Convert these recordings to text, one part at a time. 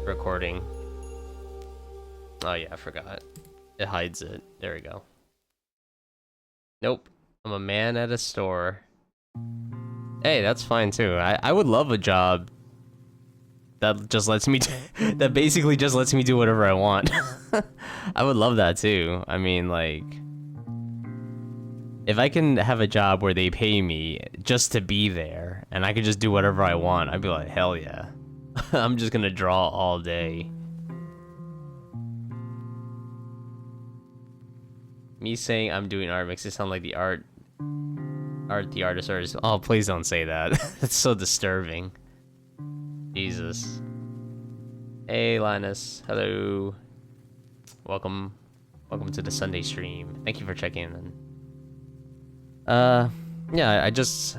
recording. Oh yeah, I forgot. It hides it. There we go. Nope. I'm a man at a store. Hey, that's fine too. I would love a job that just lets me that basically just lets me do whatever I want. I would love that too. I mean, like, if I can have a job where they pay me just to be there and I can just do whatever I want, I'd be like, hell yeah. I'm just gonna draw all day. Me saying I'm doing art makes it sound like the artist are. Oh, please don't say that. That's so disturbing. Jesus. Hey, Linus. Hello. Welcome to the Sunday stream. Thank you for checking in. Yeah, I just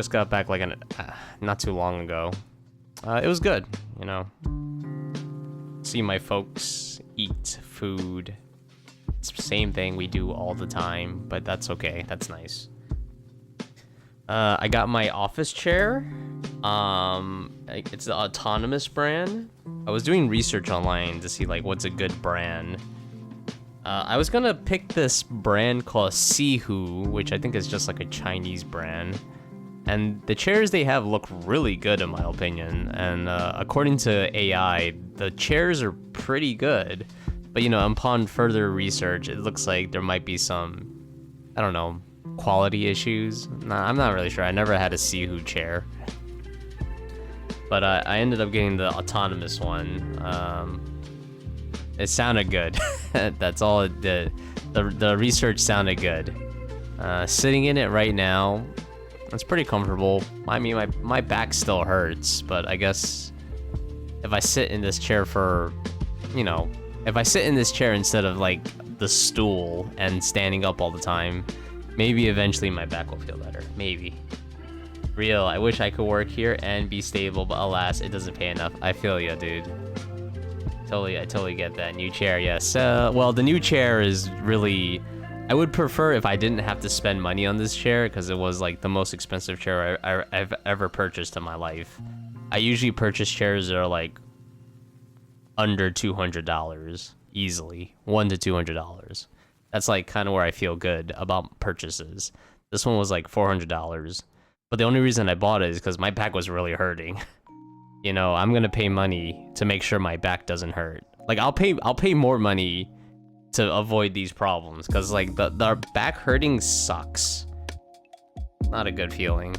got back like not too long ago. It was good, you know. See my folks, eat food. It's the same thing we do all the time, but that's okay. That's nice. I got my office chair. It's the Autonomous brand. I was doing research online to see like what's a good brand. I was gonna pick this brand called Sihu, which I think is just like a Chinese brand. And the chairs they have look really good in my opinion. And according to AI, the chairs are pretty good. But you know, upon further research, it looks like there might be some, I don't know, quality issues. Nah, I'm not really sure. I never had a Sihu chair. But I ended up getting the autonomous one. It sounded good. That's all it did. The research sounded good. Sitting in it right now, it's pretty comfortable. I mean, my back still hurts, but I guess if I sit in this chair for, you know, if I sit in this chair instead of like the stool and standing up all the time, maybe eventually my back will feel better. Maybe. Real, I wish I could work here and be stable, but alas, it doesn't pay enough. I feel ya, dude. I totally get that. New chair, yes. Well, the new chair is really... I would prefer if I didn't have to spend money on this chair, because it was like the most expensive chair I've ever purchased in my life. I usually purchase chairs that are like under $200 easily. $100 to $200. That's like kind of where I feel good about purchases. This one was like $400. But the only reason I bought it is because my back was really hurting. You know, I'm gonna pay money to make sure my back doesn't hurt. Like I'll pay more money to avoid these problems, because like the back hurting sucks. Not a good feeling.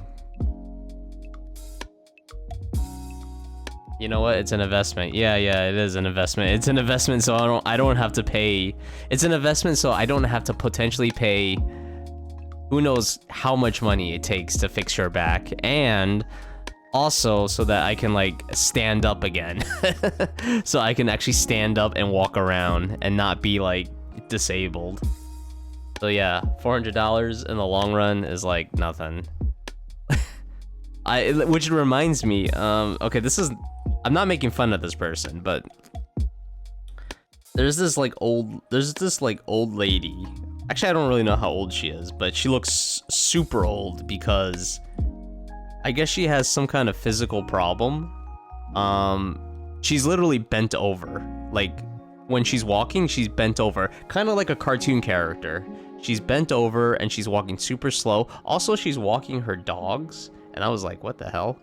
You know what? It's an investment. Yeah, it is an investment. It's an investment, so I don't have to pay. It's an investment, so I don't have to potentially pay who knows how much money it takes to fix your back, and also so that I can like stand up again. So I can actually stand up and walk around and not be like disabled. So yeah, $400 in the long run is like nothing. Which reminds me, okay, I'm not making fun of this person, but there's this old lady. Actually, I don't really know how old she is, but she looks super old because I guess she has some kind of physical problem. She's literally bent over. Like, when she's walking, she's bent over. Kind of like a cartoon character. She's bent over and she's walking super slow. Also, she's walking her dogs. And I was like, what the hell?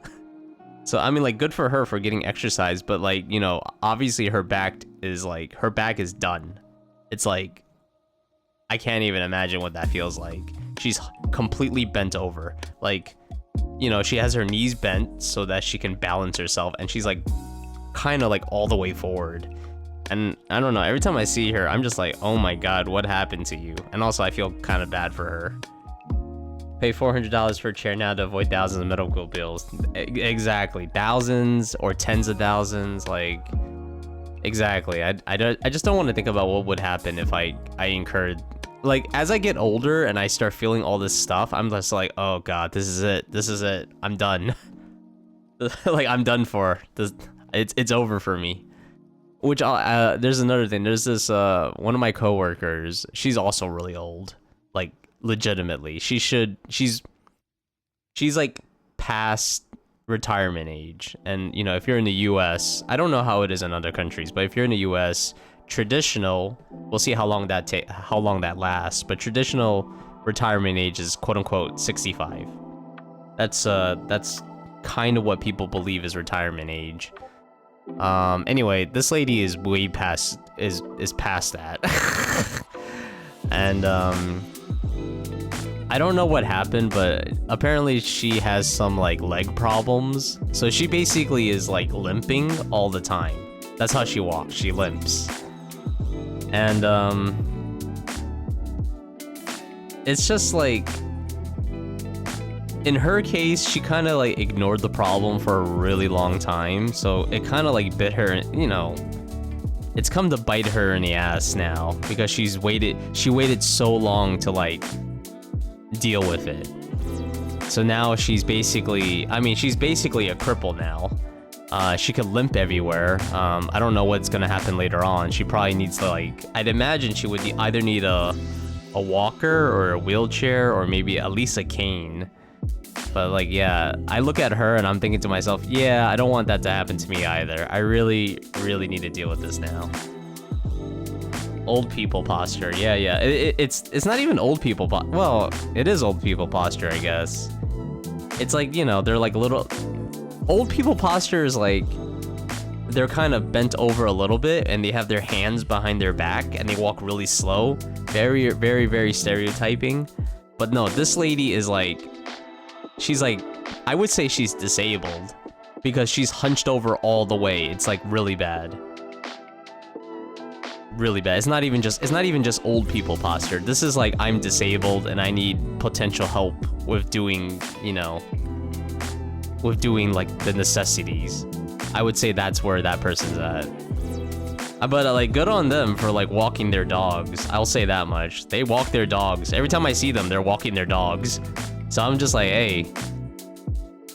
So, I mean, like, good for her for getting exercise. But, like, you know, obviously her back is done. It's like, I can't even imagine what that feels like. She's completely bent over. Like, you know, she has her knees bent so that she can balance herself, and she's like kind of like all the way forward. And I don't know, every time I see her, I'm just like, oh my god, what happened to you? And also I feel kind of bad for her. Pay $400 for a chair now to avoid thousands of medical bills. Exactly. Thousands or tens of thousands, like, exactly. I just don't want to think about what would happen if I incurred, like, as I get older and I start feeling all this stuff, I'm just like, oh god, this is it, I'm done. Like, I'm done for this. It's over for me. Which there's another thing. There's this one of my coworkers. She's also really old, like legitimately. She's like past retirement age. And, you know, if you're in the US, I don't know how it is in other countries, but if you're in the US, traditional, we'll see how long that lasts, but traditional retirement age is quote unquote 65. That's kind of what people believe is retirement age. Anyway, this lady is way past is past that. And I don't know what happened, but apparently she has some like leg problems. So she basically is like limping all the time. That's how she walks. She limps. And it's just like, in her case, she kind of like ignored the problem for a really long time. So it kind of like bit her, you know, it's come to bite her in the ass now because she waited so long to like deal with it. So now she's basically, I mean, she's basically a cripple now. She could limp everywhere. I don't know what's gonna happen later on. She probably needs to like, I'd imagine she would either need a walker or a wheelchair or maybe at least a cane. But like, yeah, I look at her and I'm thinking to myself, yeah, I don't want that to happen to me either. I really need to deal with this now. Old people posture, yeah. It's not even old people, well, it is old people posture, I guess. It's like, you know, they're like little, old people posture is like, they're kind of bent over a little bit and they have their hands behind their back and they walk really slow. Very stereotyping. But no, this lady is like, she's like, I would say she's disabled because she's hunched over all the way. It's like really bad. Really bad. It's not even just old people posture. This is like, I'm disabled and I need potential help with doing, you know, with doing like the necessities. I would say that's where that person's at. But like, good on them for like walking their dogs. I'll say that much. They walk their dogs. Every time I see them, they're walking their dogs. So I'm just like, hey,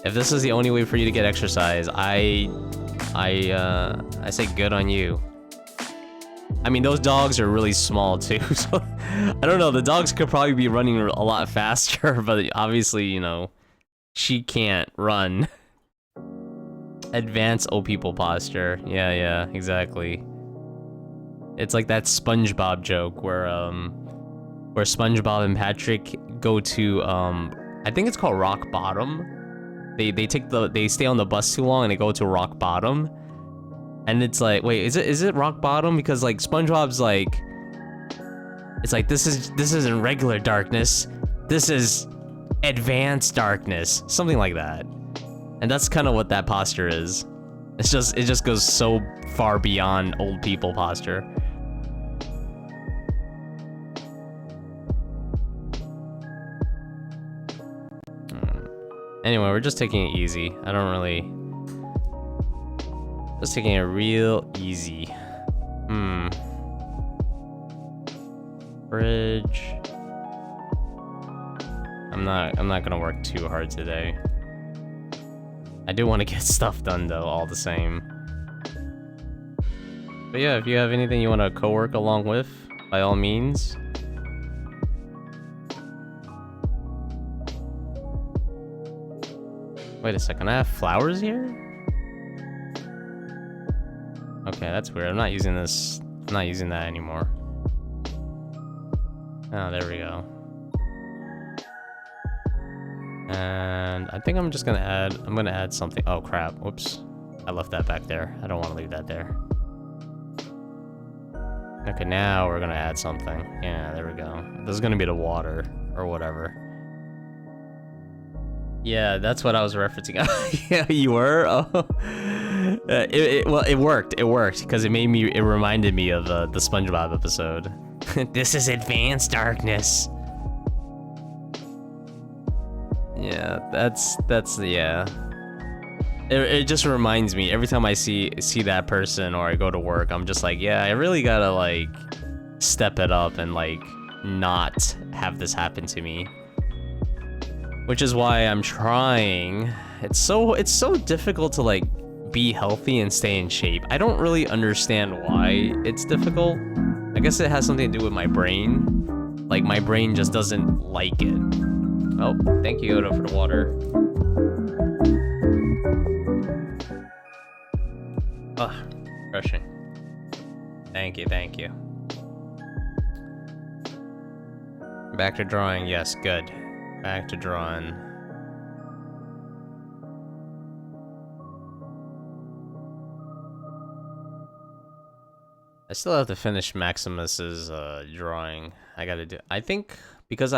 if this is the only way for you to get exercise, I say good on you. I mean, those dogs are really small too, so I don't know. The dogs could probably be running a lot faster, but obviously, you know, she can't run. Advanced old people posture. Yeah, exactly. It's like that SpongeBob joke where SpongeBob and Patrick go to I think it's called rock bottom. They stay on the bus too long and they go to rock bottom. And it's like, wait, is it rock bottom? Because like SpongeBob's like, it's like, this isn't regular darkness. This is advanced darkness. Something like that. And that's kind of what that posture is. It just goes so far beyond old people posture. Anyway, we're just taking it easy. Just taking it real easy. Bridge. I'm not gonna work too hard today. I do want to get stuff done though, all the same. But yeah, if you have anything you want to co-work along with, by all means. Wait a second, I have flowers here? Okay, that's weird. I'm not using this. I'm not using that anymore. Oh, there we go. And I think I'm just gonna add something. Oh crap, whoops. I left that back there. I don't want to leave that there. Okay, now we're gonna add something. Yeah, there we go. This is gonna be the water, or whatever. Yeah, that's what I was referencing. Yeah, you were? Oh. Well, it worked. It worked, because it reminded me of the SpongeBob episode. This is advanced darkness. Yeah, that's yeah. It just reminds me every time I see that person or I go to work, I'm just like, yeah, I really gotta like step it up and like not have this happen to me. Which is why I'm trying. It's so difficult to like be healthy and stay in shape. I don't really understand why it's difficult. I guess it has something to do with my brain. Like my brain just doesn't like it. Oh, thank you, Oda, for the water. Oh, refreshing. Thank you, thank you. Back to drawing, yes, good. Back to drawing. I still have to finish Maximus's drawing. I gotta do. I think because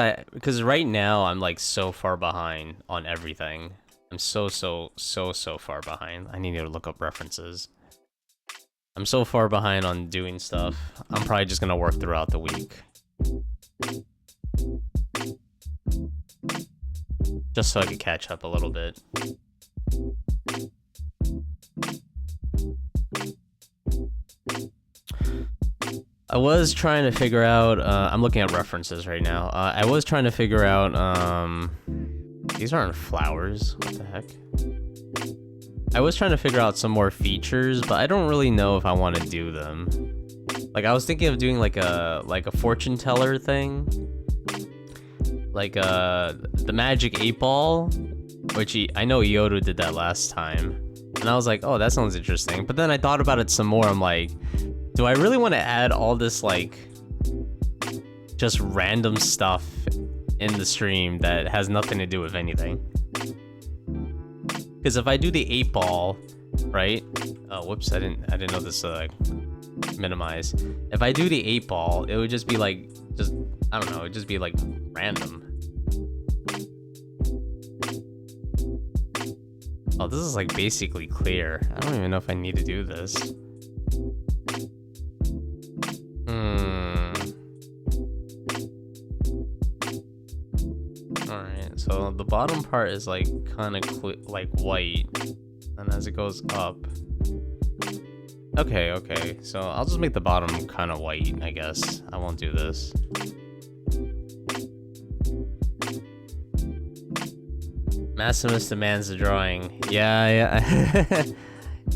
right now I'm like so far behind on everything. I'm so far behind. I need to look up references. I'm so far behind on doing stuff. I'm probably just gonna work throughout the week. Just so I could catch up a little bit. I was trying to figure out, I'm looking at references right now. I was trying to figure out, these aren't flowers, what the heck? I was trying to figure out some more features, but I don't really know if I want to do them. Like, I was thinking of doing like a fortune teller thing. Like, the magic 8-ball, which I know Yoda did that last time. And I was like, oh, that sounds interesting. But then I thought about it some more, I'm like, do I really want to add all this, like, just random stuff in the stream that has nothing to do with anything? Because if I do the 8-ball, right? Oh, whoops, I didn't know this, minimize. If I do the 8-ball, it would just be, like, I don't know, it'd just be, like, random. Oh, this is, like, basically clear. I don't even know if I need to do this. Alright, so the bottom part is like kind of like white, and as it goes up. Okay, so I'll just make the bottom kind of white, I guess. I won't do this. Maximus demands the drawing. Yeah.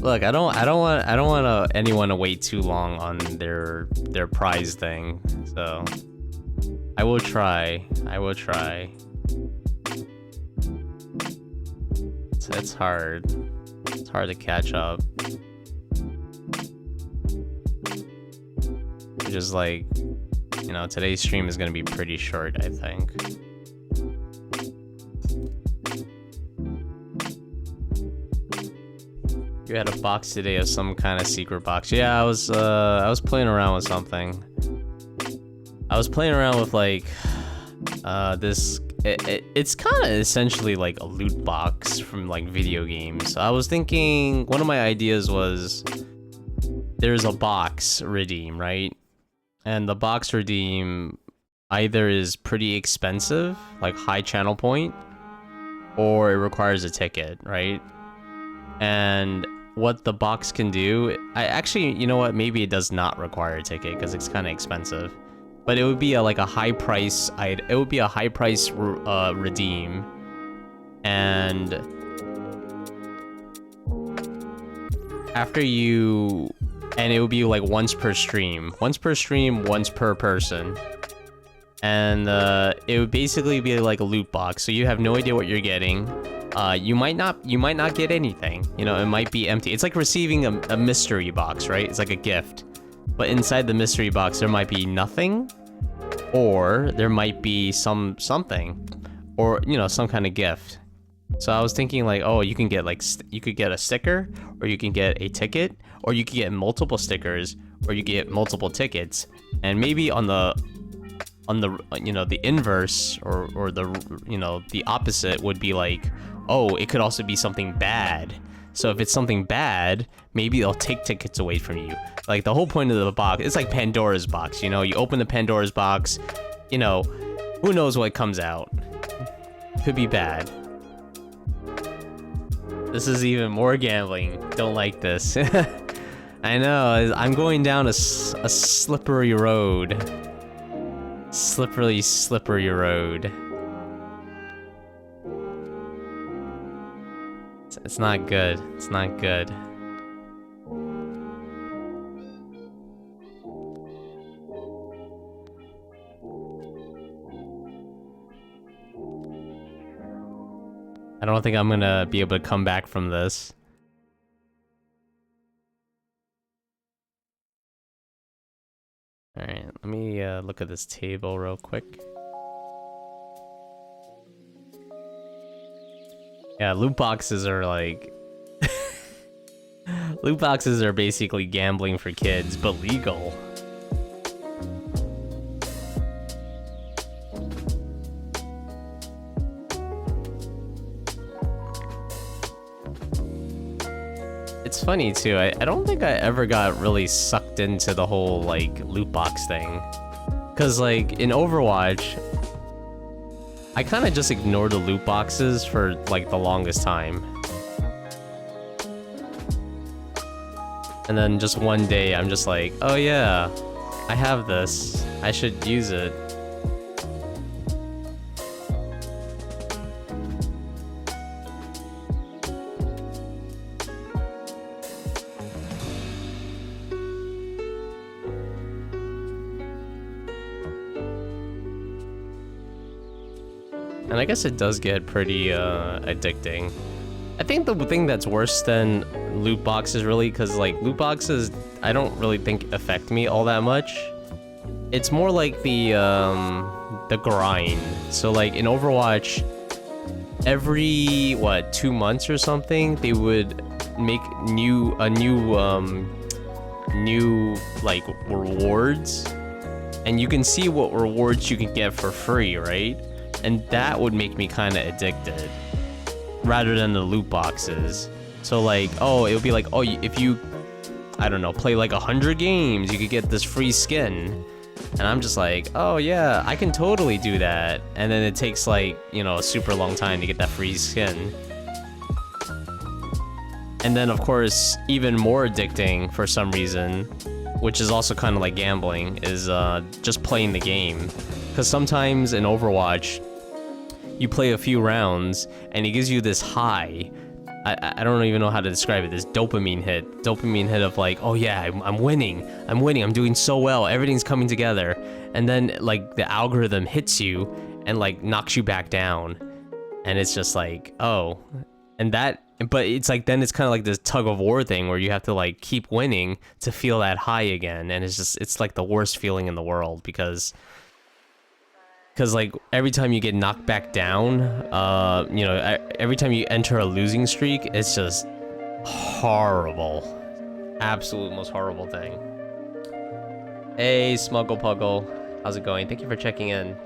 Look, I don't want anyone to wait too long on their prize thing. So I will try. It's hard. It's hard to catch up. Which is like, you know, today's stream is gonna be pretty short, I think. You had a box today of some kind of secret box. Yeah, I was playing around with something. I was playing around with like this. It's kind of essentially like a loot box from like video games. So I was thinking one of my ideas was there's a box redeem, right? And the box redeem either is pretty expensive, like high channel point, or it requires a ticket, right? And what the box can do, I actually, you know what, maybe it does not require a ticket because it's kind of expensive, but it would be like a high price, it would be a high price redeem, and it would be like once per stream, once per person. And it would basically be like a loot box, so you have no idea what you're getting. You might not get anything. You know, it might be empty. It's like receiving a mystery box, right? It's like a gift. But inside the mystery box, there might be nothing, or there might be something, or, you know, some kind of gift. So I was thinking like, oh, you can get like, you could get a sticker, or you can get a ticket, or you could get multiple stickers, or you get multiple tickets, and maybe on the you know, the inverse, or the, you know, the opposite would be like, oh, it could also be something bad. So if it's something bad, maybe they'll take tickets away from you. Like, the whole point of the box, it's like Pandora's box, you know? You open the Pandora's box, you know, who knows what comes out. Could be bad. This is even more gambling. Don't like this. I know, I'm going down a slippery road. Slippery road. It's not good. It's not good. I don't think I'm gonna be able to come back from this. Alright, let me look at this table real quick. Yeah, loot boxes are like... loot boxes are basically gambling for kids, but legal. It's funny too, I don't think I ever got really sucked into the whole like loot box thing. Cause like in Overwatch, I kind of just ignored the loot boxes for like the longest time. And then just one day I'm just like, oh yeah, I have this, I should use it. And I guess it does get pretty addicting. I think the thing that's worse than loot boxes really, because like loot boxes I don't really think affect me all that much. It's more like the grind. So like in Overwatch, every what 2 months or something they would make new like rewards, and you can see what rewards you can get for free, right? And that would make me kind of addicted, rather than the loot boxes. So like, oh, it would be like, oh, if you, I don't know, play like 100 games, you could get this free skin. And I'm just like, oh yeah, I can totally do that. And then it takes like, you know, a super long time to get that free skin. And then of course, even more addicting for some reason, which is also kind of like gambling, is just playing the game. Because sometimes in Overwatch, you play a few rounds and it gives you this high. I don't even know how to describe it. This dopamine hit of like, oh yeah, I'm winning, I'm doing so well, everything's coming together. And then like the algorithm hits you and like knocks you back down, and it's just like, oh, and that, but it's like, then it's kind of like this tug of war thing where you have to like keep winning to feel that high again. And it's just, it's like the worst feeling in the world, because like every time you get knocked back down, you know, every time you enter a losing streak, it's just horrible. Absolute most horrible thing. Hey, Smuggle Puggle, how's it going? Thank you for checking in.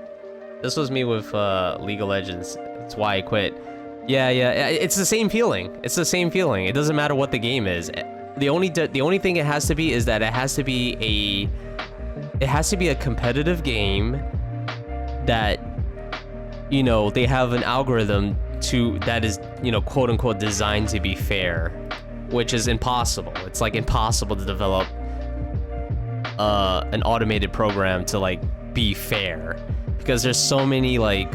This was me with League of Legends. That's why I quit. Yeah, it's the same feeling. It's the same feeling. It doesn't matter what the game is. The only thing it has to be is that it has to be a competitive game that, you know, they have an algorithm that is, you know, quote unquote designed to be fair, which is impossible. It's like impossible to develop an automated program to like be fair, because there's so many like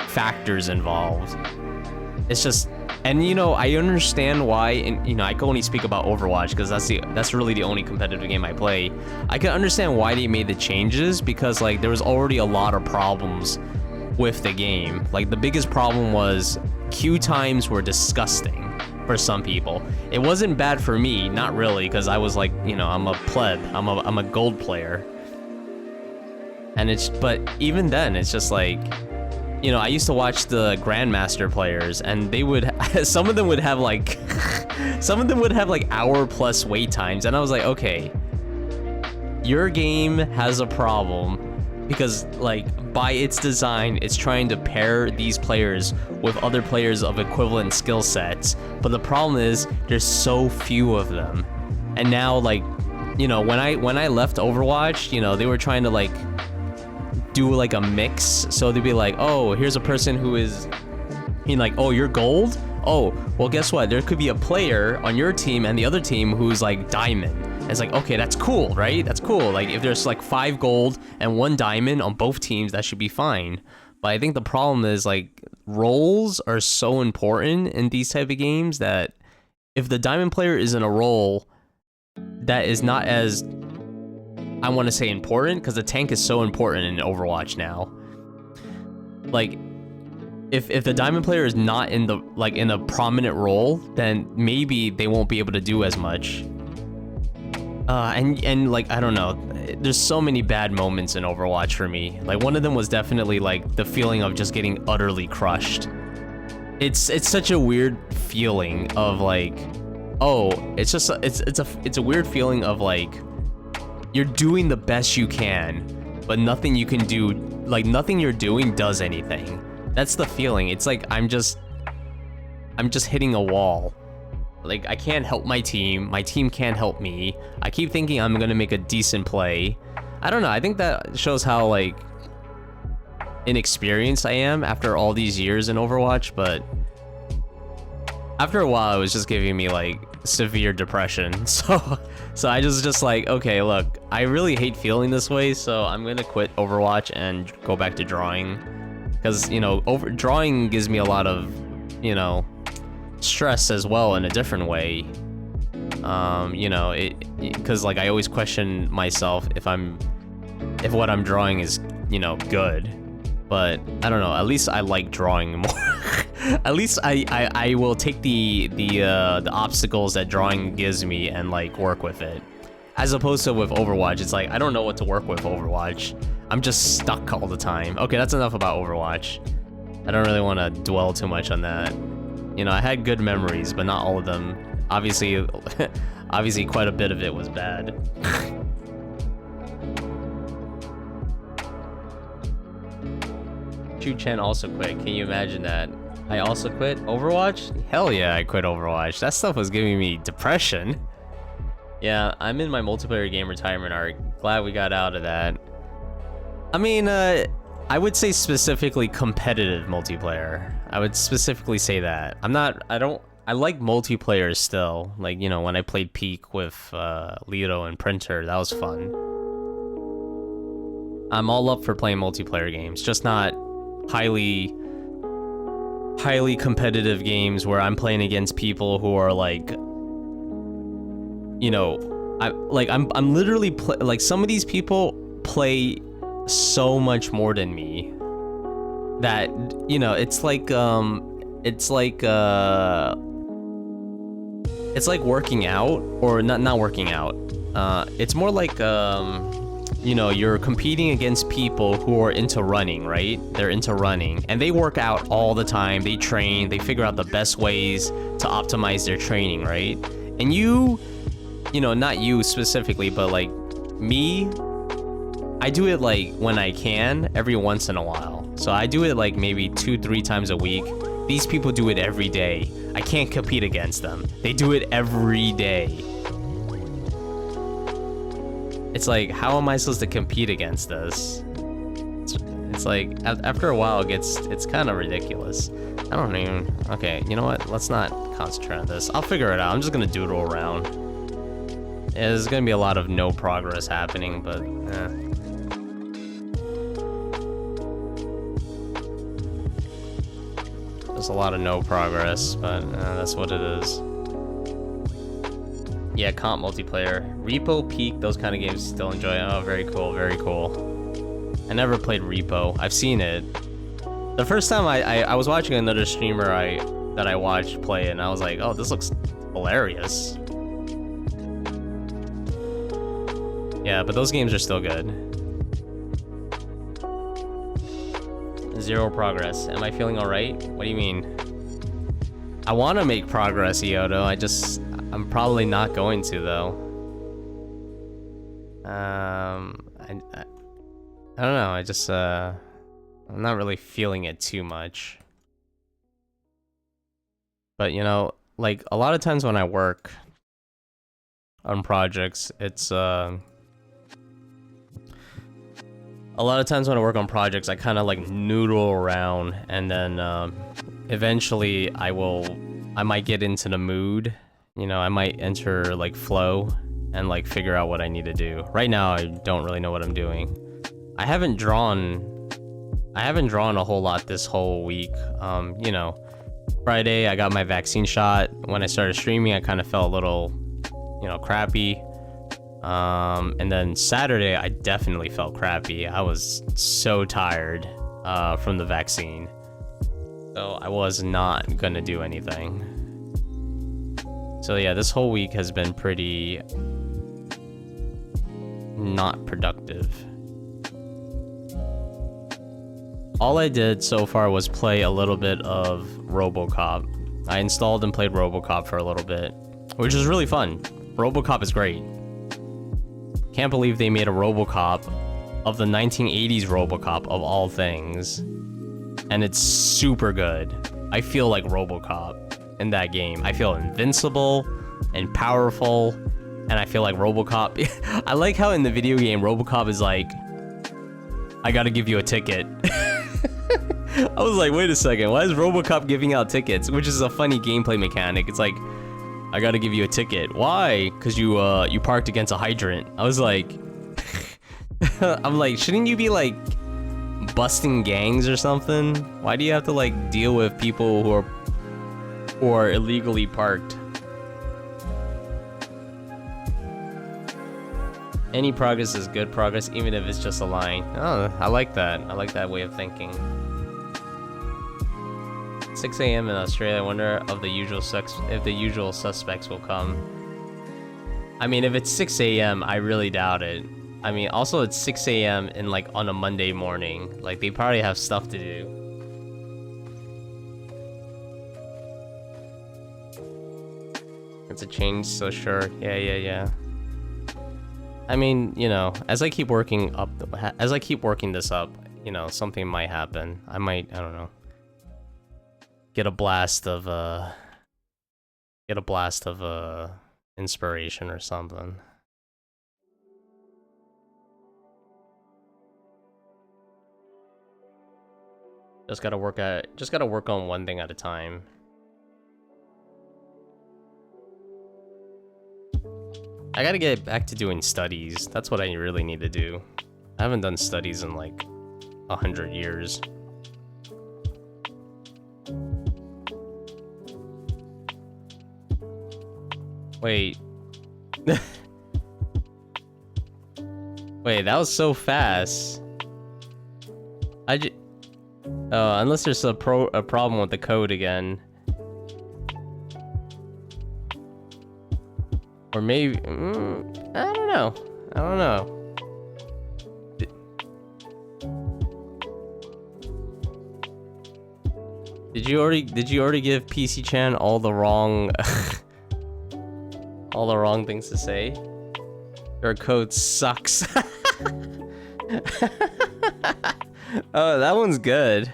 factors involved. It's just, and you know, I understand why, and you know, I can only speak about Overwatch because that's really the only competitive game I play. I can understand why they made the changes, because like there was already a lot of problems with the game. Like the biggest problem was queue times were disgusting for some people. It wasn't bad for me, not really, because I was like, you know, I'm a pleb, I'm a gold player. And it's, but even then, it's just like, you know, I used to watch the Grandmaster players, and they would, some of them would have like, hour plus wait times, and I was like, okay, your game has a problem, because like by its design, it's trying to pair these players with other players of equivalent skill sets, but the problem is there's so few of them. And now, like, you know, when I left Overwatch, you know, they were trying to like do like a mix. So they'd be like, oh, here's a person who is, you know, like, oh, you're gold? Oh, well, guess what? There could be a player on your team and the other team who's like diamond. And it's like, okay, that's cool, right? That's cool. Like if there's like 5 gold and 1 diamond on both teams, that should be fine. But I think the problem is like roles are so important in these type of games that if the diamond player is in a role that is not as, I want to say, important, because the tank is so important in Overwatch now. Like, if the diamond player is not in the, like, in a prominent role, then maybe they won't be able to do as much. And like, I don't know, there's so many bad moments in Overwatch for me. Like, one of them was definitely like the feeling of just getting utterly crushed. It's such a weird feeling of like, oh, it's a weird feeling of like, you're doing the best you can, but nothing you can do, like nothing you're doing does anything. That's the feeling. It's like I'm just hitting a wall. Like, I can't help my team can't help me. I keep thinking I'm gonna make a decent play. I don't know, I think that shows how, like, inexperienced I am after all these years in Overwatch, but after a while, it was just giving me, like, severe depression. So I just like, okay, look, I really hate feeling this way, so I'm gonna quit Overwatch and go back to drawing. Because, you know, drawing gives me a lot of, you know, stress as well in a different way. You know, because like I always question myself if what I'm drawing is, you know, good. But I don't know, at least I like drawing more. At least I will take the obstacles that drawing gives me and like work with it, as opposed to with Overwatch. It's like I don't know what to work with Overwatch. I'm just stuck all the time. Okay, that's enough about Overwatch. I don't really want to dwell too much on that. You know, I had good memories, but not all of them. Obviously, quite a bit of it was bad. Chu-Chen also quit. Can you imagine that? I also quit Overwatch? Hell yeah, I quit Overwatch. That stuff was giving me depression. Yeah, I'm in my multiplayer game retirement arc. Glad we got out of that. I mean, I would say specifically competitive multiplayer. I would specifically say that. I like multiplayer still. Like, you know, when I played Peak with Lido and Printer, that was fun. I'm all up for playing multiplayer games, just not highly competitive games where I'm playing against people who are like, you know, I'm literally like, some of these people play so much more than me that, you know, it's like working out, or not working out. It's more like, you know, you're competing against people who are into running, right? They're into running, and they work out all the time. They train, they figure out the best ways to optimize their training, right? And you know, not you specifically, but like me, I do it like when I can, every once in a while. So I do it like maybe 2-3 times a week. These people do it every day. I can't compete against them. They do it every day. It's like, how am I supposed to compete against this? It's like, after a while, it's kind of ridiculous. I don't even, okay, you know what? Let's not concentrate on this. I'll figure it out. I'm just gonna doodle around. Yeah, there's gonna be a lot of no progress happening, but there's a lot of no progress, but that's what it is. Yeah, comp multiplayer. Repo, Peak, those kind of games still enjoy. Oh, very cool, very cool. I never played Repo. I've seen it. The first time I was watching another streamer that I watched play it, and I was like, oh, this looks hilarious. Yeah, but those games are still good. 0 progress. Am I feeling alright? What do you mean? I want to make progress, Iodo. I'm probably not going to, though. I don't know. I'm not really feeling it too much. But, you know, like, a lot of times when I work on projects, it's, a lot of times when I work on projects, I kind of, like, noodle around, and then, eventually I might get into the mood. You know, I might enter, like, flow and, like, figure out what I need to do. Right now, I don't really know what I'm doing. I haven't drawn a whole lot this whole week. You know, Friday, I got my vaccine shot. When I started streaming, I kind of felt a little, you know, crappy. And then Saturday, I definitely felt crappy. I was so tired, from the vaccine. So I was not gonna do anything. So yeah, this whole week has been pretty not productive. All I did so far was play a little bit of RoboCop. I installed and played RoboCop for a little bit, which was really fun. RoboCop is great. Can't believe they made a RoboCop of the 1980s RoboCop of all things. And it's super good. I feel like RoboCop in that game. I feel invincible and powerful, and I feel like RoboCop. I like how in the video game RoboCop is like, I gotta give you a ticket. I was like, wait a second, why is RoboCop giving out tickets? Which is a funny gameplay mechanic. It's like, I gotta give you a ticket. Why? Because you parked against a hydrant. I was like, I'm like, shouldn't you be like busting gangs or something? Why do you have to like deal with people who are illegally parked? Any progress is good progress, even if it's just a line. Oh, I like that. I like that way of thinking. 6 a.m. in Australia. I wonder if the usual suspects will come. I mean, if it's 6 a.m., I really doubt it. I mean, also it's 6 a.m. in like on a Monday morning. Like they probably have stuff to do. It's a change, so sure. Yeah. I mean, you know, as I keep working this up, you know, something might happen. I don't know, get a blast of inspiration or something. Just gotta work on one thing at a time. I gotta get back to doing studies. That's what I really need to do. I haven't done studies in like 100 years. Wait. Wait, that was so fast. Unless there's a problem with the code again. Or maybe, I don't know. Did you already give PC Chan all the wrong all the wrong things to say? Your code sucks. Oh, that one's good.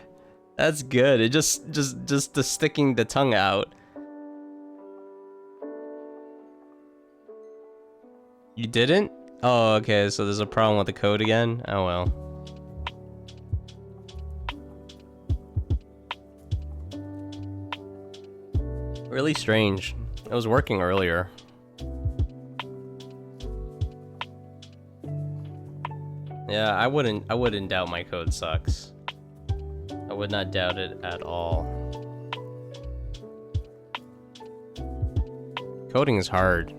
That's good. It just the sticking the tongue out. You didn't? Oh, okay, so there's a problem with the code again? Oh well. Really strange. It was working earlier. Yeah, I wouldn't doubt my code sucks. I would not doubt it at all. Coding is hard.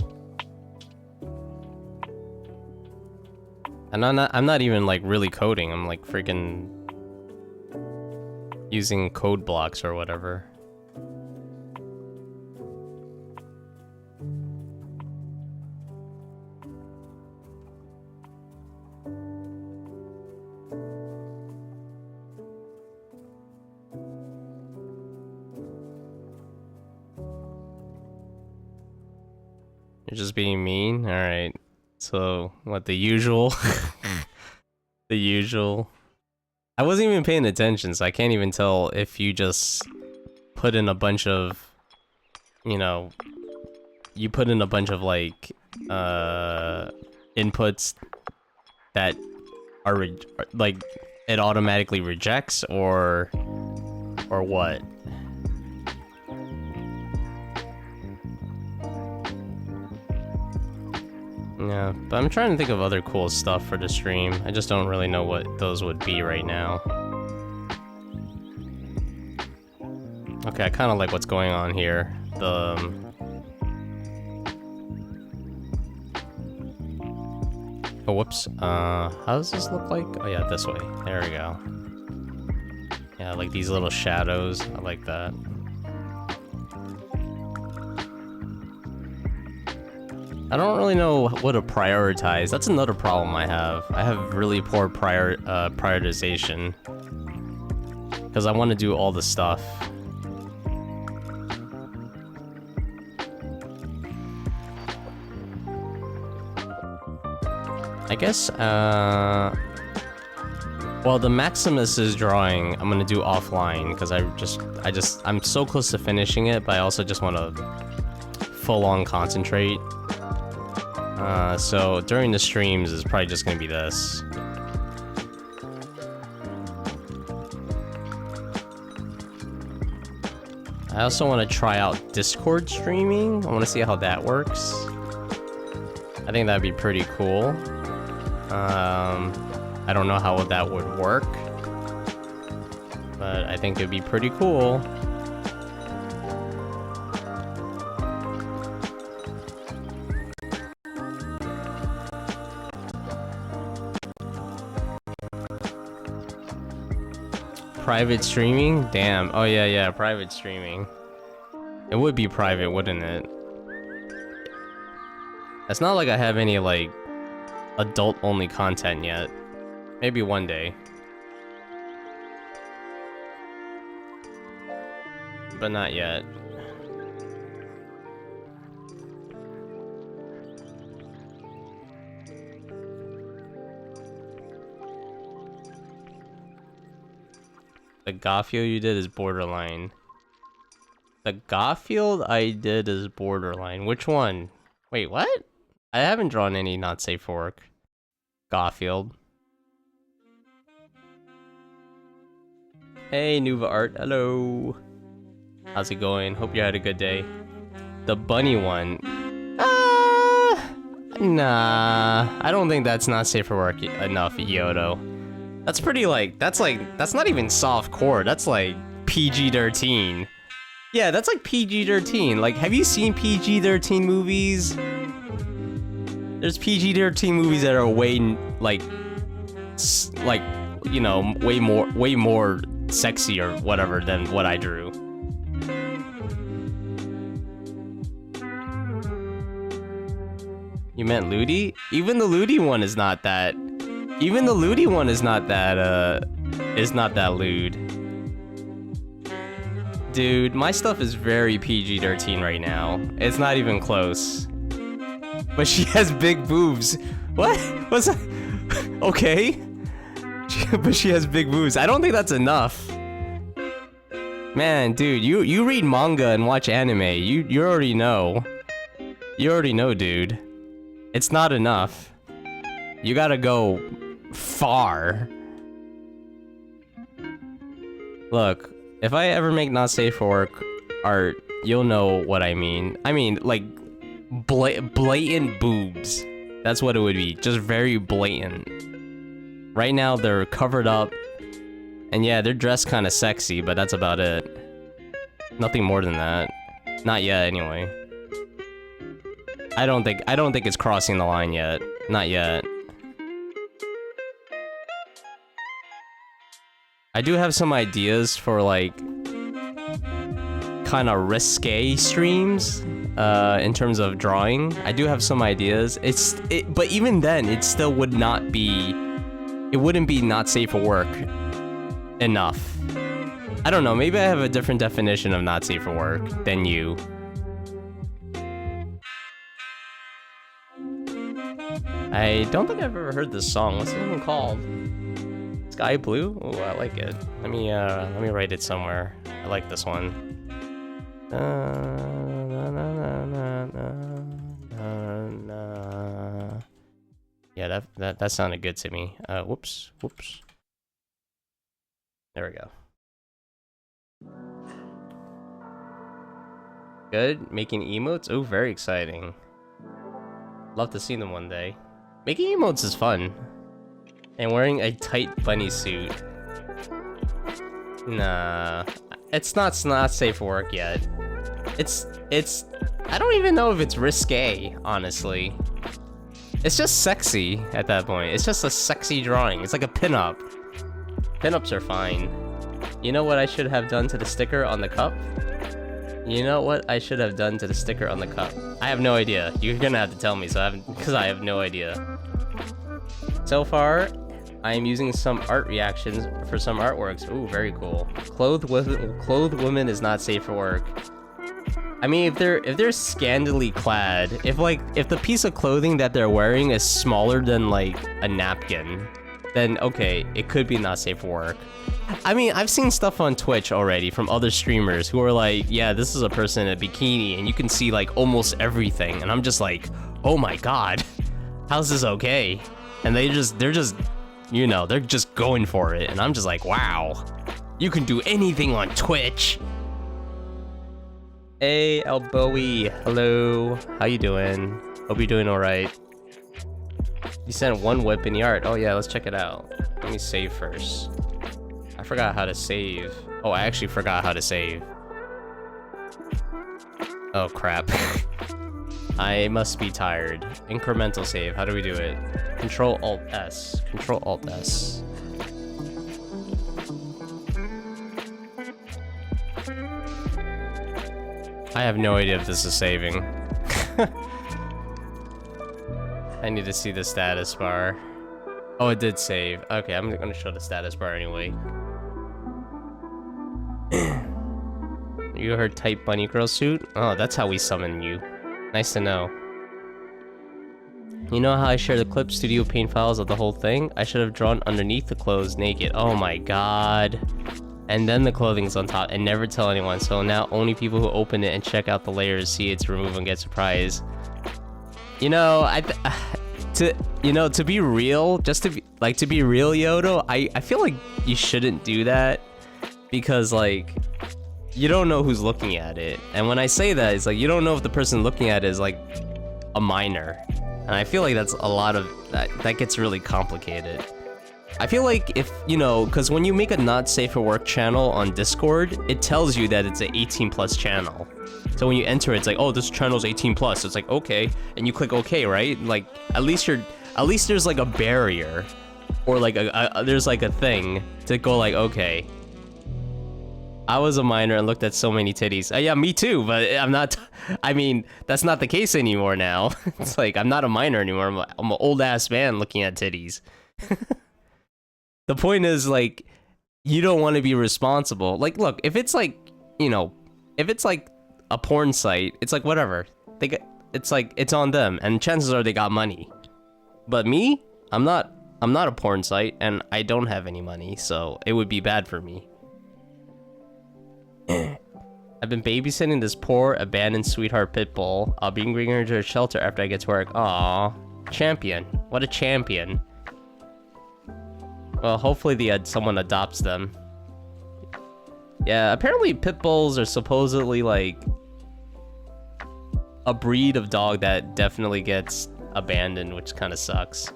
And I'm not even like really coding. I'm like freaking using code blocks or whatever. You're just being mean? Alright. So, what, the usual? The usual. I wasn't even paying attention, so I can't even tell if you just put in a bunch of, you know, you put in a bunch of, like, inputs that are, like, it automatically rejects, or what? Yeah, but I'm trying to think of other cool stuff for the stream. I just don't really know what those would be right now. Okay, I kind of like what's going on here. The oh, whoops. How does this look like? Oh yeah, this way. There we go. Yeah, like these little shadows. I like that. I don't really know what to prioritize. That's another problem I have. I have really poor prioritization. Because I want to do all the stuff. I guess, well, the Maximus is drawing, I'm gonna do offline, because I'm so close to finishing it, but I also just want to full-on concentrate. So during the streams, it's probably just gonna be this. I also want to try out Discord streaming. I want to see how that works. I think that'd be pretty cool. I don't know how that would work, but I think it'd be pretty cool. Private streaming? Damn. Oh yeah, private streaming. It would be private, wouldn't it? It's not like I have any, like, adult-only content yet. Maybe one day. But not yet. The Garfield you did is borderline. The Garfield I did is borderline. Which one? Wait, what? I haven't drawn any not safe for work. Garfield. Hey, Nuva Art. Hello. How's it going? Hope you had a good day. The bunny one. Nah. I don't think that's not safe for work enough, Yodo. That's pretty that's not even soft core. That's like PG-13. Yeah, that's like PG-13. Like, have you seen PG-13 movies? There's PG-13 movies that are way, you know, way more sexy or whatever than what I drew. You meant Ludi? Even the Ludi one is not that. Even the Ludi one is not that lewd. Dude, my stuff is very PG-13 right now. It's not even close. But she has big boobs. What? What's that? Okay. But she has big boobs. I don't think that's enough. Man, dude, you read manga and watch anime. You already know. You already know, dude. It's not enough. You gotta go far. Look, if I ever make not safe for work art, you'll know what I mean. I mean, like, blatant boobs. That's what it would be. Just very blatant. Right now, they're covered up. And yeah, they're dressed kind of sexy, but that's about it. Nothing more than that. Not yet, anyway. I don't think it's crossing the line yet. Not yet. I do have some ideas for, like, kind of risque streams, in terms of drawing. I do have some ideas. But even then, it still would not be, it wouldn't be not safe for work enough. I don't know, maybe I have a different definition of not safe for work than you. I don't think I've ever heard this song. What's it even called? Sky Blue? Oh, I like it. Let me write it somewhere. I like this one. Yeah, that sounded good to me. Whoops. There we go. Good. Making emotes? Oh, very exciting. Love to see them one day. Making emotes is fun. And wearing a tight bunny suit. Nah. It's not safe for work yet. It's I don't even know if it's risque, honestly. It's just sexy at that point. It's just a sexy drawing. It's like a pinup. Pinups are fine. You know what I should have done to the sticker on the cup? You know what I should have done to the sticker on the cup? I have no idea. You're gonna have to tell me, because I have no idea. So far, I am using some art reactions for some artworks. Ooh, very cool. Clothed women is not safe for work. I mean, if they're scantily clad, if the piece of clothing that they're wearing is smaller than like a napkin, then okay, it could be not safe for work. I mean, I've seen stuff on Twitch already from other streamers who are like, yeah, this is a person in a bikini and you can see like almost everything, and I'm just like, oh my god, how's this okay? And they're just, you know, they're just going for it, and I'm just like, wow, you can do anything on Twitch. Hey, Elbowie, hello, how you doing? Hope you're doing all right. You sent one whip in the art. Oh yeah, let's check it out. Let me save first. I forgot how to save. Oh, I actually forgot how to save. Oh crap. I must be tired. Incremental save, how do we do it? Control-Alt-S. Control-Alt-S. I have no idea if this is saving. I need to see the status bar. Oh, it did save. Okay, I'm gonna show the status bar anyway. You heard type bunny girl suit? Oh, that's how we summon you. Nice to know. You know how I share the clip studio paint files of the whole thing? I should have drawn underneath the clothes naked. Oh my god. And then the clothing's on top, and never tell anyone. So now only people who open it and check out the layers see it's removed and get surprised. You know, to be real, just to be real, Yodo, I feel like you shouldn't do that, because like you don't know who's looking at it. And when I say that, it's like you don't know if the person looking at it is like a minor. And I feel like that's a lot of that gets really complicated. I feel like if, you know, because when you make a not safe for work channel on Discord, it tells you that it's an 18+ channel. So when you enter it, it's like, oh, this channel's 18+. It's like, okay, and you click okay, right? Like at least there's like a barrier, or like there's like a thing to go like, okay, I was a minor and looked at so many titties. Yeah, me too, but I'm not. I mean, that's not the case anymore now. It's like I'm not a minor anymore. I'm an old ass man looking at titties. The point is, like, you don't want to be responsible. Like, look, if it's like, you know, if it's like a porn site, it's like whatever. It's like it's on them, and chances are they got money. But me, I'm not a porn site, and I don't have any money, so it would be bad for me. I've been babysitting this poor, abandoned sweetheart pit bull. I'll be bringing her to a shelter after I get to work. Aww, champion! What a champion! Well, hopefully someone adopts them. Yeah, apparently pit bulls are supposedly like a breed of dog that definitely gets abandoned, which kind of sucks.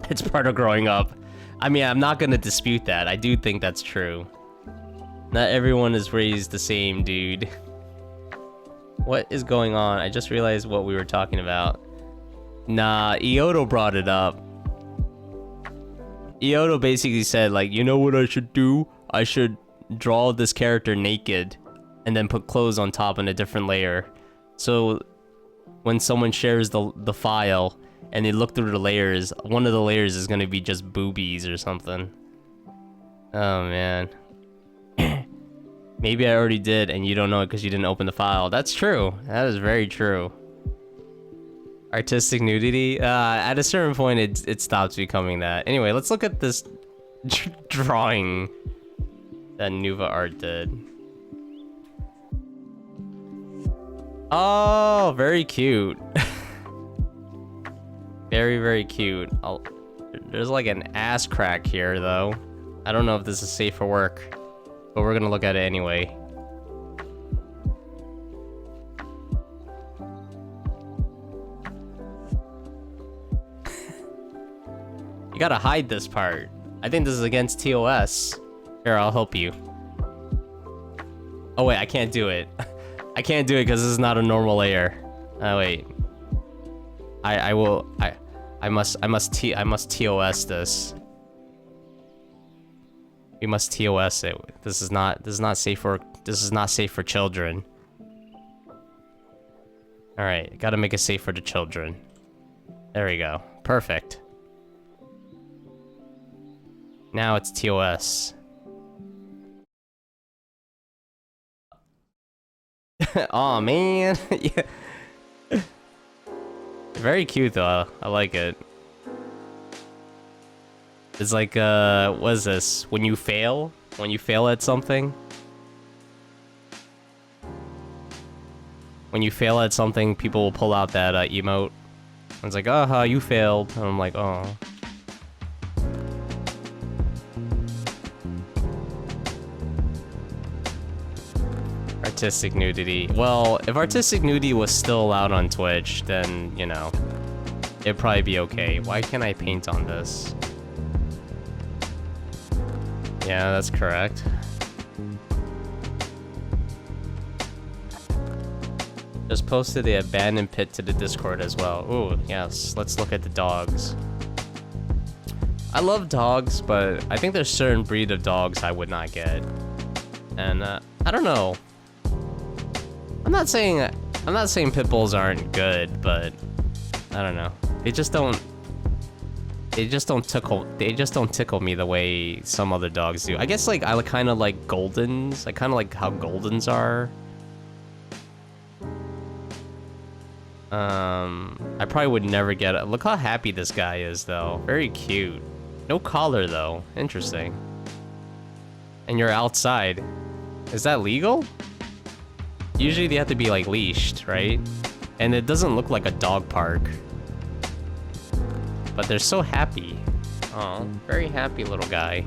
It's part of growing up. I mean, I'm not gonna dispute that. I do think that's true. Not everyone is raised the same, dude. What is going on? I just realized what we were talking about. Nah, Iodo brought it up. Iodo basically said, like, you know what I should do? I should draw this character naked and then put clothes on top in a different layer. So when someone shares the file and they look through the layers, one of the layers is gonna be just boobies or something. Oh man. Maybe I already did and you don't know it because you didn't open the file. That's true. That is very true. Artistic nudity? At a certain point, it stops becoming that. Anyway, let's look at this drawing that Nuva Art did. Oh, very cute. Very, very cute. There's like an ass crack here, though. I don't know if this is safe for work, but we're gonna look at it anyway. You gotta hide this part. I think this is against TOS. Here, I'll help you. Oh wait, I can't do it. I can't do it because this is not a normal layer. Oh wait. I must TOS this. We must TOS it. This is not safe for children. Alright, gotta make it safe for the children. There we go. Perfect. Now it's TOS. Aw, man. Yeah. Very cute though. I like it. It's like, what is this? When you fail? When you fail at something? When you fail at something, people will pull out that emote. It's like, oh, you failed. And I'm like, oh. Artistic nudity. Well, if artistic nudity was still allowed on Twitch, then, you know, it'd probably be okay. Why can't I paint on this? Yeah, that's correct. Just posted the abandoned pit to the Discord as well. Ooh, yes. Let's look at the dogs. I love dogs, but I think there's certain breed of dogs I would not get. And I don't know. I'm not saying pit bulls aren't good, but I don't know. They just don't tickle me the way some other dogs do. I guess like I kind of like Goldens. I kind of like how Goldens are. I probably would never get it. Look how happy this guy is though. Very cute. No collar though. Interesting. And you're outside. Is that legal? Usually they have to be like leashed, right? And it doesn't look like a dog park. But they're so happy. Oh, very happy little guy.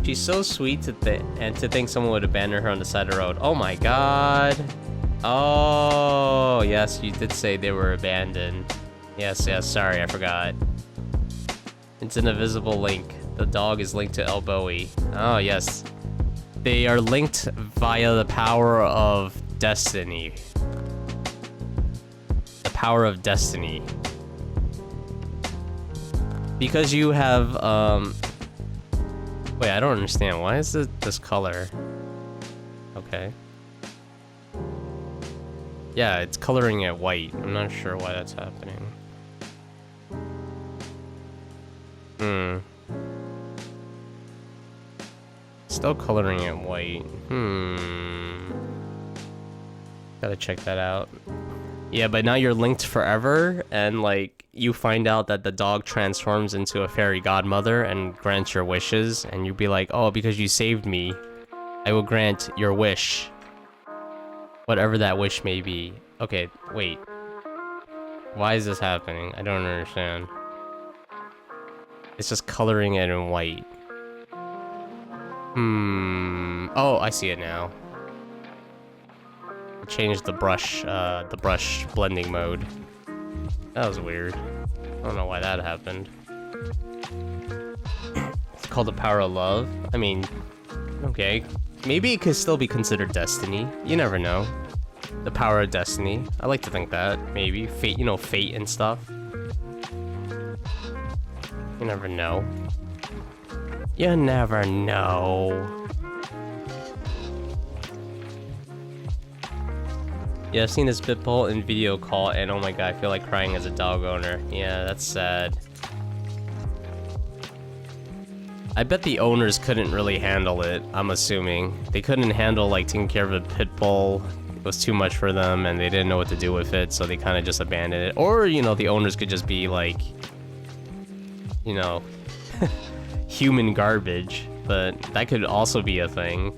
She's so sweet to think someone would abandon her on the side of the road. Oh my god. Oh, yes, you did say they were abandoned. Yes, sorry, I forgot. It's an invisible link. The dog is linked to El Bowie. Oh, yes. They are linked via the power of destiny. The power of destiny. Because you have, wait, I don't understand. Why is it this color? Okay. Yeah, it's coloring it white. I'm not sure why that's happening. Still coloring it white. Gotta check that out. Yeah, but now you're linked forever, and like you find out that the dog transforms into a fairy godmother and grants your wishes, and you'd be like, oh, because you saved me, I will grant your wish. Whatever that wish may be. Okay, wait. Why is this happening? I don't understand. It's just coloring it in white. Oh, I see it now. Change the brush blending mode. That was weird. I don't know why that happened. It's called the power of love. I mean, okay. Maybe it could still be considered destiny. You never know. The power of destiny. I like to think that. Maybe. Fate, you know, fate and stuff. You never know. You never know. Yeah, I've seen this pitbull in video call, and oh my god, I feel like crying as a dog owner. Yeah, that's sad. I bet the owners couldn't really handle it, I'm assuming. They couldn't handle, like, taking care of a pitbull. It was too much for them, and they didn't know what to do with it, so they kind of just abandoned it. Or, you know, the owners could just be, like, you know, human garbage. But that could also be a thing.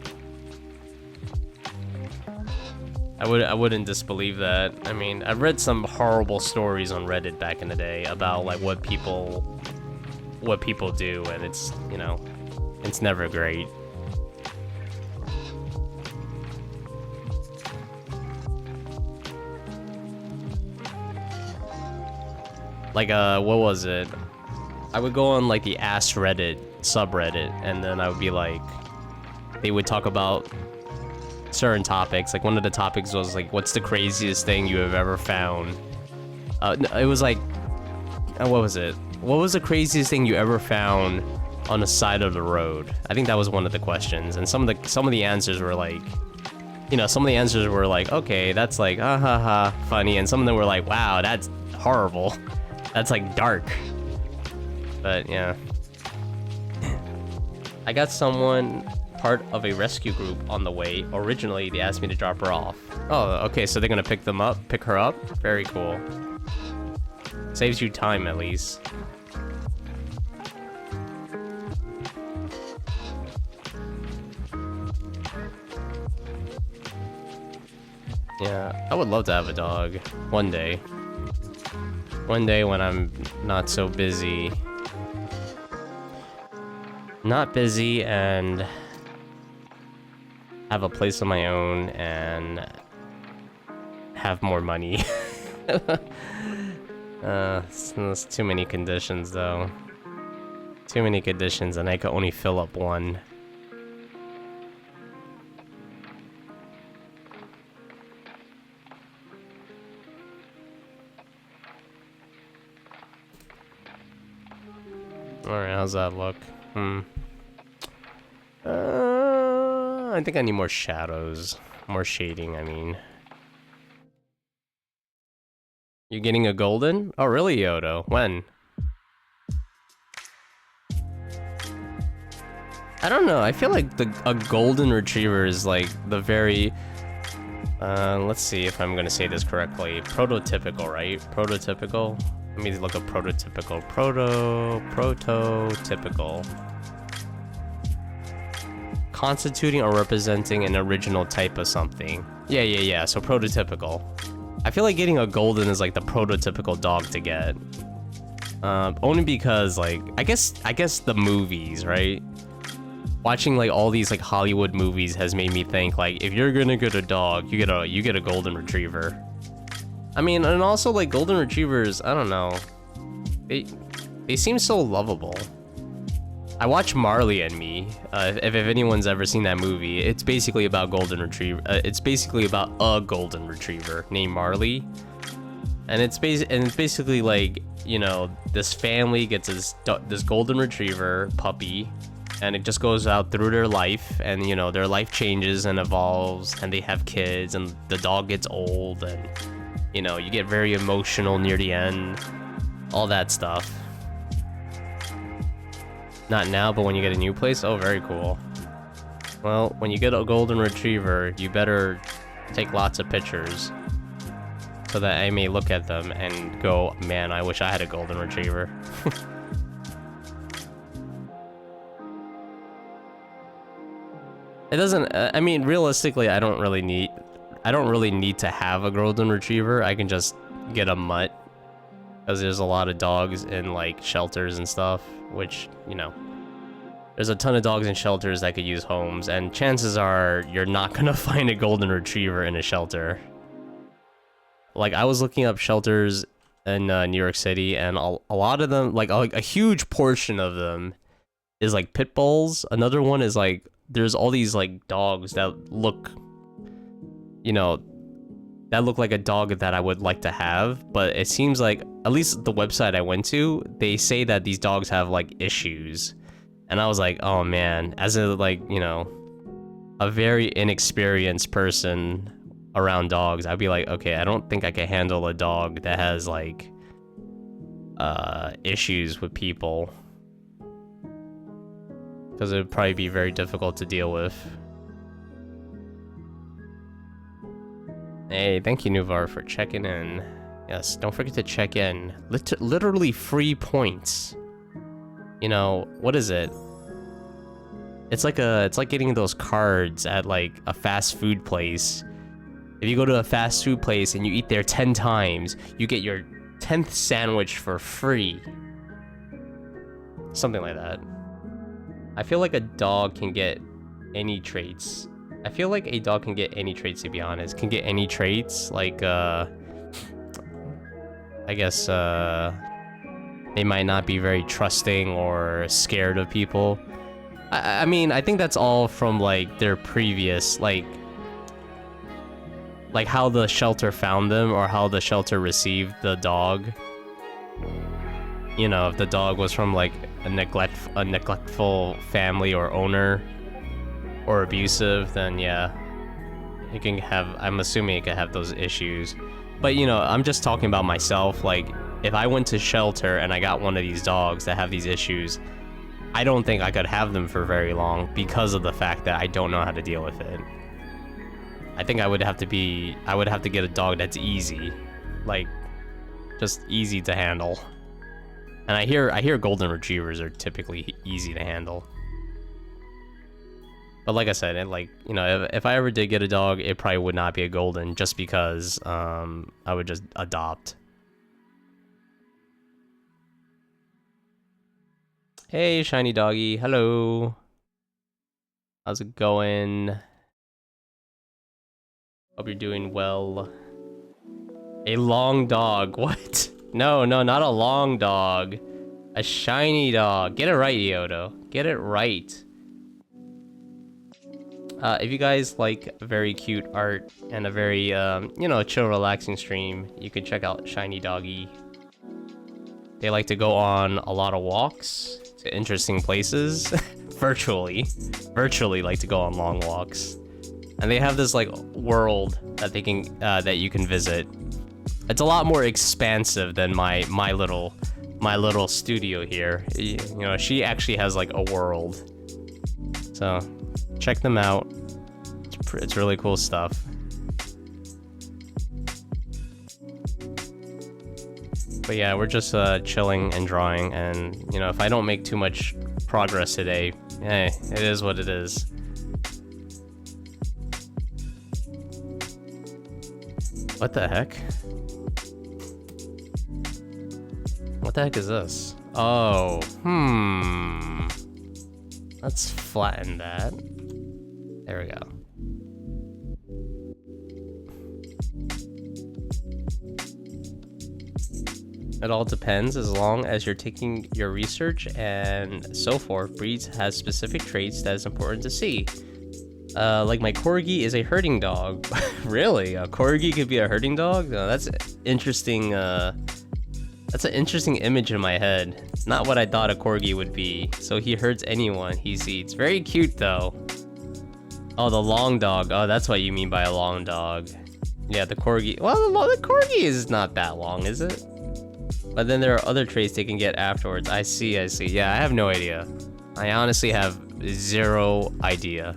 I wouldn't disbelieve that. I mean, I've read some horrible stories on Reddit back in the day about like what people do, and it's, you know, it's never great. Like what was it? I would go on like the Ask Reddit subreddit, and then I would be like, they would talk about certain topics. Like one of the topics was like, what's the craziest thing you have ever found? It was like, what was it? What was the craziest thing you ever found on the side of the road? I think that was one of the questions, and some of the answers were like you know, some of the answers were like, okay, that's like, ah ha ha, funny, and some of them were like, wow, that's horrible. That's like dark. But yeah. I got someone part of a rescue group on the way. Originally, they asked me to drop her off. Oh, okay, so they're gonna pick her up? Very cool. Saves you time, at least. Yeah, I would love to have a dog. One day. One day when I'm not so busy. Not busy and have a place of my own and have more money. There's too many conditions though. Too many conditions and I could only fill up one. Alright, how's that look? I think I need more shadows. More shading, I mean. You're getting a golden? Oh, really, Yodo? When? I don't know. I feel like a golden retriever is like the very... let's see if I'm gonna say this correctly. Prototypical, right? Prototypical? Let me look up prototypical. Prototypical. Constituting or representing an original type of something. Yeah. So prototypical. I feel like getting a golden is like the prototypical dog to get. Only because like I guess the movies, right? Watching like all these like Hollywood movies has made me think like if you're gonna get a dog, you get a golden retriever. I mean, and also like golden retrievers, I don't know. They seem so lovable. I watch Marley and Me. If anyone's ever seen that movie, it's basically about golden retriever. It's basically about a golden retriever named Marley, and it's basically like, you know, this family gets this golden retriever puppy, and it just goes out through their life, and you know their life changes and evolves, and they have kids, and the dog gets old, and you know you get very emotional near the end, all that stuff. Not now, but when you get a new place? Oh, very cool. Well, when you get a golden retriever, you better take lots of pictures so that I may look at them and go, man, I wish I had a golden retriever. It doesn't, I mean, realistically, I don't really need to have a golden retriever. I can just get a mutt. Because there's a lot of dogs in like shelters and stuff, which, you know, there's a ton of dogs in shelters that could use homes, and chances are you're not gonna find a golden retriever in a shelter. Like, I was looking up shelters in New York City, and a lot of them, like a huge portion of them is like pit bulls. Another one is like, there's all these like dogs that look, you know, that look like a dog that I would like to have, but it seems like, at least the website I went to, they say that these dogs have like issues. And I was like, oh man, as a like, you know, a very inexperienced person around dogs, I'd be like, okay, I don't think I can handle a dog that has like issues with people. Because it would probably be very difficult to deal with. Hey, thank you, Nuvar, for checking in. Yes, don't forget to check in. Literally free points. You know, what is it? It's like getting those cards at like a fast food place. If you go to a fast food place and you eat there 10 times, you get your 10th sandwich for free. Something like that. I feel like a dog can get any traits. I feel like a dog can get any traits, to be honest. Can get any traits, like, I guess, they might not be very trusting or scared of people. I mean, I think that's all from, like, their previous, like how the shelter found them or how the shelter received the dog. You know, if the dog was from, like, a neglectful family or owner, or abusive, then yeah. it can have, I'm assuming it can have those issues. But you know, I'm just talking about myself. Like, if I went to shelter and I got one of these dogs that have these issues, I don't think I could have them for very long because of the fact that I don't know how to deal with it. I think I would have to get a dog that's easy, like just easy to handle. And I hear golden retrievers are typically easy to handle. But like I said, you know, if I ever did get a dog, it probably would not be a golden, just because I would just adopt. Hey, shiny doggy, hello. How's it going? Hope you're doing well. A long dog, what? No, not a long dog. A shiny dog. Get it right, Yodo. Get it right. If you guys like very cute art and a very, you know, chill, relaxing stream, you can check out Shiny Doggy. They like to go on a lot of walks to interesting places. virtually like to go on long walks. And they have this like world that they can that you can visit. It's a lot more expansive than my little studio here. You know, she actually has like a world. So check them out. It's really cool stuff. But yeah, we're just chilling and drawing, and you know, if I don't make too much progress today, hey, it is what it is. What the heck? What the heck is this? Oh, let's flatten that. There we go. It all depends, as long as you're taking your research and so forth. Breeds has specific traits that is important to see. Like my corgi is a herding dog. Really? A corgi could be a herding dog? No, that's interesting. That's an interesting image in my head. Not what I thought a corgi would be. So he herds anyone he sees. Very cute though. Oh, the long dog. Oh, that's what you mean by a long dog. Yeah, the corgi. Well, the corgi is not that long, is it? But then there are other traits they can get afterwards. I see. Yeah, I have no idea. I honestly have zero idea.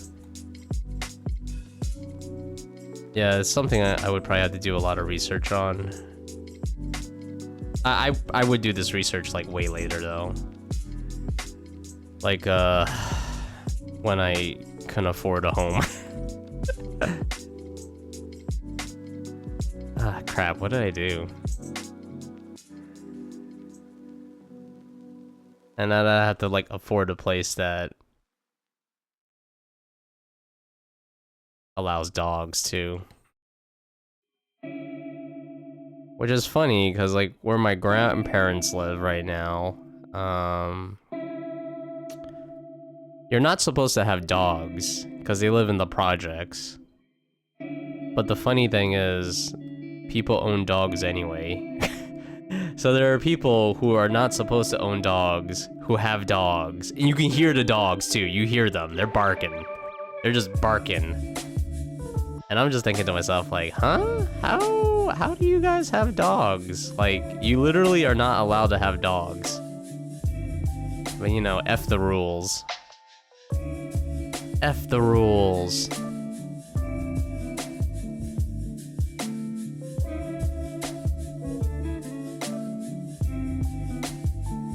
Yeah, it's something I would probably have to do a lot of research on. I would do this research like way later though. Like when I can afford a home. Ah, crap, what did I do? And then I have to like afford a place that allows dogs too. Which is funny because like where my grandparents live right now, you're not supposed to have dogs because they live in the projects. But the funny thing is, people own dogs anyway. So there are people who are not supposed to own dogs who have dogs. And you can hear the dogs too. You hear them. They're barking. They're just barking. And I'm just thinking to myself like, huh? How do you guys have dogs? Like, you literally are not allowed to have dogs. But you know, F the rules. F the rules.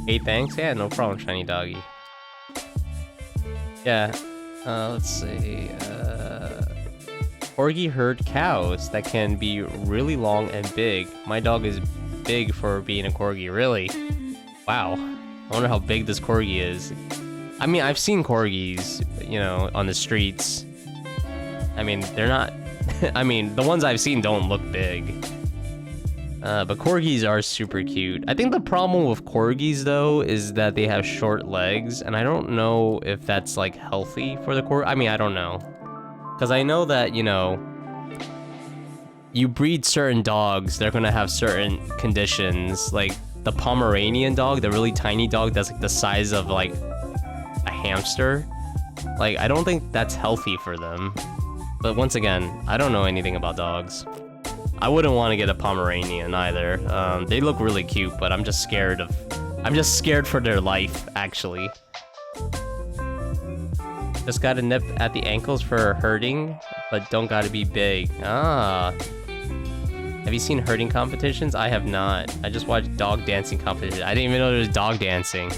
Hey, thanks. Yeah, no problem, shiny doggy. Yeah. Let's see. Corgi herd cows that can be really long and big. My dog is big for being a corgi. Really? Wow. I wonder how big this corgi is. I mean, I've seen corgis, you know, on the streets. I mean, they're not... I mean, the ones I've seen don't look big. But corgis are super cute. I think the problem with corgis, though, is that they have short legs, and I don't know if that's, like, healthy for the corgi. I mean, I don't know. Because I know that, you know, you breed certain dogs, they're gonna have certain conditions. Like, the Pomeranian dog, the really tiny dog that's, like, the size of, like, a hamster. Like, I don't think that's healthy for them. But once again, I don't know anything about dogs. I wouldn't want to get a Pomeranian either. They look really cute, but I'm just scared for their life, actually. Just gotta nip at the ankles for herding, but don't gotta be big. Ah. Have you seen herding competitions? I have not. I just watched dog dancing competition. I didn't even know there was dog dancing.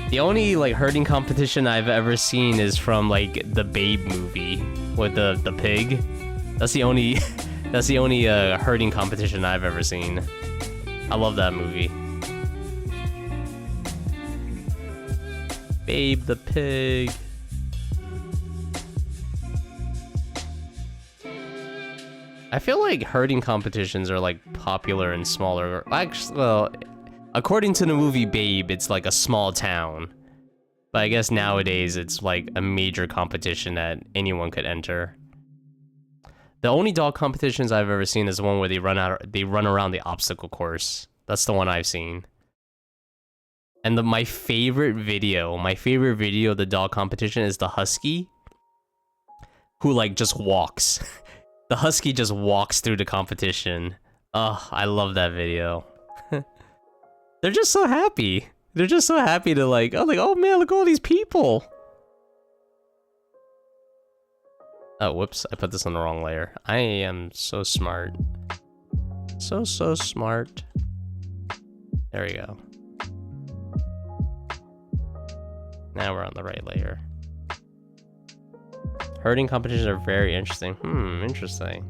The only like herding competition I've ever seen is from like the Babe movie with the pig. That's the only herding competition I've ever seen. I love that movie. Babe the pig. I feel like herding competitions are like popular in smaller. Actually, well, according to the movie Babe, it's like a small town. But I guess nowadays it's like a major competition that anyone could enter. The only dog competitions I've ever seen is the one where they run around the obstacle course. That's the one I've seen. And my favorite video of the dog competition is the husky, who like just walks. The husky just walks through the competition. Oh, I love that video. They're just so happy. They're just so happy to like, oh man, look at all these people. Oh, whoops, I put this on the wrong layer. I am so smart. So smart. There we go. Now we're on the right layer. Herding competitions are very interesting. Interesting.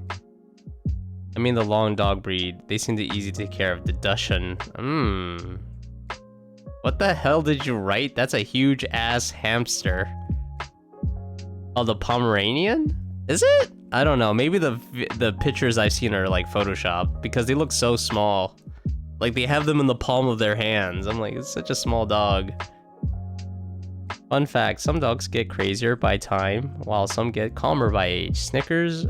I mean, the long dog breed, they seem to easy to take care of. The Dachshund. What the hell did you write? That's a huge ass hamster. Oh, the Pomeranian? Is it? I don't know. Maybe the pictures I've seen are like Photoshop because they look so small. Like they have them in the palm of their hands. I'm like, it's such a small dog. Fun fact, some dogs get crazier by time, while some get calmer by age. Snickers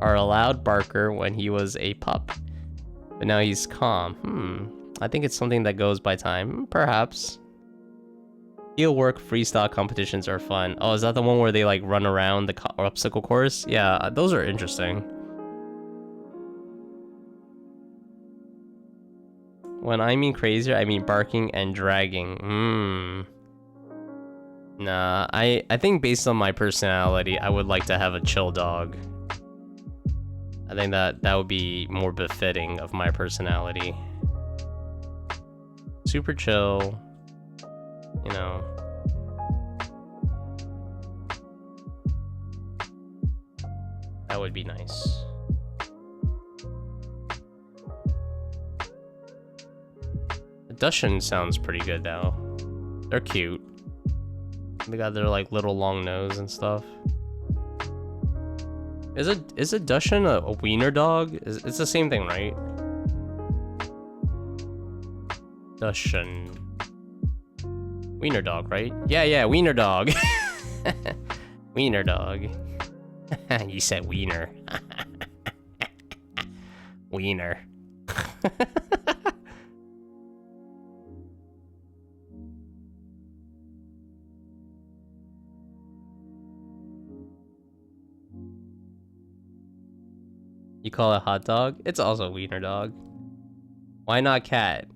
are a loud barker when he was a pup, but now he's calm. I think it's something that goes by time, perhaps. Heel work freestyle competitions are fun. Oh, is that the one where they like run around the obstacle course? Yeah, those are interesting. When I mean crazier, I mean barking and dragging. Nah, I think based on my personality, I would like to have a chill dog. I think that would be more befitting of my personality. Super chill, you know. That would be nice. The Dachshund sounds pretty good though. They're cute. They got their like little long nose and stuff. Is a Dachshund a wiener dog? It's the same thing, right? Dachshund. Wiener dog, right? Yeah, wiener dog. Wiener dog. You said wiener. Wiener. You call it hot dog? It's also a wiener dog. Why not cat?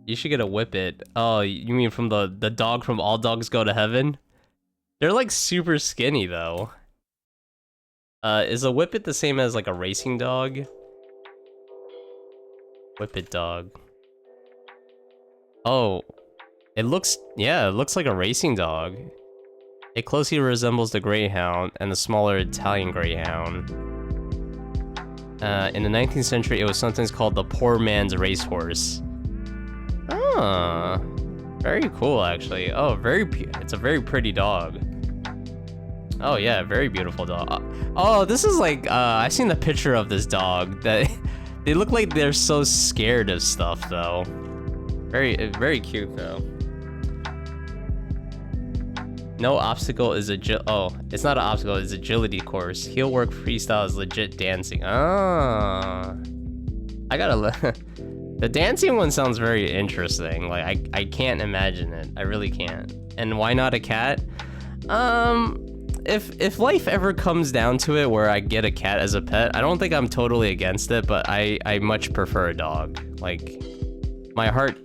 You should get a whippet. Oh, you mean from the dog from All Dogs Go to Heaven? They're like super skinny though. Is a whippet the same as like a racing dog? Whippet dog. Oh, it looks like a racing dog. It closely resembles the greyhound and the smaller Italian greyhound. In the 19th century, it was sometimes called the poor man's racehorse. Ah, very cool, actually. Oh, it's a very pretty dog. Oh yeah, very beautiful dog. Oh, this is like, I've seen the picture of this dog. That they look like they're so scared of stuff, though. Very cute, though. No obstacle is it's not an obstacle, it's agility course. Heel work freestyle is legit dancing. Ah, I gotta the dancing one sounds very interesting. Like I can't imagine it. I really can't. And why not a cat? If life ever comes down to it where I get a cat as a pet, I don't think I'm totally against it, but I much prefer a dog. Like, my heart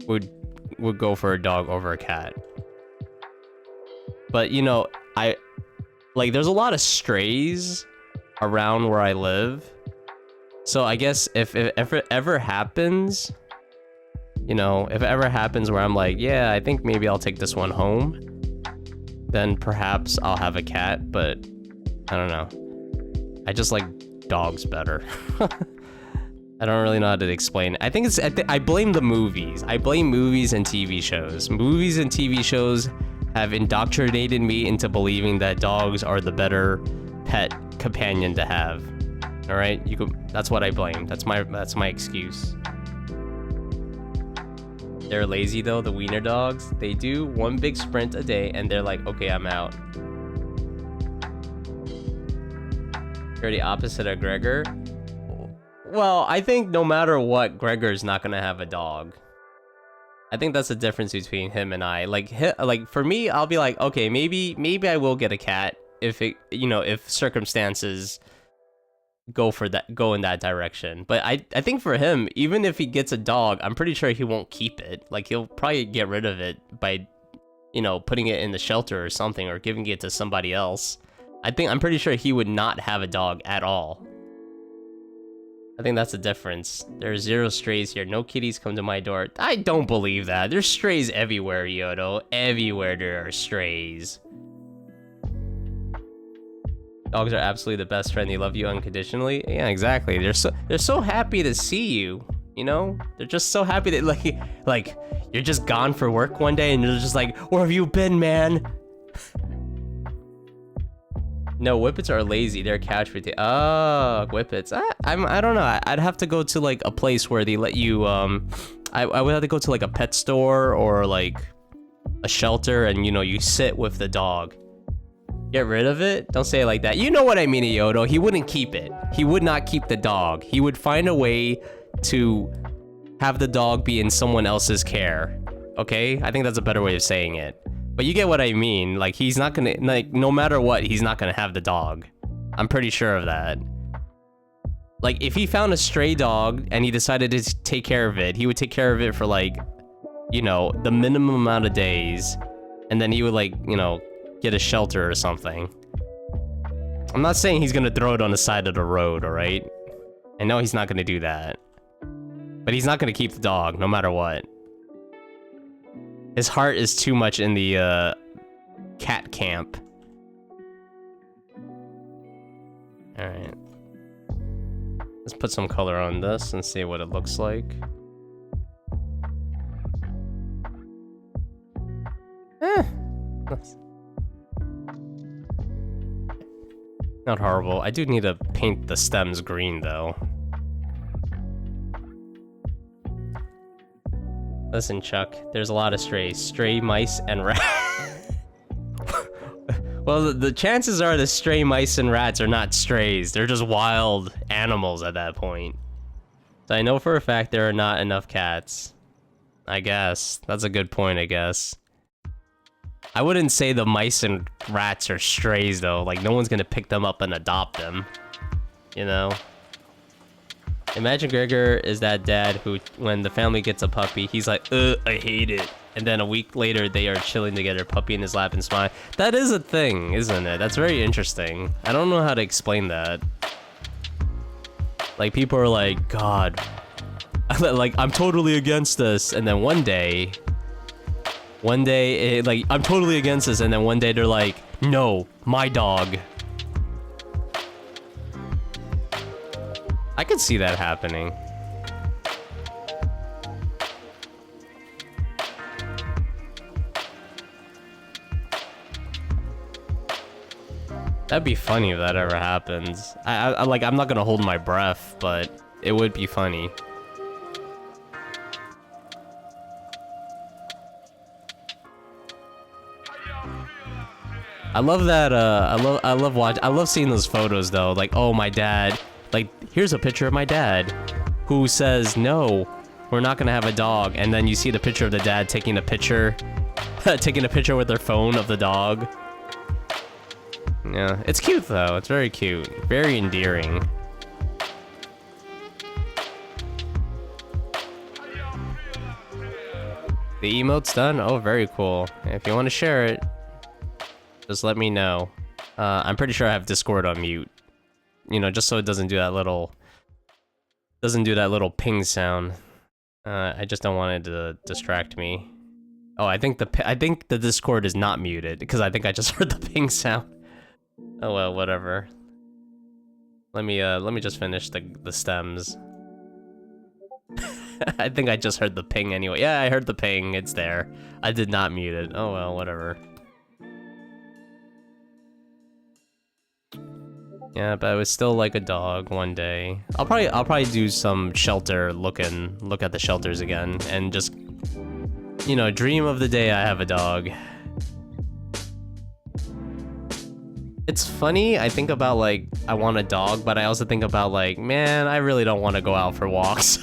would go for a dog over a cat. But, you know, there's a lot of strays around where I live. So I guess if it ever happens, you know, if it ever happens where I'm like, yeah, I think maybe I'll take this one home, then perhaps I'll have a cat, but I don't know. I just like dogs better. I don't really know how to explain it. I think I blame the movies. I blame movies and TV shows. Movies and TV shows have indoctrinated me into believing that dogs are the better pet companion to have. All right, that's what I blame. That's my excuse. They're lazy though, the wiener dogs. They do one big sprint a day and they're like, okay, I'm out. You're the opposite of Gregor. Well, I think no matter what, Gregor's not gonna have a dog. I think that's the difference between him and I. Like for me, I'll be like, okay, maybe I will get a cat if it, you know, if circumstances go in that direction. But I think for him, even if he gets a dog, I'm pretty sure he won't keep it. Like, he'll probably get rid of it by, you know, putting it in the shelter or something, or giving it to somebody else. I'm pretty sure he would not have a dog at all. I think that's the difference. There's 0 strays here. No kitties come to my door. I don't believe that. There's strays everywhere, Yodo. Everywhere there are strays. Dogs are absolutely the best friend. They love you unconditionally. Yeah, exactly. They're so happy to see you. You know, they're just so happy that like you're just gone for work one day and you're just like, where have you been, man? No, whippets are lazy. They're couch potato. Oh, whippets. I don't know. I'd have to go to like a place where they let you. I would have to go to like a pet store or like a shelter, and you know, you sit with the dog. Get rid of it? Don't say it like that. You know what I mean, Yodo. He wouldn't keep it. He would not keep the dog. He would find a way to have the dog be in someone else's care. Okay? I think that's a better way of saying it. But you get what I mean. Like, he's not gonna, like, no matter what, he's not gonna have the dog. I'm pretty sure of that. Like, if he found a stray dog and he decided to take care of it, he would take care of it for, like, you know, the minimum amount of days. And then he would, like, you know, get a shelter or something. I'm not saying he's gonna throw it on the side of the road, alright? I know he's not gonna do that. But he's not gonna keep the dog, no matter what. His heart is too much in the, cat camp. Alright. Let's put some color on this and see what it looks like. Not horrible. I do need to paint the stems green, though. Listen, Chuck, there's a lot of strays. Stray mice and rats. Well, the chances are the stray mice and rats are not strays. They're just wild animals at that point. So I know for a fact there are not enough cats. I guess. That's a good point, I guess. I wouldn't say the mice and rats are strays, though. Like, no one's gonna pick them up and adopt them. You know? Imagine Gregor is that dad who, when the family gets a puppy, he's like, I hate it. And then a week later, they are chilling together, puppy in his lap and smiling. That is a thing, isn't it? That's very interesting. I don't know how to explain that. Like, people are like, God, like, I'm totally against this. And then one day, like, I'm totally against this. And then one day they're like, no, my dog. I could see that happening. That'd be funny if that ever happens. I'm not gonna hold my breath, but it would be funny. I love that, I love seeing those photos though. Like, oh, my dad, like, here's a picture of my dad who says, no, we're not gonna have a dog. And then you see the picture of the dad taking a picture Taking a picture with their phone of the dog. Yeah, it's cute though. It's very cute. Very endearing. The emote's done? Oh, very cool. If you want to share it, just let me know. I'm pretty sure I have Discord on mute. You know, just so it doesn't do that little ping sound. I just don't want it to distract me. Oh, I think the Discord is not muted because I think I just heard the ping sound. Oh well, whatever. Let me just finish the stems. I think I just heard the ping anyway. Yeah, I heard the ping. It's there. I did not mute it. Oh well, whatever. Yeah, but I was still like a dog one day. I'll probably do some shelter look at the shelters again and just, you know, dream of the day I have a dog. It's funny, I think about like I want a dog, but I also think about like, man, I really don't want to go out for walks.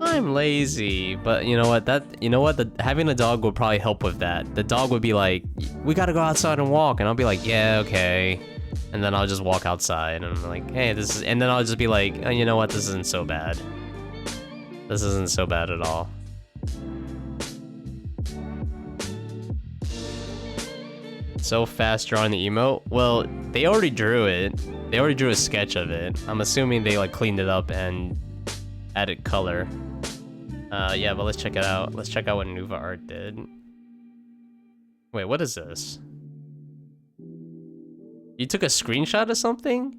I'm lazy, but you know what? Having a dog would probably help with that. The dog would be like, we gotta go outside and walk, and I'll be like, yeah, okay. And then I'll just walk outside, and I'm like, hey, this is, and then I'll just be like, oh, you know what? This isn't so bad. This isn't so bad at all. So fast drawing the emote. Well, they already drew it. They already drew a sketch of it. I'm assuming they like cleaned it up and added color. Yeah, but let's check it out. Let's check out what Nuva Art did. Wait, what is this? You took a screenshot of something?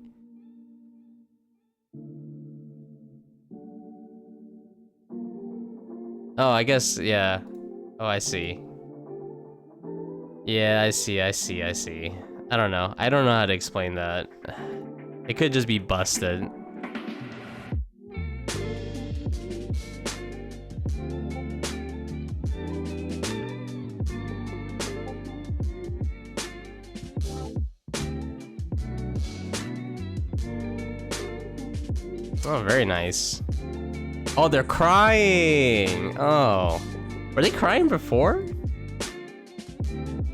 Oh, I guess, yeah. Oh, I see. Yeah, I see. I don't know. I don't know how to explain that. It could just be busted. Oh, very nice. Oh, they're crying! Oh. Were they crying before?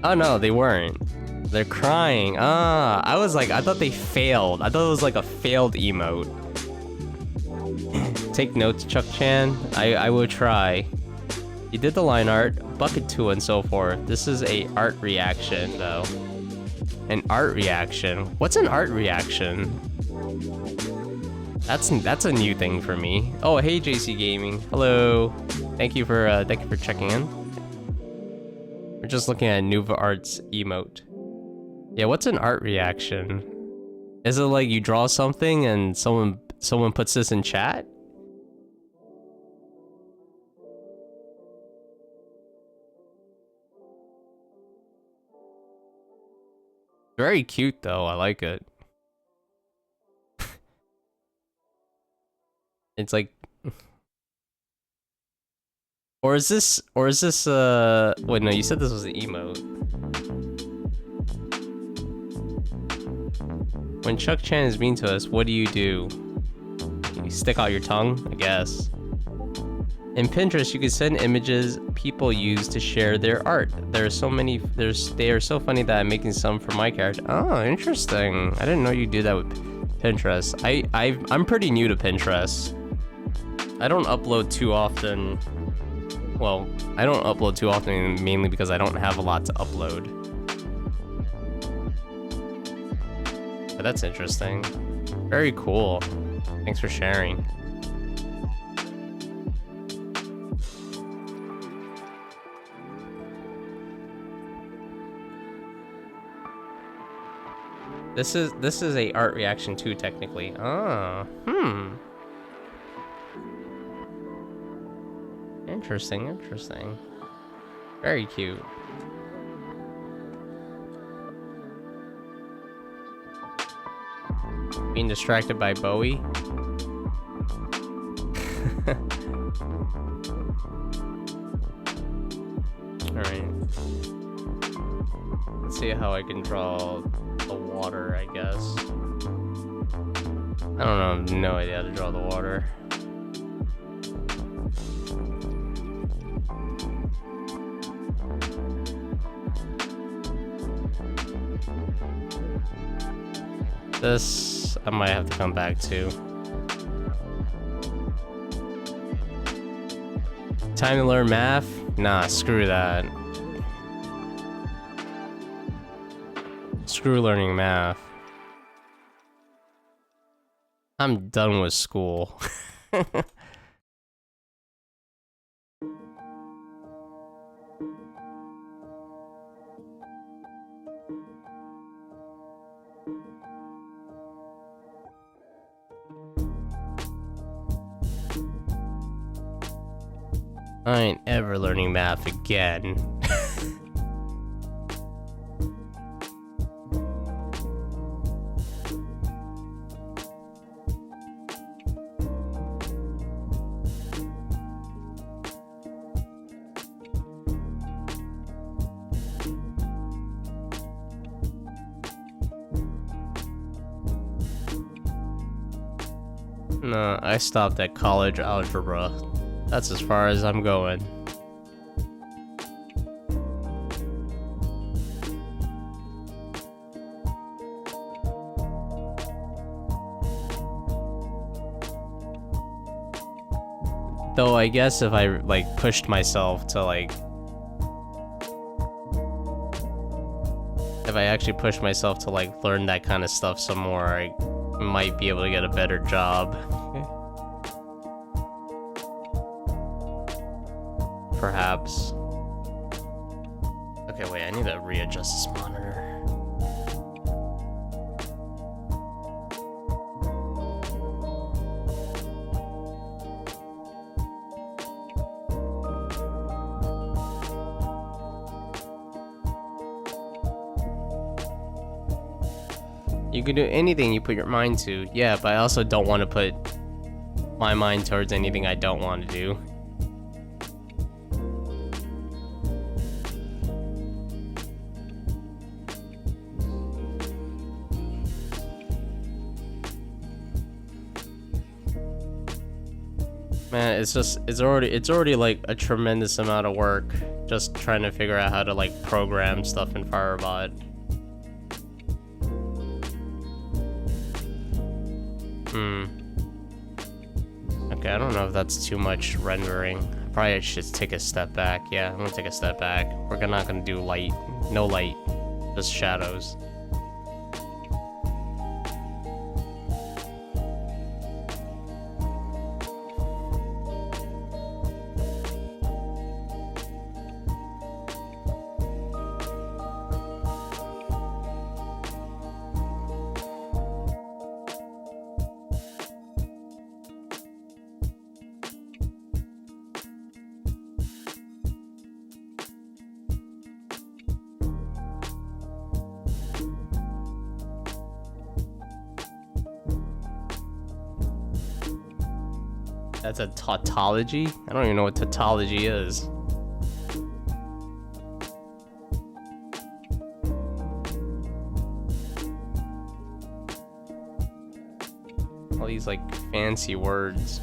Oh no, they weren't. They're crying. Ah, I thought they failed. I thought it was like a failed emote. Take notes, Chuck-chan. I will try. You did the line art, bucket 2 and so forth. This is a art reaction though. An art reaction? What's an art reaction? That's a new thing for me. Oh, hey JC Gaming. Hello. Thank you for checking in. We're just looking at Nuva Art's emote. Yeah, what's an art reaction? Is it like you draw something and someone puts this in chat? Very cute though, I like it. It's like, or is this wait, no, you said this was an emote. When Chuck-chan is mean to us, what do? You stick out your tongue, I guess. In Pinterest, you can send images people use to share their art. There are so many, they are so funny that I'm making some for my character. Oh, interesting. I didn't know you do that with Pinterest. I'm pretty new to Pinterest. I don't upload too often. Well, I don't upload too often mainly because I don't have a lot to upload. But that's interesting. Very cool. Thanks for sharing. This is a art reaction too, technically. Ah, Interesting. Very cute. Being distracted by Bowie. Alright. Let's see how I can draw the water, I guess. I don't know, I have no idea how to draw the water. This I might have to come back to. Time to learn math? Nah, screw that. Screw learning math. I'm done with school. I ain't ever learning math again. No, I stopped at college algebra. That's as far as I'm going. Though I guess if I like pushed myself to like, if I actually pushed myself to like learn that kind of stuff some more, I might be able to get a better job. Perhaps. Okay, wait, I need to readjust this monitor. You can do anything you put your mind to. Yeah, but I also don't want to put my mind towards anything I don't want to do. Man, it's already like a tremendous amount of work just trying to figure out how to like program stuff in Firebot. Okay, I don't know if that's too much rendering. Probably I should take a step back. Yeah, I'm gonna take a step back. We're not gonna do light. No light. Just shadows. That's a tautology? I don't even know what tautology is. All these like fancy words.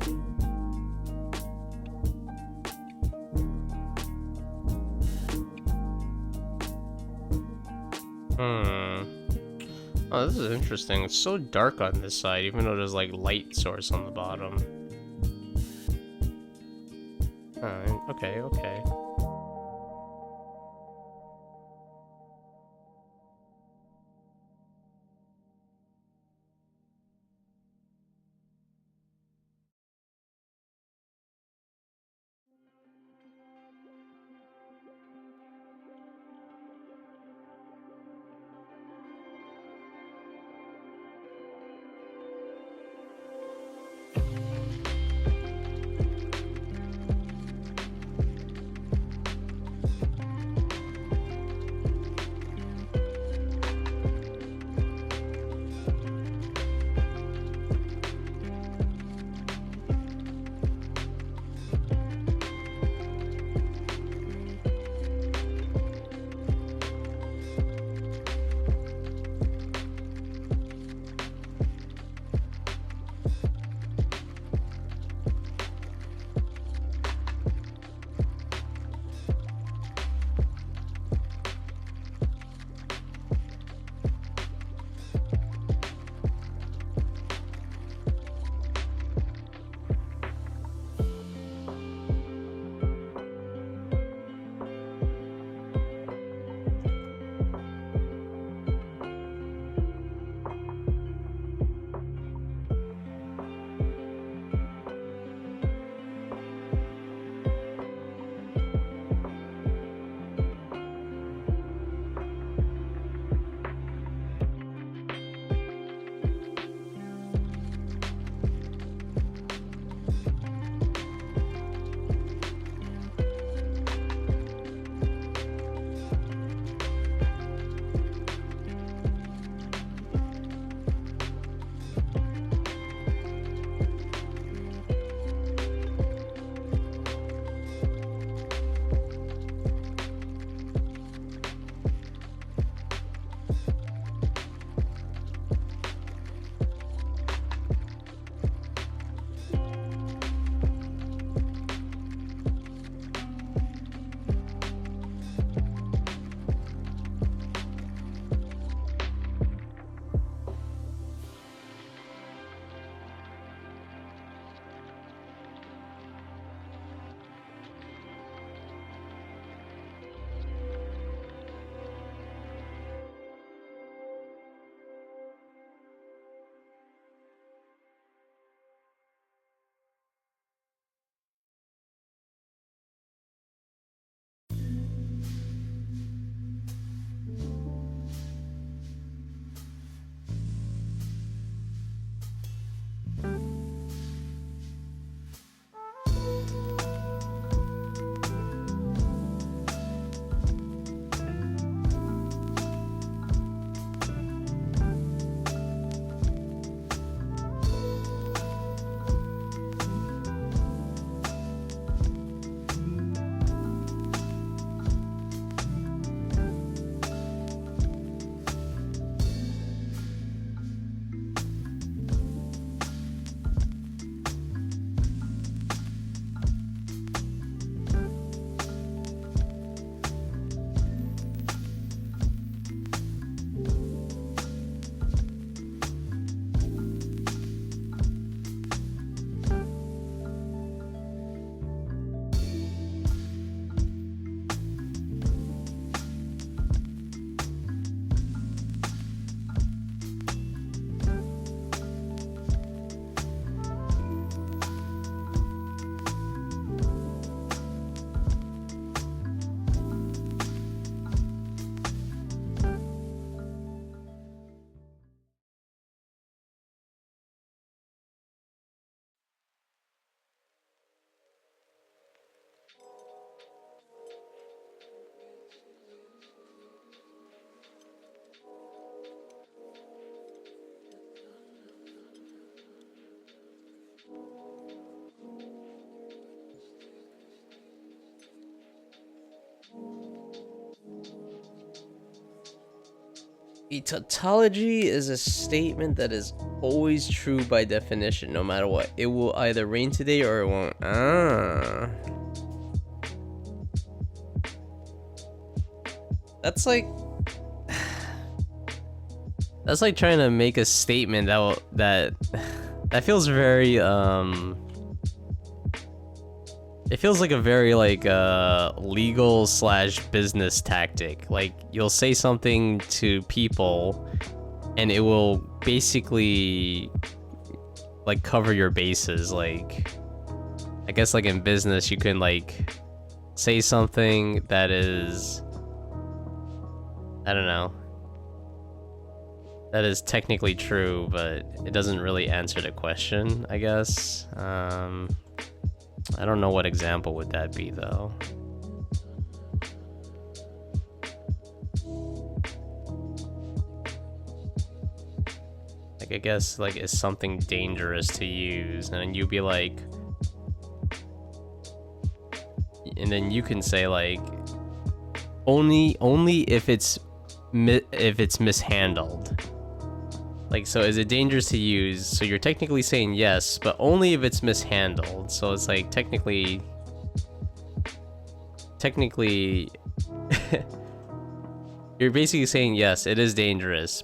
Oh, this is interesting. It's so dark on this side, even though there's like light source on the bottom. Okay. A tautology is a statement that is always true by definition, no matter what. It will either rain today or it won't. Ah. That's like... That's like trying to make a statement that feels very, it feels like a very, like, legal / business tactic. Like, you'll say something to people, and it will basically, like, cover your bases. Like, I guess, like, in business, you can, like, say something that is, I don't know, that is technically true, but it doesn't really answer the question, I guess. I don't know what example would that be, though. Like, I guess, like, is something dangerous to use, and you'd be like... And then you can say, like, only if it's mishandled. Like, so is it dangerous to use? So you're technically saying yes, but only if it's mishandled. So it's like technically you're basically saying yes, it is dangerous,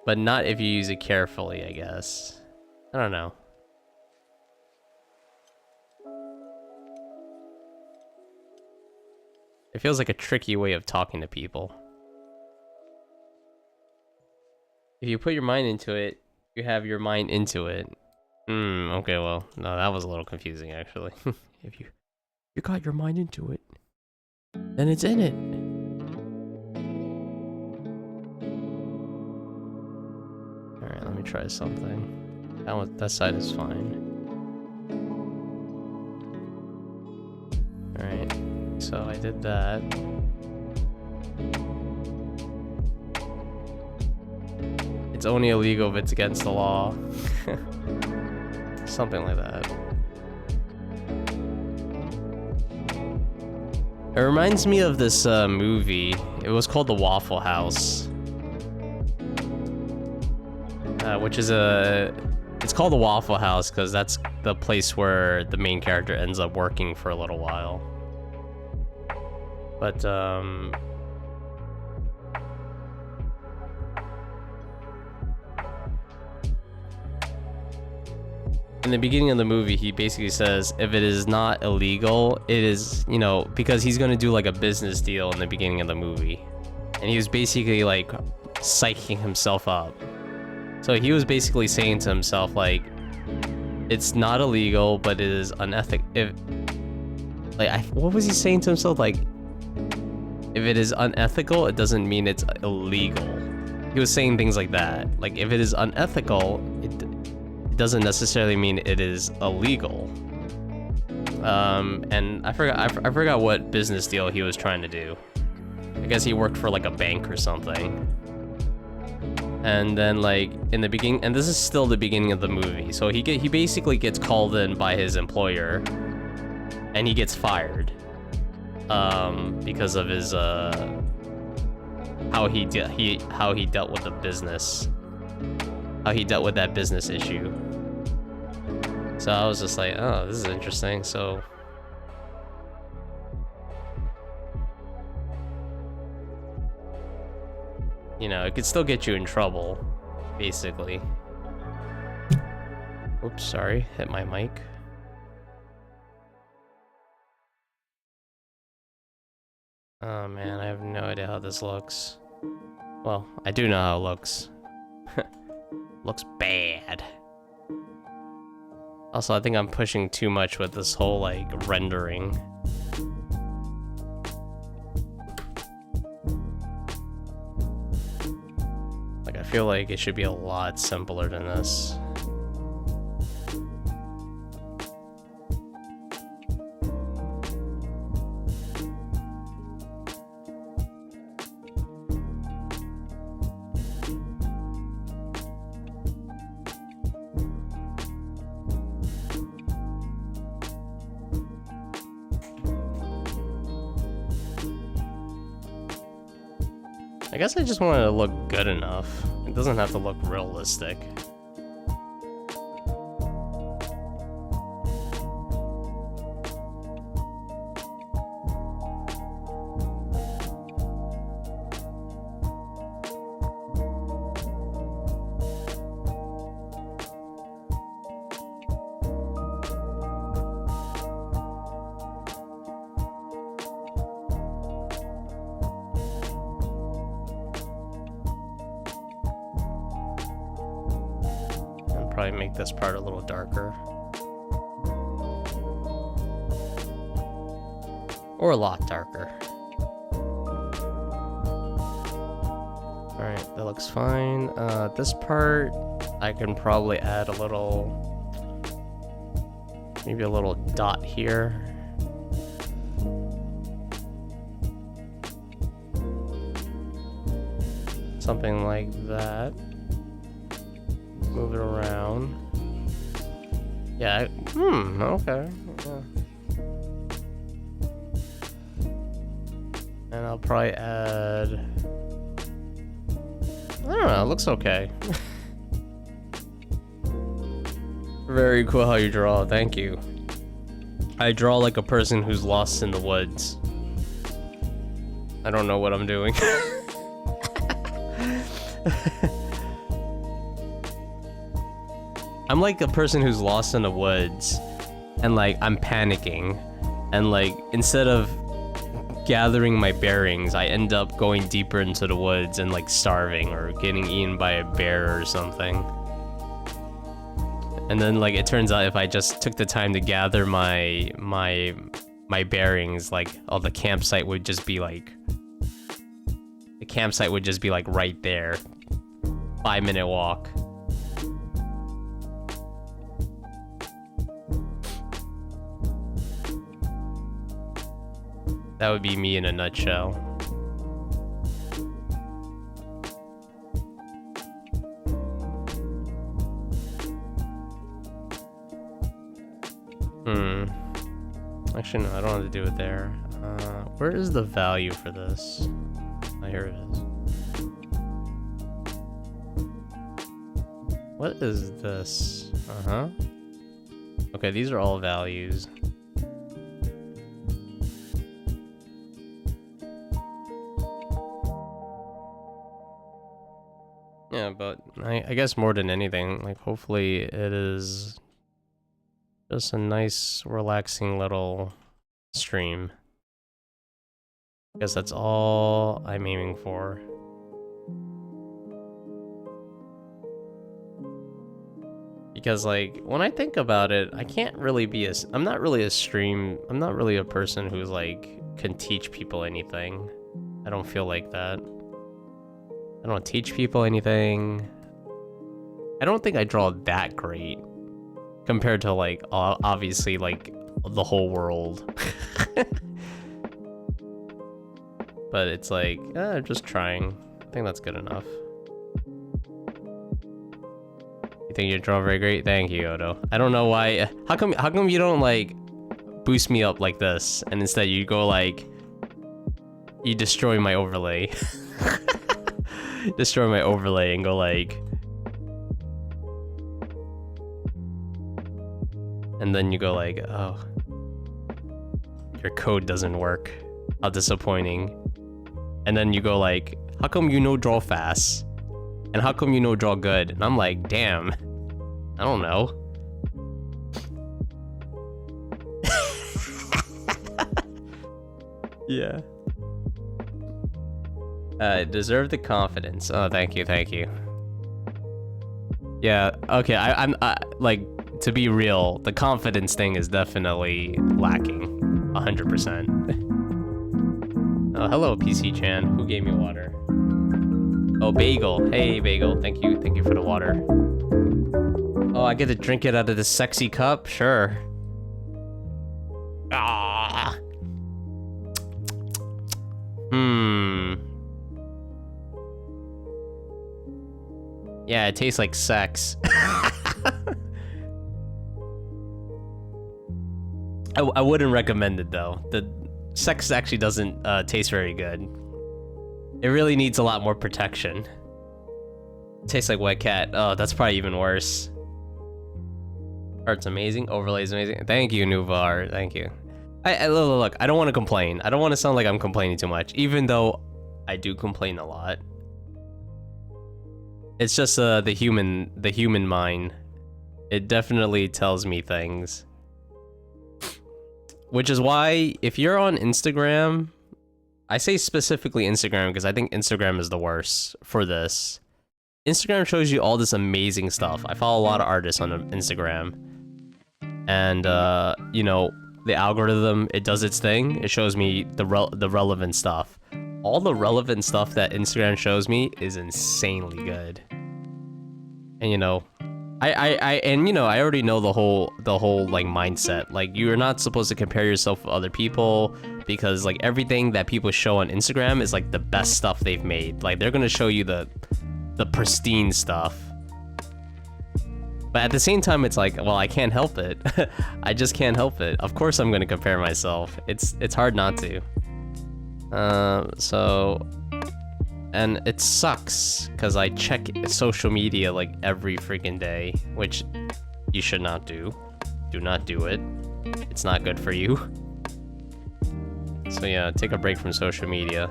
but not if you use it carefully, I guess. I don't know. It feels like a tricky way of talking to people. If you put your mind into it, you have your mind into it. Okay, well, no, that was a little confusing, actually. If you got your mind into it, then it's in it. Alright, let me try something. That side is fine. Alright, so I did that. It's only illegal if it's against the law. Something like that. It reminds me of this movie. It was called The Waffle House. Which is it's called The Waffle House because that's the place where the main character ends up working for a little while. But, in the beginning of the movie, he basically says, if it is not illegal, it is, you know, because he's gonna do like a business deal in the beginning of the movie. And he was basically like psyching himself up. So he was basically saying to himself, like, it's not illegal, but it is unethical. What was he saying to himself? Like, if it is unethical, it doesn't mean it's illegal. He was saying things like that. Like, if it is unethical, it doesn't necessarily mean it is illegal. And I forgot what business deal he was trying to do. I guess he worked for like a bank or something. And then like in the beginning, and this is still the beginning of the movie, so he basically gets called in by his employer, and he gets fired because of his how he dealt with the business, how he dealt with that business issue. So I was just like, oh, this is interesting. So you know, it could still get you in trouble, basically. Oops, sorry, hit my mic. Oh man, I have no idea how this looks. Well, I do know how it looks. Looks bad. Also, I think I'm pushing too much with this whole, like, rendering. Like, I feel like it should be a lot simpler than this. guess I just want it to look good enough. It doesn't have to look realistic. Probably make this part a little darker. Or a lot darker. Alright, that looks fine. This part, I can probably add a little... maybe a little dot here. Something like that. Move it around. Yeah, okay. Yeah. And I'll probably add... I don't know, it looks okay. Very cool how you draw, thank you. I draw like a person who's lost in the woods. I don't know what I'm doing. I'm like a person who's lost in the woods, and like I'm panicking, and like instead of gathering my bearings, I end up going deeper into the woods and like starving or getting eaten by a bear or something. And then like it turns out if I just took the time to gather my bearings, like the campsite would just be like right there. 5-minute walk. That would be me in a nutshell. Actually, no, I don't have to do it there. Where is the value for this? Oh, here it is. What is this? Okay, these are all values. Yeah, but I guess more than anything, like hopefully it is just a nice, relaxing little stream. I guess that's all I'm aiming for. Because like, when I think about it, I can't really be I'm not really a person who's like, can teach people anything. I don't feel like that. I don't teach people anything. I don't think I draw that great compared to like obviously like the whole world. But it's like I'm just trying. I think that's good enough. You think you draw very great? Thank you, Odo. I don't know why. How come you don't like boost me up like this and instead you go like you destroy my overlay. Destroy my overlay and go like, and then you go like, oh, your code doesn't work, how disappointing. And then you go like, how come you draw fast and how come you draw good? And I'm like, damn, I don't know. Yeah. Deserve the confidence. Oh, thank you. Yeah, okay, I'm like, to be real, the confidence thing is definitely lacking. 100%. Oh, hello, PC Chan. Who gave me water? Oh, Bagel. Hey, Bagel. Thank you for the water. Oh, I get to drink it out of this sexy cup? Sure. Ah. Yeah, it tastes like sex. I wouldn't recommend it though. The sex actually doesn't taste very good. It really needs a lot more protection. Tastes like wet cat. Oh, that's probably even worse. Art's amazing. Overlay's amazing. Thank you, Nuva Art. Thank you. Look, I don't want to complain. I don't want to sound like I'm complaining too much, even though I do complain a lot. It's just the human mind. It definitely tells me things. Which is why, if you're on Instagram, I say specifically Instagram because I think Instagram is the worst for this. Instagram shows you all this amazing stuff. I follow a lot of artists on Instagram. And, you know, the algorithm, it does its thing. It shows me the relevant stuff. All the relevant stuff that Instagram shows me is insanely good. And, you know, I already know the whole like mindset. Like, you're not supposed to compare yourself with other people because like everything that people show on Instagram is like the best stuff they've made. Like, they're gonna show you the pristine stuff. But at the same time, it's like, well, I can't help it. I just can't help it. Of course I'm gonna compare myself. It's hard not to. And it sucks because I check social media like every freaking day, which you should not do. Do not do it. It's not good for you. So yeah, take a break from social media.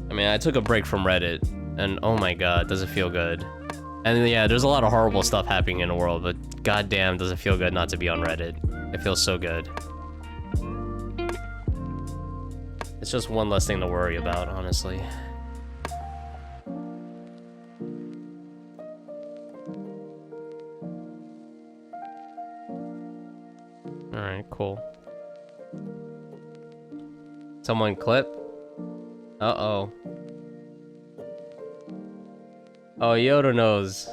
I mean, I took a break from Reddit, and oh my god, does it feel good. And yeah, there's a lot of horrible stuff happening in the world, but goddamn, does it feel good not to be on Reddit. It feels so good. It's just one less thing to worry about, honestly. Alright, cool. Someone clip? Uh-oh. Oh, Yoda knows.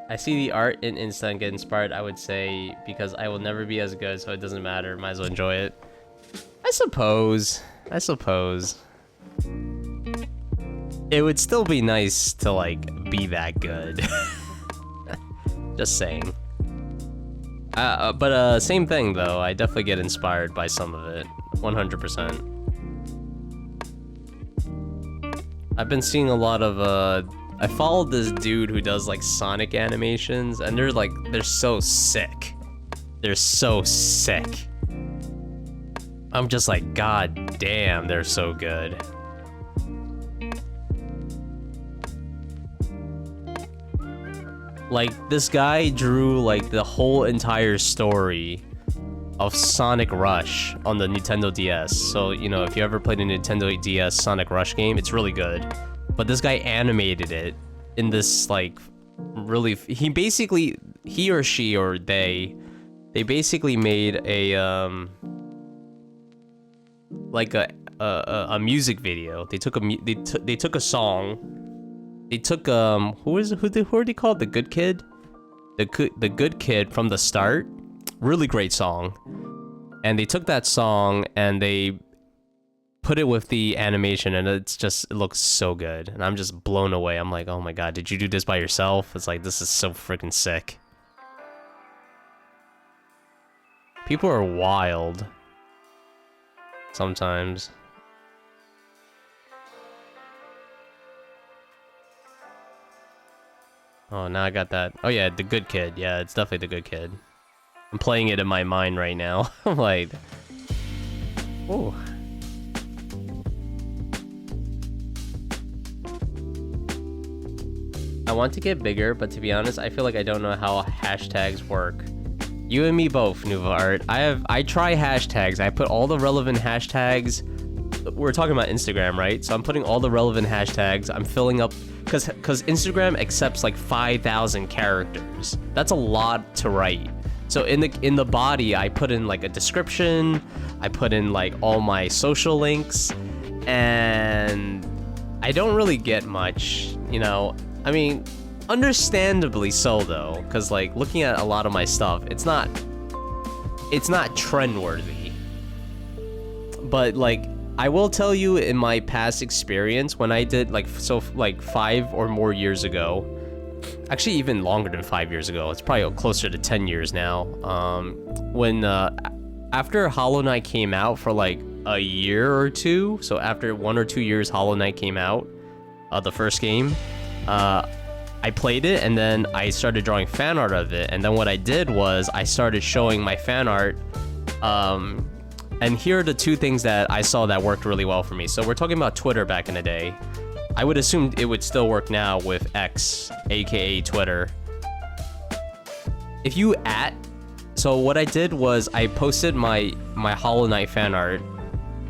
I see the art in Insta and get inspired, I would say, because I will never be as good, so it doesn't matter. Might as well enjoy it. I suppose. It would still be nice to, like, be that good. Just saying. But same thing, though. I definitely get inspired by some of it. 100%. I've been seeing a lot of, I followed this dude who does, like, Sonic animations, and they're so sick. They're so sick. I'm just like, god damn, they're so good. Like, this guy drew, like, the whole entire story of Sonic Rush on the Nintendo DS. So, you know, if you ever played a Nintendo DS Sonic Rush game, it's really good. But this guy animated it in this, like, really... He or she or they basically made a, like a music video. They took a song. They took who are they called? The Good Kid? The Good Kid from the start. Really great song. And they took that song and they put it with the animation, and it looks so good. And I'm just blown away. I'm like, oh my god, did you do this by yourself? It's like, this is so freaking sick. People are wild. Sometimes. Oh, now I got that. Oh yeah, the Good Kid. Yeah, it's definitely the Good Kid. I'm playing it in my mind right now. I'm like, oh. I want to get bigger, but to be honest, I feel like I don't know how hashtags work. You and me both, Nuva Art. I try hashtags. I put all the relevant hashtags. We're talking about Instagram, right? So I'm putting all the relevant hashtags. I'm filling up because Instagram accepts like 5,000 characters. That's a lot to write. So in the body, I put in like a description. I put in like all my social links, and I don't really get much, you know. I mean, understandably so though, because like looking at a lot of my stuff, it's not trend worthy. But like, I will tell you, in my past experience, when I did like 5 or more years ago, actually even longer than 5 years ago, it's probably closer to 10 years now. When after Hollow Knight came out for like a year or two. So after 1 or 2 years, Hollow Knight came out, the first game. I played it, and then I started drawing fan art of it. And then what I did was I started showing my fan art. And here are the two things that I saw that worked really well for me. So we're talking about Twitter back in the day. I would assume it would still work now with X, aka Twitter. If you so what I did was I posted my Hollow Knight fan art,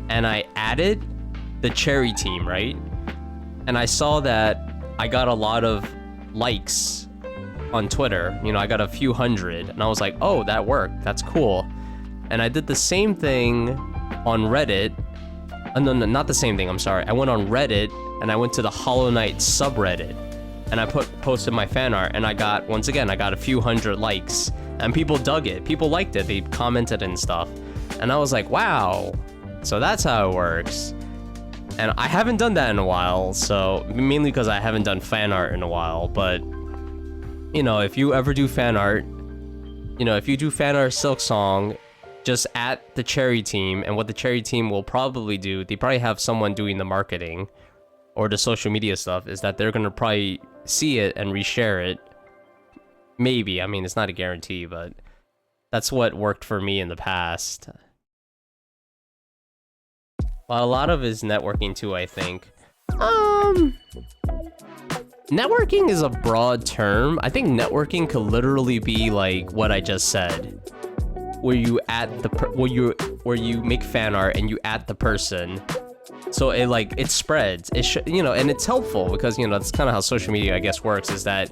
and I added the Cherry team, right? And I saw that I got a lot of likes on Twitter. You know, I got a few hundred, and I was like, oh, that worked. That's cool. And I did the same thing on Reddit. No, not the same thing, I'm sorry. I went on Reddit, and I went to the Hollow Knight subreddit, and I posted my fan art, and I got a few hundred likes, and people dug it. People liked it. They commented and stuff. And I was like, wow. So that's how it works. And I haven't done that in a while, so mainly because I haven't done fan art in a while. But, you know, if you ever do fan art, you know, if you do fan art Silk Song, just at the Cherry team, and what the Cherry team will probably do, they probably have someone doing the marketing or the social media stuff, is that they're gonna probably see it and reshare it. Maybe, I mean, it's not a guarantee, but that's what worked for me in the past. Well, a lot of it is networking too, I think. Networking is a broad term. I think networking could literally be like what I just said, where you add the where you make fan art and you add the person, so it spreads. You know, and it's helpful because, you know, that's kind of how social media, I guess, works. Is that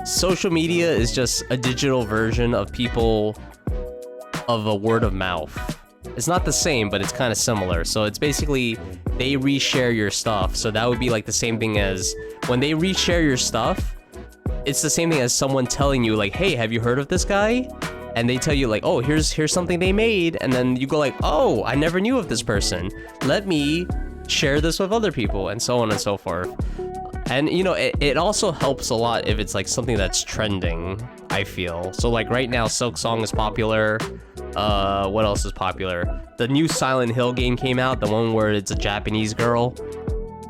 social media is just a digital version of a word of mouth. It's not the same, but it's kind of similar. So it's basically they reshare your stuff. So that would be like the same thing as when they reshare your stuff. It's the same thing as someone telling you like, hey, have you heard of this guy? And they tell you like, oh, here's something they made. And then you go like, oh, I never knew of this person. Let me share this with other people, and so on and so forth. And, you know, it also helps a lot if it's like something that's trending, I feel. So like right now, Silk Song is popular. What else is popular? The new Silent Hill game came out, the one where it's a Japanese girl.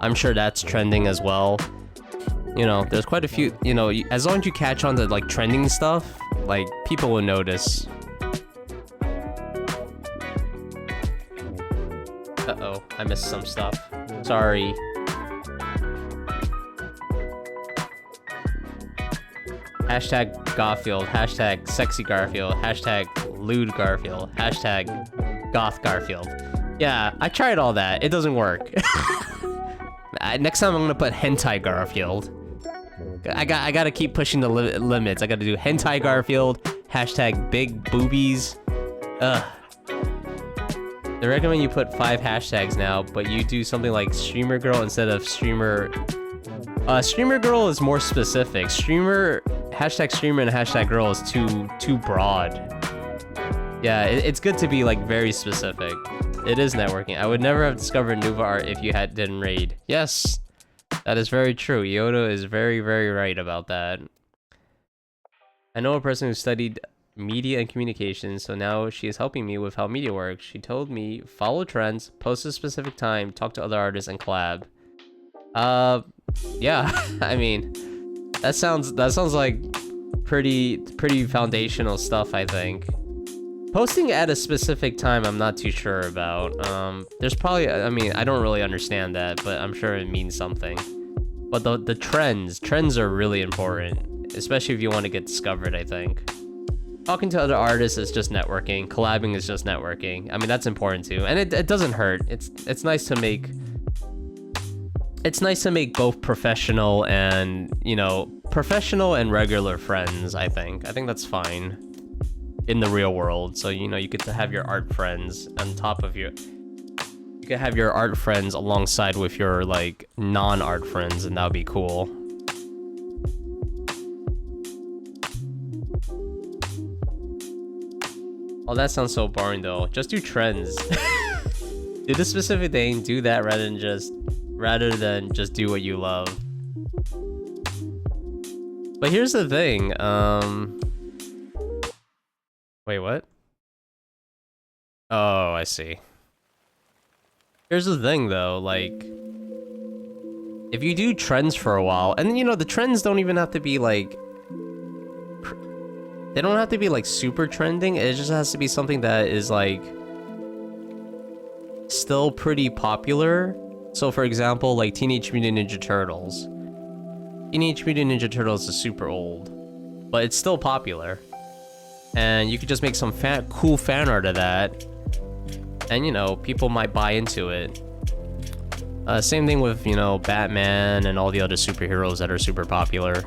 I'm sure that's trending as well. You know, there's quite a few, you know, as long as you catch on to like trending stuff, like people will notice. Uh-oh, I missed some stuff. Sorry. Hashtag Garfield, hashtag Sexy Garfield, hashtag Lewd Garfield, hashtag Goth Garfield. Yeah, I tried all that. It doesn't work. Next time I'm gonna put Hentai Garfield. I gotta keep pushing the limits. I gotta do Hentai Garfield, hashtag Big Boobies. Ugh. They recommend you put 5 hashtags now, but you do something like Streamer Girl instead of Streamer... Streamer Girl is more specific. Hashtag Streamer and hashtag Girl is too broad. Yeah, it's good to be like very specific. It is networking. I would never have discovered Nuva art if you didn't raid. Yes, that is very true. Yoda is very, very right about that. I know a person who studied media and communications, so now she is helping me with how media works. She told me follow trends, post a specific time, talk to other artists, and collab. Yeah, I mean, that sounds like pretty foundational stuff, I think. Posting at a specific time, I'm not too sure about. There's probably, I mean, I don't really understand that, but I'm sure it means something. But the trends are really important, especially if you want to get discovered, I think. Talking to other artists is just networking. Collabing is just networking. I mean, that's important too, and it doesn't hurt. It's nice to make. It's nice to make both professional and, you know, professional and regular friends, I think. I think that's fine in the real world. So, you know, you get to have your art friends on top of you can have your art friends alongside with your, like, non-art friends, and that would be cool. Oh, that sounds so boring, though. Just do trends. Do the specific thing, do that rather than just do what you love. But here's the thing, wait, what? Oh, I see. Here's the thing though, like, if you do trends for a while, and you know, the trends don't even have to be like, they don't have to be like super trending, it just has to be something that is like, still pretty popular. So for example, like Teenage Mutant Ninja Turtles. Teenage Mutant Ninja Turtles is super old, but it's still popular. And you could just make some cool fan art of that. And you know, people might buy into it. Same thing with, you know, Batman and all the other superheroes that are super popular.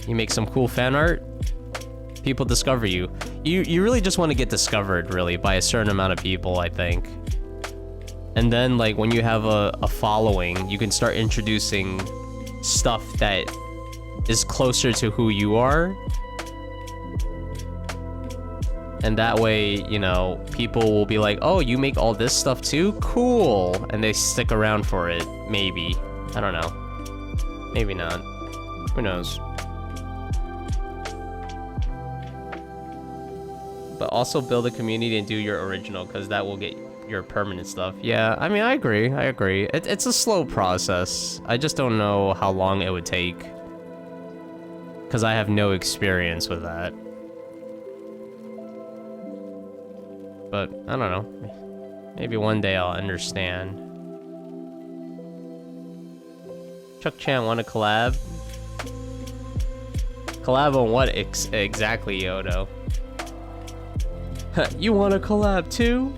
You make some cool fan art, people discover you. You really just want to get discovered, really, by a certain amount of people, I think. And then, like, when you have a following, you can start introducing stuff that is closer to who you are. And that way, you know, people will be like, oh, you make all this stuff too? Cool. And they stick around for it, maybe. I don't know. Maybe not. Who knows? But also build a community and do your original, because that will get your permanent stuff. Yeah, I mean, I agree. It's a slow process. I just don't know how long it would take, because I have no experience with that. But I don't know. Maybe one day I'll understand. Chuck Chan want to collab? Collab on what exactly, Yodo? You want to collab too?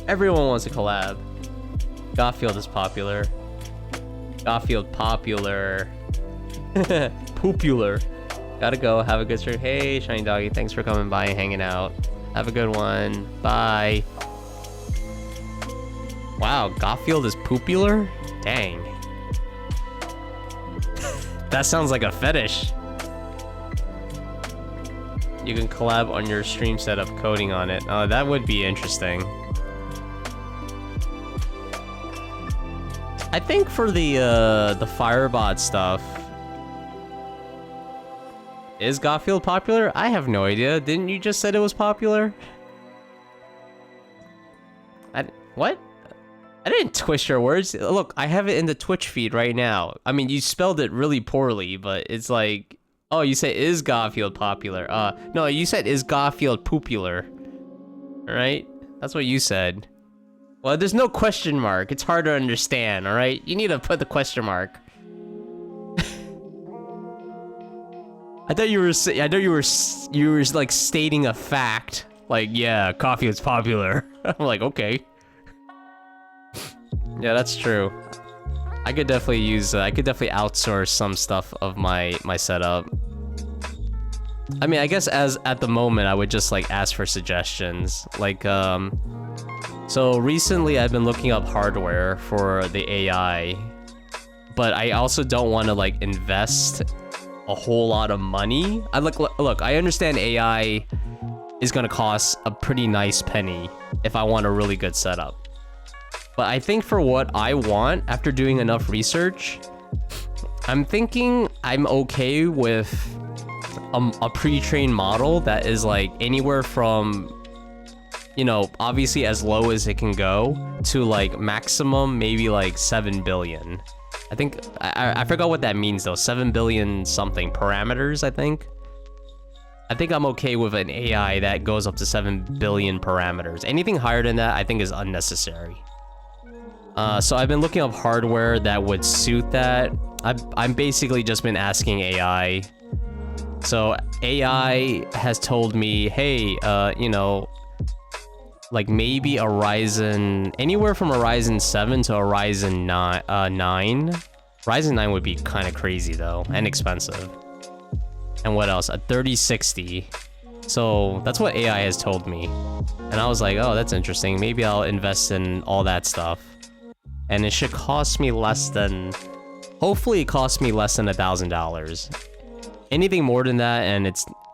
Everyone wants to collab. Garfield is popular. Garfield popular. Popular. Gotta go. Have a good stream. Hey, Shiny Doggy. Thanks for coming by and hanging out. Have a good one. Bye. Wow, Garfield is popular? Dang. That sounds like a fetish. You can collab on your stream setup coding on it. Oh, that would be interesting. I think for the Firebot stuff, is Garfield popular? I have no idea. Didn't you just said it was popular? What? I didn't twist your words. Look, I have it in the Twitch feed right now. I mean, you spelled it really poorly, but it's like, oh, you said is Garfield popular? No, you said is Garfield popular. Alright? That's what you said. Well, there's no question mark. It's hard to understand, alright? You need to put the question mark. I thought you were like stating a fact. Like, yeah, coffee is popular. I'm like, okay. Yeah, that's true. I could definitely use, I could definitely outsource some stuff of my setup. I mean, I guess at the moment, I would just like ask for suggestions. Like, so recently I've been looking up hardware for the AI, but I also don't want to like invest a whole lot of money. Look, I understand AI is gonna cost a pretty nice penny if I want a really good setup. But I think for what I want, after doing enough research, I'm thinking I'm okay with a pre-trained model that is like anywhere from, you know, obviously as low as it can go to like maximum maybe like 7 billion. I think, I forgot what that means though, 7 billion something parameters, I think. I think I'm okay with an AI that goes up to 7 billion parameters. Anything higher than that, I think is unnecessary. So I've been looking up hardware that would suit that. I've basically just been asking AI. So AI has told me, hey, you know, like maybe a Ryzen, anywhere from a Ryzen 7 to a Ryzen 9. Ryzen 9 would be kind of crazy though, and expensive. And what else? A 3060. So that's what AI has told me. And I was like, oh, that's interesting. Maybe I'll invest in all that stuff. And it should cost me less than, hopefully it costs me less than $1,000. Anything more than that,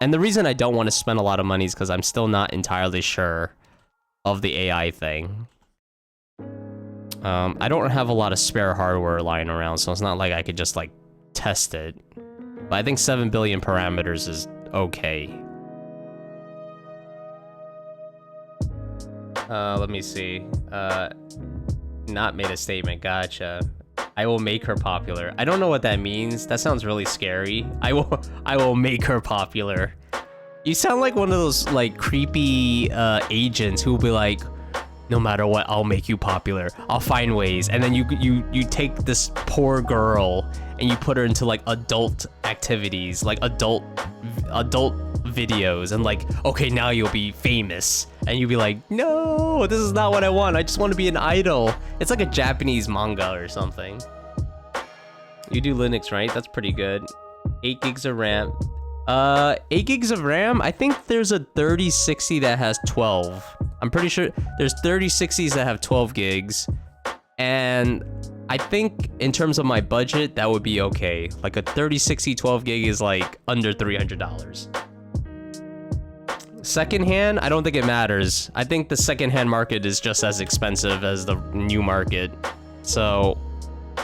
and the reason I don't want to spend a lot of money is because I'm still not entirely sure of the AI thing. I don't have a lot of spare hardware lying around, so it's not like I could just like test it. But I think 7 billion parameters is okay. Let me see. Not made a statement. Gotcha. I will make her popular. I don't know what that means. That sounds really scary. I will make her popular. You sound like one of those like creepy agents who will be like, no matter what, I'll make you popular. I'll find ways. And then you take this poor girl and you put her into like adult activities, like adult videos, and like, okay, now you'll be famous. And you'll be like, no, this is not what I want. I just want to be an idol. It's like a Japanese manga or something. You do Linux, right? That's pretty good. 8 gigs of RAM. 8 gigs of RAM? I think there's a 3060 that has 12. I'm pretty sure there's 3060s that have 12 gigs. And I think in terms of my budget, that would be okay. Like a 3060 12 gig is like under $300. Secondhand, I don't think it matters. I think the secondhand market is just as expensive as the new market. So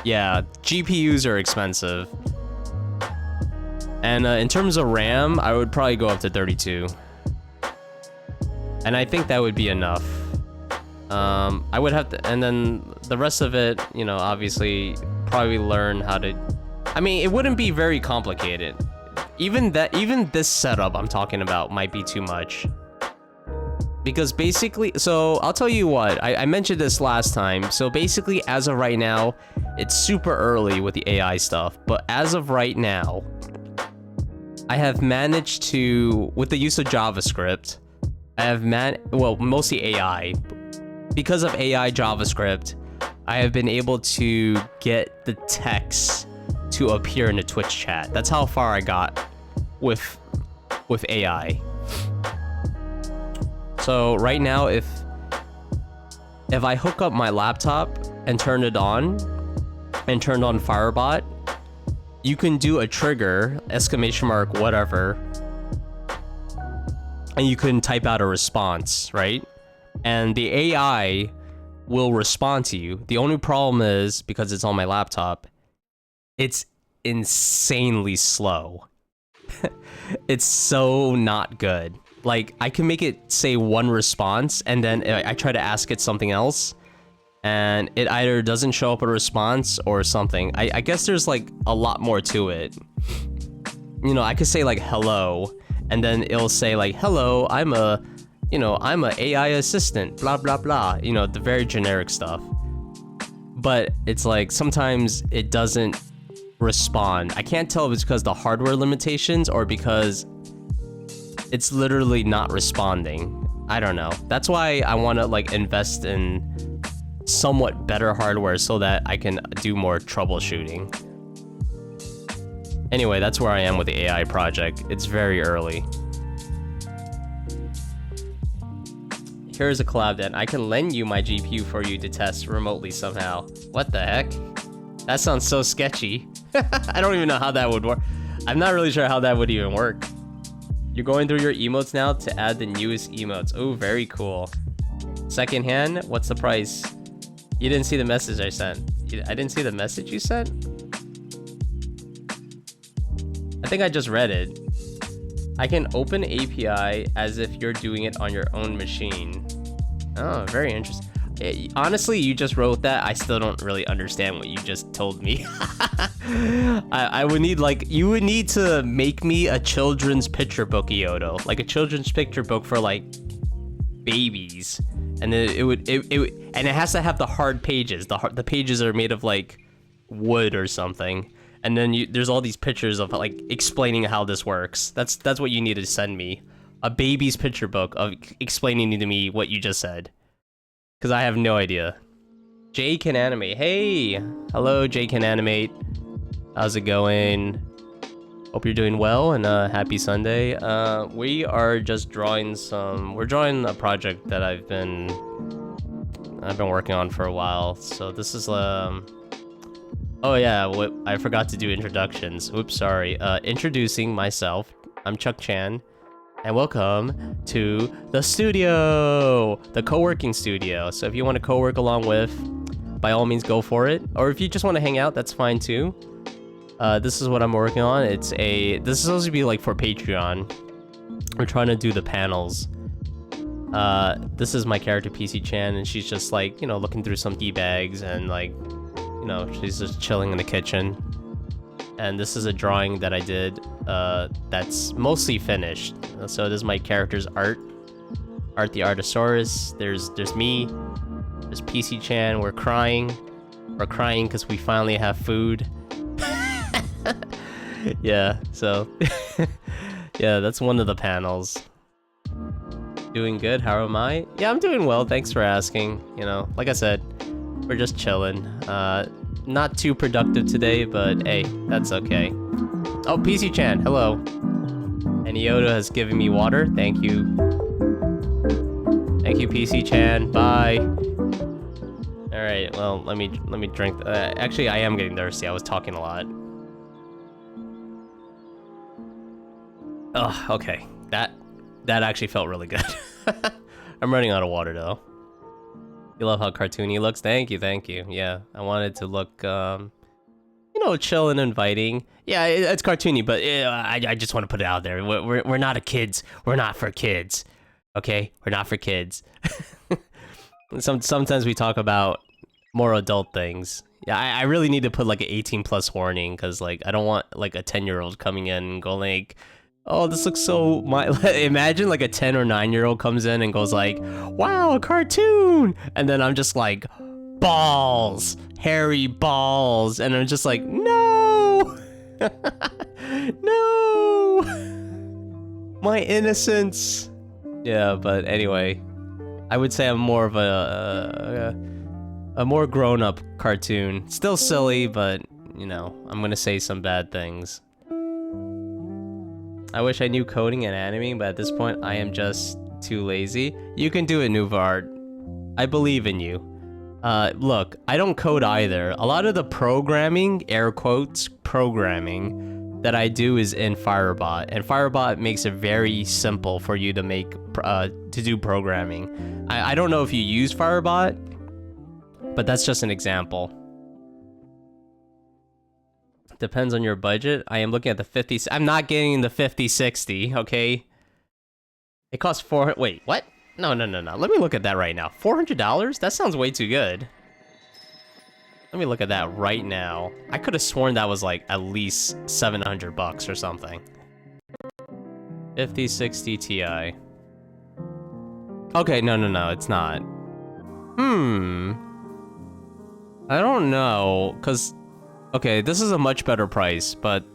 yeah, GPUs are expensive. And in terms of RAM, I would probably go up to 32. And I think that would be enough. I would have to, and then the rest of it, you know, obviously probably learn how to, I mean, it wouldn't be very complicated. Even this setup I'm talking about might be too much. Because basically, so I'll tell you what, I mentioned this last time. So basically, as of right now, it's super early with the AI stuff. But as of right now, I have managed to, with the use of JavaScript, I have mostly AI. Because of AI JavaScript, I have been able to get the text to appear in the Twitch chat. That's how far I got with AI. So right now, if I hook up my laptop and turn it on, and turned on Firebot, you can do a trigger, exclamation mark, whatever, and you can type out a response, right? And the AI will respond to you. The only problem is, because it's on my laptop, it's insanely slow. It's so not good. Like, I can make it say one response, and then I try to ask it something else, and it either doesn't show up a response or something. I guess there's like a lot more to it. You know, I could say like hello, and then it'll say like, hello, I'm a AI assistant, blah blah blah, you know, the very generic stuff. But it's like sometimes it doesn't respond. I can't tell if it's because the hardware limitations or because it's literally not responding. I don't know. That's why I want to like invest in somewhat better hardware so that I can do more troubleshooting. Anyway, that's where I am with the AI project. It's very early. Here's a collab then. I can lend you my GPU for you to test remotely somehow. What the heck? That sounds so sketchy. I don't even know how that would work. I'm not really sure how that would even work. You're going through your emotes now to add the newest emotes. Oh, very cool. Secondhand, what's the price? You didn't see the message I sent. I didn't see the message you sent? I think I just read it. I can open API as if you're doing it on your own machine. Oh, very interesting. Honestly, you just wrote that. I still don't really understand what you just told me. I would need, like, you would need to make me a children's picture book, Ioto. Like a children's picture book for like babies. And then it would and it has to have the hard pages. The pages are made of like wood or something. And then there's all these pictures of like explaining how this works. That's what you need to send me. A baby's picture book of explaining to me what you just said. Because I have no idea. Jay Can Animate. Hey! Hello, Jay Can Animate. How's it going? Hope you're doing well, and happy Sunday. We are just drawing we're drawing a project that I've been working on for a while. So this is oh yeah, I forgot to do introductions. Oops, sorry. Introducing myself. I'm Chuck Chan. And welcome to the studio, the co-working studio. So if you want to co-work along with, by all means, go for it. Or if you just want to hang out, that's fine too. This is what I'm working on. This is supposed to be like for Patreon. We're trying to do the panels. This is my character PC Chan, and she's just like, you know, looking through some tea bags and like, you know, she's just chilling in the kitchen. And this is a drawing that I did that's mostly finished. So this is my character's art. Art the Artosaurus. There's me. There's PC Chan. We're crying. We're crying because we finally have food. Yeah, so yeah, that's one of the panels. Doing good, how am I? Yeah, I'm doing well, thanks for asking. You know, like I said, we're just chilling. Not too productive today, but hey, that's okay. Oh, PC Chan, hello. And Yoda has given me water, thank you. Thank you, PC Chan, bye. Alright, well, let me drink. Actually, I am getting thirsty, I was talking a lot. Oh, okay. That actually felt really good. I'm running out of water though. You love how cartoony it looks? Thank you, thank you. Yeah, I wanted to look, you know, chill and inviting. Yeah, it's cartoony, but I just want to put it out there. We're not a kids. We're not for kids. Okay, we're not for kids. Sometimes we talk about more adult things. Yeah, I really need to put like an 18+ warning because like I don't want like a 10-year-old coming in and going like, oh, this looks so... Imagine like a 10 or 9-year-old comes in and goes like, wow, a cartoon! And then I'm just like, balls! Hairy balls! And I'm just like, no! No! My innocence! Yeah, but anyway, I would say I'm more of a more grown-up cartoon. Still silly, but, you know, I'm gonna say some bad things. I wish I knew coding and animating, but at this point, I am just too lazy. You can do it, Nuvard. I believe in you. Look, I don't code either. A lot of the programming, air quotes, programming, that I do is in Firebot. And Firebot makes it very simple for you to make, to do programming. I don't know if you use Firebot, but that's just an example. Depends on your budget. I am looking at the 50. I'm not getting the 5060, okay? It costs wait, what? No. Let me look at that right now. $400? That sounds way too good. Let me look at that right now. I could have sworn that was like at least $700 or something. 5060 Ti. Okay, no, it's not. I don't know, cause okay, this is a much better price, but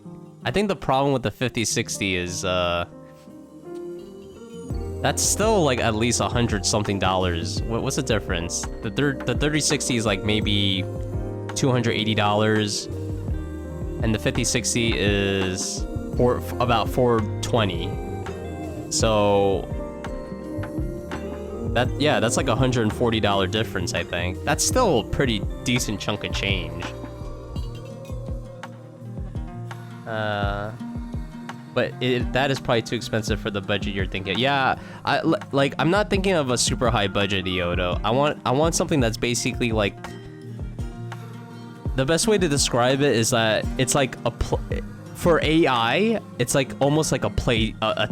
I think the problem with the 5060 is, that's still like at least $100-something. What's the difference? The 3060 is like maybe $280, and the 5060 is about $420. So that's like $140 difference, I think. That's still a pretty decent chunk of change. But that is probably too expensive for the budget you're thinking. Yeah, I'm not thinking of a super high budget Iodo. I want something that's basically like, the best way to describe it is that it's like for AI, it's like almost like a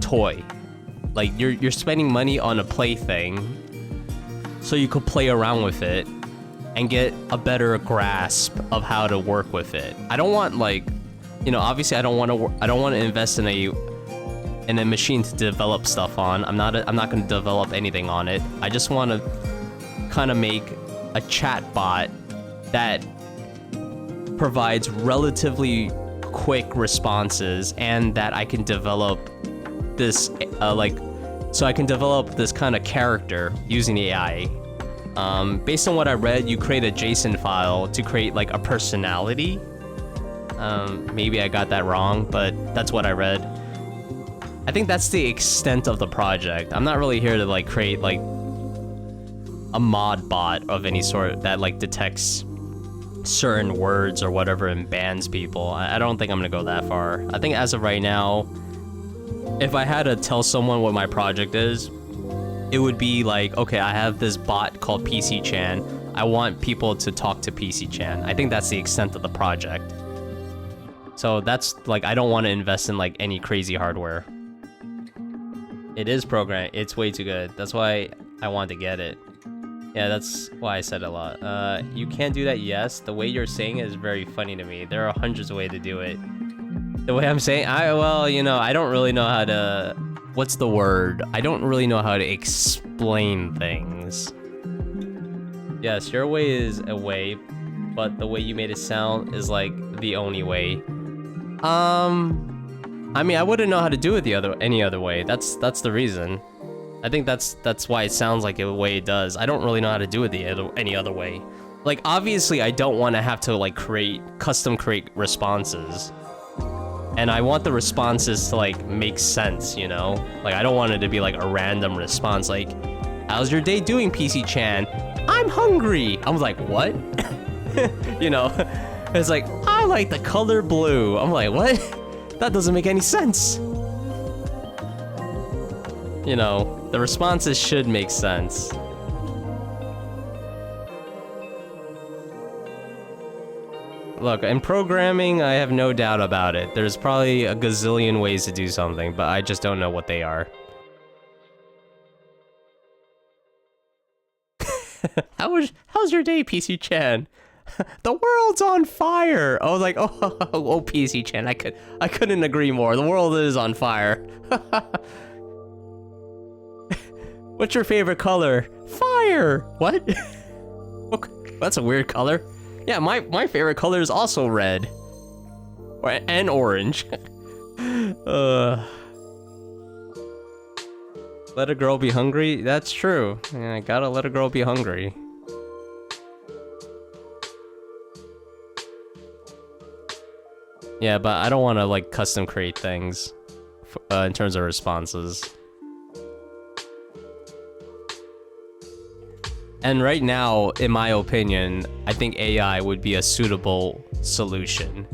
toy. Like you're spending money on a plaything, so you could play around with it and get a better grasp of how to work with it. I don't want like, you know, obviously I don't want to invest in a machine to develop stuff on. I'm not going to develop anything on it. I just want to kind of make a chat bot that provides relatively quick responses, and that I can develop this so I can develop this kind of character using AI. Based on what I read, you create a JSON file to create like a personality. Maybe I got that wrong, but that's what I read. I think that's the extent of the project. I'm not really here to like create like a mod bot of any sort that like detects certain words or whatever and bans people. I don't think I'm gonna go that far. I think as of right now, if I had to tell someone what my project is, it would be like, okay, I have this bot called PC Chan. I want people to talk to PC Chan. I think that's the extent of the project. So that's like, I don't want to invest in like any crazy hardware. It is programmed. It's way too good. That's why I wanted to get it. Yeah, that's why I said a lot. You can't do that, yes. The way you're saying it is very funny to me. There are hundreds of ways to do it. The way I'm saying, well, you know, I don't really know how to... What's the word? I don't really know how to explain things. Yes, your way is a way, but the way you made it sound is like the only way. I mean, I wouldn't know how to do it any other way. That's the reason. I think that's why it sounds like the way it does. I don't really know how to do it any other way. Like, obviously, I don't want to have to like custom create responses. And I want the responses to like make sense, you know? Like, I don't want it to be like a random response like, how's your day doing, PC-chan? I'm hungry. I was like, what? You know? It's like, I like the color blue. I'm like, what? That doesn't make any sense. You know, the responses should make sense. Look, in programming, I have no doubt about it. There's probably a gazillion ways to do something, but I just don't know what they are. How's your day, PC-chan? The world's on fire! I was like, oh, PC-chan, I couldn't agree more. The world is on fire. What's your favorite color? Fire! What? That's a weird color. Yeah, my favorite color is also red. And orange. Let a girl be hungry? That's true. Yeah, I gotta let a girl be hungry. Yeah, but I don't want to like custom create things in terms of responses. And right now, in my opinion, I think AI would be a suitable solution.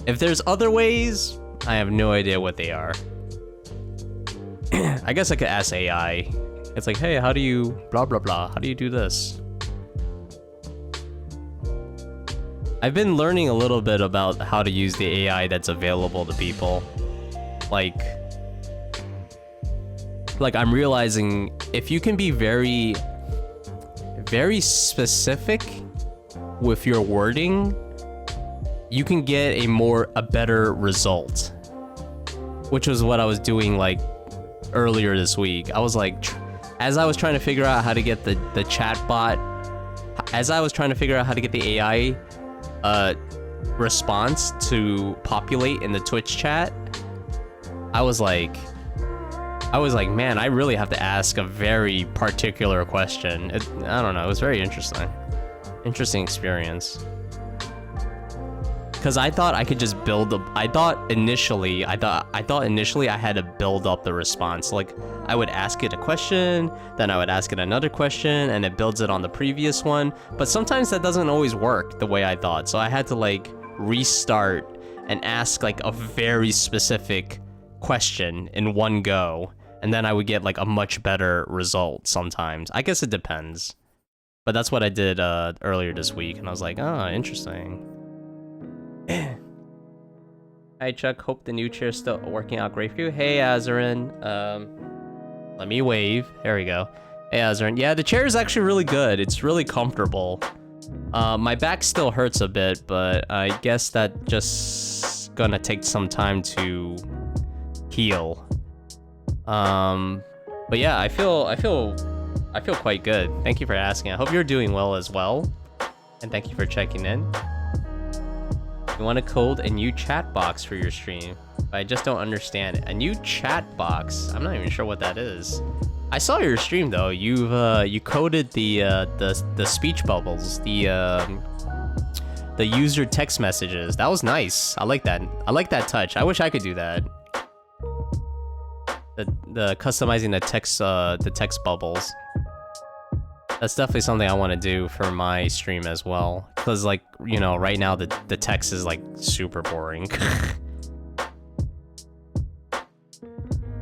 If there's other ways, I have no idea what they are. I guess I could ask AI. It's like, hey, how do you blah blah blah? How do you do this? I've been learning a little bit about how to use the AI that's available to people. Like I'm realizing if you can be very specific with your wording, you can get a better result. Which was what I was doing like earlier this week. I was like, as I was trying to figure out how to get the chatbot, as I was trying to figure out how to get the AI response to populate in the Twitch chat, I was like, man, I really have to ask a very particular question. I don't know, it was very interesting. Interesting experience. Because I thought I could just build I thought initially I had to build up the response. Like, I would ask it a question, then I would ask it another question, and it builds it on the previous one. But sometimes that doesn't always work the way I thought. So I had to like restart and ask like a very specific question in one go. And then I would get like a much better result sometimes. I guess it depends. But that's what I did earlier this week. And I was like, oh, interesting. Hi Chuck, hope the new chair's still working out great for you. Hey Azarin, let me wave. There we go. Hey Azarin, yeah, the chair is actually really good. It's really comfortable. My back still hurts a bit, but I guess that just gonna take some time to heal. But yeah, I feel quite good. Thank you for asking. I hope you're doing well as well, and thank you for checking in. You want to code a new chat box for your stream, but I just don't understand it. A new chat box? I'm not even sure what that is. I saw your stream though. You coded the speech bubbles, the user text messages. That was nice. I like that. I like that touch. I wish I could do that. The customizing the text bubbles. That's definitely something I want to do for my stream as well. Because, like, you know, right now the text is, like, super boring.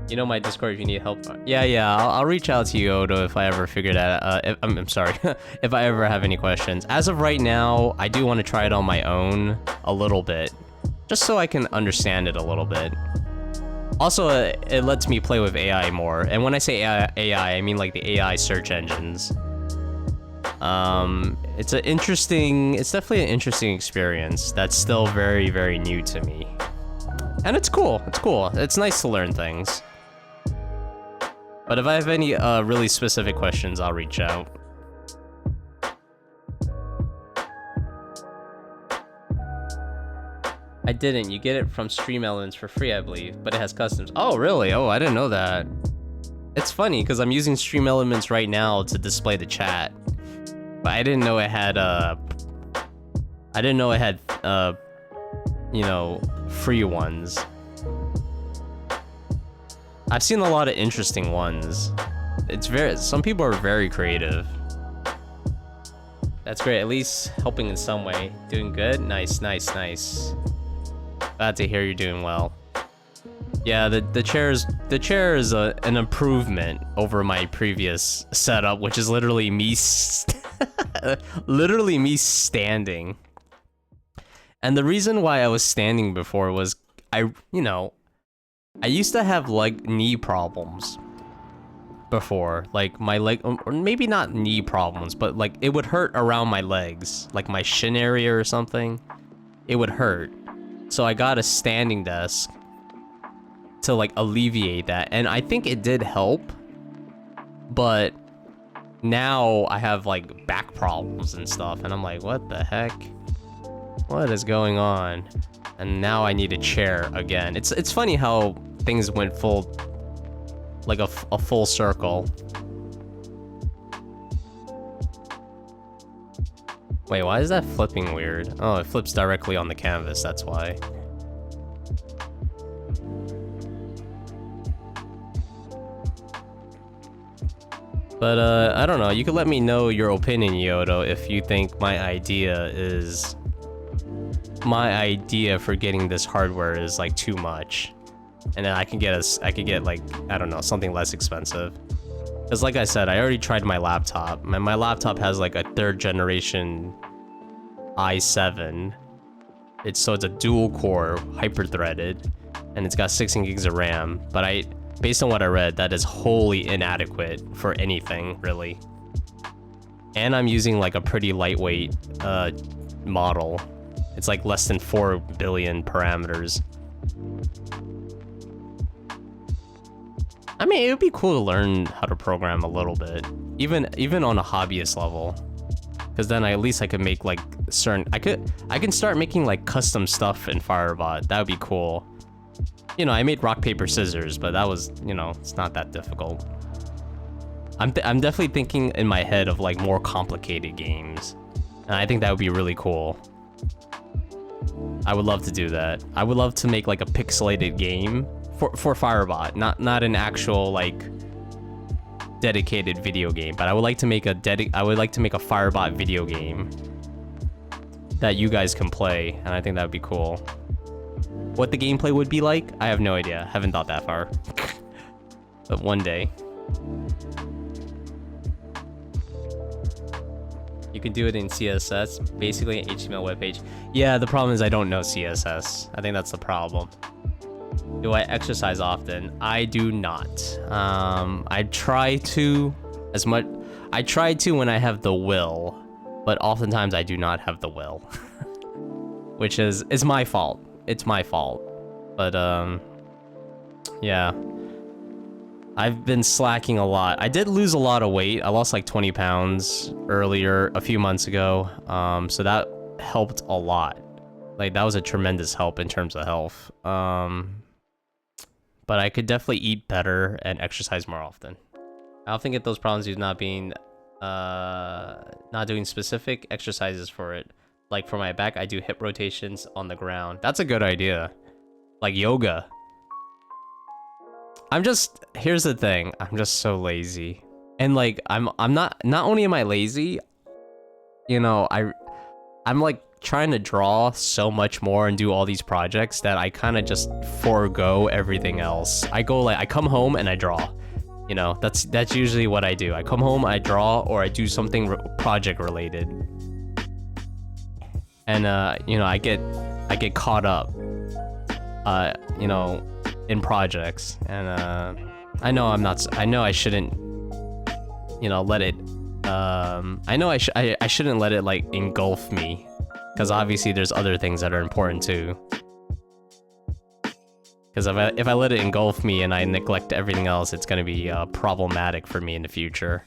You know my Discord if you need help. Yeah, I'll reach out to you, Odo, if I ever figure that out. I'm sorry, if I ever have any questions. As of right now, I do want to try it on my own a little bit. Just so I can understand it a little bit. Also, it lets me play with AI more. And when I say AI, I mean like the AI search engines. It's definitely an interesting experience that's still very, very new to me. And it's cool. It's cool. It's nice to learn things. But if I have any really specific questions, I'll reach out. I didn't. You get it from Stream Elements for free, I believe, but it has customs. Oh, really? Oh, I didn't know that. It's funny because I'm using Stream Elements right now to display the chat, but I didn't know it had you know, free ones. I've seen a lot of interesting ones. Some people are very creative. That's great. At least helping in some way. Doing good. Nice, nice, nice. Glad to hear you're doing well. Yeah, the chair is an improvement over my previous setup, which is literally me literally me standing. And the reason why I was standing before was I used to have like knee problems before, like my leg, or maybe not knee problems, but like it would hurt around my legs, like my shin area or something. It would hurt. So I got a standing desk to like alleviate that, and I think it did help, but now I have like back problems and stuff, and I'm like, what the heck? What is going on? And now I need a chair again. It's funny how things went full, like a full circle. Wait, why is that flipping weird? Oh, it flips directly on the canvas, that's why. But, I don't know, you could let me know your opinion, Yodo, if you think my idea for getting this hardware is, like, too much. And then I could get, like, I don't know, something less expensive. Because like I said, I already tried my laptop. My laptop has like a 3rd generation i7. So it's a dual core, hyper-threaded, and it's got 16 gigs of RAM. But based on what I read, that is wholly inadequate for anything, really. And I'm using like a pretty lightweight model. It's like less than 4 billion parameters. I mean, it would be cool to learn how to program a little bit, even on a hobbyist level, because then at least I could make like certain. I can start making like custom stuff in Firebot. That would be cool. You know, I made rock paper scissors, but that was, you know, it's not that difficult. I'm definitely thinking in my head of like more complicated games, and I think that would be really cool. I would love to do that. I would love to make like a pixelated game for Firebot, not an actual like dedicated video game, but I would like to make a Firebot video game that you guys can play, and I think that would be cool. What the gameplay would be like, I have no idea. Haven't thought that far. But one day. You can do it in CSS, basically an HTML web page. Yeah, the problem is I don't know CSS. I think that's the problem. Do I exercise often? I do not. I try to when I have the will, but oftentimes I do not have the will. Which is my fault. It's my fault. But yeah. I've been slacking a lot. I did lose a lot of weight. I lost like 20 pounds earlier, a few months ago. So that helped a lot. Like that was a tremendous help in terms of health. But I could definitely eat better and exercise more often. I often get those problems with not doing specific exercises for it. Like for my back, I do hip rotations on the ground. That's a good idea. Like yoga. Here's the thing, I'm just so lazy. And like, not only am I lazy, you know, I'm like trying to draw so much more and do all these projects that I kind of just forego everything else. I come home and I draw. You know, that's usually what I do. I come home, I draw, or I do something project related. And you know, I get caught up. You know, in projects, and I know I'm not. I know I shouldn't, you know, let it. I know I shouldn't let it like engulf me, because obviously there's other things that are important too. Because if I let it engulf me and I neglect everything else, it's gonna be problematic for me in the future.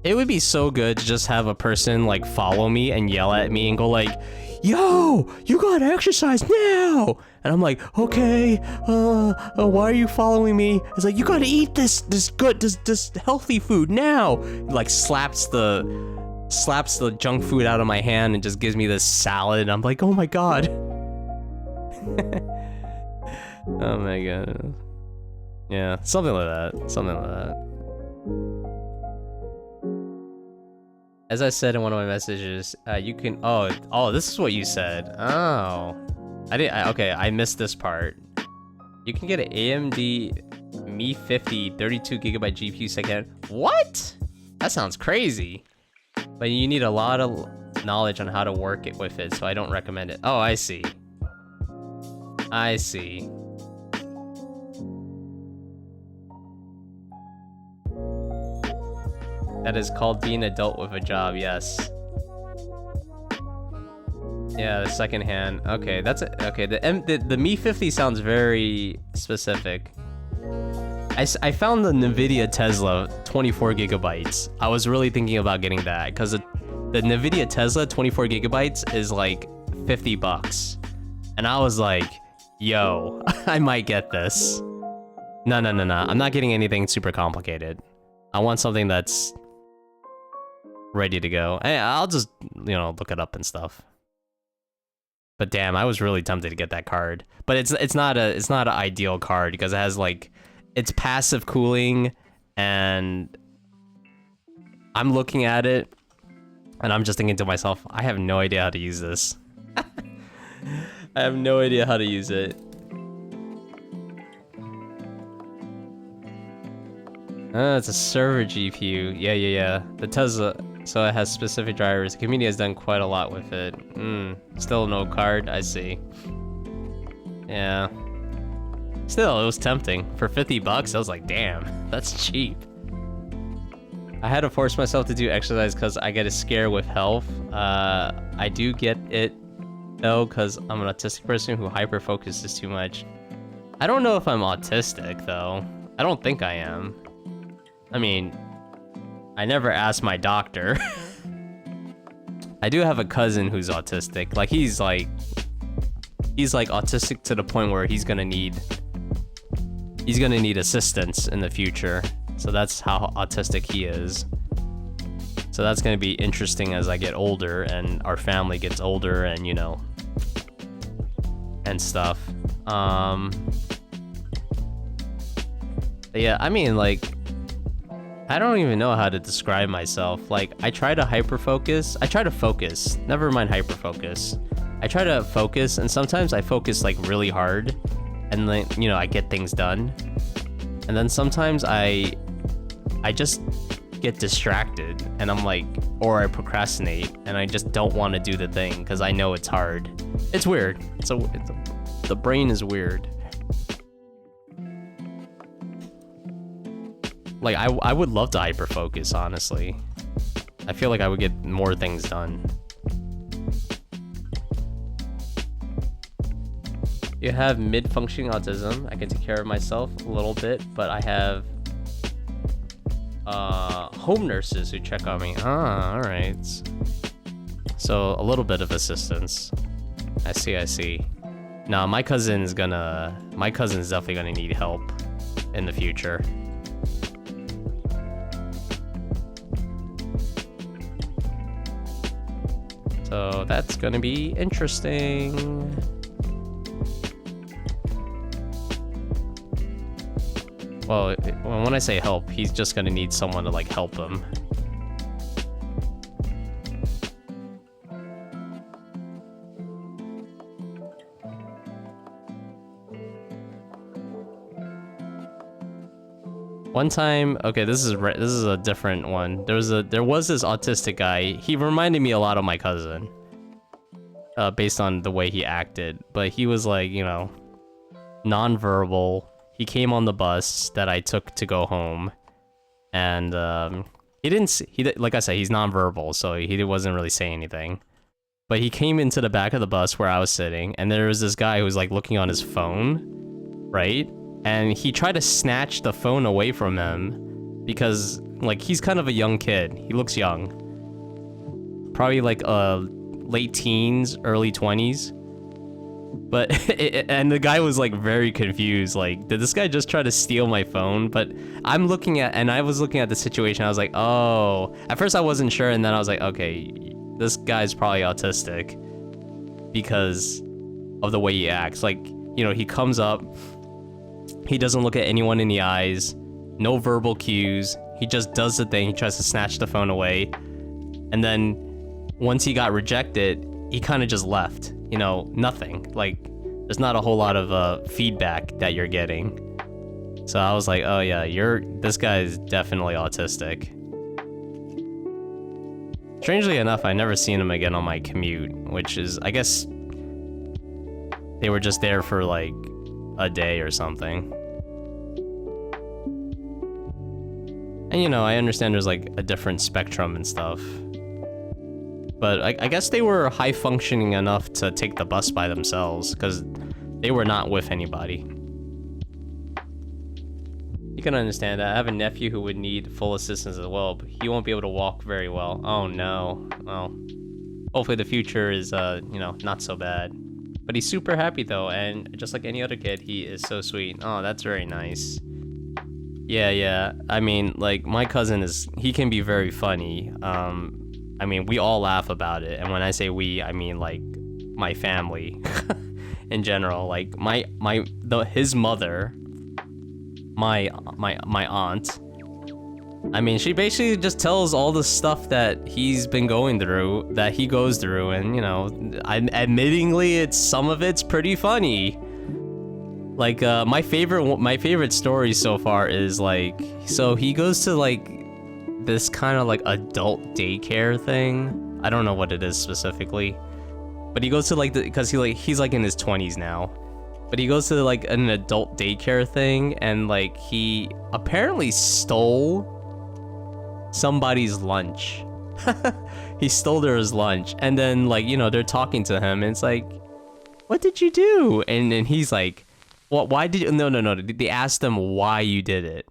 It would be so good to just have a person like follow me and yell at me and go like, "Yo, you gotta exercise now!" And I'm like, "Okay, why are you following me?" It's like, "You gotta eat this healthy food now!" Like slaps the junk food out of my hand and just gives me this salad. And I'm like, "Oh my god." Oh my god. Yeah, something like that. Something like that. As I said in one of my messages, you can. Oh, this is what you said. Oh, okay, I missed this part. You can get an AMD Me 50 32GB GPU second. What? That sounds crazy. But you need a lot of knowledge on how to work it with it, so I don't recommend it. Oh, I see. I see. That is called being an adult with a job, yes. Yeah, the second hand. Okay, that's it. Okay, the Me 50 sounds very specific. I found the NVIDIA Tesla 24GB. I was really thinking about getting that because the NVIDIA Tesla 24GB is like $50. And I was like, yo, I might get this. No. I'm not getting anything super complicated. I want something that's ready to go. Hey, I'll just, you know, look it up and stuff. But damn, I was really tempted to get that card. But it's not an ideal card because it has like, it's passive cooling, and I'm looking at it and I'm just thinking to myself, I have no idea how to use this. I have no idea how to use it. It's a server GPU. Yeah. The Tesla, so it has specific drivers. The community has done quite a lot with it. Still no card, I see. Yeah. Still, it was tempting. For $50, I was like, damn, that's cheap. I had to force myself to do exercise because I get a scare with health. I do get it, though, because I'm an autistic person who hyper-focuses too much. I don't know if I'm autistic, though. I don't think I am. I mean, I never asked my doctor. I do have a cousin who's autistic. Like, he's like autistic to the point where he's gonna need assistance in the future. So that's how autistic he is. So that's gonna be interesting as I get older and our family gets older and, you know, and stuff. But yeah, I mean, like, I don't even know how to describe myself. Like, I try to focus. Never mind hyper-focus. I try to focus, and sometimes I focus, like, really hard, and then, you know, I get things done. And then sometimes I just get distracted, and I'm like, or I procrastinate, and I just don't want to do the thing, because I know it's hard. It's weird. The brain is weird. Like, I would love to hyper-focus, honestly. I feel like I would get more things done. You have mid-functioning autism. I can take care of myself a little bit, but I have home nurses who check on me. Ah, alright. So, a little bit of assistance. I see. Now, my cousin's definitely gonna need help in the future. So that's gonna be interesting. Well, when I say help, he's just gonna need someone to like help him. One time, okay, this is a different one. There was this autistic guy. He reminded me a lot of my cousin. based on the way he acted, but he was like, you know, nonverbal. He came on the bus that I took to go home, and like I said, he's nonverbal, so he wasn't really saying anything. But he came into the back of the bus where I was sitting, and there was this guy who was like looking on his phone, right? And he tried to snatch the phone away from him because, like, he's kind of a young kid. He looks young. Probably like late teens, early 20s. But, and the guy was like very confused. Like, did this guy just try to steal my phone? But I was looking at the situation. I was like, oh, at first I wasn't sure. And then I was like, okay, this guy's probably autistic because of the way he acts. Like, you know, he comes up, he doesn't look at anyone in the eyes, no verbal cues. He just does the thing. He tries to snatch the phone away. And then once he got rejected, he kind of just left. You know, nothing. Like, there's not a whole lot of feedback that you're getting. So I was like, oh yeah, this guy is definitely autistic. Strangely enough, I never seen him again on my commute, which is, I guess, they were just there for like a day or something. And you know, I understand there's like a different spectrum and stuff. But I guess they were high functioning enough to take the bus by themselves, because they were not with anybody. You can understand that. I have a nephew who would need full assistance as well, but he won't be able to walk very well. Oh no. Well, hopefully the future is, you know, not so bad. But he's super happy though, and just like any other kid, he is so sweet. Oh, that's very nice. Yeah. I mean, like, my cousin he can be very funny. I mean, we all laugh about it, and when I say we, I mean like my family in general. Like his mother, my aunt. I mean, she basically just tells all the stuff that he's been going through, that he goes through, and you know, admittingly, some of it's pretty funny. Like my favorite story so far is like, so he goes to like this kind of like adult daycare thing. I don't know what it is specifically, but he goes to like because he's like in his 20s now, but he goes to like an adult daycare thing, and like he apparently stole somebody's lunch. He stole his lunch, and then like, you know, they're talking to him, and it's like, what did you do? And he's like, well, why did you? No. They asked him why you did it.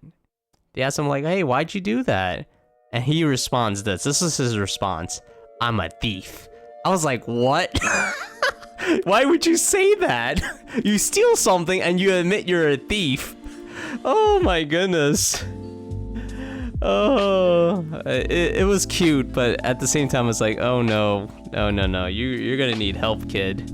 They asked him like, hey, why'd you do that? And he responds this is his response: I'm a thief. I was like, what? Why would you say that? You steal something and you admit you're a thief. Oh my goodness. Oh, it was cute, but at the same time, it's like, oh no. You're gonna need help, kid.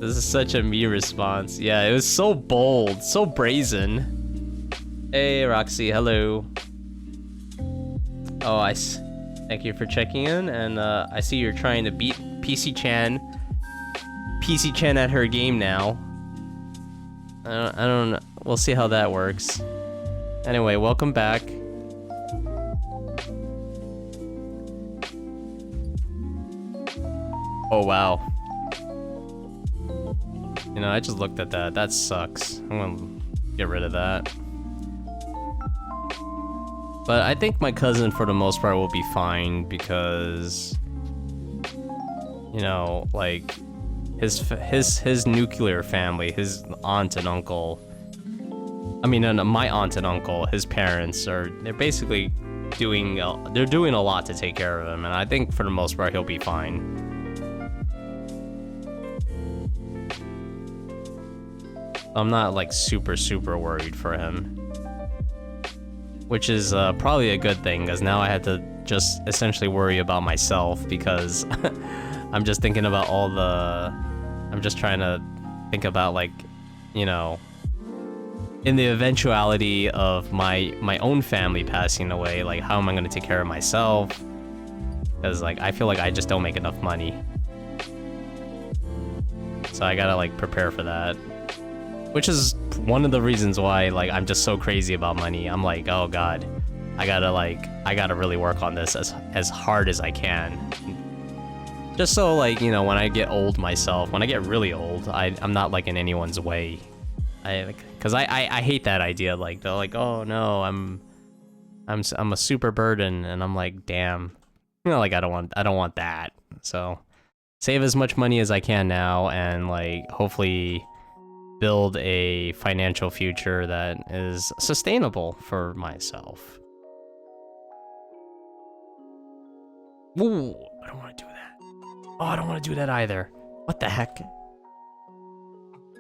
This is such a me response. Yeah, it was so bold, so brazen. Hey, Roxy, hello. Oh, thank you for checking in, and I see you're trying to beat PC-chan at her game now. I don't know. We'll see how that works. Anyway, welcome back. Oh wow. You know, I just looked at that. That sucks. I'm gonna get rid of that. But I think my cousin, for the most part, will be fine because, you know, like, his nuclear family, his aunt and uncle, I mean, no, my aunt and uncle, his parents, they're basically doing a lot to take care of him, and I think for the most part, he'll be fine. I'm not, like, super worried for him. Which is probably a good thing, because now I had to just essentially worry about myself, because I'm just thinking about I'm just trying to think about, like, you know, in the eventuality of my own family passing away, like, how am I going to take care of myself? Because, like, I feel like I just don't make enough money. So I gotta, like, prepare for that. Which is one of the reasons why, like, I'm just so crazy about money. I'm like, oh god, I gotta really work on this as hard as I can. Just so, like, you know, when I get old myself, when I get really old, I'm not, like, in anyone's way. Because I hate that idea. Like, they're like, oh, no, I'm a super burden. And I'm like, damn. You know, like, I don't want that. So, save as much money as I can now and, like, hopefully build a financial future that is sustainable for myself. Ooh, I don't want to do that. Oh, I don't want to do that either. What the heck?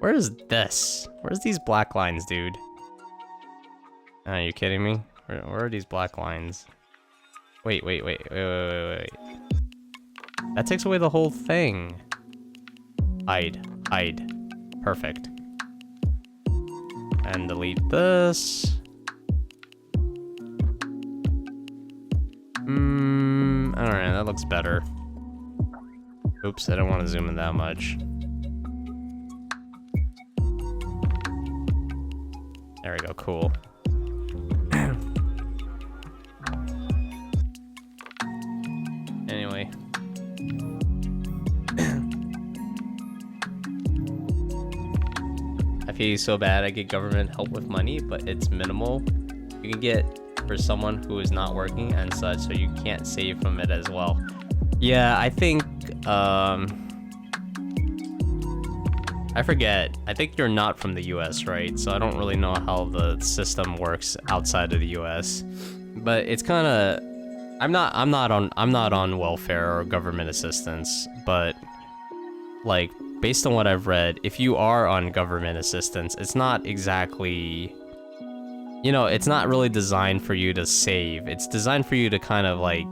Where is this? Where's these black lines, dude? Are you kidding me? Where are these black lines? Wait. That takes away the whole thing. Hide. Perfect. And delete this. Alright, that looks better. Oops, I don't want to zoom in that much. There we go, cool. Anyway. I feel so bad I get government help with money, but it's minimal. You can get for someone who is not working and such, so you can't save from it as well. Yeah, I think, I forget. I think you're not from the US, right? So I don't really know how the system works outside of the US. But it's kind of, I'm not on welfare or government assistance, but like based on what I've read, if you are on government assistance, it's not exactly, you know, it's not really designed for you to save. It's designed for you to kind of like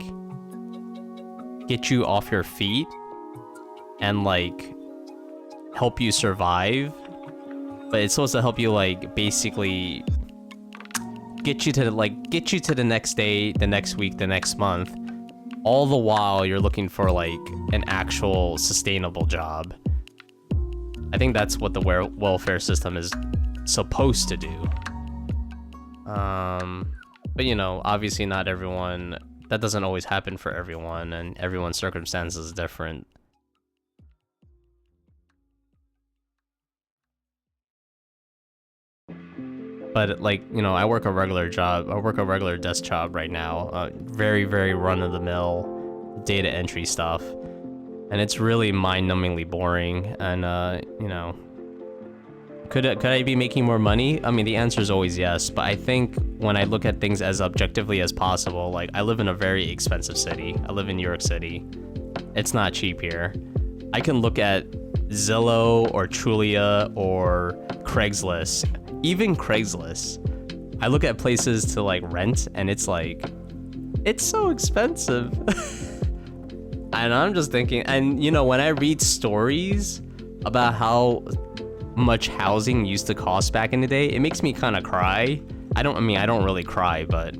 get you off your feet and like help you survive. But it's supposed to help you like basically get you to the next day, the next week, the next month. All the while you're looking for like an actual sustainable job. I think that's what the welfare system is supposed to do. But you know, obviously not everyone, that doesn't always happen for everyone, and everyone's circumstances is different. But like, you know, I work a regular desk job right now. Very, very run-of-the-mill data entry stuff. And it's really mind-numbingly boring. And, you know, could I be making more money? I mean, the answer is always yes. But I think when I look at things as objectively as possible, like, I live in a very expensive city. I live in New York City. It's not cheap here. I can look at Zillow or Trulia or Craigslist. Even Craigslist. I look at places to, like, rent, and it's like, it's so expensive. And I'm just thinking, and you know, when I read stories about how much housing used to cost back in the day, it makes me kind of cry. I don't really cry, but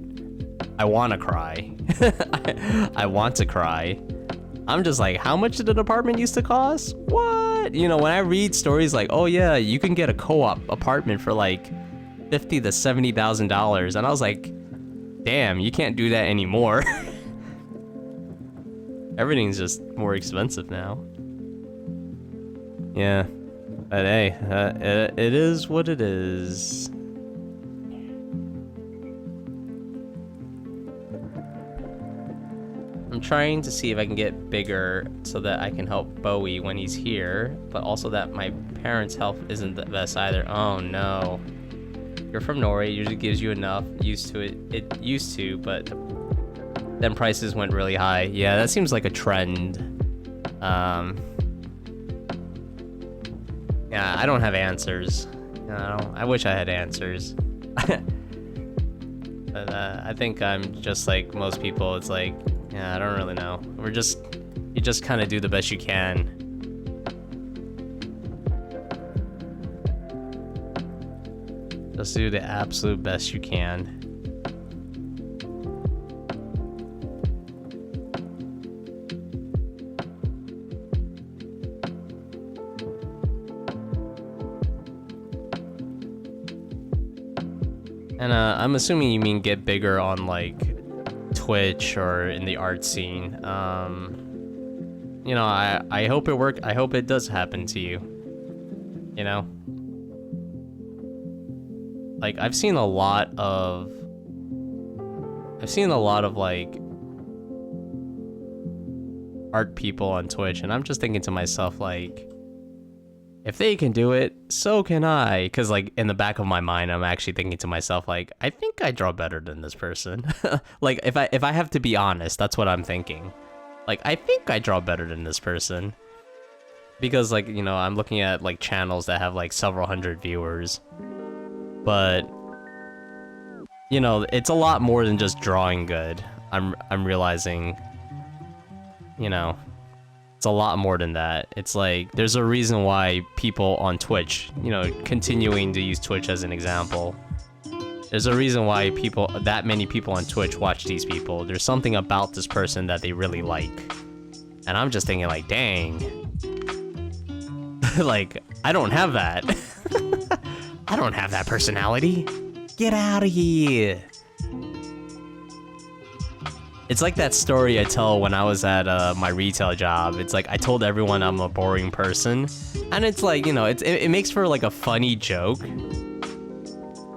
I want to cry. I want to cry. I'm just like, how much did an apartment used to cost? What? You know, when I read stories like, oh yeah, you can get a co-op apartment for like $50,000 to $70,000, and I was like, damn, you can't do that anymore. Everything's just more expensive now. Yeah, but hey, it is what it is. I'm trying to see if I can get bigger so that I can help Bowie when he's here, but also that my parents' health isn't the best either. Oh no. You're from Norway, it usually gives you enough, used to it. It used to, but then prices went really high. Yeah, that seems like a trend. Yeah, I don't have answers. I wish I had answers. But I think I'm just like most people. It's like, yeah, I don't really know. You just kind of do the best you can. Just do the absolute best you can. And I'm assuming you mean get bigger on like Twitch or in the art scene. you know, I hope it work. I hope it does happen to you. You know, like I've seen a lot of like art people on Twitch, and I'm just thinking to myself, like, if they can do it, so can I. Because, like, in the back of my mind, I'm actually thinking to myself, like, I think I draw better than this person. Like, if I have to be honest, that's what I'm thinking. Like, I think I draw better than this person. Because, like, you know, I'm looking at, like, channels that have, like, several hundred viewers. But, you know, it's a lot more than just drawing good. I'm realizing, you know, it's a lot more than that. It's like, there's a reason why people on Twitch, you know, continuing to use Twitch as an example, there's a reason why that many people on Twitch watch these people. There's something about this person that they really like. And I'm just thinking, like, dang. Like, I don't have that. I don't have that personality. Get out of here. It's like that story I tell when I was at my retail job. It's like I told everyone I'm a boring person, and it's like, you know, it makes for like a funny joke,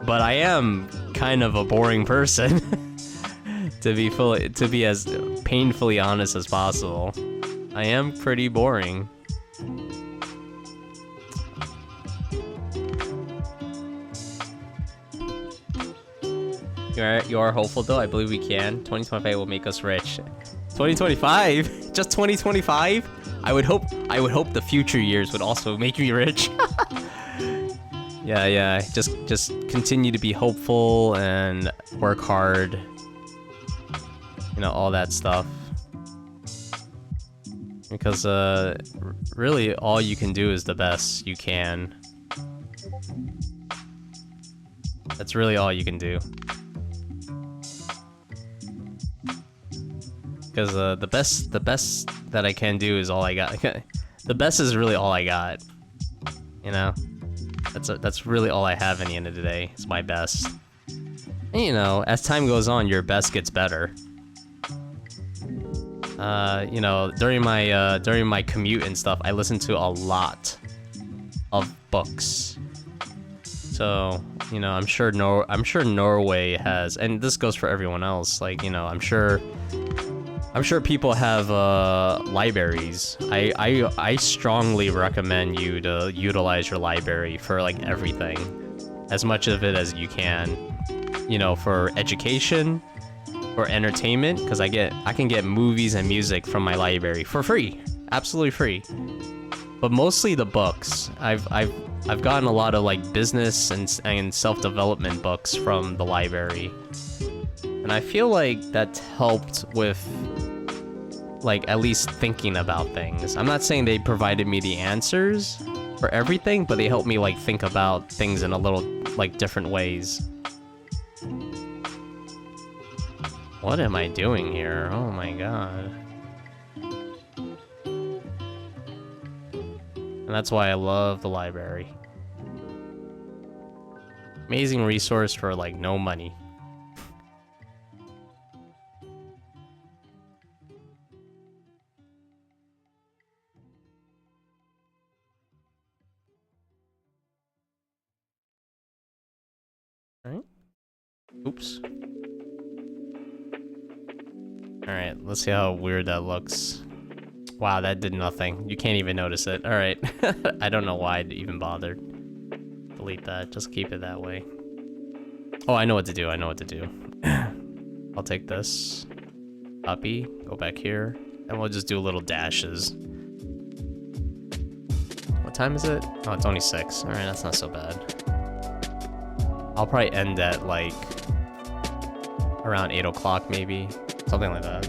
but I am kind of a boring person. to be as painfully honest as possible. I am pretty boring. You are hopeful though. I believe we can. 2025 will make us rich. 2025? Just 2025? I would hope the future years would also make me rich. Yeah. Just continue to be hopeful and work hard. You know, all that stuff. Because really all you can do is the best you can. That's really all you can do. Because the best that I can do is all I got. The best is really all I got. You know, that's really all I have in the end of the day. It's my best. And, you know, as time goes on, your best gets better. You know, during my commute and stuff, I listen to a lot of books. So, you know, I'm sure Norway has, and this goes for everyone else. Like, you know, I'm sure people have libraries. I strongly recommend you to utilize your library for like everything, as much of it as you can. You know, for education, for entertainment, because I can get movies and music from my library for free, absolutely free. But mostly the books. I've gotten a lot of like business and self-development books from the library. And I feel like that helped with, like, at least thinking about things. I'm not saying they provided me the answers for everything, but they helped me, like, think about things in a little, like, different ways. What am I doing here? Oh my god. And that's why I love the library. Amazing resource for, like, no money. Alright. Oops. Alright, let's see how weird that looks. Wow, that did nothing. You can't even notice it. Alright. I don't know why I even bothered. Delete that. Just keep it that way. Oh, I know what to do. I'll take this. Copy. Go back here. And we'll just do little dashes. What time is it? Oh, it's only 6. Alright, that's not so bad. I'll probably end at, like, around 8 o'clock, maybe. Something like that.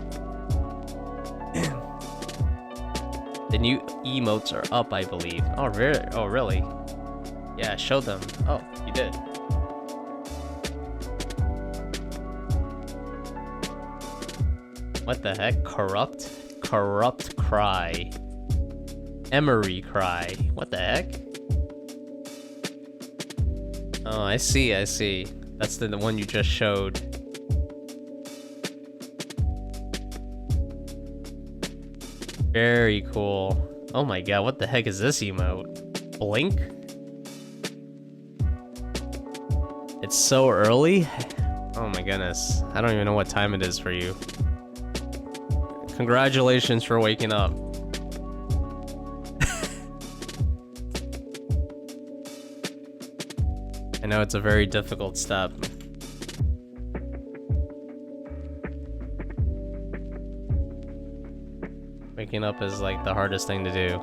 The new emotes are up, I believe. Oh, really? Oh, really? Yeah, show them. Oh, you did. What the heck? Corrupt? Corrupt cry. Emery cry. What the heck? Oh, I see. That's the one you just showed. Very cool. Oh my god, what the heck is this emote? Blink? It's so early? Oh my goodness. I don't even know what time it is for you. Congratulations for waking up. I know it's a very difficult step. Waking up is like the hardest thing to do.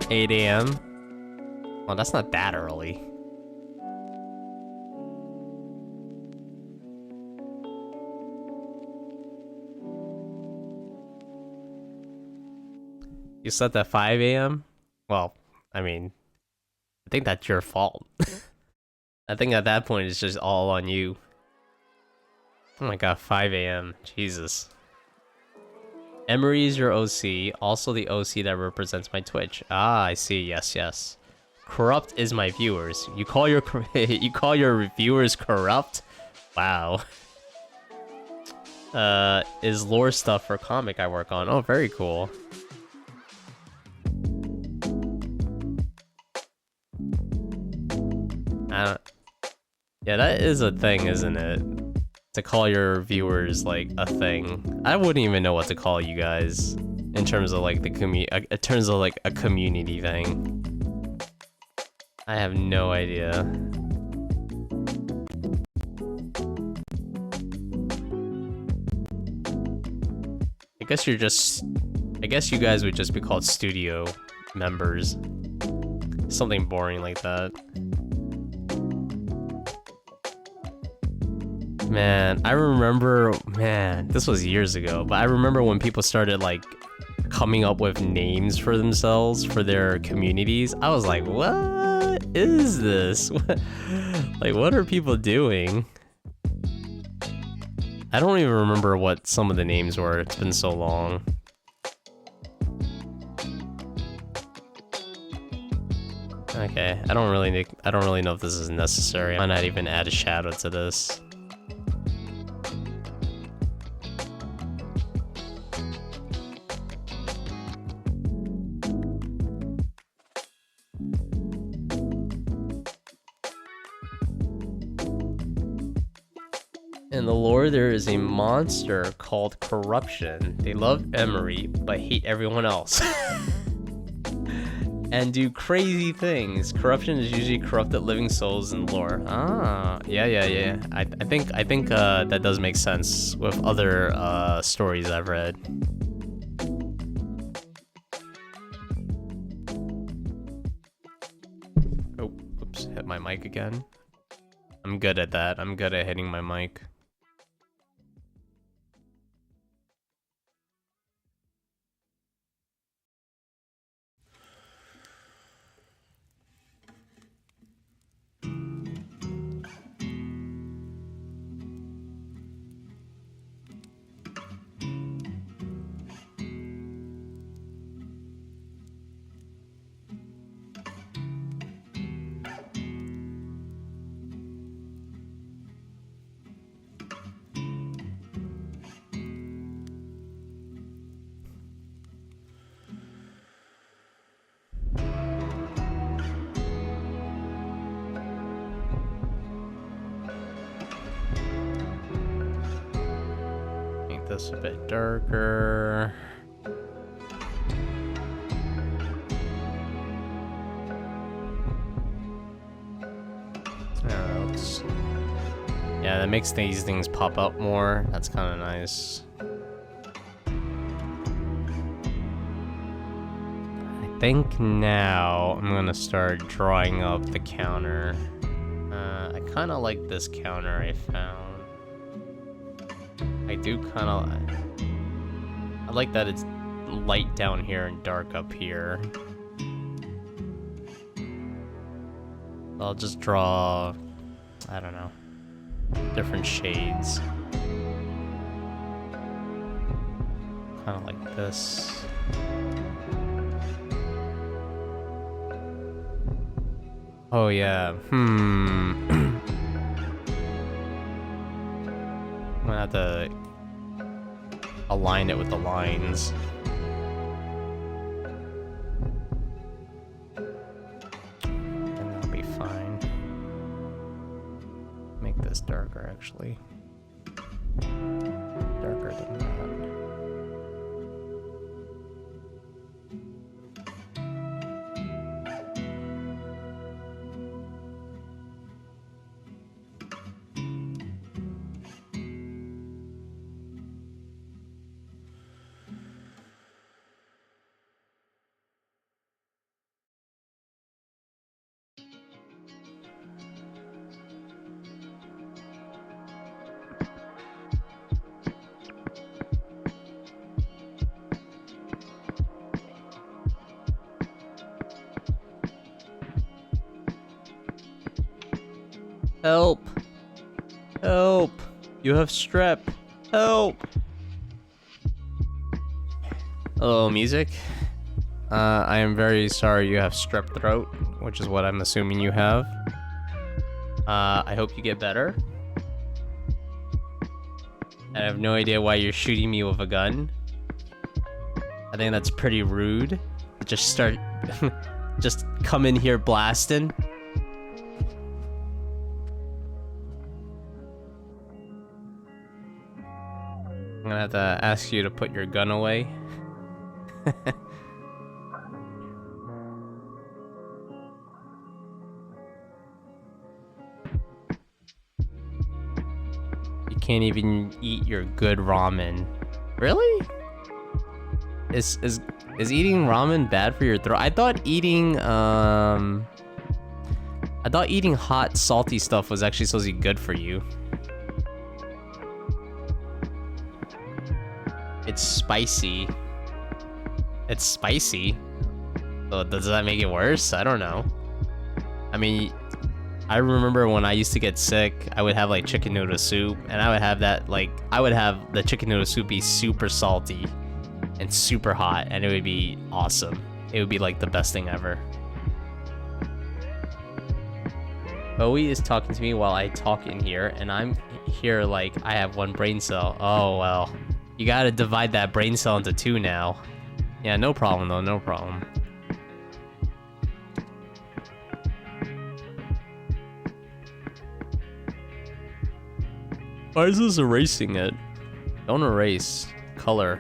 $8 a.m. Well, that's not that early. You slept at 5 a.m.? Well, I mean, I think that's your fault. I think at that point it's just all on you. Oh my god, 5 a.m. Jesus. Emery is your OC, also the OC that represents my Twitch. Ah, I see. Yes, yes. Corrupt is my viewers. You call your you call your viewers corrupt? Wow. Is lore stuff for comic I work on. Oh, very cool. Yeah, that is a thing, isn't it? To call your viewers like a thing. I wouldn't even know what to call you guys in terms of like the in terms of like a community thing. I have no idea. I guess you're just I guess you guys would just be called studio members. Something boring like that. Man, I remember, man, this was years ago, but I remember when people started like coming up with names for themselves for their communities. I was like, what is this? Like, what are people doing? I don't even remember what some of the names were. It's been so long. Okay, I don't really know if this is necessary. I might not even add a shadow to this. In the lore, there is a monster called Corruption. They love Emery, but hate everyone else. And do crazy things. Corruption is usually corrupted living souls in lore. Ah, yeah. I think that does make sense with other stories I've read. Oh, oops, hit my mic again. I'm good at that. I'm good at hitting my mic. This a bit darker. Yeah, that makes these things pop up more. That's kind of nice. I think now I'm gonna start drawing up the counter. I kind of like this counter I found. I do kind of... I like that it's light down here and dark up here. I'll just draw... I don't know. different shades. Kind of like this. Oh yeah, I'm gonna have to align it with the lines. And that'll be fine. Make this darker, actually. Darker than that. Help! Help! You have strep! Help! Hello, music. I am very sorry you have strep throat, which is what I'm assuming you have. I hope you get better. I have no idea why you're shooting me with a gun. I think that's pretty rude. Just start... just come in here blasting. I'm gonna have to ask you to put your gun away. You can't even eat your good ramen. Really? Is eating ramen bad for your throat? I thought eating hot, salty stuff was actually supposed to be good for you. It's spicy. It's spicy. So does that make it worse? I don't know. I mean, I remember when I used to get sick, I would have like chicken noodle soup, and I would have that I would have the chicken noodle soup be super salty and super hot, and it would be awesome. It would be like the best thing ever. Bowie is talking to me while I talk in here, and I'm here like I have one brain cell. Oh well. You gotta divide that brain cell into two now. Yeah, no problem though, no problem. Why is this erasing it? Don't erase. Color.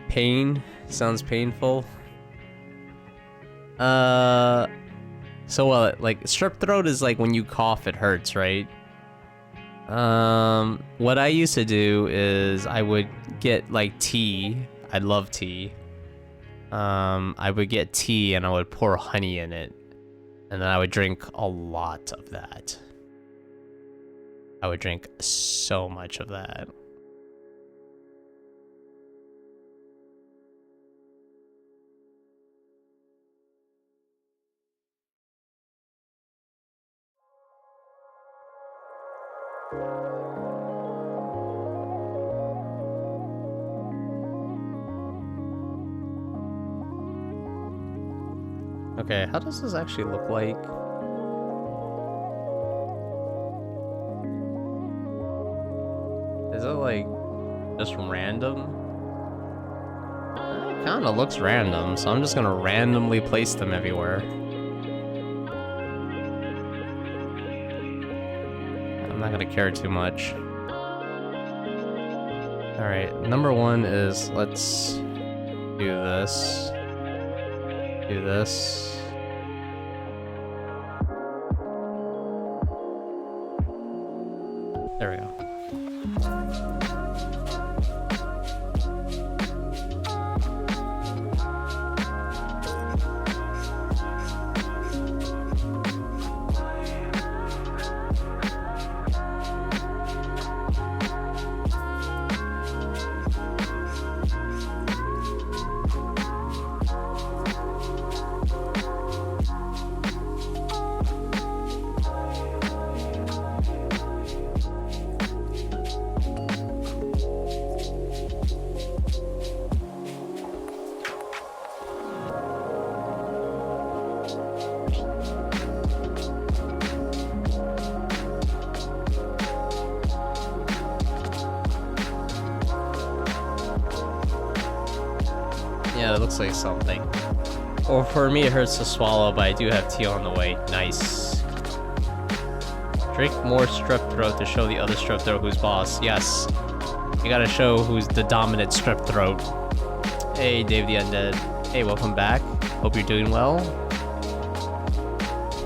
Pain? Sounds painful. So like strep throat is like when you cough it hurts, right? What I used to do is I would get like tea. I love tea. I would get tea and I would pour honey in it, and then I would drink a lot of that. I would drink so much of that. Okay, how does this actually look like? Is it like just random? It kind of looks random, so I'm just gonna randomly place them everywhere. I'm not gonna care too much. Alright, number one is let's do this. Do this. There we go. looks like something. Or for me, it hurts to swallow, but I do have tea on the way. Nice. Drink more strep throat to show the other strep throat who's boss. Yes. You gotta show who's the dominant strep throat. Hey, Dave the Undead. Hey, welcome back. Hope you're doing well.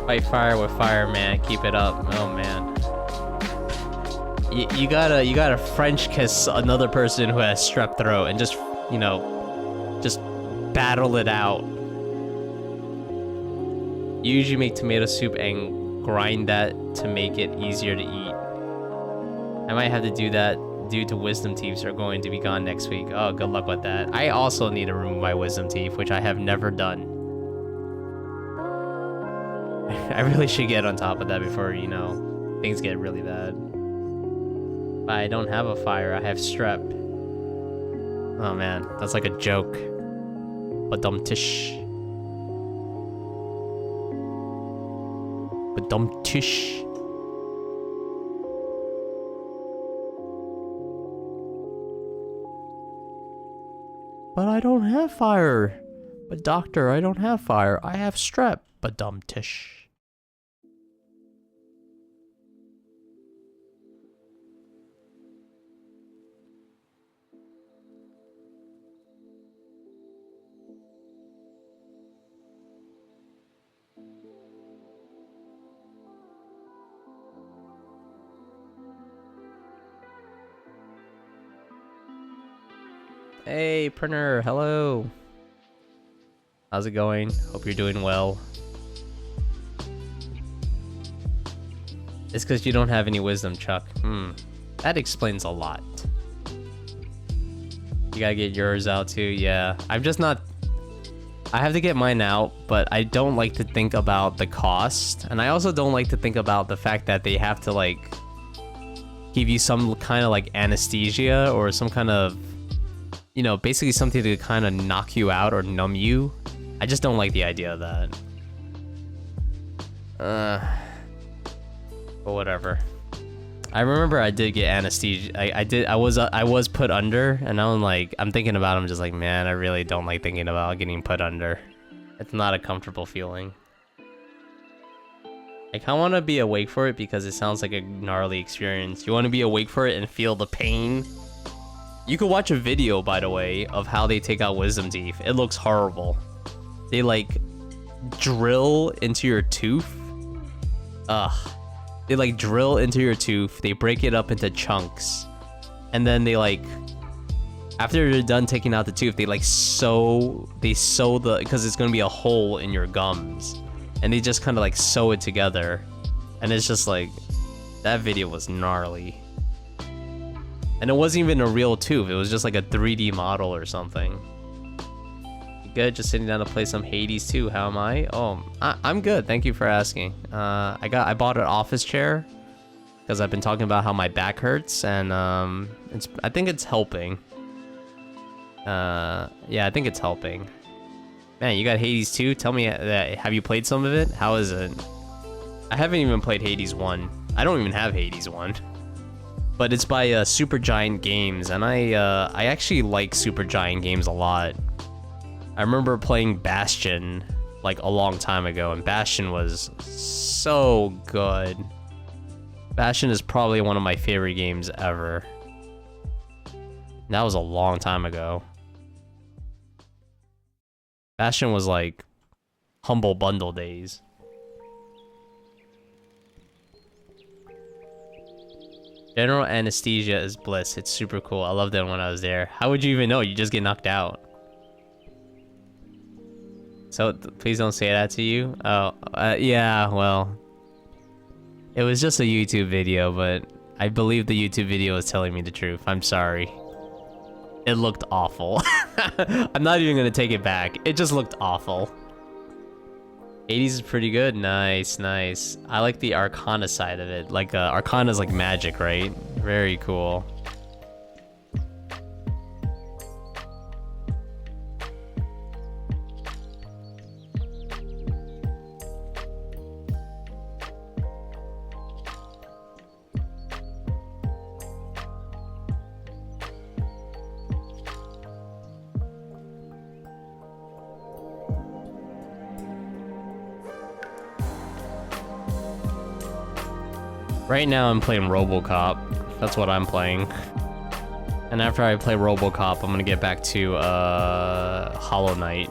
Fight fire with fire, man. Keep it up. Oh, man. You gotta French kiss another person who has strep throat and just, you know, just battle it out. You usually make tomato soup and grind that to make it easier to eat. I might have to do that due to wisdom teeth are going to be gone next week. Oh, good luck with that. I also need to remove my wisdom teeth, which I have never done. I really should get on top of that before, you know, things get really bad. But I don't have a fire, I have strep. Oh man, that's like a joke. Badum-tish. Badum-tish. But I don't have fire. But doctor, I don't have fire. I have strep. Badum-tish. Hey, printer, hello. How's it going? Hope you're doing well. It's because you don't have any wisdom, Chuck. That explains a lot. You gotta get yours out too, yeah. I'm just not... I have to get mine out, but I don't like to think about the cost. And I also don't like to think about the fact that they have to, like, give you some kind of, like, anesthesia or some kind of... You know, basically something to kind of knock you out or numb you. I just don't like the idea of that. But whatever. I remember I did get anesthesia. I was put under, and I'm thinking about it, I'm just like, man, I really don't like thinking about getting put under. It's not a comfortable feeling. I kind of want to be awake for it because it sounds like a gnarly experience. You want to be awake for it and feel the pain. You could watch a video, by the way, of how they take out wisdom teeth. It looks horrible. They, like, drill into your tooth. Ugh. They, like, drill into your tooth. They break it up into chunks. And then they, like... After they're done taking out the tooth, they, like, sew the... Because it's gonna be a hole in your gums. And they just kind of, like, sew it together. And it's just, like... That video was gnarly. And it wasn't even a real tooth, it was just like a 3D model or something. You good? Just sitting down to play some Hades too. How am I? Oh, I'm good, thank you for asking. I bought an office chair because I've been talking about how my back hurts, and I think it's helping. Yeah, I think it's helping. Man, you got Hades 2? Tell me, have you played some of it? How is it? I haven't even played Hades 1. I don't even have Hades 1. But it's by Supergiant Games, and I actually like Supergiant Games a lot. I remember playing Bastion like a long time ago, and Bastion was so good. Bastion is probably one of my favorite games ever. And that was a long time ago. Bastion was like Humble Bundle days. General anesthesia is bliss. It's super cool. I loved it when I was there. How would you even know? You just get knocked out. So please don't say that to you. Oh, yeah, well. It was just a YouTube video, but I believe the YouTube video is telling me the truth. I'm sorry. It looked awful. I'm not even gonna take it back. It just looked awful. 80s is pretty good. Nice, nice. I like the Arcana side of it. Like, Arcana's like magic, right? Very cool. Right now I'm playing RoboCop. That's what I'm playing. And after I play RoboCop, I'm gonna get back to Hollow Knight.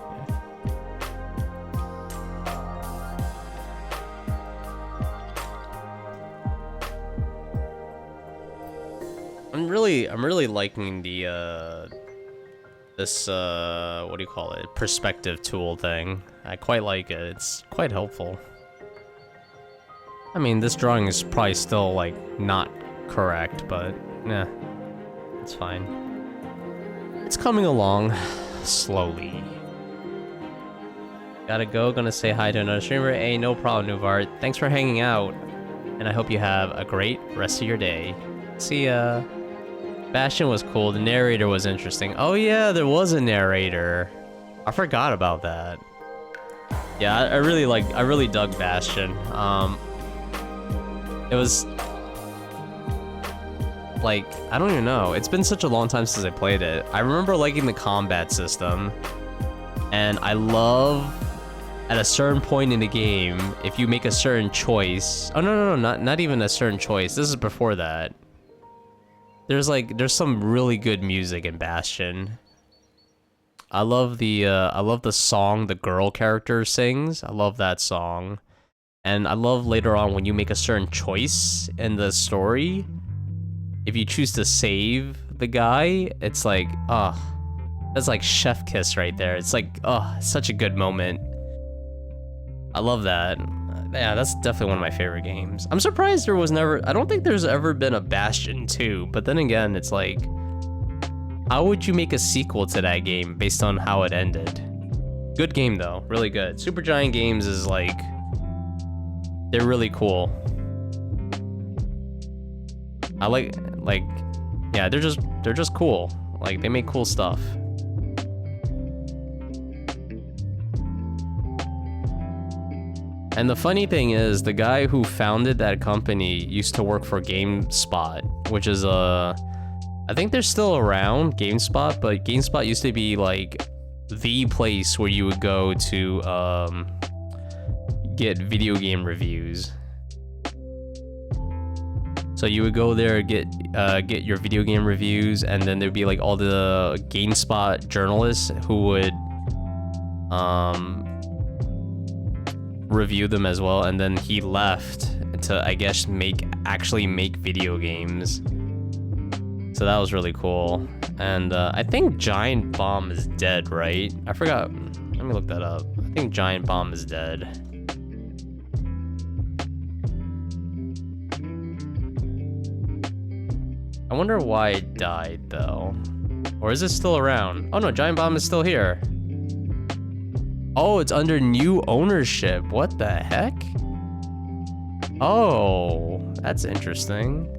I'm really liking the this what do you call it? Perspective tool thing. I quite like it. It's quite helpful. I mean, this drawing is probably still like not correct, but nah, it's fine. It's coming along slowly. Gotta go. Gonna say hi to another streamer. Hey, no problem, Nuvart. Thanks for hanging out, and I hope you have a great rest of your day. See ya. Bastion was cool. The narrator was interesting. Oh yeah, there was a narrator. I forgot about that. Yeah, I really dug Bastion. It was like, I don't even know. It's been such a long time since I played it. I remember liking the combat system, and I love at a certain point in the game if you make a certain choice. Oh no, not even a certain choice. This is before that. There's some really good music in Bastion. I love the song the girl character sings. I love that song. And I love later on when you make a certain choice in the story, if you choose to save the guy, it's like, that's like chef kiss right there. It's like, such a good moment. I love that. Yeah, that's definitely one of my favorite games. I'm surprised there was never, I don't think there's ever been a Bastion 2, but then again, it's like, how would you make a sequel to that game based on how it ended? Good game though, really good. Supergiant Games is like, they're really cool. I like, yeah, they're just cool. Like, they make cool stuff. And the funny thing is, the guy who founded that company used to work for GameSpot, which is I think they're still around, GameSpot, but GameSpot used to be like the place where you would go to get video game reviews. So you would go there, get your video game reviews, and then there'd be like all the GameSpot journalists who would review them as well. And then he left to, I guess, actually make video games. So that was really cool. And I think Giant Bomb is dead, right? I forgot. Let me look that up. I think Giant Bomb is dead. I wonder why it died, though. Or is it still around? Oh no, Giant Bomb is still here. Oh, it's under new ownership. What the heck? Oh, that's interesting.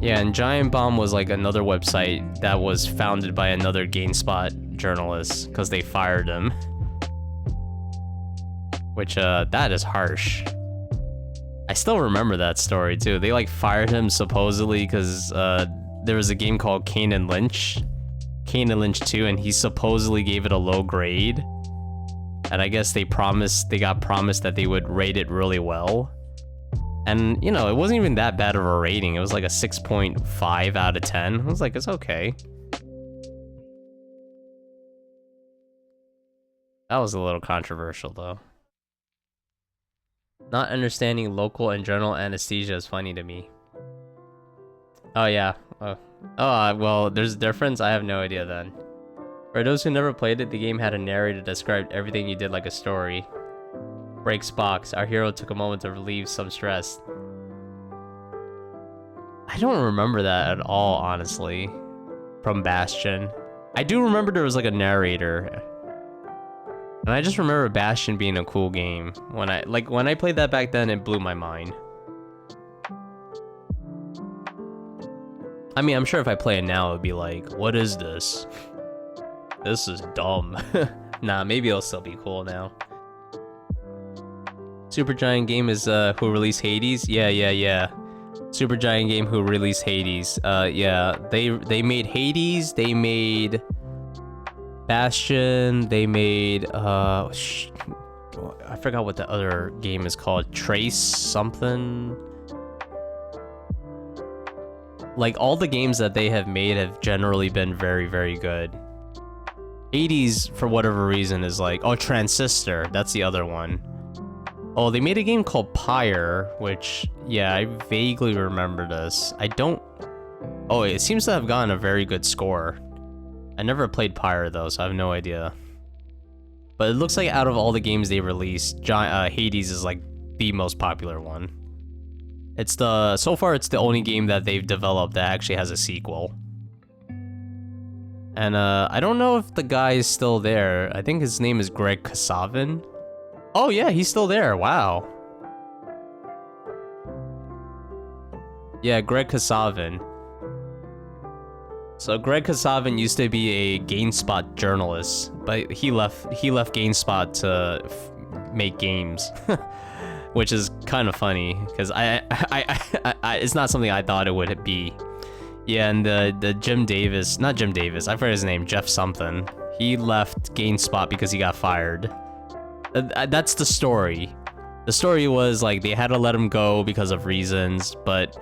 Yeah, and Giant Bomb was like another website that was founded by another GameSpot journalist because they fired him. Which, that is harsh. I still remember that story too. They like fired him supposedly because there was a game called Kane and Lynch 2, and he supposedly gave it a low grade. And I guess they got promised that they would rate it really well. And you know, it wasn't even that bad of a rating. It was like a 6.5 out of 10. I was like, it's okay. That was a little controversial though. Not understanding local and general anesthesia is funny to me. Oh yeah. Well, there's a difference? I have no idea then. For those who never played it, the game had a narrator that described everything you did like a story. Breaks box. Our hero took a moment to relieve some stress. I don't remember that at all, honestly. From Bastion. I do remember there was like a narrator. And I just remember Bastion being a cool game. When I played that back then, it blew my mind. I mean, I'm sure if I play it now, it'd be like, what is this? This is dumb. Nah, maybe it'll still be cool now. Supergiant Game is who released Hades? Yeah. Supergiant Game who released Hades. Yeah, they made Hades, they made Bastion, they made I forgot what the other game is called. Trace something. Like, all the games that they have made have generally been very, very good. Hades, for whatever reason, is like... Oh, Transistor. That's the other one. Oh, they made a game called Pyre, which... Yeah, I vaguely remember this. I don't... Oh, it seems to have gotten a very good score. I never played Pyre, though, so I have no idea. But it looks like out of all the games they released, Hades is, like, the most popular one. It's the... So far, it's the only game that they've developed that actually has a sequel. And, I don't know if the guy is still there. I think his name is Greg Kasavin. Oh, yeah, he's still there. Wow. Yeah, Greg Kasavin. So Greg Kasavin used to be a GameSpot journalist, but he left GameSpot to make games. Which is kind of funny, because I it's not something I thought it would be. Yeah, and the Jim Davis, not Jim Davis, I forgot his name, Jeff something. He left GameSpot because he got fired. That's the story. The story was, like, they had to let him go because of reasons, but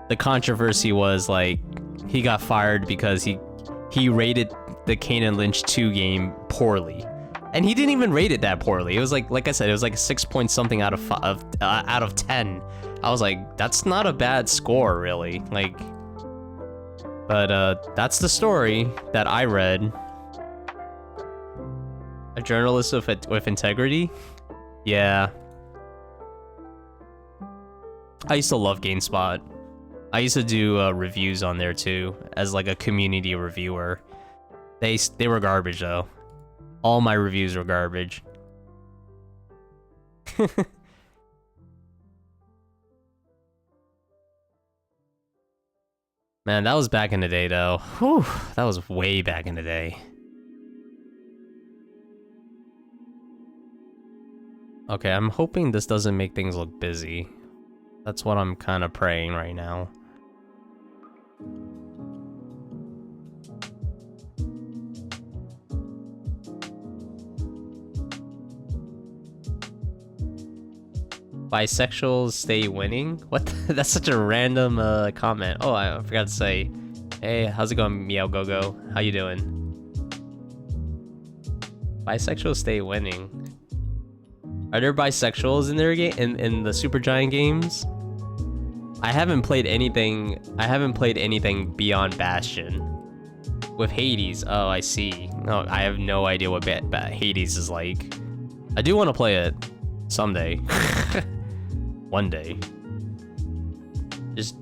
the controversy was, like, he got fired because he rated the Kane and Lynch 2 game poorly. And he didn't even rate it that poorly. It was like I said, it was like a 6 point something out of 10. I was like, that's not a bad score, really. Like, but that's the story that I read. A journalist with integrity? Yeah. I used to love GameSpot. I used to do reviews on there too, as like a community reviewer. They were garbage though. All my reviews were garbage. Man, that was back in the day though. Whew, that was way back in the day. Okay, I'm hoping this doesn't make things look busy. That's what I'm kind of praying right now. Bisexuals stay winning? What? That's such a random comment. Oh, I forgot to say. Hey, how's it going, Meow Go-Go? How you doing? Bisexuals stay winning. Are there bisexuals in their in the Supergiant games? I haven't played anything beyond Bastion. With Hades, oh, I see. No, I have no idea what Hades is like. I do want to play it someday. One day.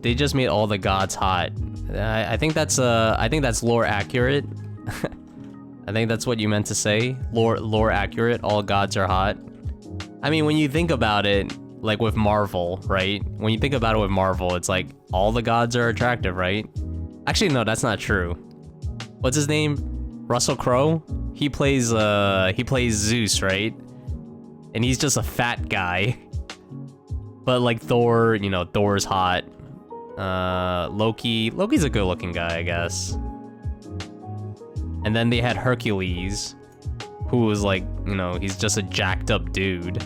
They just made all the gods hot. I think that's lore accurate. I think that's what you meant to say. Lore accurate. All gods are hot. I mean, when you think about it, like with Marvel, right? When you think about it with Marvel, it's like all the gods are attractive, right? Actually, no, that's not true. What's his name? Russell Crowe? He plays Zeus, right? And he's just a fat guy. But like Thor, you know, Thor's hot. Loki's a good-looking guy, I guess. And then they had Hercules, who was like, you know, he's just a jacked up dude.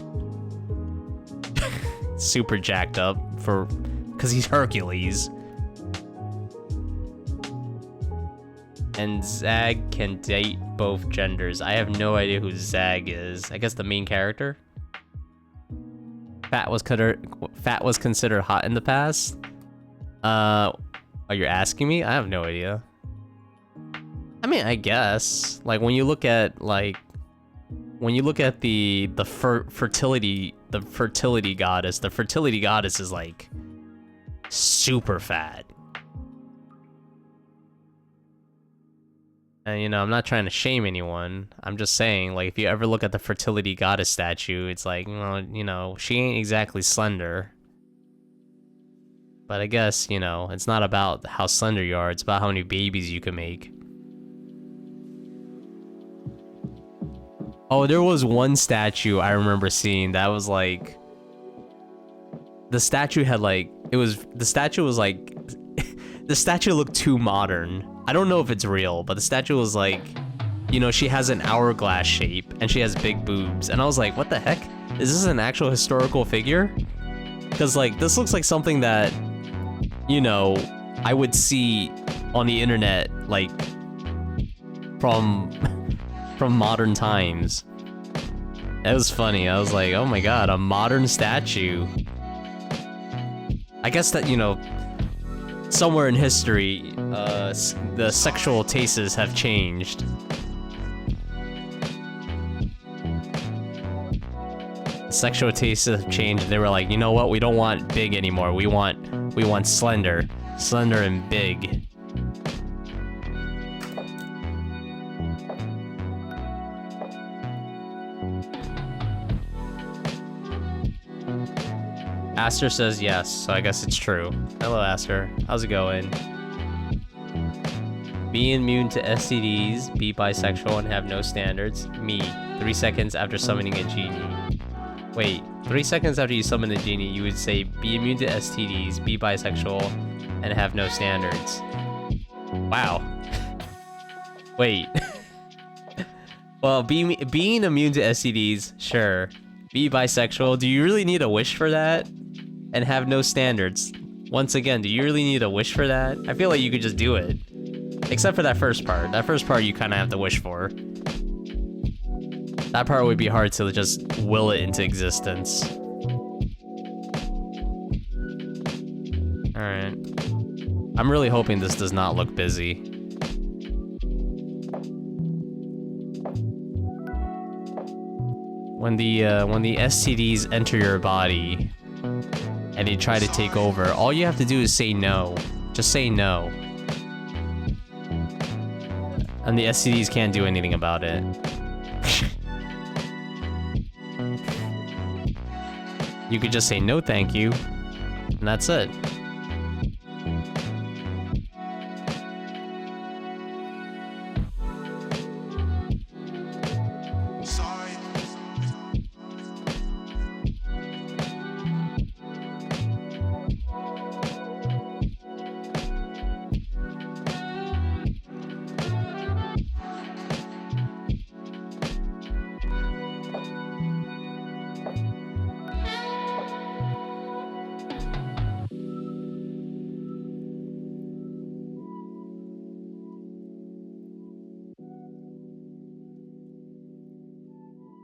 Super jacked up because he's Hercules. And Zag can date both genders. I have no idea who Zag is. I guess the main character. Fat was considered hot in the past. Are you asking me? I have no idea. I mean, I guess like when you look at the fertility goddess, the fertility goddess is like super fat. And you know, I'm not trying to shame anyone. I'm just saying, like, if you ever look at the fertility goddess statue, it's like, well, you know, she ain't exactly slender. But I guess, you know, it's not about how slender you are, it's about how many babies you can make. Oh, there was one statue I remember seeing that was like... The statue had like... The statue was like... The statue looked too modern. I don't know if it's real, but the statue was like... You know, she has an hourglass shape, and she has big boobs. And I was like, what the heck? Is this an actual historical figure? Because, like, this looks like something that, you know, I would see on the internet, like, from modern times. It was funny. I was like, oh my god, a modern statue. I guess that, you know, somewhere in history, the sexual tastes have changed. Sexual tastes have changed. They were like, you know what? We don't want big anymore. We want slender, slender and big. Aster says yes, so I guess it's true. Hello, Aster. How's it going? Be immune to STDs, be bisexual, and have no standards. Me, 3 seconds after summoning a genie. Wait, 3 seconds after you summon the genie, you would say, be immune to STDs, be bisexual, and have no standards. Wow. Wait. Well, being immune to STDs, sure. Be bisexual, do you really need a wish for that? And have no standards. Once again, do you really need a wish for that? I feel like you could just do it. Except for that first part. That first part you kind of have to wish for. That part would be hard to just will it into existence. Alright. I'm really hoping this does not look busy. When the STDs enter your body and they try to take over, all you have to do is say no. Just say no. And the STDs can't do anything about it. You could just say no thank you, and that's it.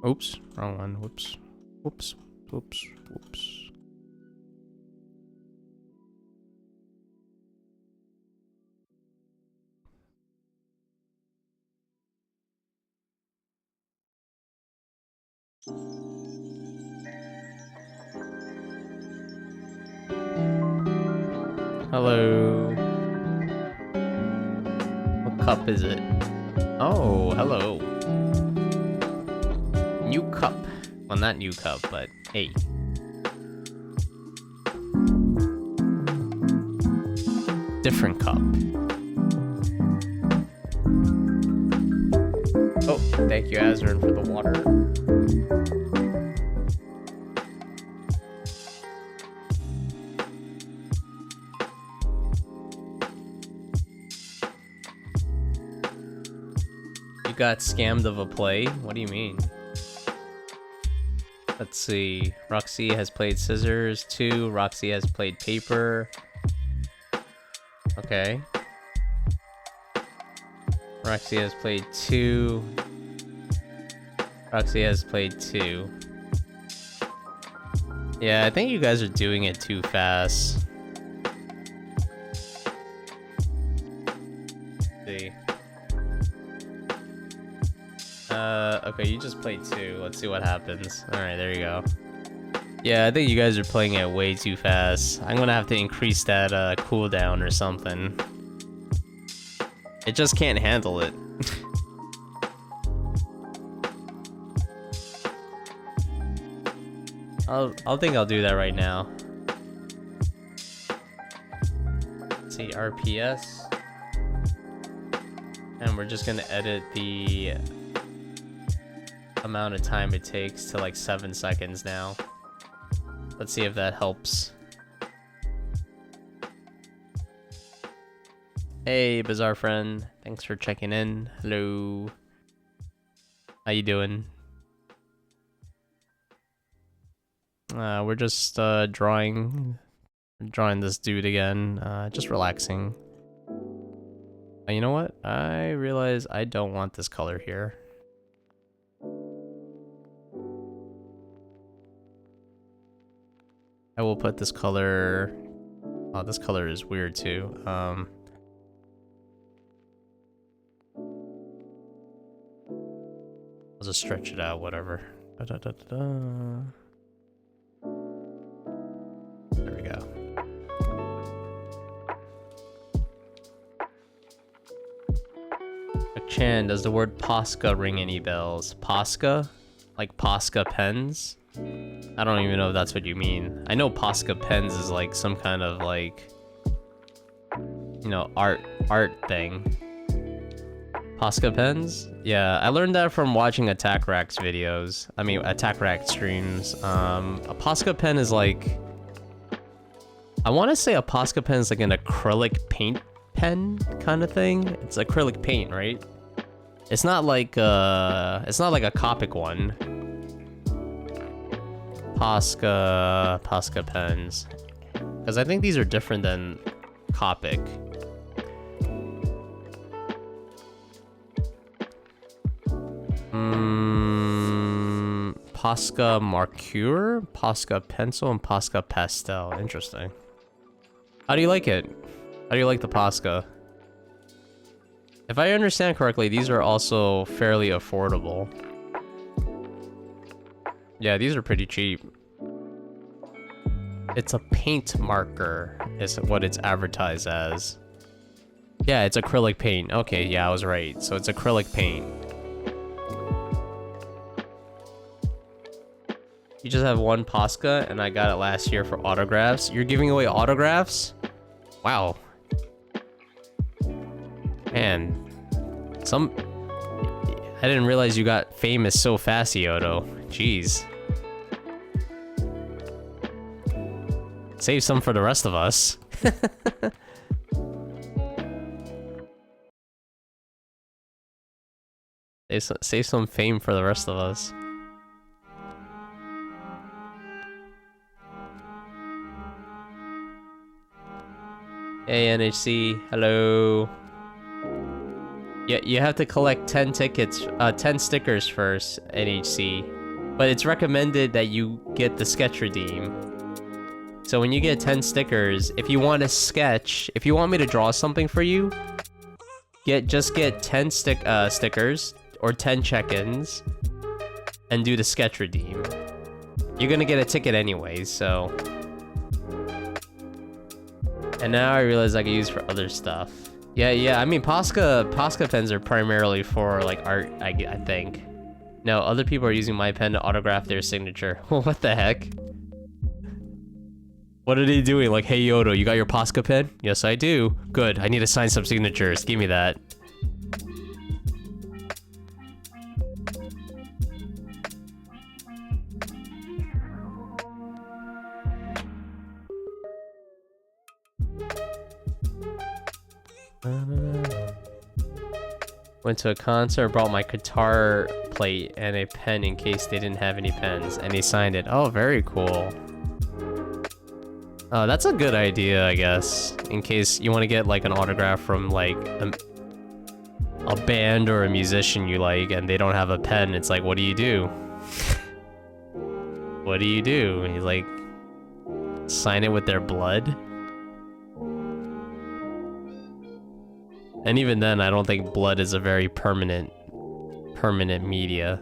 Oops, wrong one. Whoops. Whoops. Whoops. Whoops. Hello. What cup is it? Oh, hello. New cup. Well, not new cup, but hey. Different cup. Oh, thank you, Azrin, for the water. You got scammed of a play? What do you mean? Let's see. Roxy has played scissors 2. Roxy has played paper. Okay. Roxy has played 2. Roxy has played 2. Yeah, I think you guys are doing it too fast. Let's see. Okay, you just played 2. Let's see what happens. Alright, there you go. Yeah, I think you guys are playing it way too fast. I'm gonna have to increase that cooldown or something. It just can't handle it. I'll think I'll do that right now. Let's see, RPS. And we're just gonna edit the amount of time it takes to like 7 seconds now. Let's see if that helps. Hey, Bizarre Friend. Thanks for checking in. Hello. How you doing? We're just drawing this dude again, just relaxing. You know what? I realize I don't want this color here. I will put this color. Oh, this color is weird too. I'll just stretch it out, whatever. There we go. Chan, does the word Posca ring any bells? Posca? Like Posca pens? I don't even know if that's what you mean. I know Posca pens is like some kind of like, you know, art thing. Posca pens? Yeah, I learned that from watching Attack Rack's videos. I mean, Attack Rack streams. A Posca pen is like, I want to say a Posca pen is like an acrylic paint pen kind of thing. It's acrylic paint, right? It's not like a Copic one. Posca pens, because I think these are different than Copic. Posca Marqueur, Posca Pencil, and Posca Pastel. Interesting. How do you like it? How do you like the Posca? If I understand correctly, these are also fairly affordable. Yeah, these are pretty cheap. It's a paint marker, is what it's advertised as. Yeah, it's acrylic paint. Okay, yeah, I was right. So it's acrylic paint. You just have one Posca, and I got it last year for autographs. You're giving away autographs? Wow. Man. I didn't realize you got famous so fast, Yoto. Jeez. Save some for the rest of us. Save some fame for the rest of us. Hey NHC, hello. Yeah, you have to collect 10 tickets, 10 stickers first, NHC. But it's recommended that you get the sketch redeem. So when you get 10 stickers, if you want to sketch, if you want me to draw something for you, just get 10 stickers or 10 check-ins and do the sketch redeem. You're gonna get a ticket anyway, so. And now I realize I can use for other stuff. Yeah, I mean, Posca pens are primarily for, like, art, I think. No, other people are using my pen to autograph their signature. What the heck? What are they doing? Like, hey, Yodo, you got your Posca pen? Yes, I do. Good, I need to sign some signatures. Give me that. Went to a concert, brought my guitar plate and a pen in case they didn't have any pens, and he signed it. Oh, very cool. That's a good idea, I guess, in case you want to get like an autograph from like a band or a musician you like and they don't have a pen. It's like, what do you do? What do you do? And he's like, sign it with their blood? And even then, I don't think blood is a very permanent media.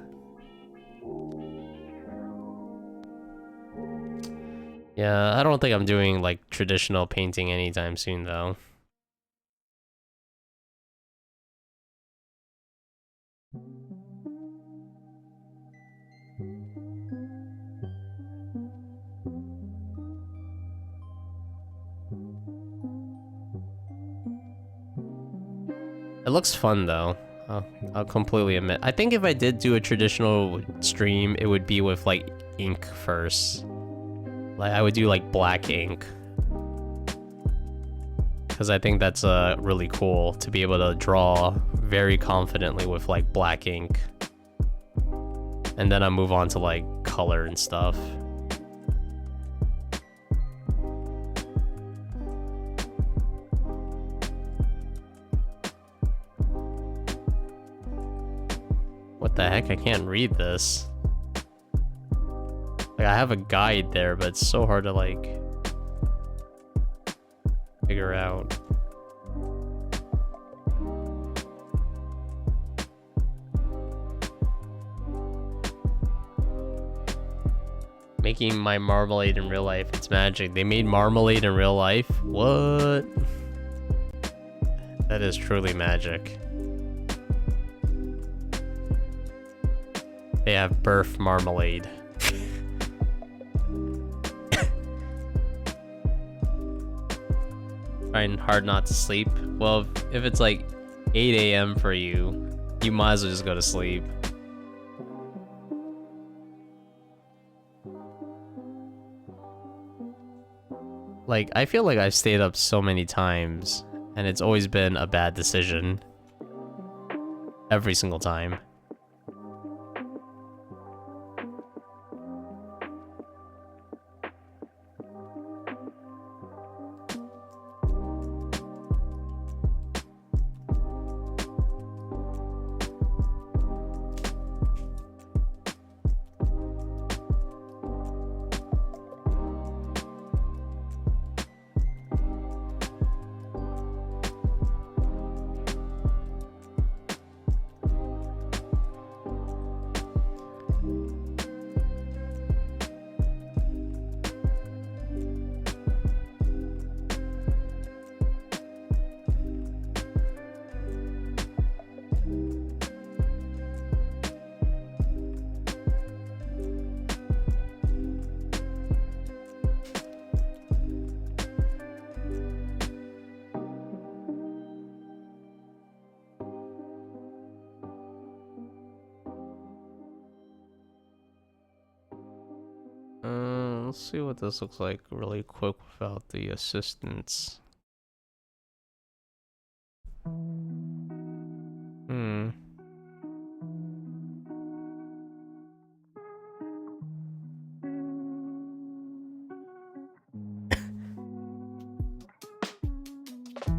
Yeah, I don't think I'm doing like traditional painting anytime soon though. It looks fun though. I'll completely admit. I think if I did do a traditional stream, it would be with like ink first. Like I would do like black ink. Because I think that's really cool to be able to draw very confidently with like black ink. And then I move on to like color and stuff. What the heck? I can't read this. Like, I have a guide there, but it's so hard to, like, figure out. Making my marmalade in real life. It's magic. They made marmalade in real life? What? That is truly magic. They have birth marmalade. Trying hard not to sleep. Well, if it's like 8 a.m. for you, you might as well just go to sleep. Like, I feel like I've stayed up so many times, and it's always been a bad decision. Every single time. Let's see what this looks like really quick without the assistance.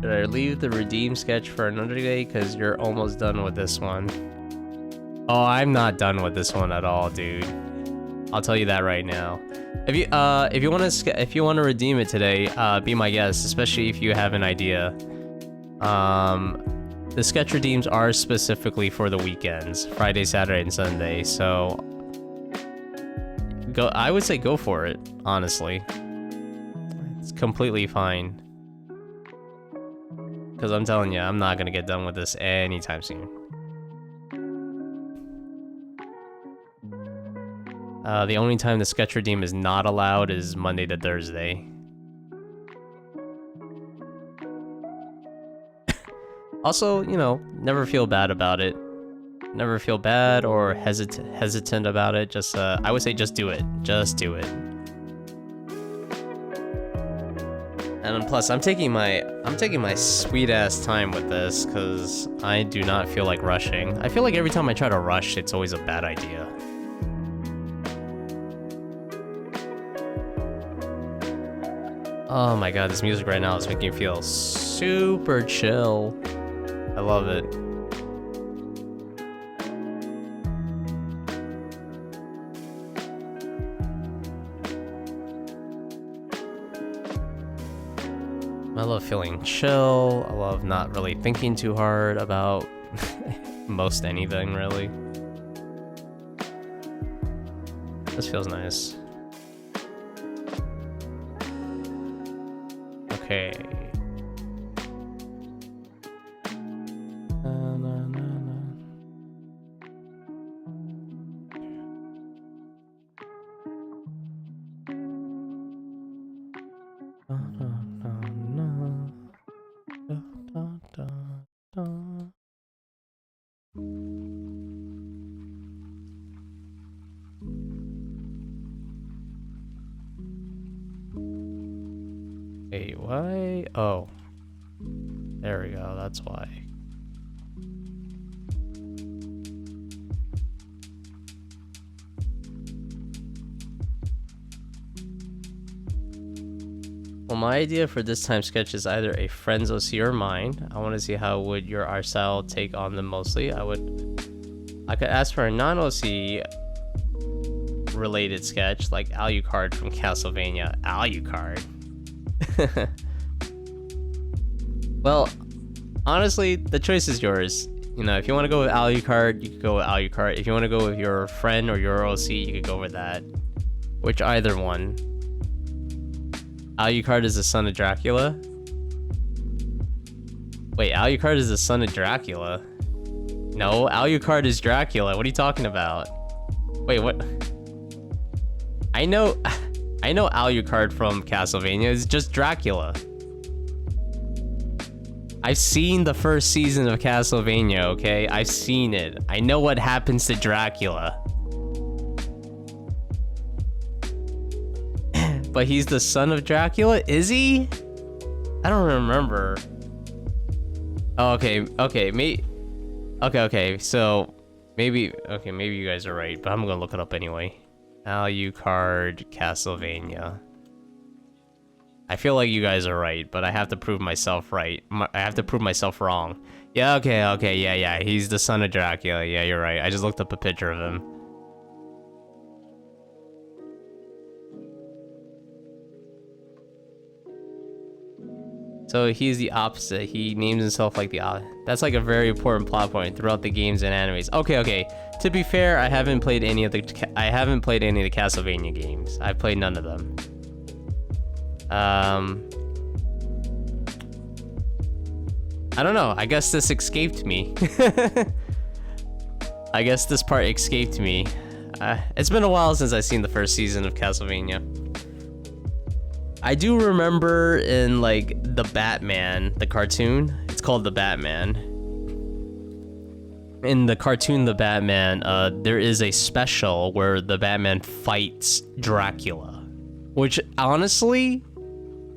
Should I leave the redeem sketch for another day? Because you're almost done with this one. Oh, I'm not done with this one at all, dude. I'll tell you that right now. If you want to redeem it today, be my guest, especially if you have an idea. The sketch redeems are specifically for the weekends, Friday, Saturday, and Sunday. So I would say go for it, honestly. It's completely fine. Because I'm telling you, I'm not gonna get done with this anytime soon. The only time the sketch redeem is not allowed is Monday to Thursday. Also, you know, never feel bad about it. Never feel bad or hesitant about it. Just, I would say just do it. Just do it. And plus, I'm taking my sweet ass time with this because I do not feel like rushing. I feel like every time I try to rush, it's always a bad idea. Oh my god, this music right now is making me feel super chill. I love it. I love feeling chill. I love not really thinking too hard about most anything, really. This feels nice. Okay. Hey, why? Oh. There we go, that's why. Well, my idea for this time sketch is either a friend's OC or mine. I want to see how would your art style take on them mostly. I I could ask for a non-OC related sketch like Alucard from Castlevania. Alucard. Well, honestly, the choice is yours. You know, if you want to go with Alucard, you could go with Alucard. If you want to go with your friend or your OC, you could go with that. Which either one? Alucard is the son of Dracula? Wait, Alucard is the son of Dracula? No, Alucard is Dracula. What are you talking about? Wait, what? I know Alucard from Castlevania. It's just Dracula. I've seen the first season of Castlevania, okay? I've seen it. I know what happens to Dracula. But he's the son of Dracula? Is he? I don't remember. Oh, okay, so maybe you guys are right, but I'm gonna look it up anyway. Alucard Castlevania. I feel like you guys are right, but I have to prove myself right. I have to prove myself wrong. Yeah, okay, yeah, he's the son of Dracula. Yeah, you're right. I just looked up a picture of him. So he's the opposite. He names himself like the that's like a very important plot point throughout the games and animes. Okay. To be fair, I haven't played any of the Castlevania games. I've played none of them. I don't know. I guess this escaped me. I guess this part escaped me. It's been a while since I've seen the first season of Castlevania. I do remember in like the Batman, the cartoon. It's called the Batman. In the cartoon, the Batman, there is a special where the Batman fights Dracula, which honestly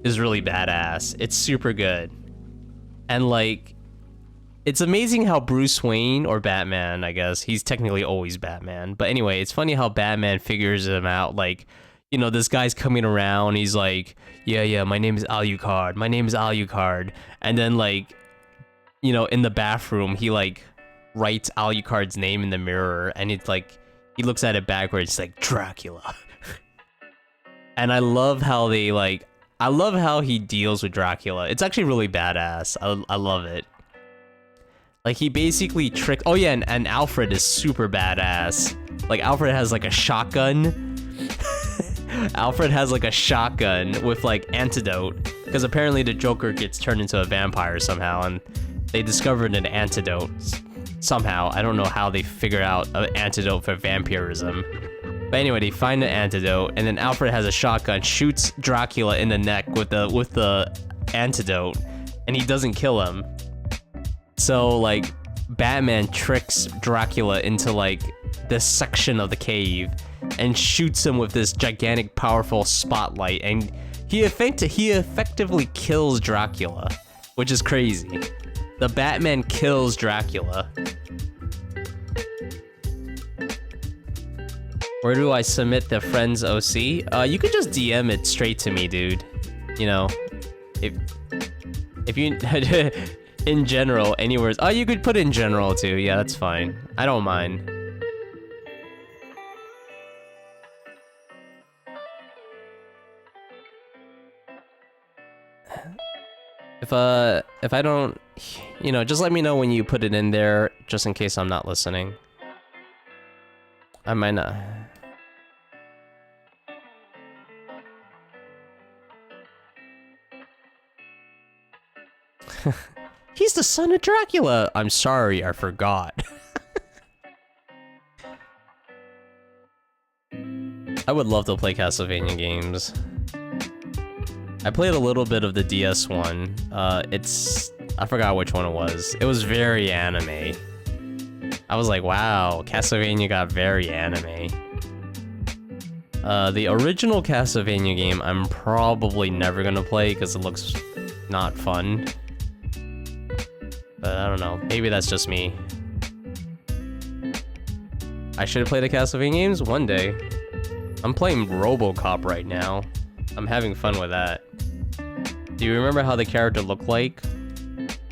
is really badass. It's super good. And like, it's amazing how Bruce Wayne, or Batman, I guess, he's technically always Batman. But anyway, it's funny how Batman figures him out. Like, you know, this guy's coming around, he's like, yeah, my name is Alucard. And then like, you know, in the bathroom, he like writes Alucard's name in the mirror, and it's like, he looks at it backwards, it's like, Dracula. And I love how I love how he deals with Dracula. It's actually really badass. I love it. Like, he basically tricked... Oh, yeah, and Alfred is super badass. Like, Alfred has, like, a shotgun. Alfred has, like, a shotgun with, like, antidote. Because apparently the Joker gets turned into a vampire somehow, and they discovered an antidote somehow. I don't know how they figured out an antidote for vampirism. But anyway, they find the antidote, and then Alfred has a shotgun, shoots Dracula in the neck with the antidote, and he doesn't kill him. So, like, Batman tricks Dracula into, like, this section of the cave and shoots him with this gigantic, powerful spotlight, and he effectively kills Dracula, which is crazy. The Batman kills Dracula. Where do I submit the friend's OC? You could just DM it straight to me, dude. You know, if you... In general, anywhere. Oh, you could put in general too. Yeah, that's fine. I don't mind. If I don't, you know, just let me know when you put it in there, just in case I'm not listening. I might not. He's the son of Dracula! I'm sorry, I forgot. I would love to play Castlevania games. I played a little bit of the DS one. I forgot which one it was. It was very anime. I was like, wow, Castlevania got very anime. The original Castlevania game, I'm probably never gonna play because it looks not fun. But I don't know, maybe that's just me. I should play the Castlevania games one day. I'm playing RoboCop right now. I'm having fun with that. Do you remember how the character looked like?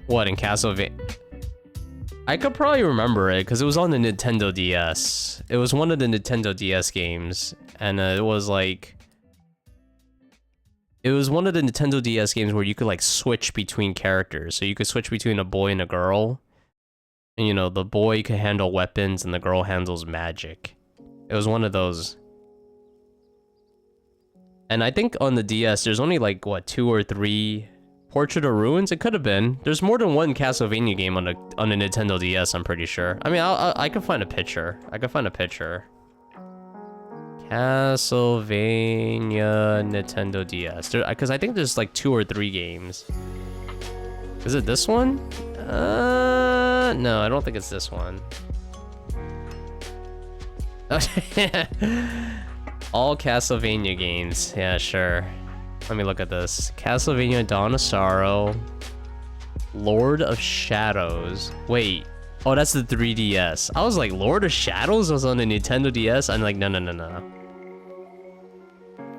What, in Castlevania? I could probably remember it because it was on the Nintendo DS. It was one of the Nintendo DS games, and it was like... It was one of the Nintendo DS games where you could like switch between characters. So you could switch between a boy and a girl. And you know, the boy could handle weapons and the girl handles magic. It was one of those. And I think on the DS, there's only like, what, 2 or 3 Portrait of Ruins? It could have been. There's more than one Castlevania game on the Nintendo DS, I'm pretty sure. I mean, I could find a picture. I could find a picture. Castlevania Nintendo DS. Because I think there's like 2 or 3 games. Is it this one? No, I don't think it's this one. All Castlevania games. Yeah, sure. Let me look at this. Castlevania Dinosaur. Lord of Shadows. Wait. Oh, that's the 3DS. I was like, Lord of Shadows was on the Nintendo DS? I'm like, no.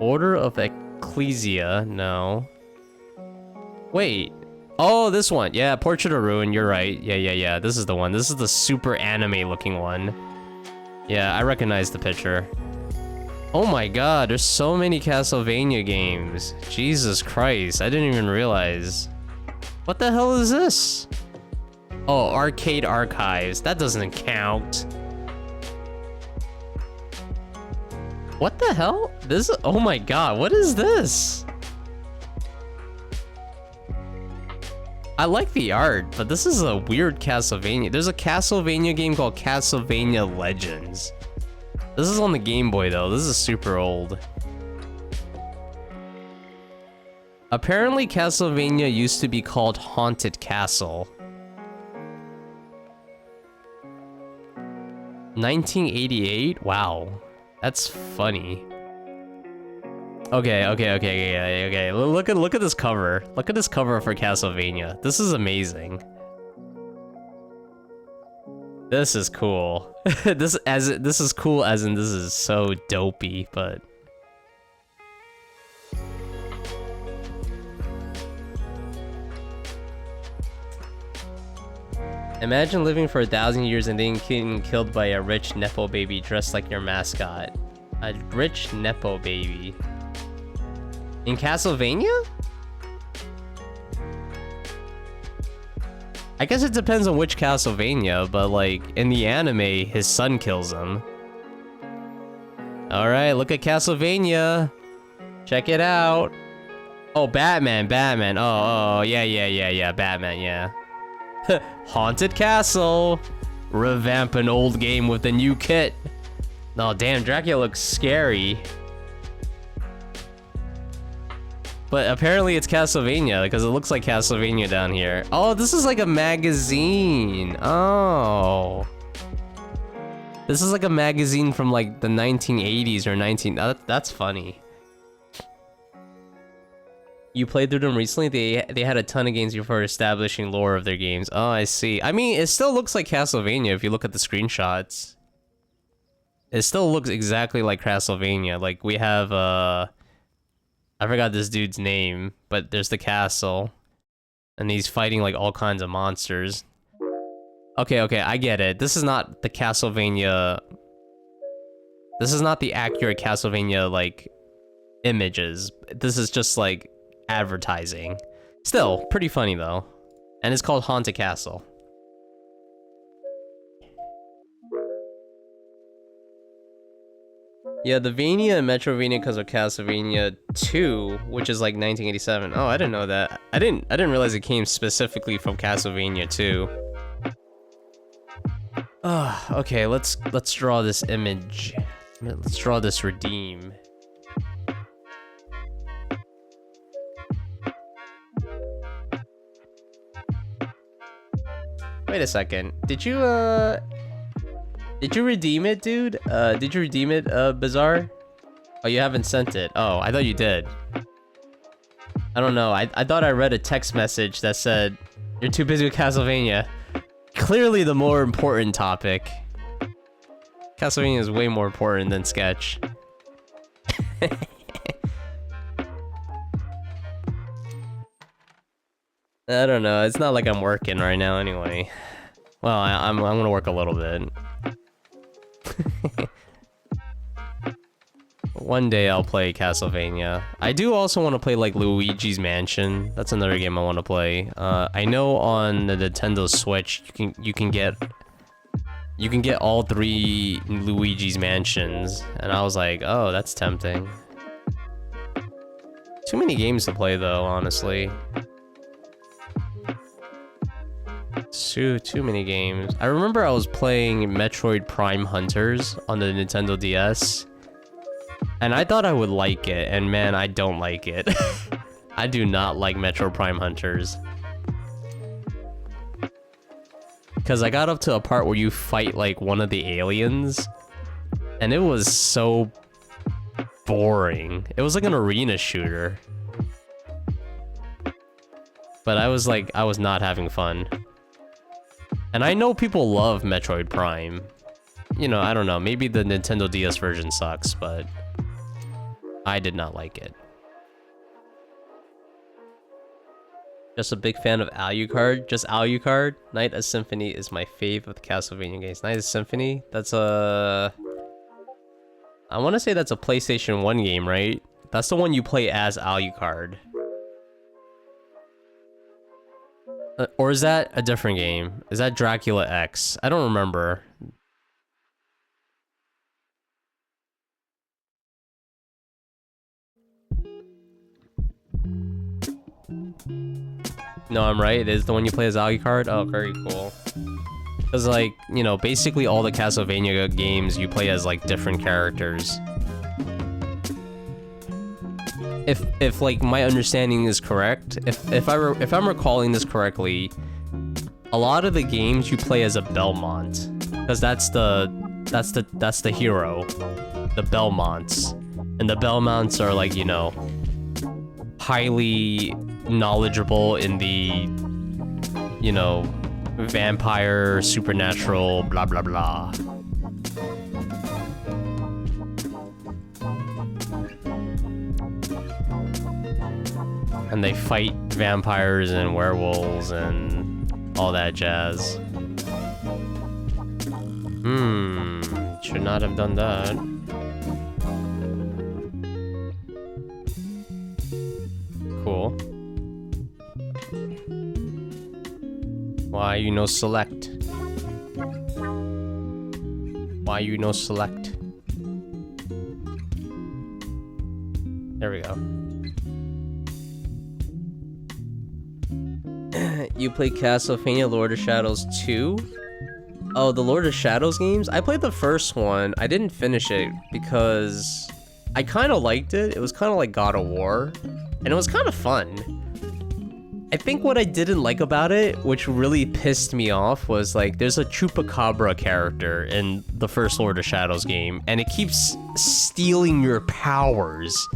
Order of Ecclesia. No. Wait. Oh, this one. Yeah, Portrait of Ruin. You're right. Yeah. This is the one. This is the super anime looking one. Yeah, I recognize the picture. Oh my god, there's so many Castlevania games. Jesus Christ, I didn't even realize. What the hell is this? Oh, Arcade Archives. That doesn't count. What the hell? This, oh my god, what is this? I like the art, but this is a weird Castlevania. There's a Castlevania game called Castlevania Legends. This is on the Game Boy though. This is super old. Apparently Castlevania used to be called Haunted Castle. 1988? Wow. That's funny. Okay. Look at this cover. Look at this cover for Castlevania. This is amazing. This is cool. This is cool as in this is so dopey, but imagine living for 1,000 years and then getting killed by a rich Nepo baby dressed like your mascot. A rich Nepo baby. In Castlevania? I guess it depends on which Castlevania, but like, in the anime, his son kills him. Alright, look at Castlevania. Check it out. Oh, Batman. Oh, yeah, Batman, yeah. Haunted Castle. Revamp an old game with a new kit. Oh, damn, Dracula looks scary. But apparently it's Castlevania, because it looks like Castlevania down here. Oh, this is like a magazine. Oh. This is like a magazine from like the 1980s or 19... that's funny. You played through them recently? They had a ton of games before establishing lore of their games. Oh, I see. I mean, it still looks like Castlevania if you look at the screenshots. It still looks exactly like Castlevania. Like, we have, I forgot this dude's name, but there's the castle. And he's fighting like all kinds of monsters. Okay, I get it. This is not the Castlevania... This is not the accurate Castlevania, like, images. This is just, like, advertising. Still, pretty funny, though. And it's called Haunted Castle. Yeah, the Vania and Metrovania because of Castlevania 2, which is like 1987. Oh, I didn't know that. I didn't realize it came specifically from Castlevania 2. Okay, let's draw this image. Let's draw this redeem. Wait a second. Did you redeem it, dude? Did you redeem it, Bizarre? Oh, you haven't sent it. Oh, I thought you did. I don't know. I thought I read a text message that said, you're too busy with Castlevania. Clearly the more important topic. Castlevania is way more important than Sketch. I don't know. It's not like I'm working right now anyway. Well, I'm gonna work a little bit. One day I'll play Castlevania. I do also want to play like Luigi's Mansion. That's another game I want to play. I know on the Nintendo Switch you can get all 3 Luigi's Mansions, and I was like, oh, that's tempting. Too many games to play though, honestly. Too many games. I remember I was playing Metroid Prime Hunters on the Nintendo DS, and I thought I would like it, and man, I don't like it. I do not like Metroid Prime Hunters. Because I got up to a part where you fight like one of the aliens, and it was so boring. It was like an arena shooter. But I was not having fun. And I know people love Metroid Prime. You know, I don't know, maybe the Nintendo DS version sucks, but I did not like it. Just a big fan of Alucard. Just Alucard. Night of Symphony is my fave of the Castlevania games. Night of Symphony? That's a... I want to say that's a PlayStation 1 game, right? That's the one you play as Alucard. Or is that a different game? Is that Dracula X? I don't remember. No, I'm right. It is the one you play as Alucard. Oh, very cool. Because, like, you know, basically all the Castlevania games you play as, like, different characters. If like, my understanding is correct, if I'm recalling this correctly, a lot of the games you play as a Belmont. Because that's the hero. The Belmonts. And the Belmonts are, like, you know, highly knowledgeable in the, you know, vampire, supernatural, blah blah blah. And they fight vampires and werewolves and all that jazz. Should not have done that. Cool. Why you no select? Why you no select? There we go. You play Castlevania Lord of Shadows 2? Oh, the Lord of Shadows games? I played the first one. I didn't finish it because I kind of liked it. It was kind of like God of War, and it was kind of fun. I think what I didn't like about it, which really pissed me off, was like there's a Chupacabra character in the first Lord of Shadows game, and it keeps stealing your powers.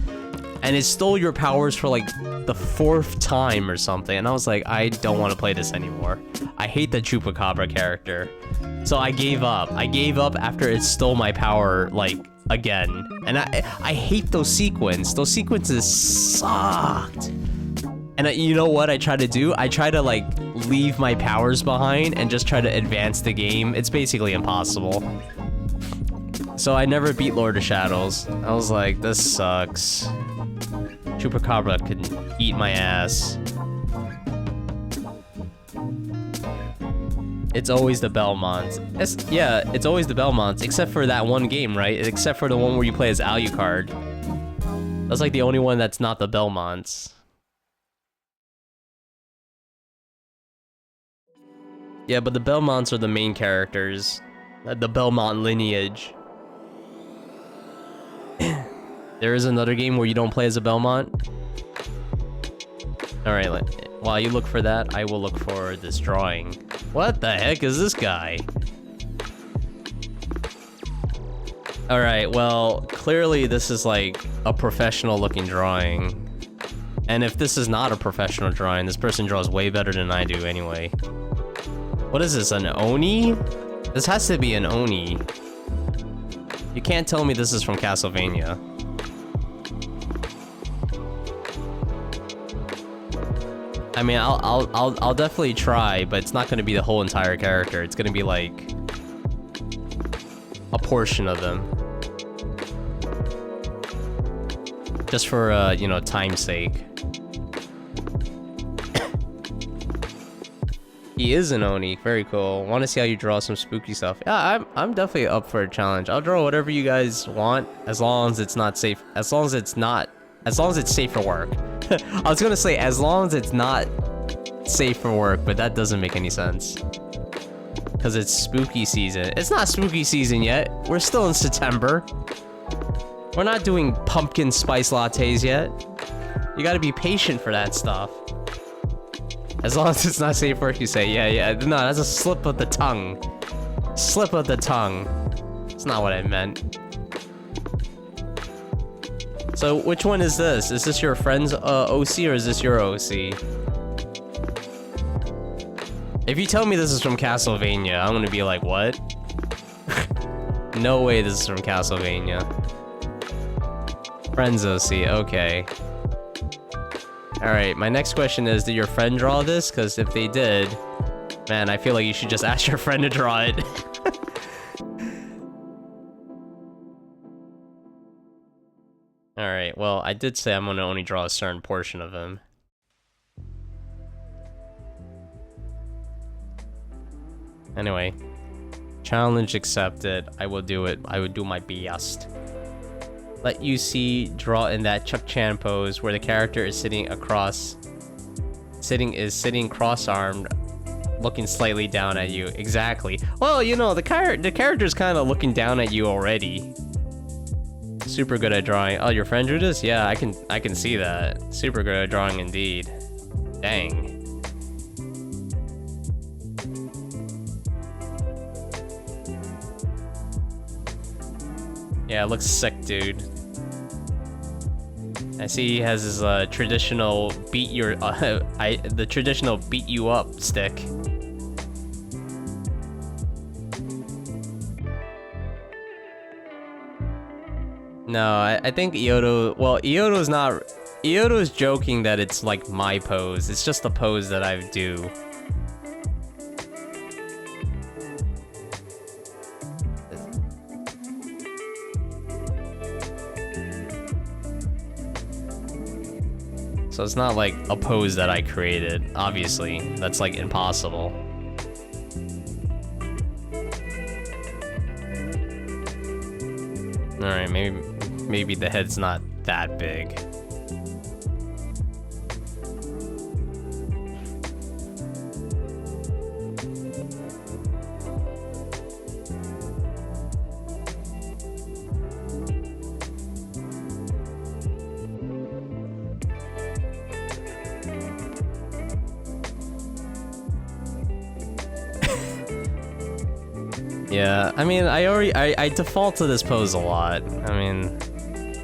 And it stole your powers for like the 4th time or something, and I was like, I don't want to play this anymore. I hate the Chupacabra character. So I gave up. I gave up after it stole my power, like, again. And I hate those sequences. Those sequences sucked. And you know what I try to do? I try to, like, leave my powers behind and just try to advance the game. It's basically impossible. So I never beat Lord of Shadows. I was like, this sucks. Chupacabra could eat my ass. It's always the Belmonts. Yeah, it's always the Belmonts, except for that one game, right? Except for the one where you play as Alucard. That's like the only one that's not the Belmonts. Yeah, but the Belmonts are the main characters. The Belmont lineage. There is another game where you don't play as a Belmont? Alright, while you look for that, I will look for this drawing. What the heck is this guy? Alright, well, clearly this is like a professional looking drawing. And if this is not a professional drawing, this person draws way better than I do anyway. What is this, an Oni? This has to be an Oni. You can't tell me this is from Castlevania. I mean, I'll definitely try, but it's not gonna be the whole entire character. It's gonna be like a portion of them, just for you know, time's sake. He is an Oni. Very cool. Want to see how you draw some spooky stuff? Yeah, I'm definitely up for a challenge. I'll draw whatever you guys want, as long as it's not safe. As long as it's safe for work. I was gonna say as long as it's not safe for work, but that doesn't make any sense. Because it's spooky season. It's not spooky season yet. We're still in September. We're not doing pumpkin spice lattes yet. You gotta be patient for that stuff. As long as it's not safe for work, you say, yeah. No, that's a slip of the tongue. Slip of the tongue. It's not what I meant. So, which one is this? Is this your friend's OC or is this your OC? If you tell me this is from Castlevania, I'm gonna be like, what? No way this is from Castlevania. Friend's OC, okay. Alright, my next question is, did your friend draw this? Because if they did, man, I feel like you should just ask your friend to draw it. Alright, well, I did say I'm gonna only draw a certain portion of him. Anyway, challenge accepted. I will do it. I would do my best. Let you see draw in that Chuck Chan pose where the character is sitting cross-armed, looking slightly down at you. Exactly. Well, you know, the character's kind of looking down at you already. Super good at drawing. Oh, your friend drew this? Yeah, I can see that. Super good at drawing indeed. Dang. Yeah, it looks sick, dude. I see he has his traditional the traditional beat you up stick. No, I think Ioto. Well, Ioto's joking that it's like my pose. It's just the pose that I do. So it's not like a pose that I created. Obviously, that's like impossible. All right, maybe the head's not that big. Yeah, I mean, I default to this pose a lot. I mean,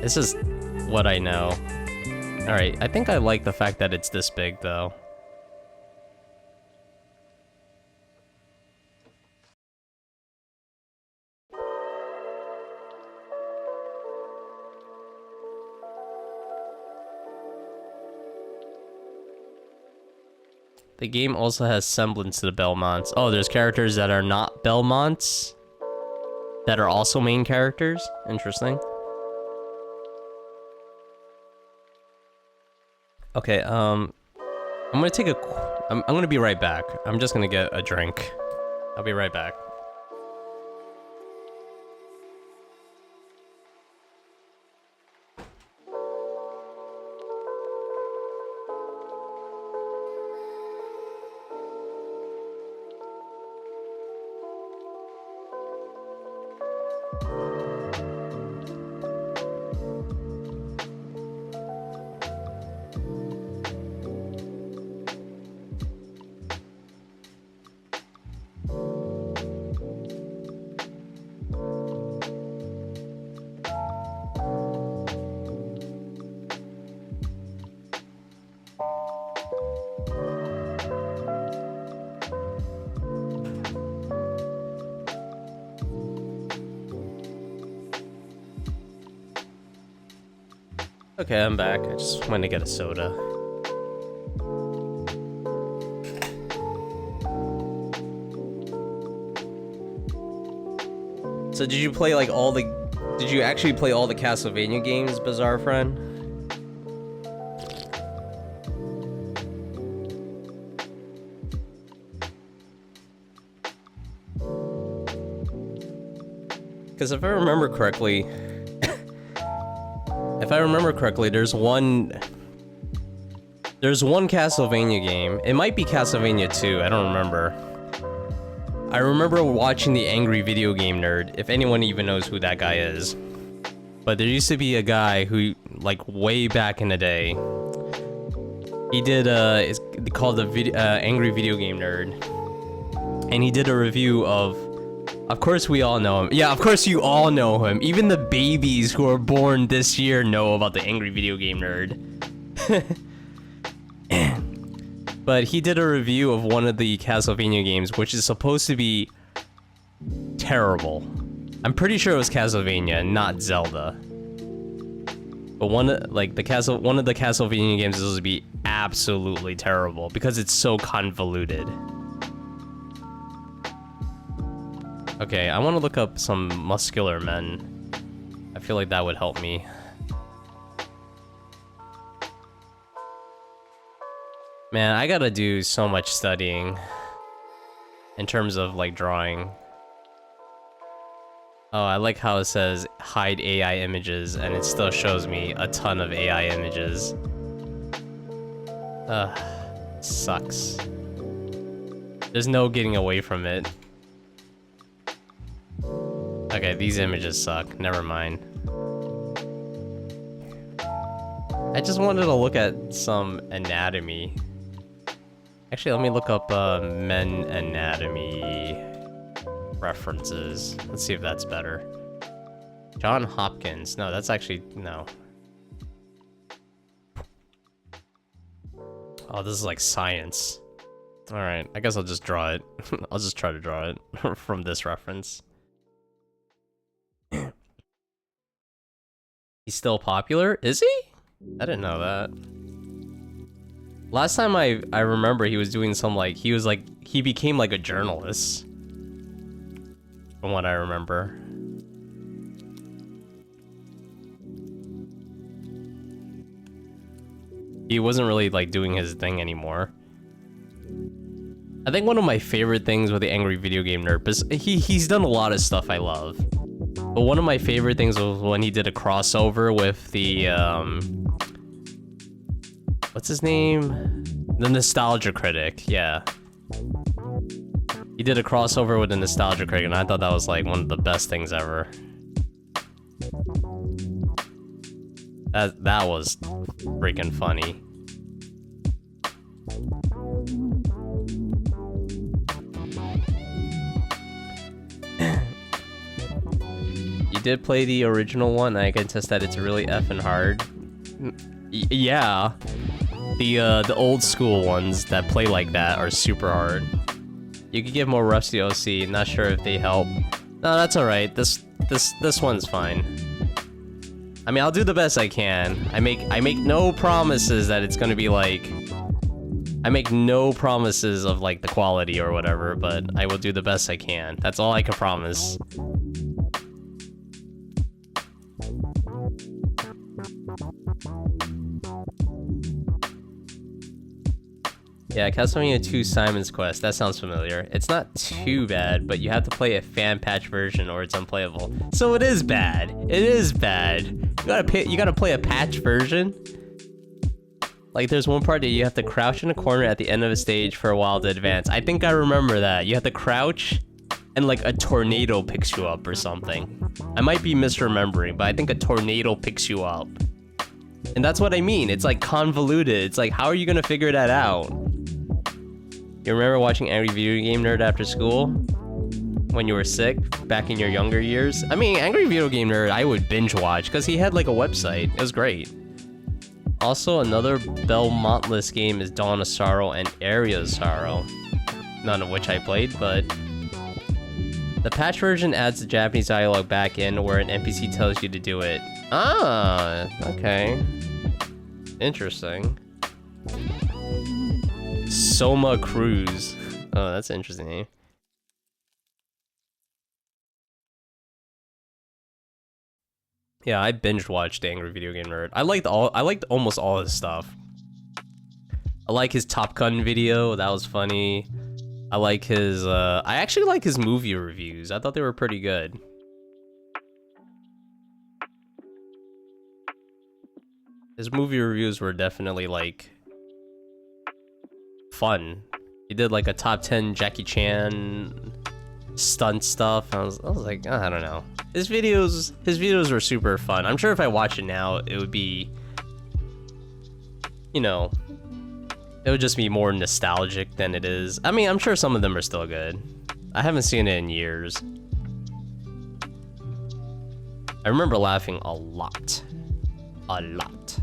it's just what I know. Alright, I think I like the fact that it's this big, though. The game also has semblance to the Belmonts. Oh, there's characters that are not Belmonts that are also main characters? Interesting. Okay, I'm gonna take a... I'm gonna be right back. I'm just gonna get a drink. I'll be right back. Okay, I'm back. I just went to get a soda. So did you play like all the... Did you actually play all the Castlevania games, Bizarre Friend? Because if I remember correctly... there's one Castlevania game. It might be Castlevania 2, I don't remember. I remember watching the Angry Video Game Nerd, if anyone even knows who that guy is. But there used to be a guy who, like, way back in the day, he did, it's called the Angry Video Game Nerd. And he did a review of course we all know him. Yeah, of course you all know him. Even the babies who are born this year know about the Angry Video Game Nerd. But he did a review of one of the Castlevania games, which is supposed to be terrible. I'm pretty sure it was Castlevania, not Zelda. But one of the Castlevania games is supposed to be absolutely terrible because it's so convoluted. Okay, I want to look up some muscular men. I feel like that would help me. Man, I gotta do so much studying in terms of like drawing. Oh, I like how it says hide AI images and it still shows me a ton of AI images. Ugh, sucks. There's no getting away from it. Okay, these images suck. Never mind. I just wanted to look at some anatomy. Actually, let me look up men anatomy references. Let's see if that's better. John Hopkins. No, that's actually... no. Oh, this is like science. Alright, I guess I'll just draw it. I'll just try to draw it from this reference. He's still popular? Is he? I didn't know that. Last time I remember he was doing some like, he became like a journalist. From what I remember. He wasn't really like doing his thing anymore. I think one of my favorite things with the Angry Video Game Nerd, is he's done a lot of stuff I love. But one of my favorite things was when he did a crossover with the, what's his name? The Nostalgia Critic, yeah. He did a crossover with the Nostalgia Critic, and I thought that was like one of the best things ever. That was freaking funny. You did play the original one, I can attest that it's really effing hard. Yeah. The old school ones that play like that are super hard. You could give more Rusty OC, not sure if they help. No, that's alright. This one's fine. I mean, I'll do the best I can. I make no promises that it's gonna be like... I make no promises of like the quality or whatever, but I will do the best I can. That's all I can promise. Yeah, Castlevania 2 Simon's Quest, that sounds familiar. It's not too bad, but you have to play a fan patch version or it's unplayable. So it is bad. It is bad. You gotta play a patch version? Like there's one part that you have to crouch in a corner at the end of a stage for a while to advance. I think I remember that. You have to crouch and like a tornado picks you up or something. I might be misremembering, but I think a tornado picks you up. And that's what I mean. It's like convoluted. It's like, how are you gonna figure that out? You remember watching Angry Video Game Nerd after school? When you were sick, back in your younger years? I mean, Angry Video Game Nerd, I would binge watch, because he had like a website. It was great. Also, another Belmontless game is Dawn of Sorrow and Area of Sorrow. None of which I played, but... The patch version adds the Japanese dialogue back in where an NPC tells you to do it. Ah, okay. Interesting. Soma Cruz. Oh, that's an interesting name. Yeah, I binge watched Angry Video Game Nerd. I liked almost all his stuff. I like his Top Gun video, that was funny. I like his I actually like his movie reviews. I thought they were pretty good. His movie reviews were definitely like fun. He did like a top 10 Jackie Chan stunt stuff. I was like, oh, I don't know. His videos were super fun. I'm sure if I watch it now, it would be, you know, it would just be more nostalgic than it is. I mean, I'm sure some of them are still good. I haven't seen it in years. I remember laughing a lot. A lot.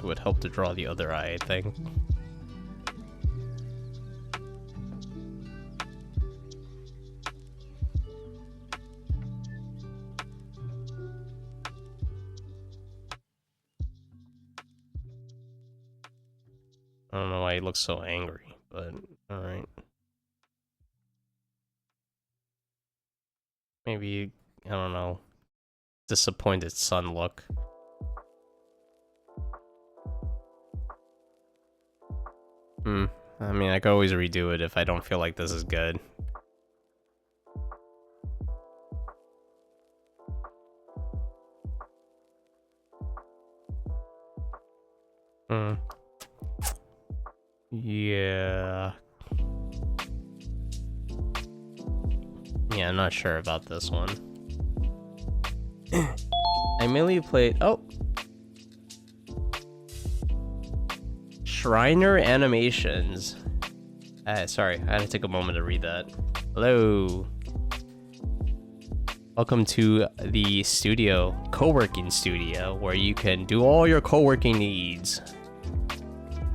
Would help to draw the other eye, I think. I don't know why he looks so angry, but alright. Maybe, I don't know, disappointed son look. I mean, I could always redo it if I don't feel like this is good. Yeah. Yeah, I'm not sure about this one. I mainly played... Oh! Shriner Animations. Sorry, I had to take a moment to read that. Hello. Welcome to the studio, co-working studio, where you can do all your co-working needs.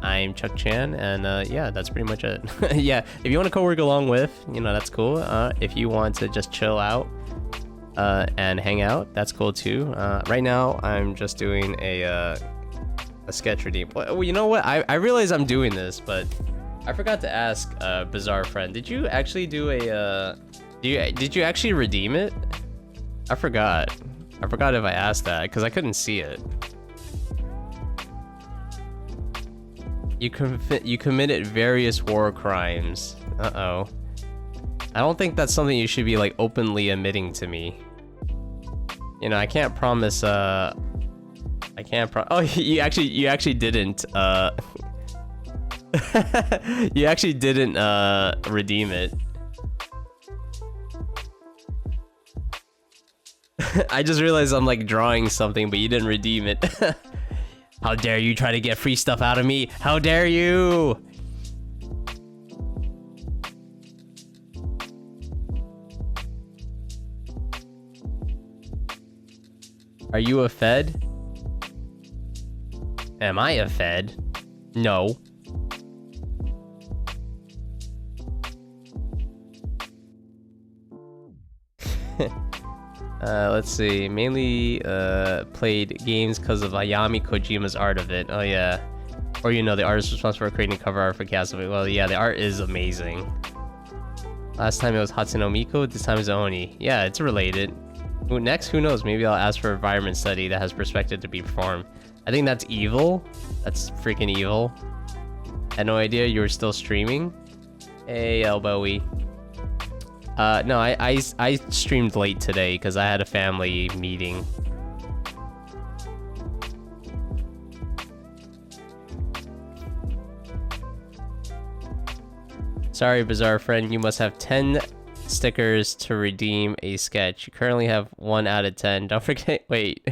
I'm Chuck Chan, and yeah, that's pretty much it. Yeah, if you want to co-work along with, you know, that's cool. If you want to just chill out and hang out, that's cool too. Right now, I'm just doing a sketch redeem. Well, you know what? I realize I'm doing this, but I forgot to ask Bizarre Friend. Did you actually do a did you actually redeem it? I forgot if I asked that because I couldn't see it. You committed various war crimes. Uh-oh. I don't think that's something you should be like openly admitting to me. You know, I can't promise oh, you actually didn't you actually didn't redeem it. I just realized I'm like drawing something, but you didn't redeem it. How dare you try to get free stuff out of me? How dare you? Are you a Fed? Am I a Fed? No. Let's see. Mainly played games because of Ayami Kojima's art of it. Oh yeah. Or you know, the artist responsible for creating cover art for Castlevania. Well, yeah, the art is amazing. Last time it was Hatsune Miku, this time it's Oni. Yeah, it's related. Next, who knows? Maybe I'll ask for environment study that has perspective to be performed. I think that's evil. That's freaking evil. Had no idea you were still streaming. Hey, Elbowy. No, I streamed late today because I had a family meeting. Sorry, Bizarre Friend, you must have 10 stickers to redeem a sketch. You currently have 1 out of 10. Don't forget, wait.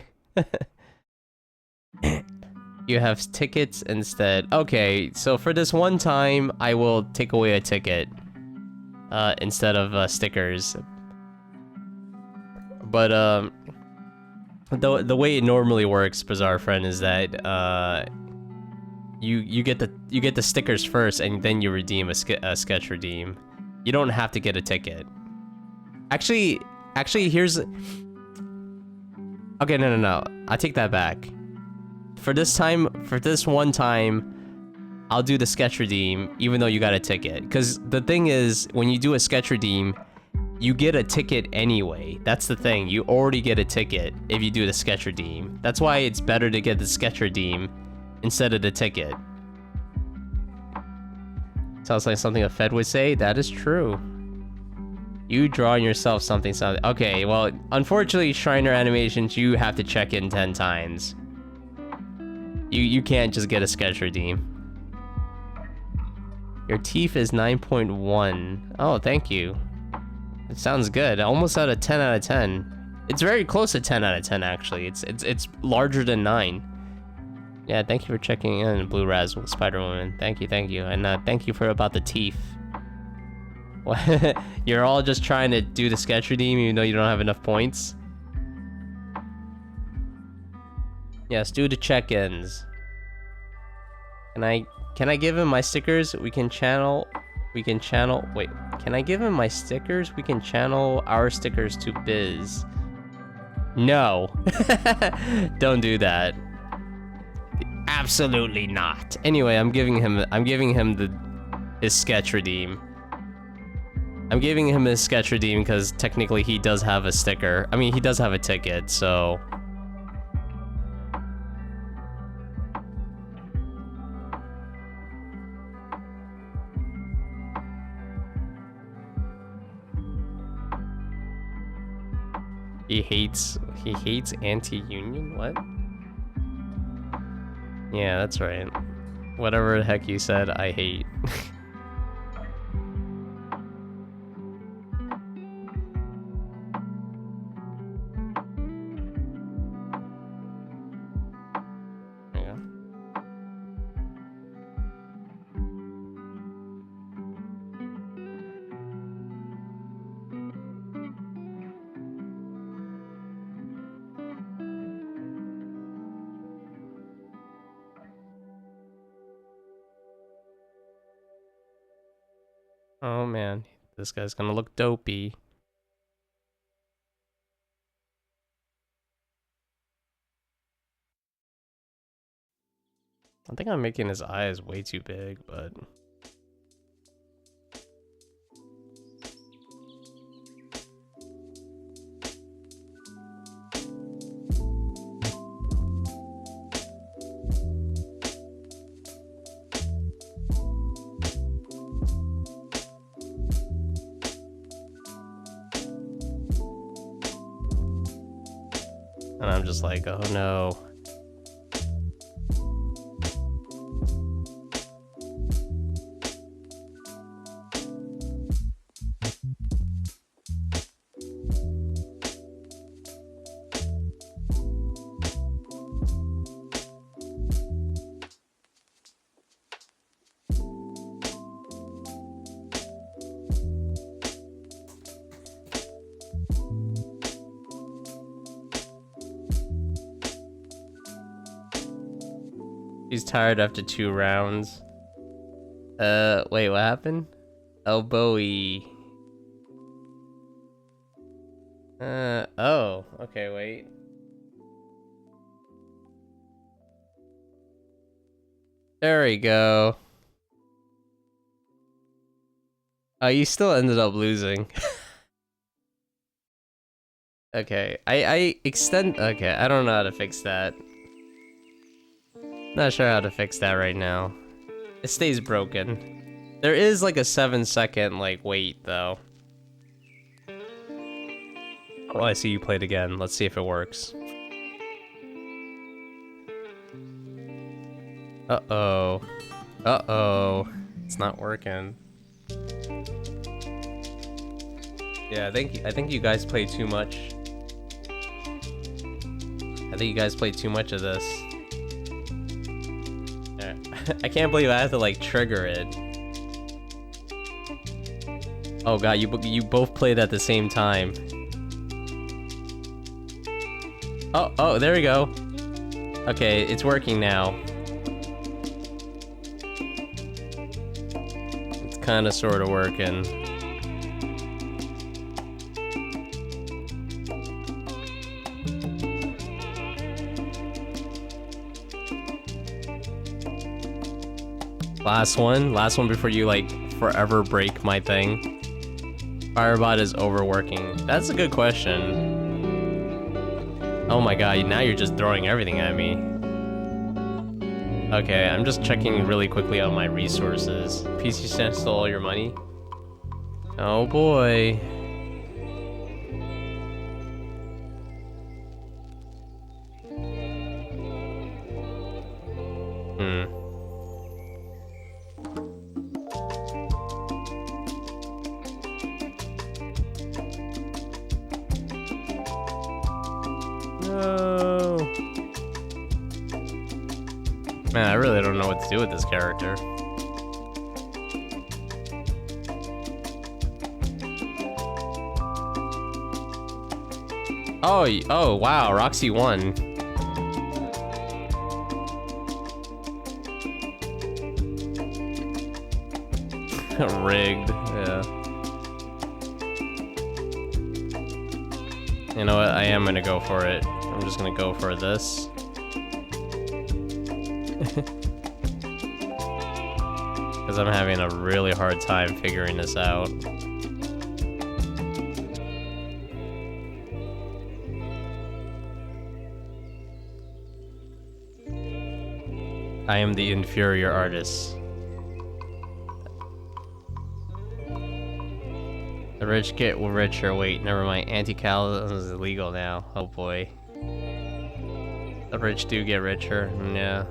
You have tickets instead. Okay, so for this one time, I will take away a ticket instead of stickers. But the way it normally works, Bizarre Friend, is that you get the stickers first, and then you redeem a sketch redeem. You don't have to get a ticket. Actually, here's. Okay, no. I take that back. For this one time, I'll do the sketch redeem, even though you got a ticket. Because the thing is, when you do a sketch redeem, you get a ticket anyway. That's the thing. You already get a ticket if you do the sketch redeem. That's why it's better to get the sketch redeem instead of the ticket. Sounds like something a Fed would say. That is true. You drawing yourself something. Okay, well, unfortunately, Shriner animations, you have to check in 10 times. You can't just get a sketch redeem. Your teeth is 9.1. Oh, thank you. It sounds good. Almost at a 10 out of 10. It's very close to 10 out of 10, actually. It's larger than 9. Yeah, thank you for checking in, Blue Raz Spider-Woman. Thank you. And thank you for about the teeth. You're all just trying to do the sketch redeem even though you don't have enough points? Yes, do the check-ins. Can I give him my stickers? We can channel, wait, can I give him my stickers? We can channel our stickers to Biz. No. Don't do that. Absolutely not. Anyway, I'm giving him his sketch redeem. I'm giving him his sketch redeem because technically he does have a sticker. I mean, he does have a ticket, so. He hates anti-union? What? Yeah, that's right. Whatever the heck you said, I hate. There you go. Oh man, this guy's gonna look dopey. I think I'm making his eyes way too big, but... And I'm just like, oh no. He's tired after 2 rounds. Wait, what happened? Elbowy. Oh, okay, wait. There we go. Oh, you still ended up losing. Okay, I extend, okay, I don't know how to fix that. Not sure how to fix that right now. It stays broken. There is like a 7-second like wait though. Oh, I see you played again. Let's see if it works. Uh-oh. Uh-oh. It's not working. Yeah, I think you guys played too much. I think you guys played too much of this. I can't believe I have to like trigger it. Oh god, you both played at the same time. Oh, there we go. Okay, it's working now. It's kind of sort of working. Last one before you like forever break my thing. Firebot is overworking. That's a good question. Oh my god, now you're just throwing everything at me. Okay, I'm just checking really quickly on my resources. PC stole all your money? Oh boy. No. Man, I really don't know what to do with this character. Oh wow, Roxy won. Rigged, yeah. You know what, I am gonna go for it. I'm just gonna go for this. Because I'm having a really hard time figuring this out. I am the inferior artist. The rich get richer. Wait, never mind. Anti-cal is illegal now. Oh boy. The rich do get richer. Yeah.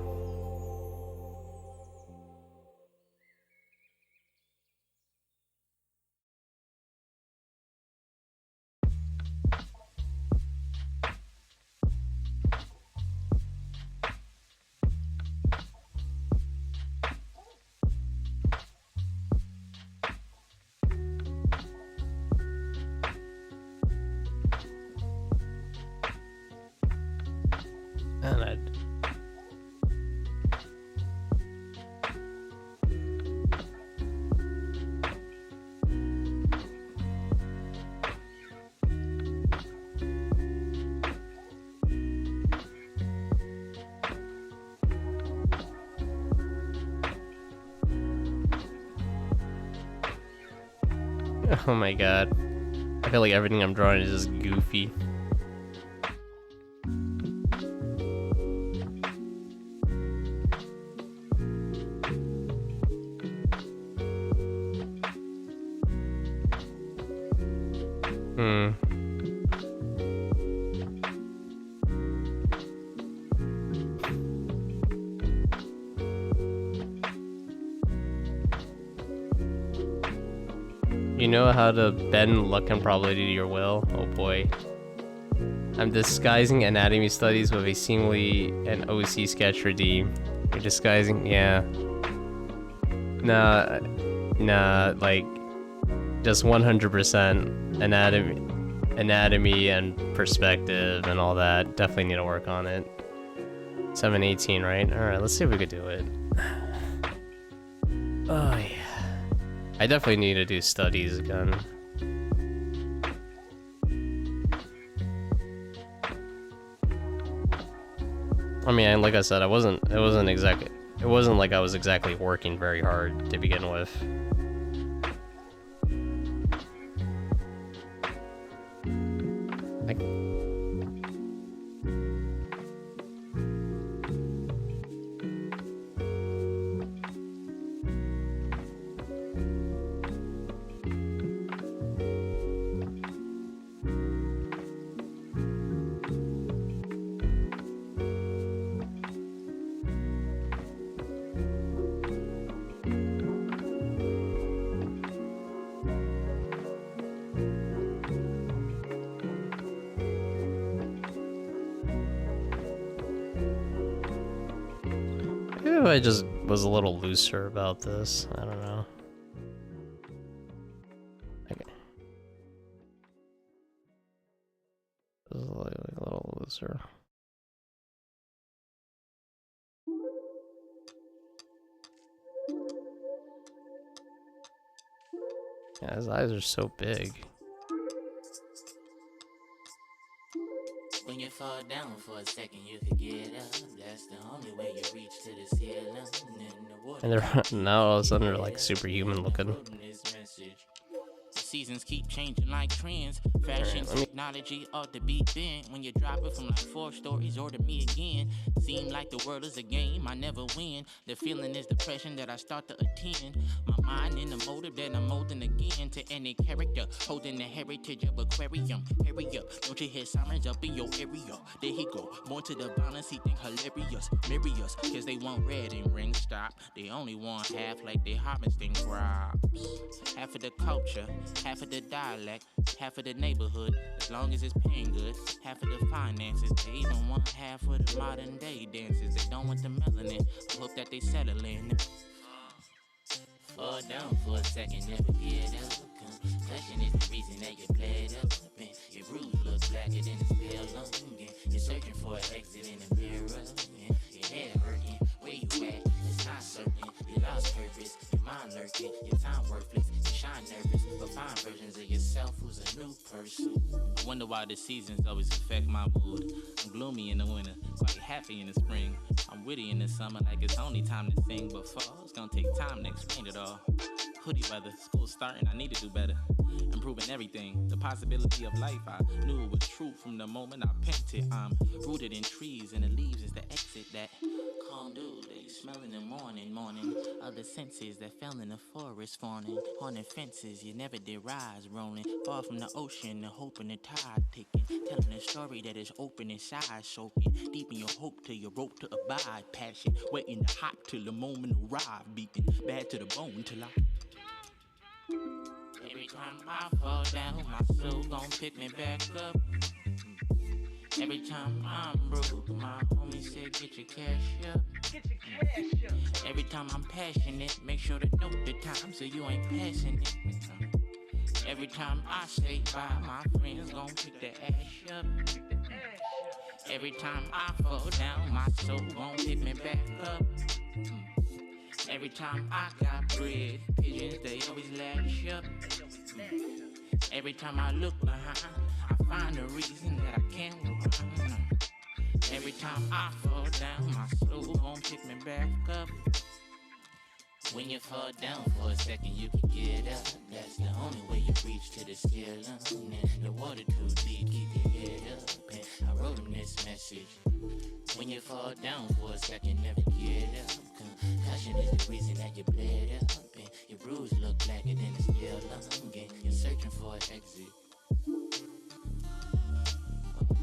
And I'd... Oh my god. I feel like everything I'm drawing is just goofy. You know how to bend luck and probability to your will? Oh boy. I'm disguising anatomy studies with a seemingly an OC sketch redeem. You're disguising, yeah. Nah, like just 100% anatomy and perspective and all that. Definitely need to work on it. 718, right? All right, let's see if we could do it. Oh yeah. I definitely need to do studies again. I mean, like I said, it wasn't like I was exactly working very hard to begin with. Maybe if I just was a little looser about this, I don't know. Okay. Just like a little closer. Yeah, his eyes are so big. When you fall down for a second, you could get up. That's the only way you reach to the ceiling. And they're now all of a sudden they're like superhuman looking. Seasons keep changing like trends. Fashion technology ought to be thin. When you drop it from like 4 stories, order me again. Seem like the world is a game, I never win. The feeling is depression that I start to attend. My mind in the motive that I'm molding again to any character, holding the heritage of aquarium. Hurry up, don't you hear sirens up in your area? There he go, born to the balance, he think hilarious. Marry us, cause they want red and ring stop. They only want half like they harvesting crops. Half of the culture, half of the dialect, half of the neighborhood, as long as it's paying good. Half of the finances, they even want half of the modern day dances. They don't want the melanin, I hope that they settle in. Fall down for a second, never get up. Concussion is the reason that you bled up. And your bruise looks blacker than the pale lung. You're searching for an exit in the mirror. And your head hurting, where you at? It's not certain. You lost purpose, your mind lurking, your time worthless. You shine nervous, but find versions of yourself who's a new person. I wonder why the seasons always affect my mood. I'm gloomy in the winter, quite happy in the spring. I'm witty in the summer, like it's only time to sing. But fall, it's gonna take time to explain it all. Hoodie weather, school's starting, I need to do better. Improving everything, the possibility of life. I knew it was true from the moment I picked it. I'm rooted in trees, and the leaves is the exit that calm dude. They smell in the morning. Other senses that fell in the forest fawning. Haunted fences, you never did rise rolling. Far from the ocean, the hope and the tide taking. Telling a story that is open inside, soaking deep in your hope till your rope to abide. Passion, waiting to hot till the moment arrive. Beating bad to the bone till I... Every time I fall down, my soul gon' pick me back up. Every time I'm broke, my homie said get your cash up. Every time I'm passionate, make sure to note the time so you ain't passing it. Every time I say bye, my friends gon' pick the ash up. Every time I fall down, my soul gon' pick me back up. Every time I got bread, pigeons, they always lash up. Every time I look behind, I find a reason that I can't run. Every time I fall down, my soul gon' pick me back up. When you fall down for a second, you can get up. That's the only way you reach to the ceiling. And the water too deep, keep your head up. And I wrote him this message. When you fall down for a second, never get up. Concussion is the reason that you bled up. And your bruise look blacker than the steel lung. And you're searching for an exit.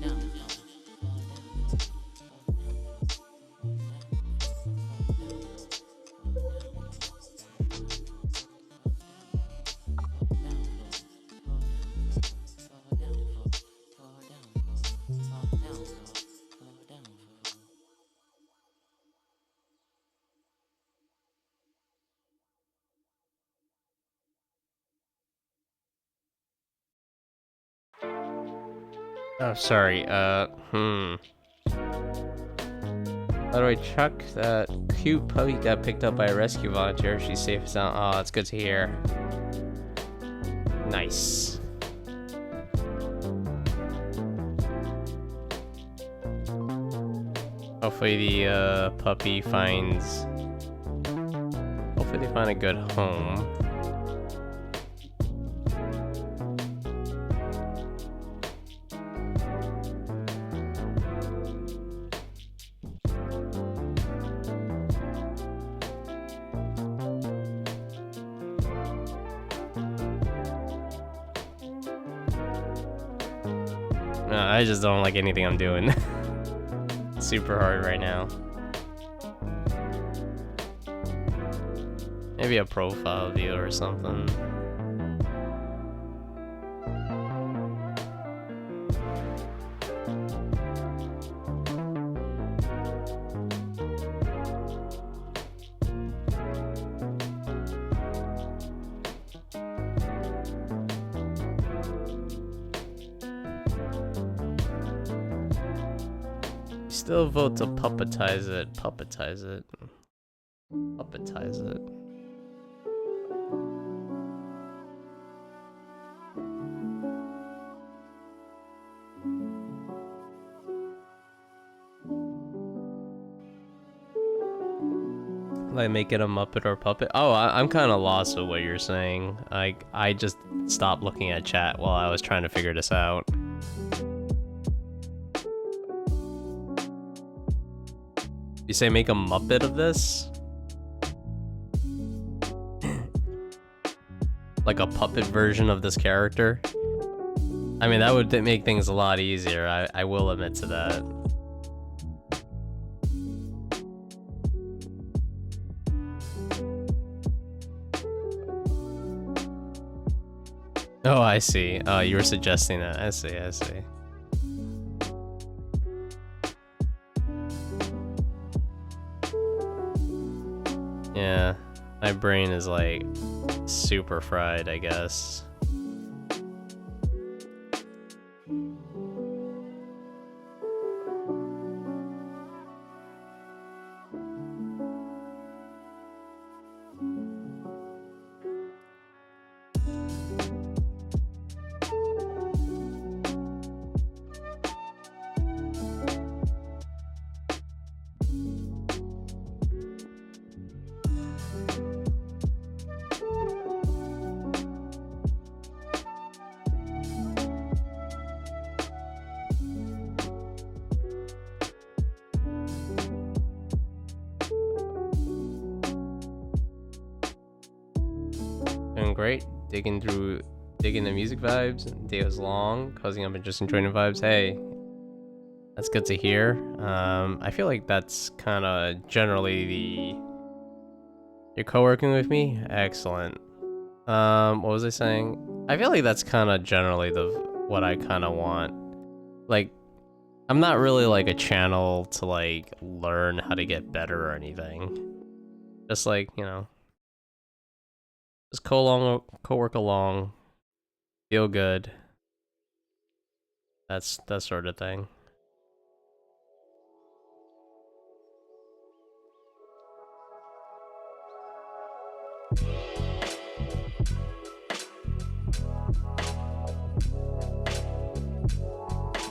Down, down. Oh, sorry, How do I chuck that cute puppy got picked up by a rescue volunteer? She's safe and sound. Oh, that's good to hear. Nice. Hopefully the puppy finds... Hopefully they find a good home. No, I just don't like anything I'm doing. Super hard right now. Maybe a profile view or something. Still vote to puppetize it. Puppetize it. Puppetize it. Like make it a Muppet or puppet? Oh, I'm kind of lost with what you're saying. I just stopped looking at chat while I was trying to figure this out. You say make a Muppet of this? Like a puppet version of this character? I mean, that would make things a lot easier. I will admit to that. Oh, I see. Oh, you were suggesting that. I see, I see. Yeah, my brain is like super fried, I guess. Great, digging the music vibes. Day was long, causing up and just enjoying the vibes. Hey, that's good to hear. I feel like that's kind of generally you're co-working with me. Excellent. What was I saying? I feel like that's kind of generally what I kind of want. Like, I'm not really like a channel to like learn how to get better or anything. Just like, you know. Just co-work along, feel good. That's that sort of thing.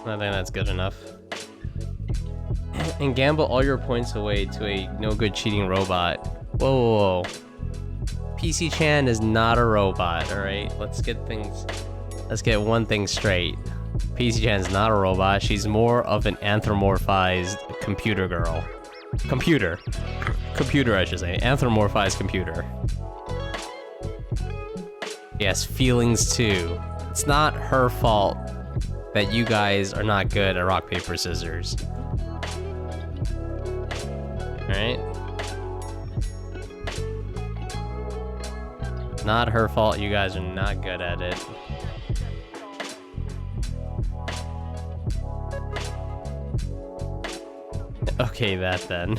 I think that's good enough. And gamble all your points away to a no-good cheating robot. Whoa, whoa, whoa. PC Chan is not a robot, alright? Let's get one thing straight. PC Chan's not a robot, she's more of an anthropomorphized computer girl. Computer, I should say. Anthropomorphized computer. Yes, feelings too. It's not her fault that you guys are not good at rock, paper, scissors. Alright? Not her fault you guys are not good at it. Okay, that then.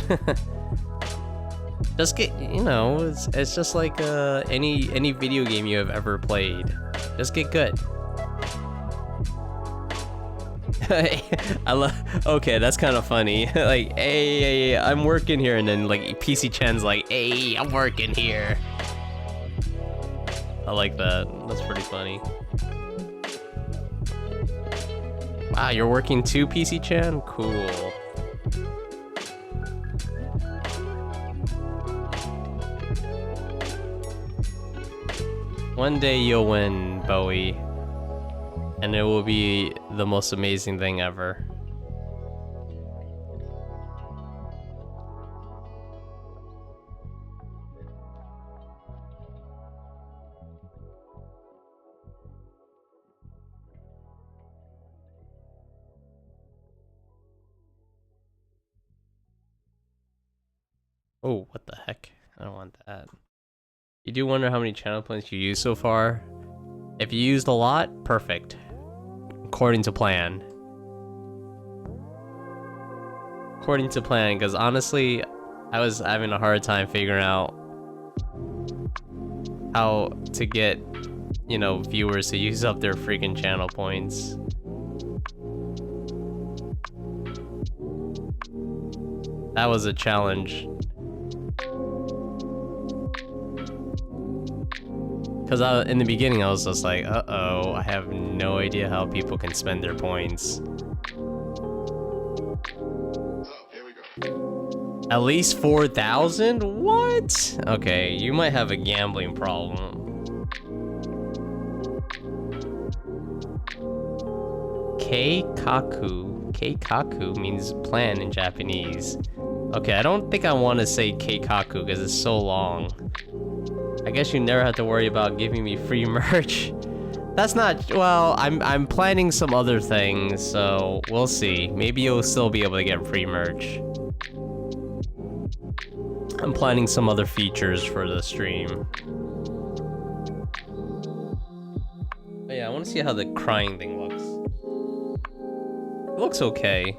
Just get, you know, it's just like any video game you have ever played. Just get good. I love. Okay, that's kind of funny. Like, hey, I'm working here, and then like PC Chan's like, hey, I'm working here. I like that. That's pretty funny. Wow, you're working too, PC Chan? Cool. One day you'll win, Bowie. And it will be the most amazing thing ever. Oh, what the heck? I don't want that. You do wonder how many channel points you used so far? If you used a lot, perfect. According to plan. According to plan, because honestly, I was having a hard time figuring out how to get, you know, viewers to use up their freaking channel points. That was a challenge. Because in the beginning, I was just like, uh-oh, I have no idea how people can spend their points. At least 4,000? What? Okay, you might have a gambling problem. Keikaku. Keikaku means plan in Japanese. Okay, I don't think I want to say Keikaku because it's so long. I guess you never have to worry about giving me free merch. That's not, well, I'm planning some other things, so we'll see. Maybe you'll still be able to get free merch. I'm planning some other features for the stream. Oh yeah, I want to see how the crying thing looks. It looks okay.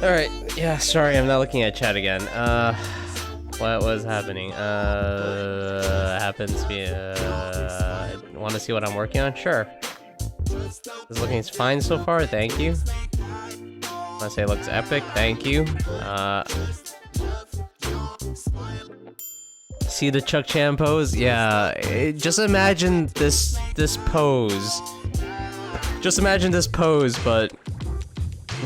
Alright, yeah, sorry, I'm not looking at chat again. What was happening? Happens to be, want to see what I'm working on? Sure. It's looking fine so far, thank you. I say it looks epic, thank you. See the Chuck Chan pose? Yeah, just imagine this pose. Just imagine this pose, but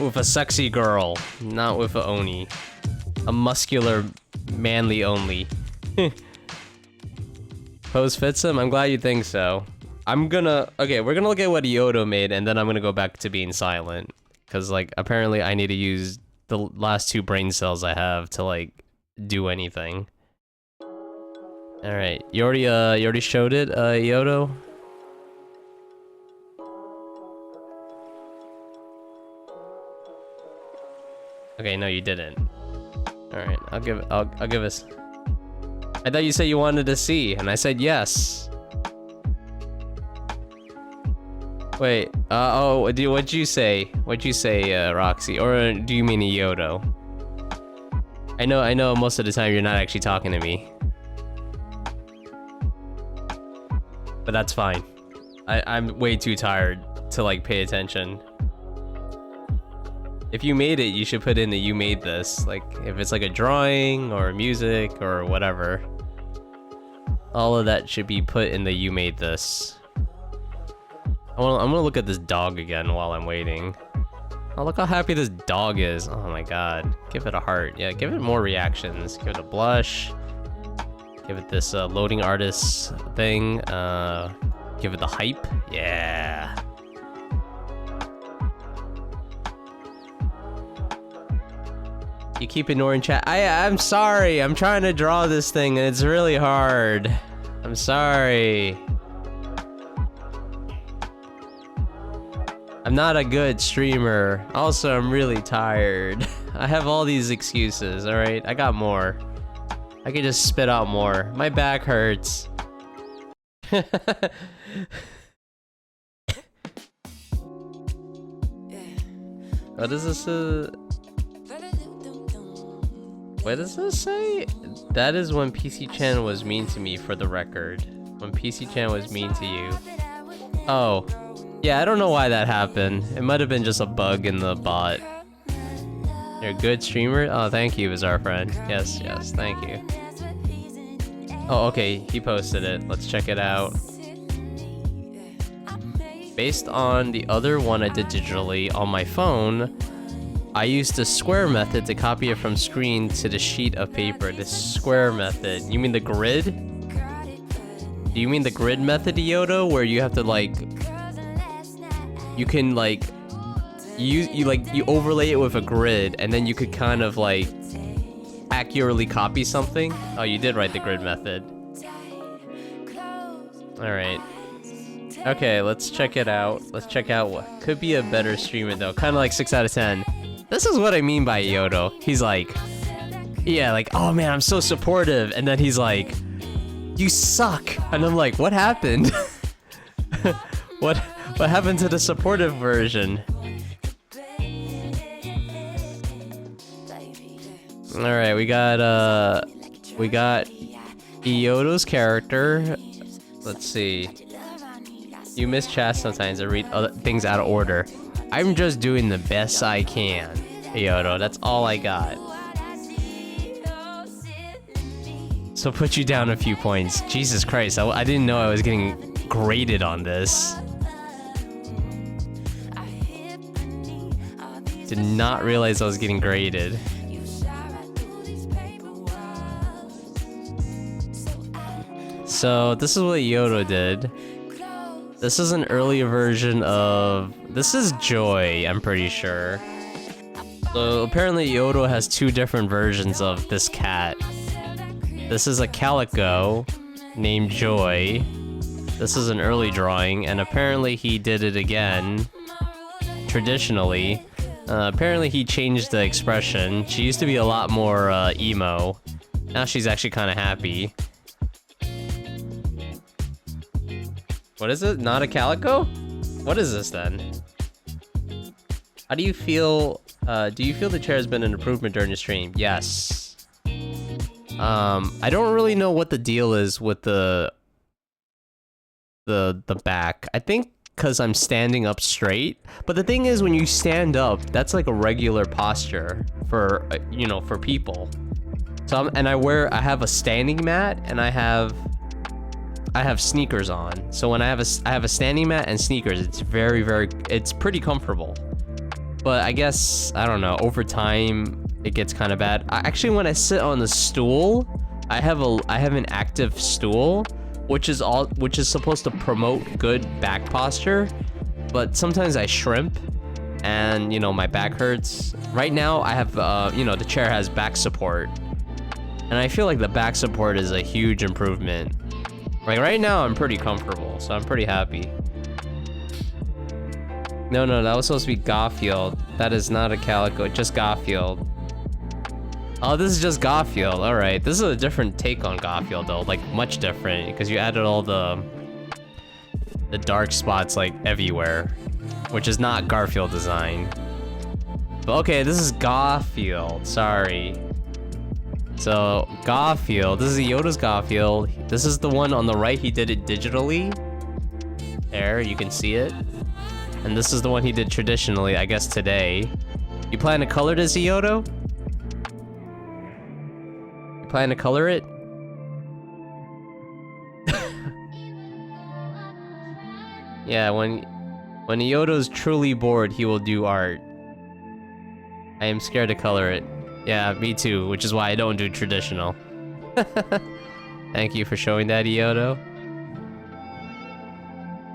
with a sexy girl, not with a Oni. A muscular, manly only. Pose fits him? I'm glad you think so. Okay, we're gonna look at what Yodo made, and then I'm gonna go back to being silent. Cause like, apparently I need to use the last 2 brain cells I have to like, do anything. Alright, you already showed it, Yodo? Okay, no, you didn't. All right, I'll give us. I thought you said you wanted to see, and I said yes. Wait. What'd you say? What'd you say, Roxy? Or do you mean Yodo? I know. Most of the time you're not actually talking to me, but that's fine. I'm way too tired to like pay attention. If you made it, you should put in that you made this. Like, if it's like a drawing or music or whatever, all of that should be put in the you made this. I'm gonna look at this dog again while I'm waiting. Oh, look how happy this dog is. Oh my god. Give it a heart. Yeah, give it more reactions. Give it a blush. Give it this loading artist thing. Give it the hype. Yeah. You keep ignoring chat. I'm sorry. I'm trying to draw this thing and it's really hard. I'm sorry. I'm not a good streamer. Also, I'm really tired. I have all these excuses, alright? I got more. I could just spit out more. My back hurts. What is this? What does this say? That is when PC-chan was mean to me, for the record. When PC-chan was mean to you. Oh. Yeah, I don't know why that happened. It might have been just a bug in the bot. You're a good streamer? Oh, thank you, Bizarre Friend. Yes, thank you. Oh, okay, he posted it. Let's check it out. Based on the other one I did digitally on my phone, I used the square method to copy it from screen to the sheet of paper. The square method. You mean the grid? Do you mean the grid method, Yodo, where you have to like, you can like, you overlay it with a grid, and then you could kind of like accurately copy something? Oh, you did write the grid method. All right. Okay, let's check it out. Let's check out what could be a better streamer though. Kind of like 6 out of 10. This is what I mean by Yodo. He's like, yeah, like, oh man, I'm so supportive. And then he's like, you suck. And I'm like, what happened? What happened to the supportive version? Alright, we got Yodo's character. Let's see. You miss chat sometimes. I read other things out of order. I'm just doing the best I can, Yodo. That's all I got. So put you down a few points. Jesus Christ, I didn't know I was getting graded on this. Did not realize I was getting graded. So this is what Yodo did. This is an earlier version of... This is Joy, I'm pretty sure. So apparently Yodo has two different versions of this cat. This is a calico named Joy. This is an early drawing, and apparently he did it again traditionally. Apparently he changed the expression. She used to be a lot more emo. Now she's actually kind of happy. What is it? Not a calico? What is this then? How do you feel the chair has been an improvement during the stream? Yes. I don't really know what the deal is with the back. I think because I'm standing up straight. But the thing is, when you stand up, that's like a regular posture for, you know, for people. So I have a standing mat, and I have sneakers on. So when I have a standing mat and sneakers, it's it's pretty comfortable. But I guess, I don't know, over time it gets kind of bad. Actually, when I sit on the stool, I have an active stool, which is supposed to promote good back posture, but sometimes I shrimp and, you know, my back hurts. Right now I have you know, the chair has back support, and I feel like the back support is a huge improvement. Like right now I'm pretty comfortable, so I'm pretty happy. No, that was supposed to be Garfield. That is not a calico, just Garfield. Oh, this is just Garfield. All right, this is a different take on Garfield though, like much different, because you added all the dark spots like everywhere, which is not Garfield design. But okay, this is Garfield. Sorry. So Garfield, this is Yoda's Garfield. This is the one on the right. He did it digitally. There, you can see it. And this is the one he did traditionally, I guess today. You plan to color this, Yodo? You plan to color it? Yeah, when Yodo's truly bored, he will do art. I am scared to color it. Yeah, me too, which is why I don't do traditional. Thank you for showing that, Yodo.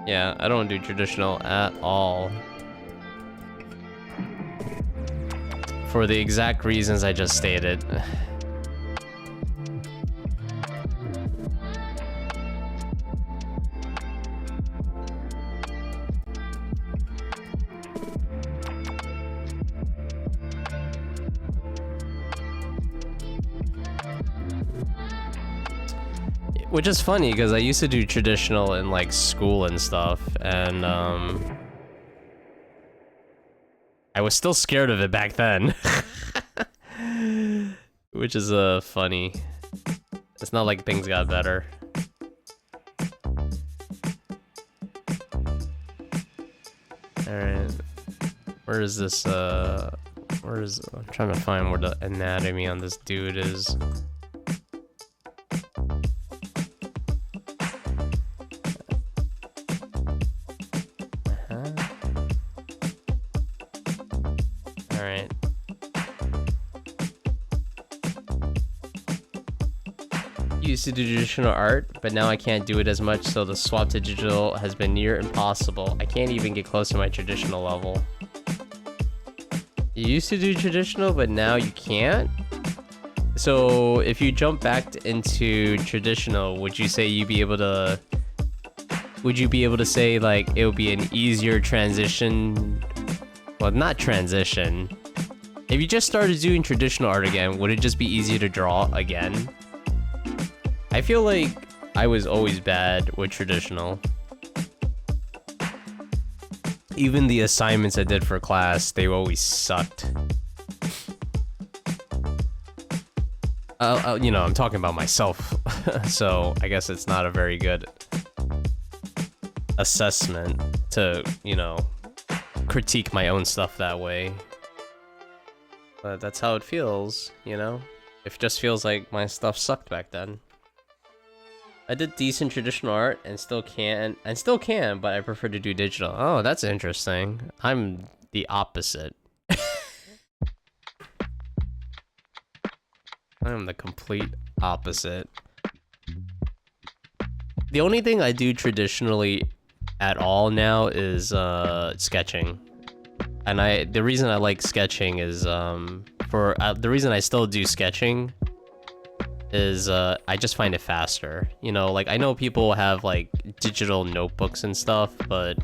Yeah, I don't do traditional at all. For the exact reasons I just stated. Which is funny, because I used to do traditional in, like, school and stuff, and, I was still scared of it back then. Which is, funny. It's not like things got better. Alright. Where is this, I'm trying to find where the anatomy on this dude is. Alright. Used to do traditional art, but now I can't do it as much, so the swap to digital has been near impossible. I can't even get close to my traditional level. You used to do traditional, but now you can't? So if you jump back into traditional, would you say you'd be able to... Would you be able to say, like, it would be an easier transition? Well, not transition. If you just started doing traditional art again, would it just be easier to draw again? I feel like I was always bad with traditional. Even the assignments I did for class, they always sucked. You know, I'm talking about myself, so I guess it's not a very good assessment to, you know, critique my own stuff that way. But that's how it feels, you know? It just feels like my stuff sucked back then. I did decent traditional art and still can, but I prefer to do digital. Oh, that's interesting. I'm the opposite. I'm the complete opposite. The only thing I do traditionally at all now is sketching. And the reason I like sketching is the reason I still do sketching is I just find it faster. You know, like I know people have like digital notebooks and stuff, but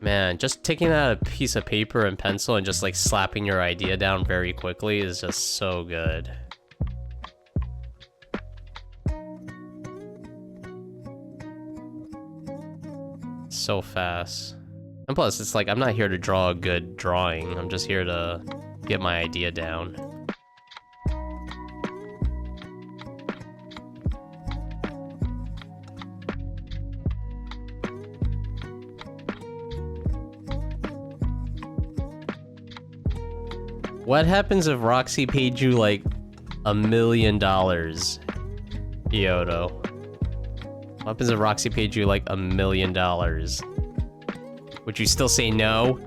man, just taking out a piece of paper and pencil and just like slapping your idea down very quickly is just so good. So fast. And plus, it's like I'm not here to draw a good drawing. I'm just here to get my idea down. What happens if Roxy paid you like $1 million, Kyoto? What happens if Roxy paid you like $1 million? Would you still say no?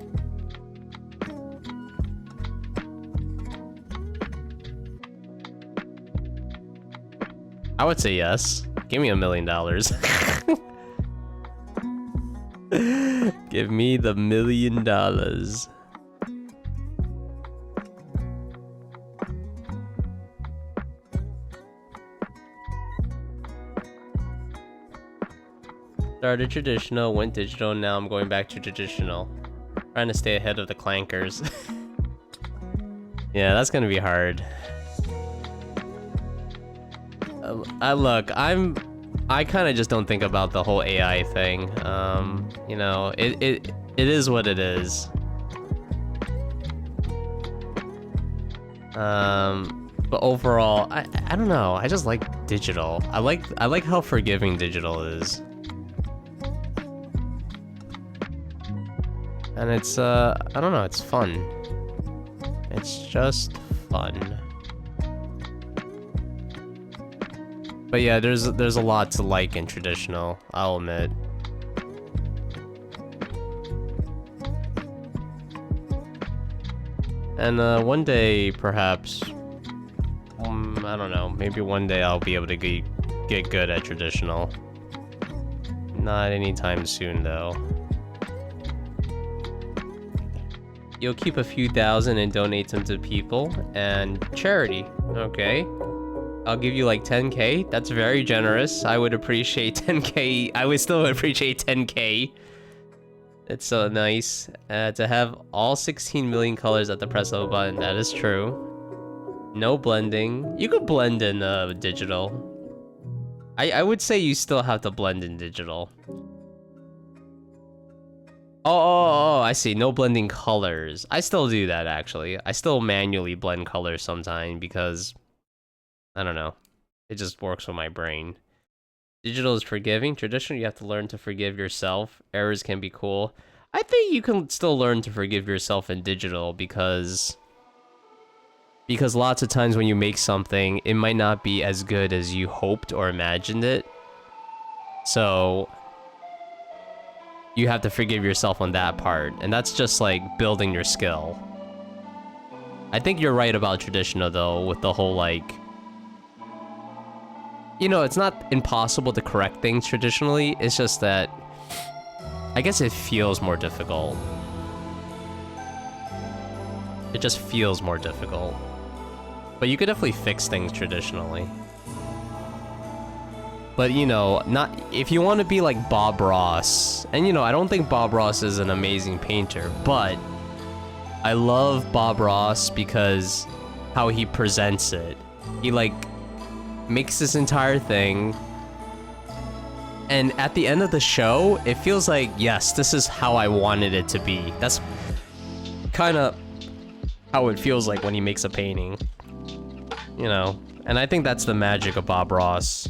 I would say yes. Give me $1 million. Give me the $1 million. Started traditional, went digital, and now I'm going back to traditional. Trying to stay ahead of the clankers. Yeah, that's gonna be hard. I kind of just don't think about the whole AI thing. You know, it is what it is. But overall, I don't know. I just like digital. I like how forgiving digital is. And it's, I don't know, it's fun. It's just fun. But yeah, there's a lot to like in traditional, I'll admit. And one day, perhaps, I don't know, maybe one day I'll be able to get good at traditional. Not anytime soon, though. You'll keep a few thousand and donate them to people and charity. Okay. I'll give you like 10K. That's very generous. I would appreciate 10K. I would still appreciate 10K. It's so nice. To have all 16 million colors at the press of a button. That is true. No blending. You could blend in digital. I would say you still have to blend in digital. Oh, I see. No blending colors. I still do that, actually. I still manually blend colors sometimes because, I don't know. It just works with my brain. Digital is forgiving. Traditional, you have to learn to forgive yourself. Errors can be cool. I think you can still learn to forgive yourself in digital because lots of times when you make something, it might not be as good as you hoped or imagined it. So you have to forgive yourself on that part, and that's just like building your skill. I think you're right about traditional though, with the whole like, you know, it's not impossible to correct things traditionally, it's just that I guess it feels more difficult. It just feels more difficult. But you could definitely fix things traditionally. But, you know, not if you want to be like Bob Ross, and you know, I don't think Bob Ross is an amazing painter, but I love Bob Ross because how he presents it. He like makes this entire thing, and at the end of the show, it feels like, yes, this is how I wanted it to be. That's kind of how it feels like when he makes a painting, you know? And I think that's the magic of Bob Ross.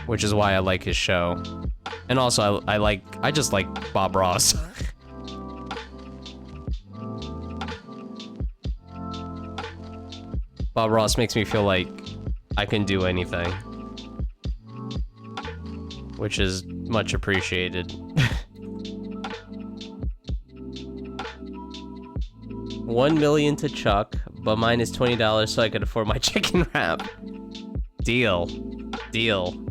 Which is why I like his show. And also, I just like Bob Ross. Bob Ross makes me feel like I can do anything. Which is much appreciated. 1 million to Chuck, but mine is $20 so I could afford my chicken wrap. Deal. Deal.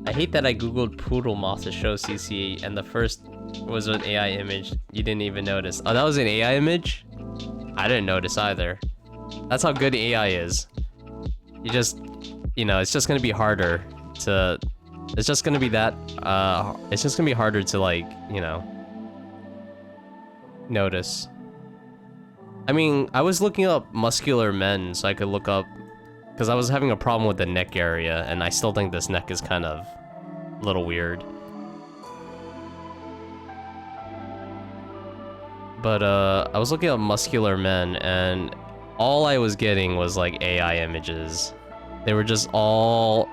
I hate that I googled poodle moth to show CC and the first was an AI image. You didn't even notice. Oh, that was an AI image? I didn't notice either. That's how good AI is. You just, you know, it's just gonna be harder to, it's just gonna be that, it's just gonna be harder to, like, you know, notice. I mean, I was looking up muscular men so I could look up, because I was having a problem with the neck area, and I still think this neck is kind of a little weird. But, I was looking up muscular men, and all I was getting was, like, AI images. They were just all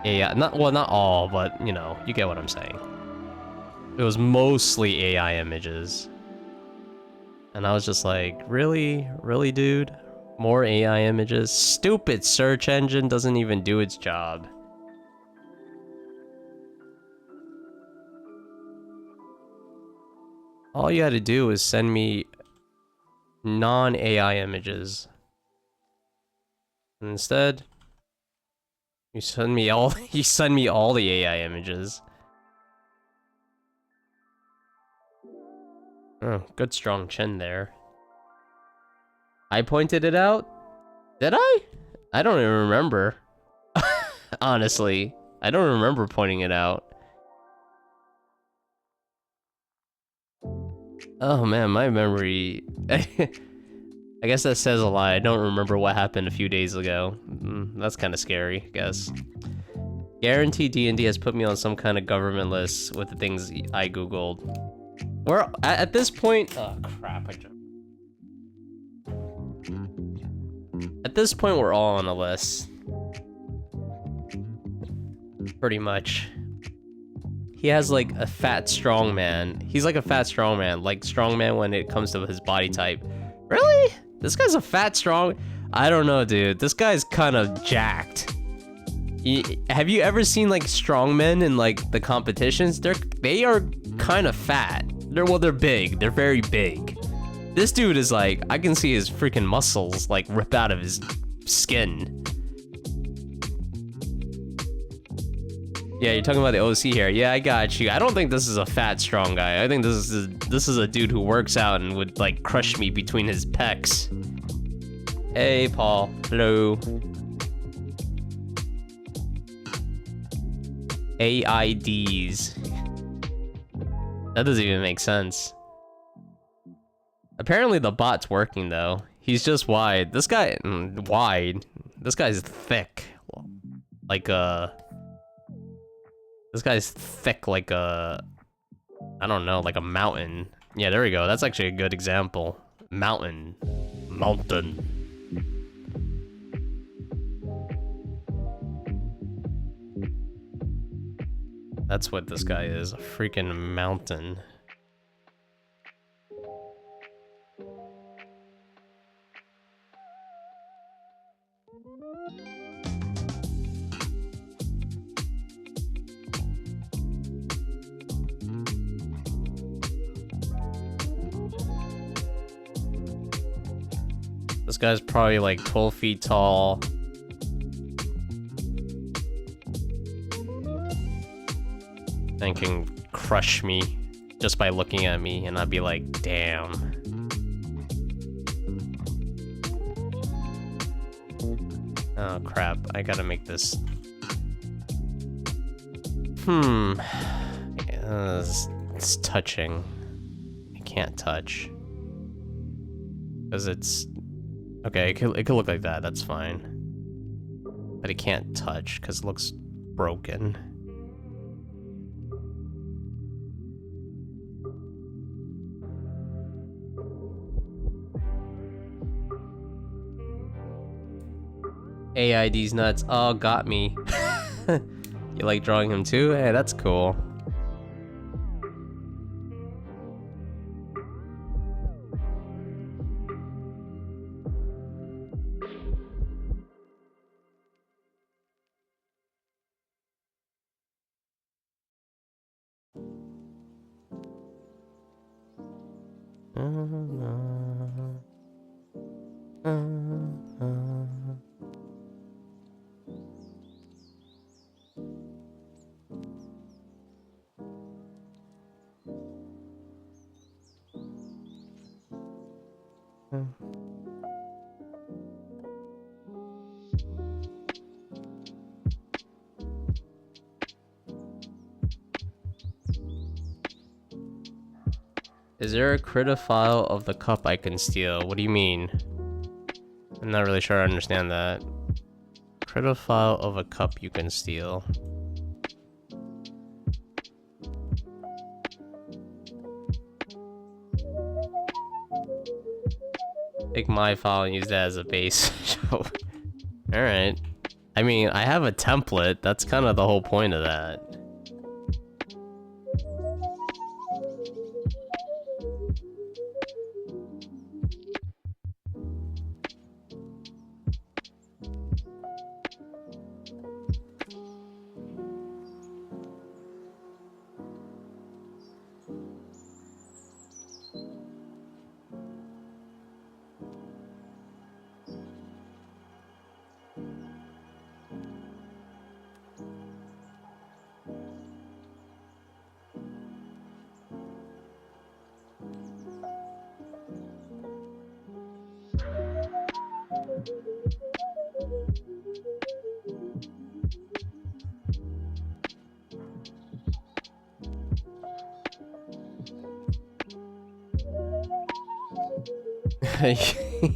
AI, not all, but, you know, you get what I'm saying. It was mostly AI images. And I was just like, really? Really, dude? More AI images? Stupid search engine doesn't even do its job. All you had to do was send me non-AI images. Instead, you send me all the AI images. Oh, good strong chin there. I pointed it out? Did I? I don't even remember. Honestly, I don't remember pointing it out. Oh man, my memory... I guess that says a lot. I don't remember what happened a few days ago. That's kind of scary, I guess. Guaranteed D&D has put me on some kind of government list with the things I googled. We're at this point... Oh crap, I jumped. At this point, we're all on a list. Pretty much. He has like a fat strongman. He's like a fat strongman. Like strongman when it comes to his body type. Really? This guy's a fat strong... I don't know, dude. This guy's kind of jacked. Have you ever seen like strongmen in like the competitions? They are kind of fat. They're big. They're very big. This dude is like, I can see his freaking muscles like rip out of his skin. Yeah, you're talking about the OC here. Yeah, I got you. I don't think this is a fat, strong guy. I think this is a dude who works out and would like crush me between his pecs. Hey, Paul. Hello. AIDs. That doesn't even make sense. Apparently the bot's working though. He's just wide. This guy, wide. This guy's thick. Like this guy's thick like a, I don't know, like a mountain. Yeah, there we go. That's actually a good example. Mountain. That's what this guy is, a freaking mountain. This guy's probably like 12 feet tall. And can crush me just by looking at me, and I'd be like, damn. Oh crap, I gotta make this. It's touching. It can't touch. Because it's... Okay, it could look like that, that's fine. But it can't touch, because it looks broken. AID's nuts. Oh, got me. You like drawing him too? Hey, that's cool. Is there a critter file of the cup I can steal? What do you mean? I'm not really sure I understand that. Critter file of a cup you can steal. Take my file and use that as a base. Alright. I mean, I have a template. That's kind of the whole point of that.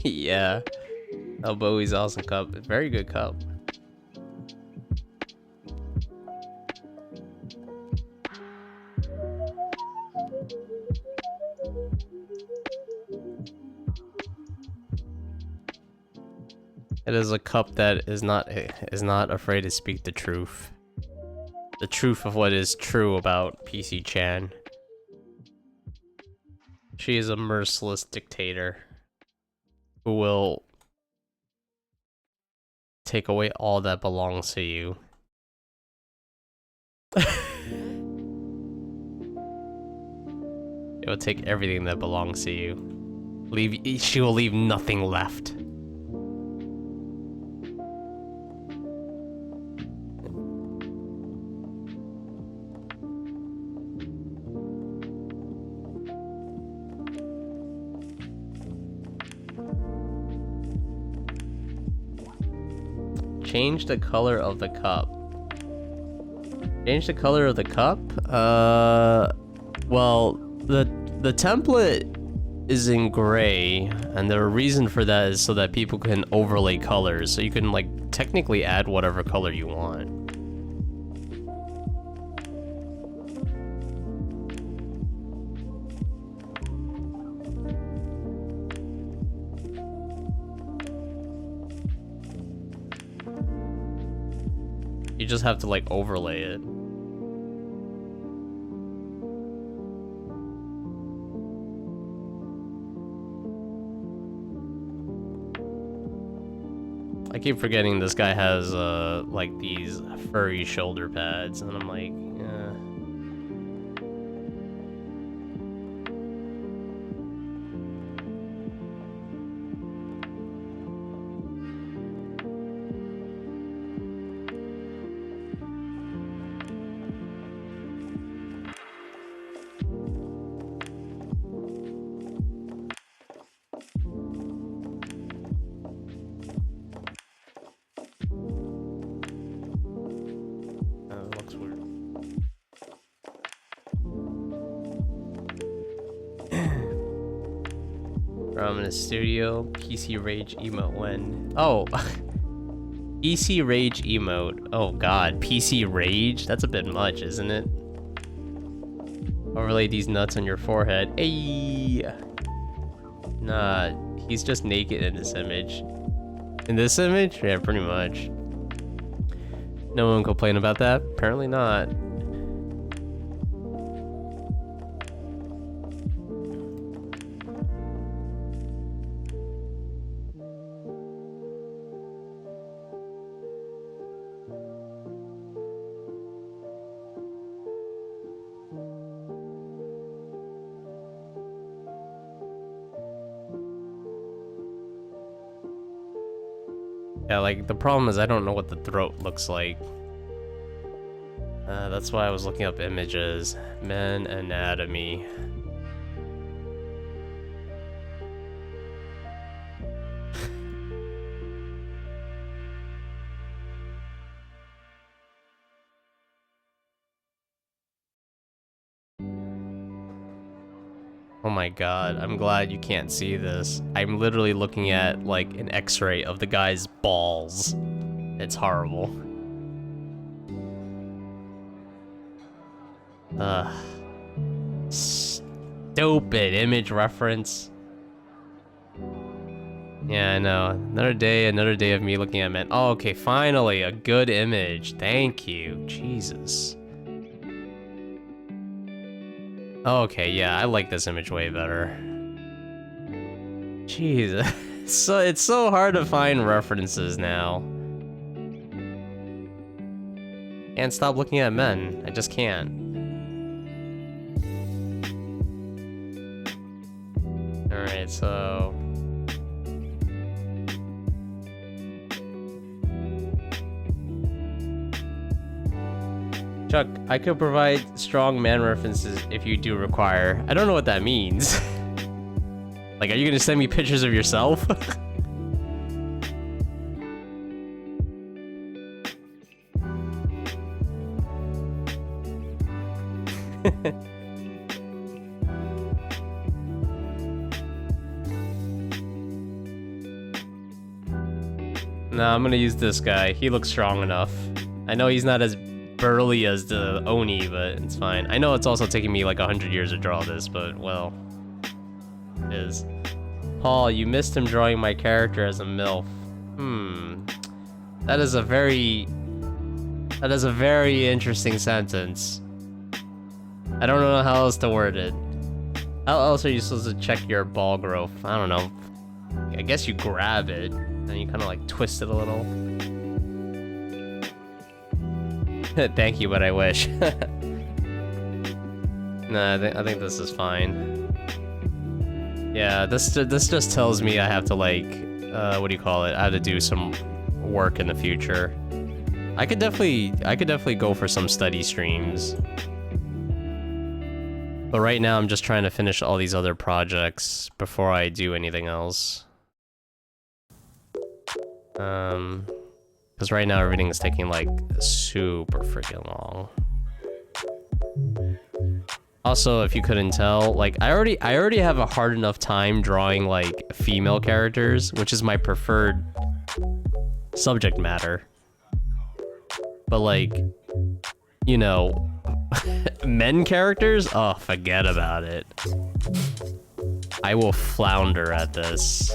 Yeah. Oh, Bowie's awesome cup. Very good cup. It is a cup that is not afraid to speak the truth. The truth of what is true about PC Chan. She is a merciless dictator who will take away all that belongs to you. It will take everything that belongs to you. She will leave nothing left. Change the color of the cup. Change the color of the cup? Well, the template is in gray, and the reason for that is so that people can overlay colors, so you can, like, technically add whatever color you want. You just have to, like, overlay it. I keep forgetting this guy has, like, these furry shoulder pads, and I'm like, that looks weird. I'm in a studio. PC Rage emote when... Oh! PC Rage emote. Oh god, PC Rage? That's a bit much, isn't it? Overlay these nuts on your forehead. Ayy! Nah, he's just naked in this image. In this image? Yeah, pretty much. No one complain about that? Apparently not. Yeah, like, the problem is I don't know what the throat looks like. That's why I was looking up images. Men anatomy. Oh my god, I'm glad you can't see this. I'm literally looking at, like, an x-ray of the guy's balls. It's horrible. Stupid image reference. Yeah, I know. Another day of me looking at men. Oh, okay, finally, a good image. Thank you. Jesus. Okay, yeah, I like this image way better. Jesus. So it's so hard to find references now. Can't stop looking at men. I just can't. Alright, so... Chuck, I could provide strong man references if you do require. I don't know what that means. Like, are you gonna send me pictures of yourself? Nah, I'm gonna use this guy. He looks strong enough. I know he's not as burly as the Oni, but it's fine. I know it's also taking me like 100 years to draw this, but well, it is. Paul, you missed him drawing my character as a MILF. That is a very interesting sentence. I don't know how else to word it. How else are you supposed to check your ball growth? I don't know. I guess you grab it and you kind of like twist it a little. Thank you, but I wish. Nah, I think this is fine. Yeah, this just tells me I have to like, what do you call it? I have to do some work in the future. I could definitely go for some study streams. But right now I'm just trying to finish all these other projects before I do anything else. Because right now everything is taking like super freaking long. Also, if you couldn't tell, like I already have a hard enough time drawing like female characters, which is my preferred subject matter. But like, you know, men characters? Oh, forget about it. I will flounder at this.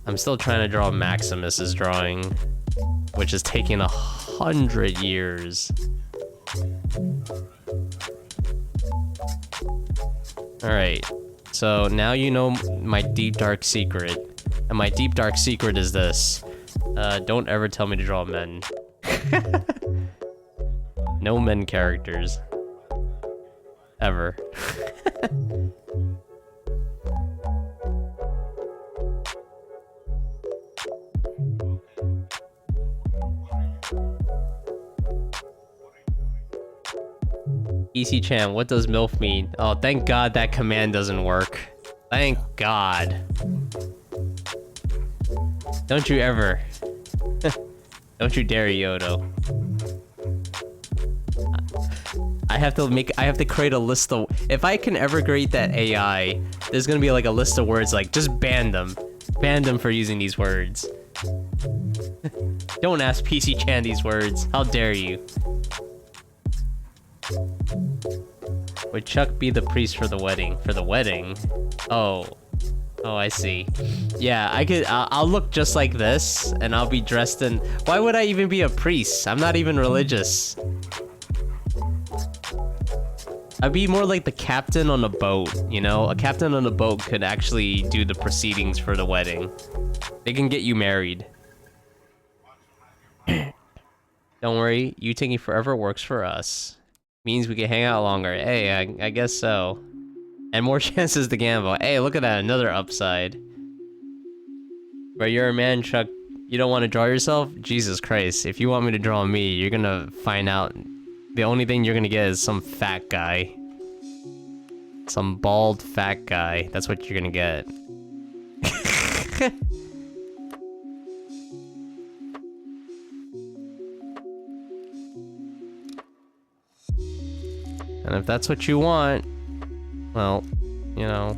I'm still trying to draw Maximus's drawing, which is taking 100 years. Alright, so now you know my deep dark secret. And my deep dark secret is this. Don't ever tell me to draw men. No men characters. Ever. EC-chan, what does MILF mean? Oh, thank God that command doesn't work. Thank God. Don't you ever. Don't you dare, Yodo. I have to create a list of... If I can ever create that AI there's gonna be like a list of words like just ban them. Ban them for using these words. Don't ask PC Chan these words. How dare you? Would Chuck be the priest for the wedding? For the wedding? Oh. Oh, I see. Yeah, I'll look just like this, and I'll be dressed in... Why would I even be a priest? I'm not even religious. I'd be more like the captain on a boat, you know? A captain on a boat could actually do the proceedings for the wedding. They can get you married. Don't worry, you taking forever works for us. Means we can hang out longer. Hey, I guess so. And more chances to gamble. Hey, look at that, another upside. But you're a man, Chuck. You don't want to draw yourself? Jesus Christ, if you want me to draw me, you're gonna find out... The only thing you're gonna get is some fat guy. Some bald fat guy. That's what you're gonna get. And if that's what you want, well, you know,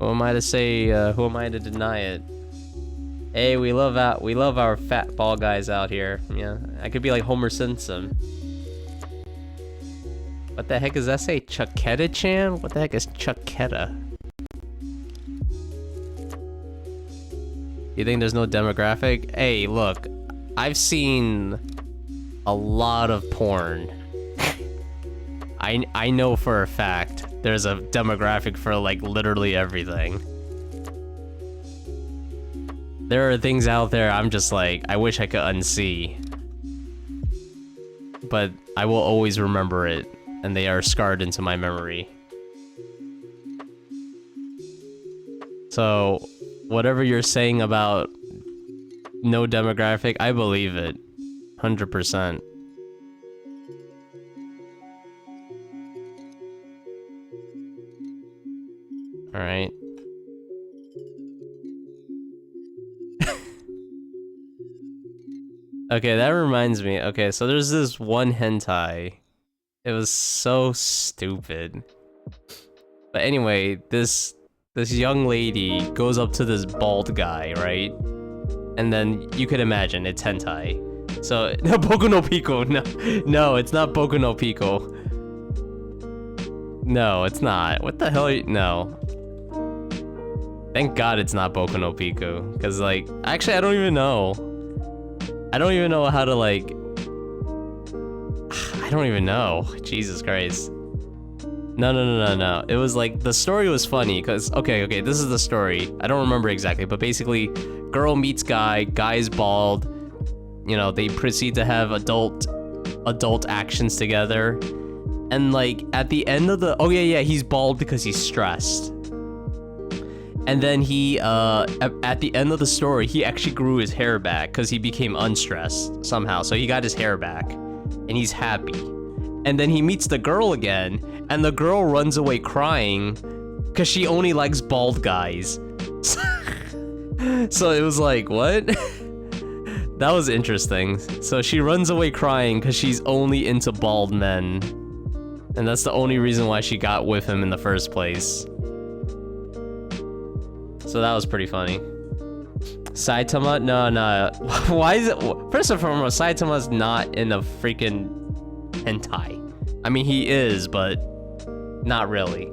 who am I to say, who am I to deny it? Hey, we love our fat ball guys out here. Yeah, I could be like Homer Simpson. What the heck does that say? Chucketta-chan? What the heck is Chucketta? You think there's no demographic? Hey, look, I've seen a lot of porn. I know for a fact there's a demographic for like literally everything. There are things out there I'm just like, I wish I could unsee. But I will always remember it, and they are scarred into my memory. So, whatever you're saying about no demographic, I believe it. 100%. Alright. Okay, that reminds me. Okay, so there's this one hentai. It was so stupid. But anyway, this young lady goes up to this bald guy, right? And then you could imagine it's hentai. So, no, Boku no Pico. No, it's not Boku no Pico. No, it's not. What the hell are you... No. Thank God it's not Boku no Pico. Because, like, actually, I don't even know. I don't even know how to, like... I don't even know. Jesus Christ. No. It was like, the story was funny, because... Okay, this is the story. I don't remember exactly, but basically, girl meets guy, guy's bald. You know, they proceed to have adult actions together. And, like, at the end of the... Oh, yeah, he's bald because he's stressed. And then he, at the end of the story, he actually grew his hair back because he became unstressed somehow. So he got his hair back, and he's happy. And then he meets the girl again, and the girl runs away crying because she only likes bald guys. So it was like, what? That was interesting. So she runs away crying because she's only into bald men. And that's the only reason why she got with him in the first place. So that was pretty funny. Saitama? No. Why is it... First and foremost, Saitama's not in a freaking hentai. I mean, he is, but not really.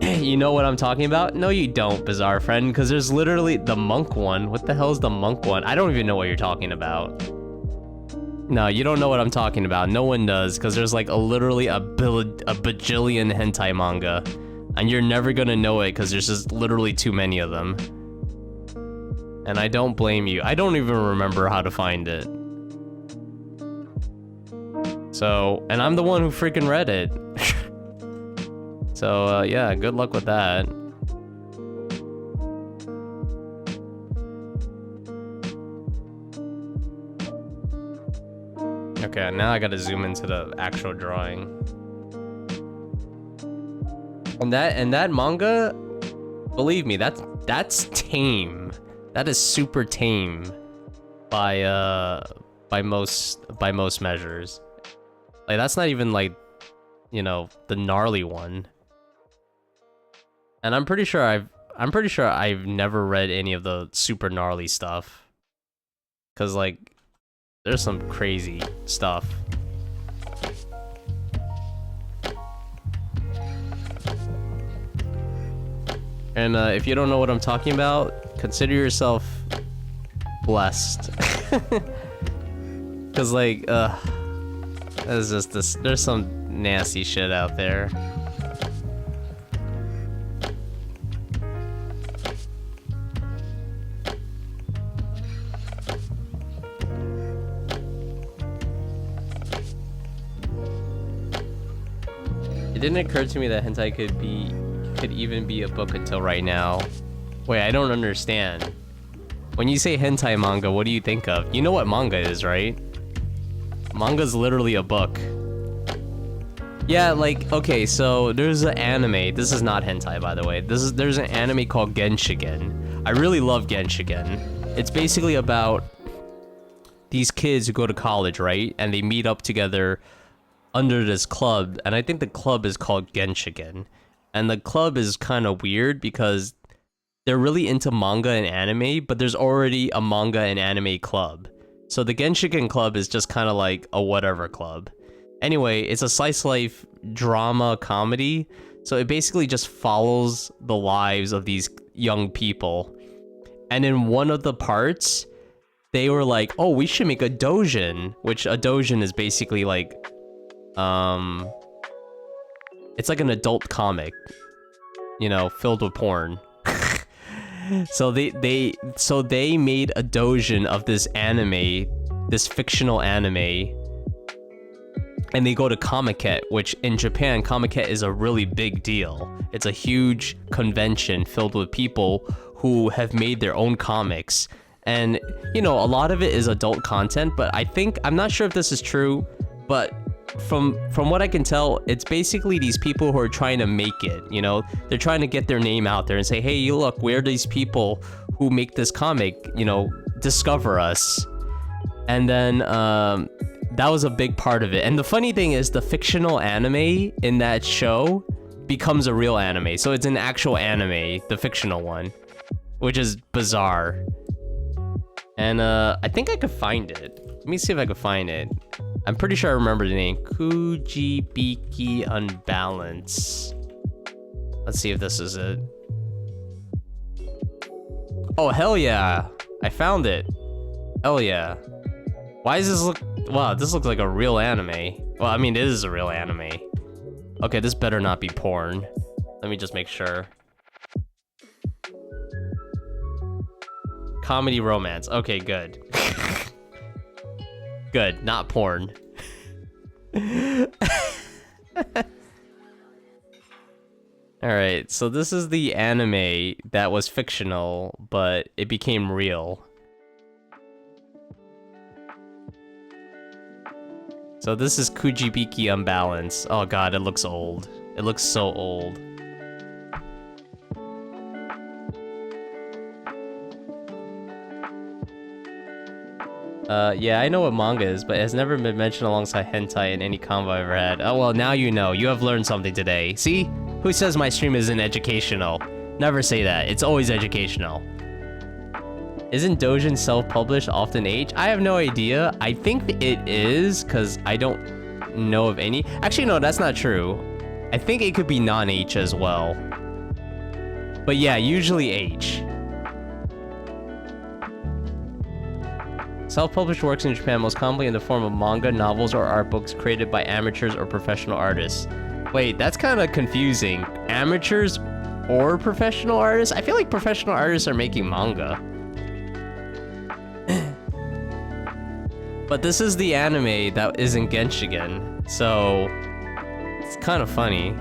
You know what I'm talking about? No, you don't, Bizarre Friend, because there's literally the monk one. What the hell is the monk one? I don't even know what you're talking about. No, you don't know what I'm talking about. No one does, because there's like literally a bajillion hentai manga. And you're never gonna know it because there's just literally too many of them. And I don't blame you. I don't even remember how to find it. So, and I'm the one who freaking read it. So, yeah, good luck with that. Okay, now I gotta zoom into the actual drawing. And that manga, believe me, that's tame. That is super tame by most measures. Like, that's not even like, you know, the gnarly one. And I'm pretty sure I've never read any of the super gnarly stuff. Cause like there's some crazy stuff. And if you don't know what I'm talking about, consider yourself blessed. Cause like, there's just this. There's some nasty shit out there. It didn't occur to me that hentai could even be a book until right now. Wait, I don't understand. When you say hentai manga, what do you think of? You know what manga is, right? Manga's literally a book. Yeah, like, okay, so there's an anime. This is not hentai, by the way. There's an anime called Genshigen. I really love Genshigen. It's basically about these kids who go to college, right? And they meet up together under this club, and I think the club is called Genshigen. And the club is kind of weird because they're really into manga and anime, but there's already a manga and anime club. So the Genshiken club is just kind of like a whatever club. Anyway, it's a slice life drama comedy. So it basically just follows the lives of these young people. And in one of the parts, they were like, oh, we should make a doujin, which a doujin is basically like, it's like an adult comic, you know, filled with porn. So they made a doujin of this anime, this fictional anime, and they go to Comiket, which in Japan, Comiket is a really big deal. It's a huge convention filled with people who have made their own comics. And, you know, a lot of it is adult content, but I'm not sure if this is true, but from what I can tell, it's basically these people who are trying to make it, you know? They're trying to get their name out there and say, hey, look, we're these people who make this comic, you know, discover us. And then, that was a big part of it. And the funny thing is, the fictional anime in that show becomes a real anime. So it's an actual anime, the fictional one, which is bizarre. And I think I could find it. Let me see if I could find it. I'm pretty sure I remember the name. Kujibiki Unbalance. Let's see if this is it. Oh, hell yeah. I found it. Hell yeah. Why does this look... Wow, this looks like a real anime. Well, I mean, it is a real anime. Okay, this better not be porn. Let me just make sure. Comedy romance. Okay, good. Good, not porn. Alright, so this is the anime that was fictional, but it became real. So this is Kujibiki Unbalance. Oh god, it looks old. It looks so old. Yeah, I know what manga is, but it has never been mentioned alongside hentai in any convo I've ever had. Oh, well, now you know. You have learned something today. See? Who says my stream isn't educational? Never say that. It's always educational. Isn't doujin self-published often H? I have no idea. I think it is, because I don't know of any. Actually, no, that's not true. I think it could be non-H as well. But yeah, usually H. Self-published works in Japan most commonly in the form of manga, novels, or art books created by amateurs or professional artists. Wait, that's kind of confusing. Amateurs or professional artists? I feel like professional artists are making manga. But this is the anime that is in Genshigen, so it's kind of funny.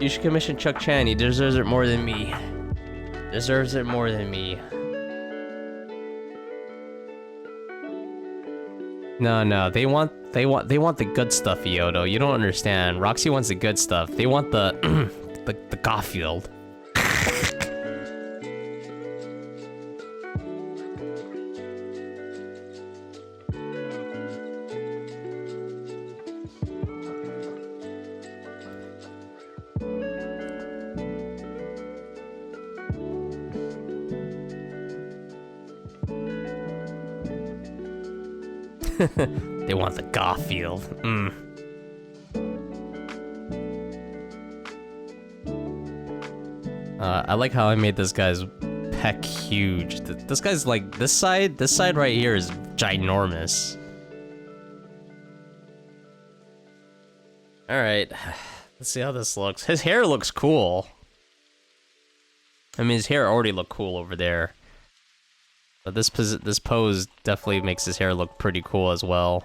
You should commission Chuck Chan. He deserves it more than me. Deserves it more than me. No, they want the good stuff, Yodo. You don't understand. Roxy wants the good stuff. They want the the Garfield. They want the Garfield. I like how I made this guy's peck huge. This guy's like, this side right here is ginormous. Alright, let's see how this looks. His hair looks cool. I mean, his hair already looked cool over there. But this pose definitely makes his hair look pretty cool as well.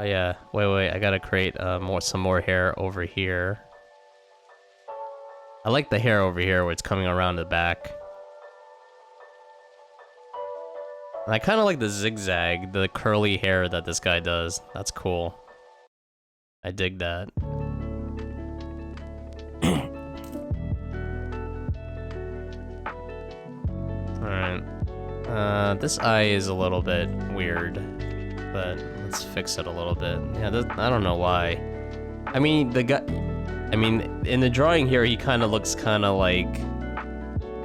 Oh yeah, wait, I gotta create some more hair over here. I like the hair over here where it's coming around the back. And I kind of like the zigzag, the curly hair that this guy does. That's cool. I dig that. Alright. This eye is a little bit weird, but let's fix it a little bit. Yeah, I don't know why. I mean, in the drawing here, he kind of looks kind of like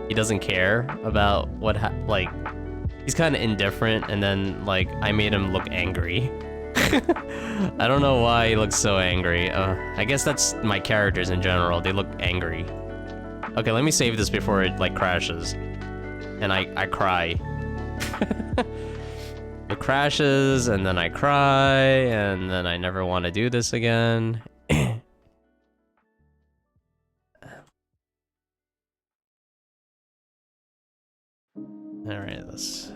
he doesn't care about like, he's kind of indifferent, and then, like, I made him look angry. I don't know why he looks so angry. I guess that's my characters in general. They look angry. Okay, let me save this before it, like, crashes. And I cry. It crashes, and then I cry, and then I never want to do this again. Alright, let's...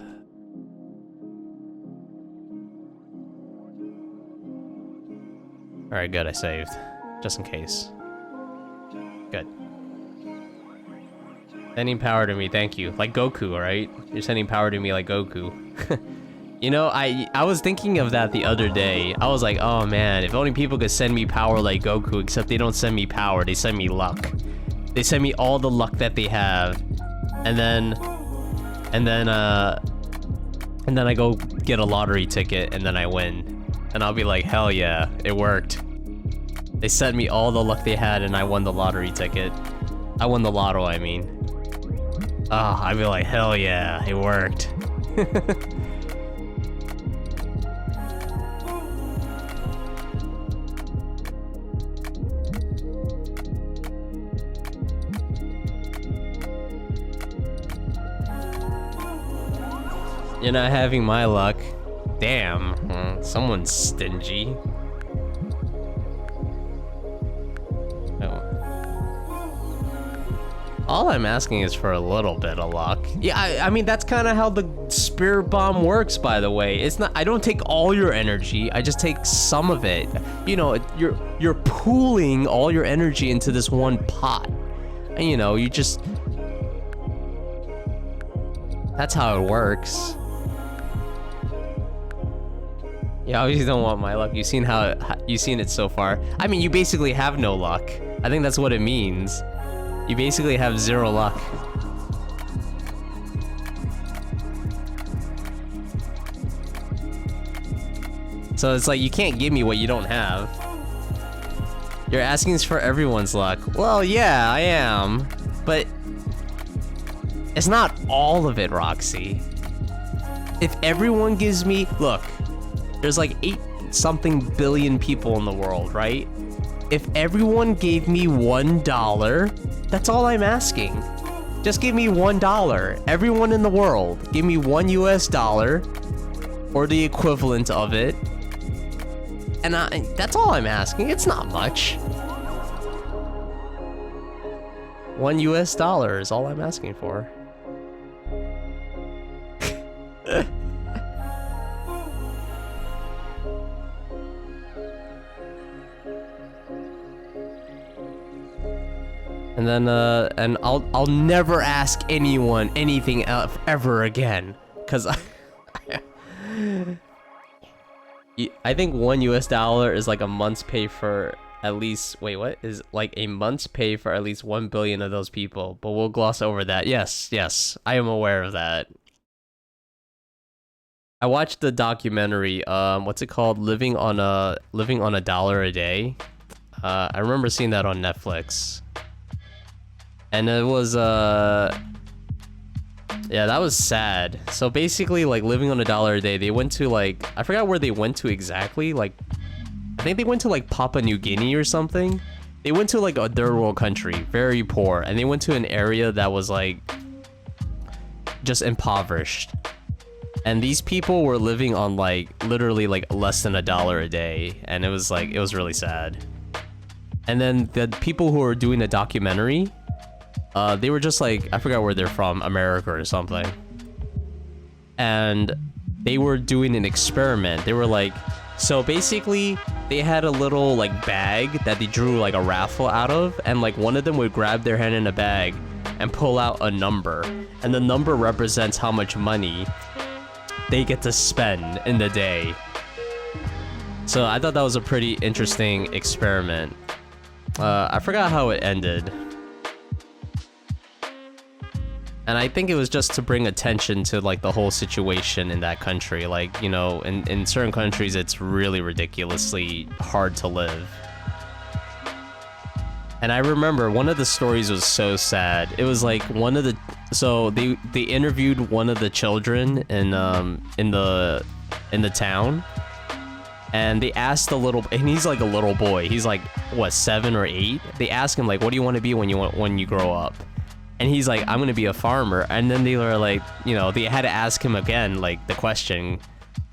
Alright, good, I saved. Just in case. Good. Sending power to me, thank you. Like Goku, right? You're sending power to me like Goku. You know, I was thinking of that the other day. I was like, oh man, if only people could send me power like Goku, except they don't send me power, they send me luck. They send me all the luck that they have. And then I go get a lottery ticket, and then I win. And I'll be like, hell yeah, it worked. They sent me all the luck they had, and I won the lottery ticket. I won the lotto, I mean. Ah, I'd be like, hell yeah, it worked. You're not having my luck. Damn, someone's stingy. Oh. All I'm asking is for a little bit of luck. Yeah, I mean, that's kind of how the spirit bomb works, by the way. It's not, I don't take all your energy, I just take some of it. You know, you're pooling all your energy into this one pot. And you know, you just... That's how it works. You obviously don't want my luck. You've seen it so far. I mean, you basically have no luck. I think that's what it means. You basically have zero luck. So it's like, you can't give me what you don't have. You're asking for everyone's luck. Well, yeah, I am. But it's not all of it, Roxy. If everyone gives me... Look, there's like 8-something billion people in the world, right? If everyone gave me $1, that's all I'm asking. Just give me $1. Everyone in the world, give me $1 US, or the equivalent of it. And that's all I'm asking. It's not much. $1 US is all I'm asking for. And then, and I'll never ask anyone anything else ever again, cause I think $1 US is like a month's pay for at least, wait, what? Is like a month's pay for at least 1 billion of those people, but we'll gloss over that. Yes, I am aware of that. I watched the documentary, what's it called? Living on a dollar a day. I remember seeing that on Netflix. And it was, Yeah, that was sad. So basically, like, living on $1 a day, they went to, like, I forgot where they went to exactly. Like, I think they went to, like, Papua New Guinea or something. They went to, like, a third world country, very poor. And they went to an area that was, like, just impoverished. And these people were living on, like, literally, like, less than $1 a day. And it was, like, it was really sad. And then the people who were doing the documentary, they were just like, I forgot where they're from, America or something. And they were doing an experiment. They were like, so basically they had a little like bag that they drew like a raffle out of, and like one of them would grab their hand in a bag and pull out a number. And the number represents how much money they get to spend in the day. So I thought that was a pretty interesting experiment. I forgot how it ended. And I think it was just to bring attention to like the whole situation in that country. Like, you know, in certain countries, it's really ridiculously hard to live. And I remember one of the stories was so sad. It was like one of the, so they interviewed one of the children in the town, and they asked the little, and he's like a little boy. He's like what, 7 or 8? They asked him like, what do you want to be when you grow up? And he's like, I'm gonna be a farmer. And then they were like, you know, they had to ask him again, like, the question.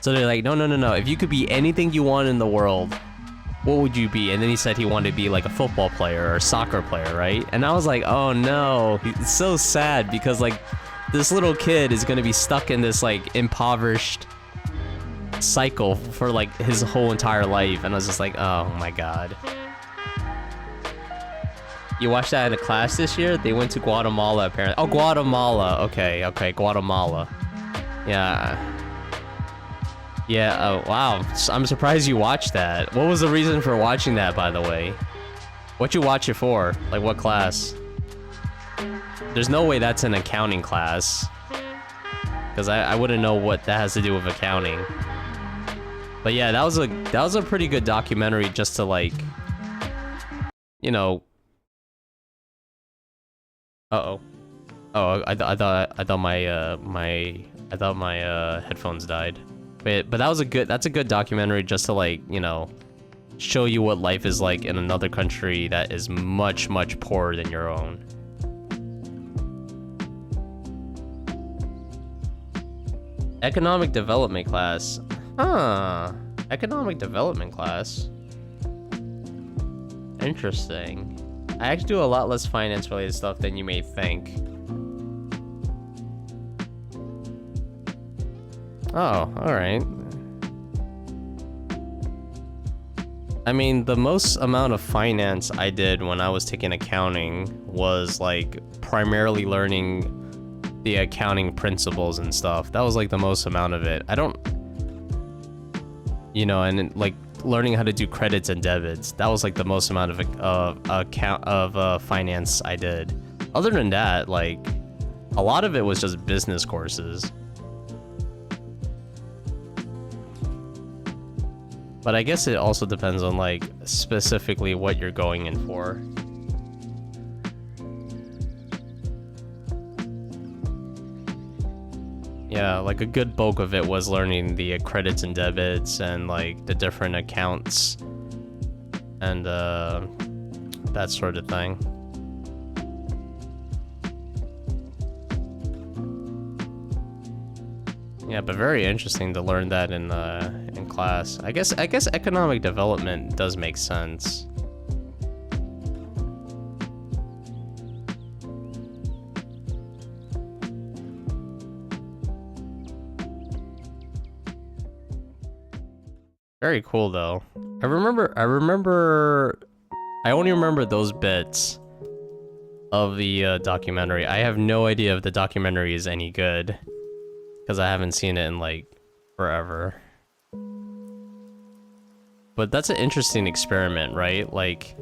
So they're like, no. If you could be anything you want in the world, what would you be? And then he said he wanted to be like a football player or a soccer player, right? And I was like, oh no, it's so sad because like this little kid is gonna be stuck in this like impoverished cycle for like his whole entire life. And I was just like, oh my god. You watched that in a class this year? They went to Guatemala, apparently. Oh, Guatemala. Okay, Guatemala. Yeah. Yeah, oh, wow. I'm surprised you watched that. What was the reason for watching that, by the way? What'd you watch it for? Like, what class? There's no way that's an accounting class. Because I wouldn't know what that has to do with accounting. But yeah, that was a pretty good documentary just to, like, you know... Uh-oh. Oh, I thought my headphones died. But that's a good documentary just to like, you know, show you what life is like in another country that is much, much poorer than your own. Economic development class. Huh. Economic development class. Interesting. I actually do a lot less finance related stuff than you may think. Oh, alright. I mean, the most amount of finance I did when I was taking accounting was like primarily learning the accounting principles and stuff. That was like the most amount of it. I don't, you know, and like learning how to do credits and debits. That was like the most amount of finance I did. Other than that, like a lot of it was just business courses. But I guess it also depends on like specifically what you're going in for. Yeah, like a good bulk of it was learning the credits and debits and like the different accounts and that sort of thing. Yeah, but very interesting to learn that in class. I guess economic development does make sense. Very cool though. I only remember those bits of the documentary. I have no idea if the documentary is any good because I haven't seen it in like forever. But that's an interesting experiment, right? Like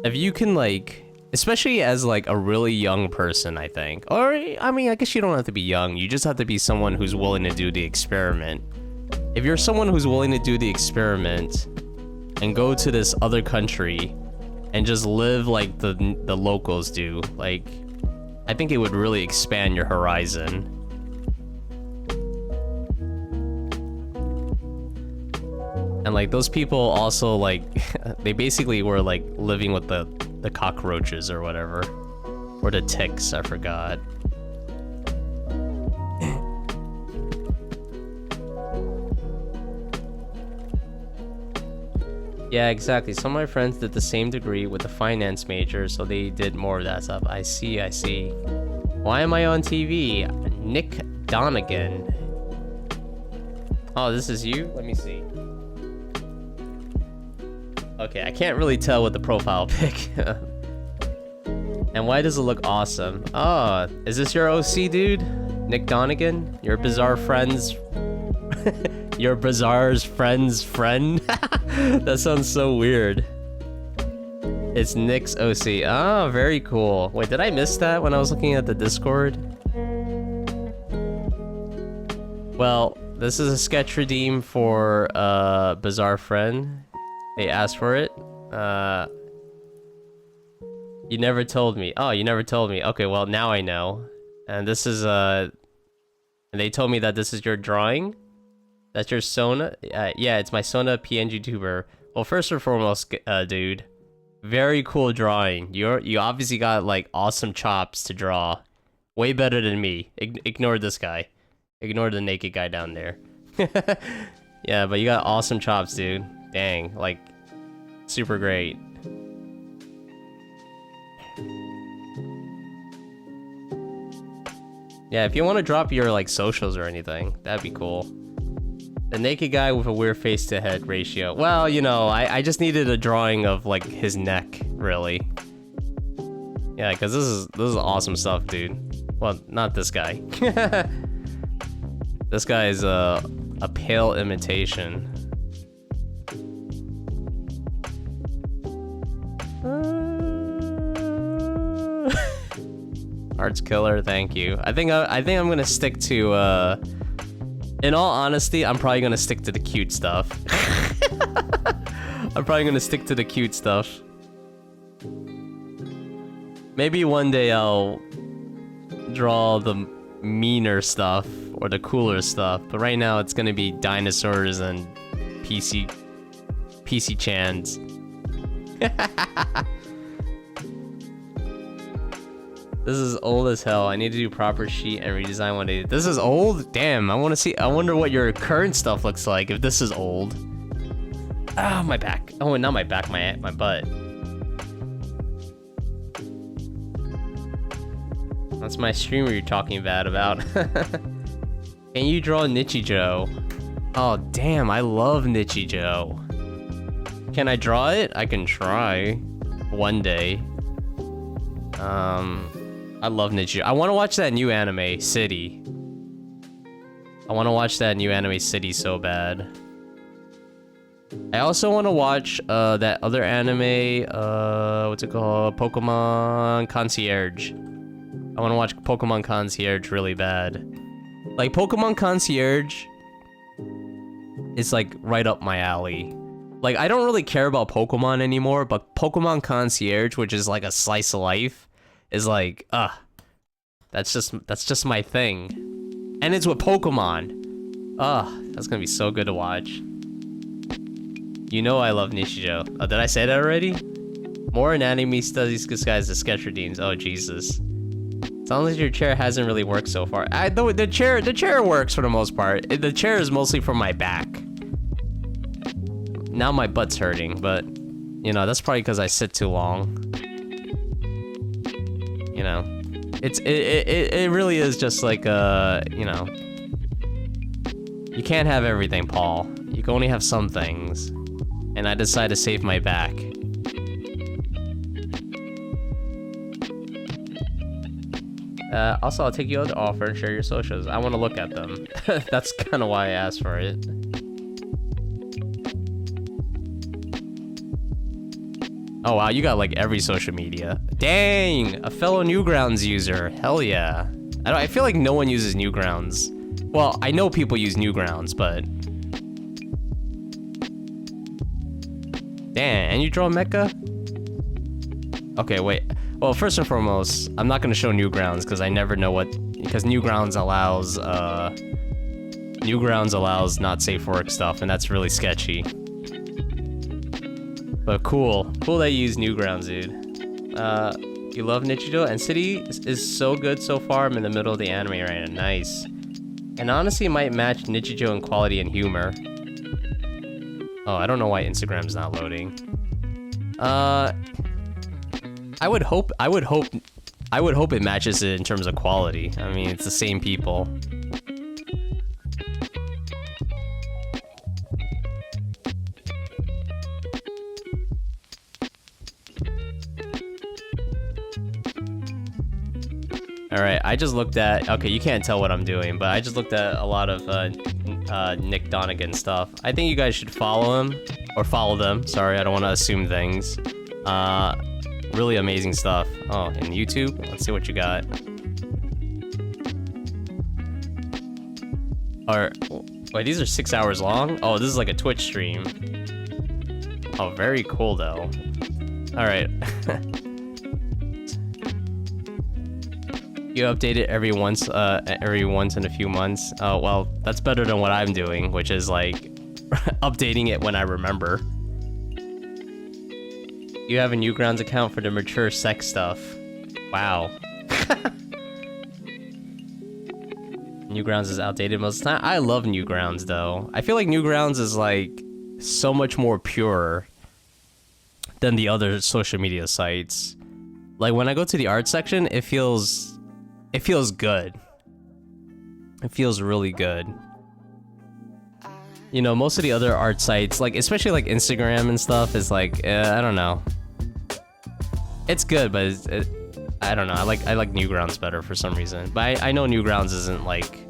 if you can like, especially as like a really young person, I think, or I mean, I guess you don't have to be young. You just have to be someone who's willing to do the experiment. If you're someone who's willing to do the experiment and go to this other country and just live like the locals do, like I think it would really expand your horizon. And like those people also like they basically were like living with the cockroaches or whatever, or the ticks, I forgot. Yeah, exactly. Some of my friends did the same degree with a finance major, so they did more of that stuff. I see, I see. Why am I on TV? Nick Donegan. Oh, this is you? Let me see. Okay, I can't really tell with the profile pic. And why does it look awesome? Oh, is this your OC, dude? Nick Donegan? Your bizarre friend's... Your bizarre's friend's friend? That sounds so weird. It's Nick's OC. Oh, very cool. Wait, did I miss that when I was looking at the Discord? Well, this is a sketch redeem for bizarre friend. They asked for it. You never told me. Oh, you never told me. Okay, well, now I know. And this is, and they told me that this is your drawing? That's your Sona? Yeah, it's my Sona PNG tuber. Well, first and foremost, dude, very cool drawing. You obviously got, like, awesome chops to draw. Way better than me. Ignore this guy. Ignore the naked guy down there. Yeah, but you got awesome chops, dude. Dang, like, super great. Yeah, if you want to drop your, like, socials or anything, that'd be cool. The naked guy with a weird face to head ratio. Well, you know, I just needed a drawing of, like, his neck, really. Yeah, because this is awesome stuff, dude. Well, not this guy. This guy is a pale imitation. Arts killer, thank you. I think I'm gonna stick to. In all honesty, I'm probably gonna stick to the cute stuff. I'm probably gonna stick to the cute stuff. Maybe one day I'll draw the meaner stuff or the cooler stuff, but right now it's gonna be dinosaurs and PC chans. This is old as hell. I need to do proper sheet and redesign one day. This is old? Damn, I wonder what your current stuff looks like if this is old. Ah, my back. Oh, not my back, my butt. That's my streamer you're talking bad about. Can you draw Nichijou? Oh, damn, I love Nichijou. Can I draw it? I can try. One day. I love Nichijou. I want to watch that new anime, City. I want to watch that new anime, City, so bad. I also want to watch that other anime, what's it called? Pokemon Concierge. I want to watch Pokemon Concierge really bad. Like, Pokemon Concierge is, like, right up my alley. Like, I don't really care about Pokemon anymore, but Pokemon Concierge, which is like a slice of life, is like, that's just my thing. And it's with Pokemon. That's gonna be so good to watch. You know I love Nichijou. Oh, did I say that already? More in anime studies disguised as sketch redeems. Oh, Jesus. Sounds like your chair hasn't really worked so far. The chair works for the most part. The chair is mostly for my back. Now my butt's hurting, but, you know, that's probably because I sit too long. You know, it really is just like, you know, you can't have everything, Paul. You can only have some things. And I decided to save my back. Also, I'll take you out to offer and share your socials. I want to look at them. That's kind of why I asked for it. Oh wow, you got like every social media. Dang, a fellow Newgrounds user. Hell yeah. I feel like no one uses Newgrounds. Well, I know people use Newgrounds, but... Damn, and you draw Mecha? Okay, wait. Well, first and foremost, I'm not gonna show Newgrounds because I never know what, because Newgrounds allows not safe for work stuff, and that's really sketchy. But cool that you use Newgrounds, dude. You love Nichijou, and City is so good so far. I'm in the middle of the anime right now. Nice. And honestly, it might match Nichijou in quality and humor. Oh, I don't know why Instagram's not loading. I would hope it matches it in terms of quality. I mean, it's the same people. Alright, I just looked at... Okay, you can't tell what I'm doing, but I just looked at a lot of Nick Donegan stuff. I think you guys should follow him. Or follow them. Sorry, I don't want to assume things. Really amazing stuff. Oh, and YouTube? Let's see what you got. Wait, these are 6 hours long? Oh, this is like a Twitch stream. Oh, very cool, though. Alright. You update it every once in a few months. Oh, well, that's better than what I'm doing, which is like updating it when I remember. You have a Newgrounds account for the mature sex stuff. Wow. Newgrounds is outdated most of the time. I love Newgrounds though. I feel like Newgrounds is like so much more pure than the other social media sites. Like when I go to the art section, it feels good. It feels really good. You know, most of the other art sites, like especially like Instagram and stuff, is like I don't know. It's good, but I don't know. I like Newgrounds better for some reason. But I know Newgrounds isn't like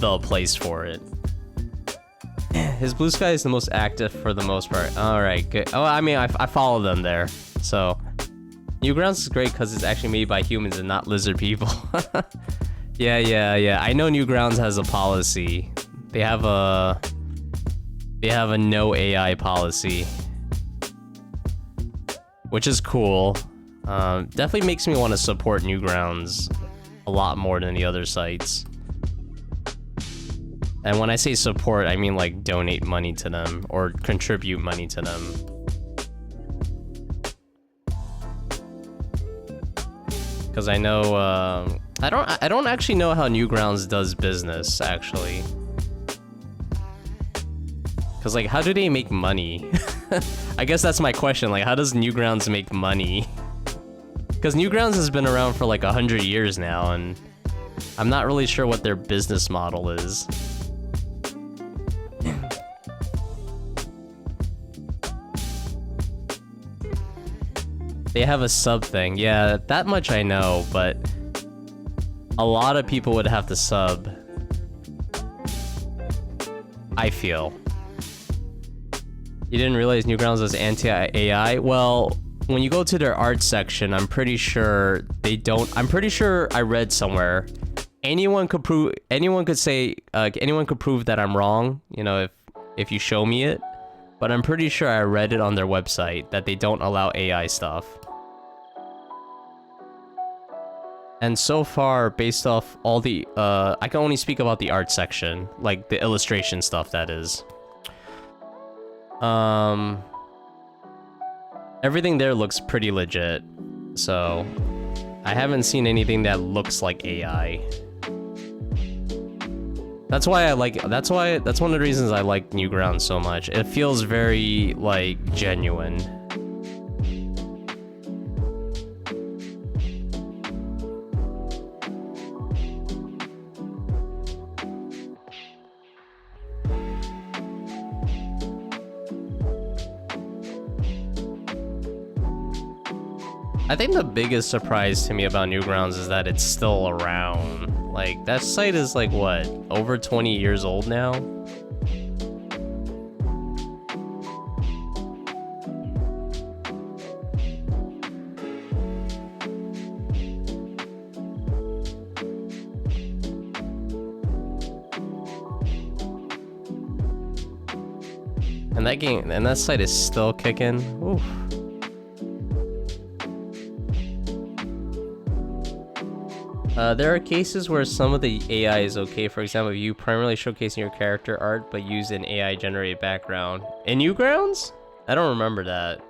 the place for it. His Blue Sky is the most active for the most part. All right, good. Oh, I mean, I follow them there, so. Newgrounds is great because it's actually made by humans and not lizard people. Yeah. I know Newgrounds has a policy. They have a no AI policy, which is cool. Definitely makes me want to support Newgrounds a lot more than the other sites. And when I say support, I mean like donate money to them or contribute money to them. Because I know, I don't actually know how Newgrounds does business, actually. Because, like, how do they make money? I guess that's my question, like, how does Newgrounds make money? Because Newgrounds has been around for, like, 100 years now, and I'm not really sure what their business model is. They have a sub thing. Yeah, that much I know, but a lot of people would have to sub. I feel. You didn't realize Newgrounds was anti-AI? Well, when you go to their art section, I'm pretty sure they don't. I'm pretty sure I read somewhere. Anyone could prove that I'm wrong, you know, if you show me it. But I'm pretty sure I read it on their website that they don't allow AI stuff. And so far, based off all the, I can only speak about the art section, like the illustration stuff, that is. Everything there looks pretty legit, so I haven't seen anything that looks like AI. That's why that's one of the reasons I like Newgrounds so much. It feels very, like, genuine. I think the biggest surprise to me about Newgrounds is that it's still around. Like, that site is like, what, over 20 years old now? And that site is still kicking. Oof. There are cases where some of the AI is okay. For example, if you primarily showcasing your character art but use an AI-generated background. In Newgrounds? I don't remember that.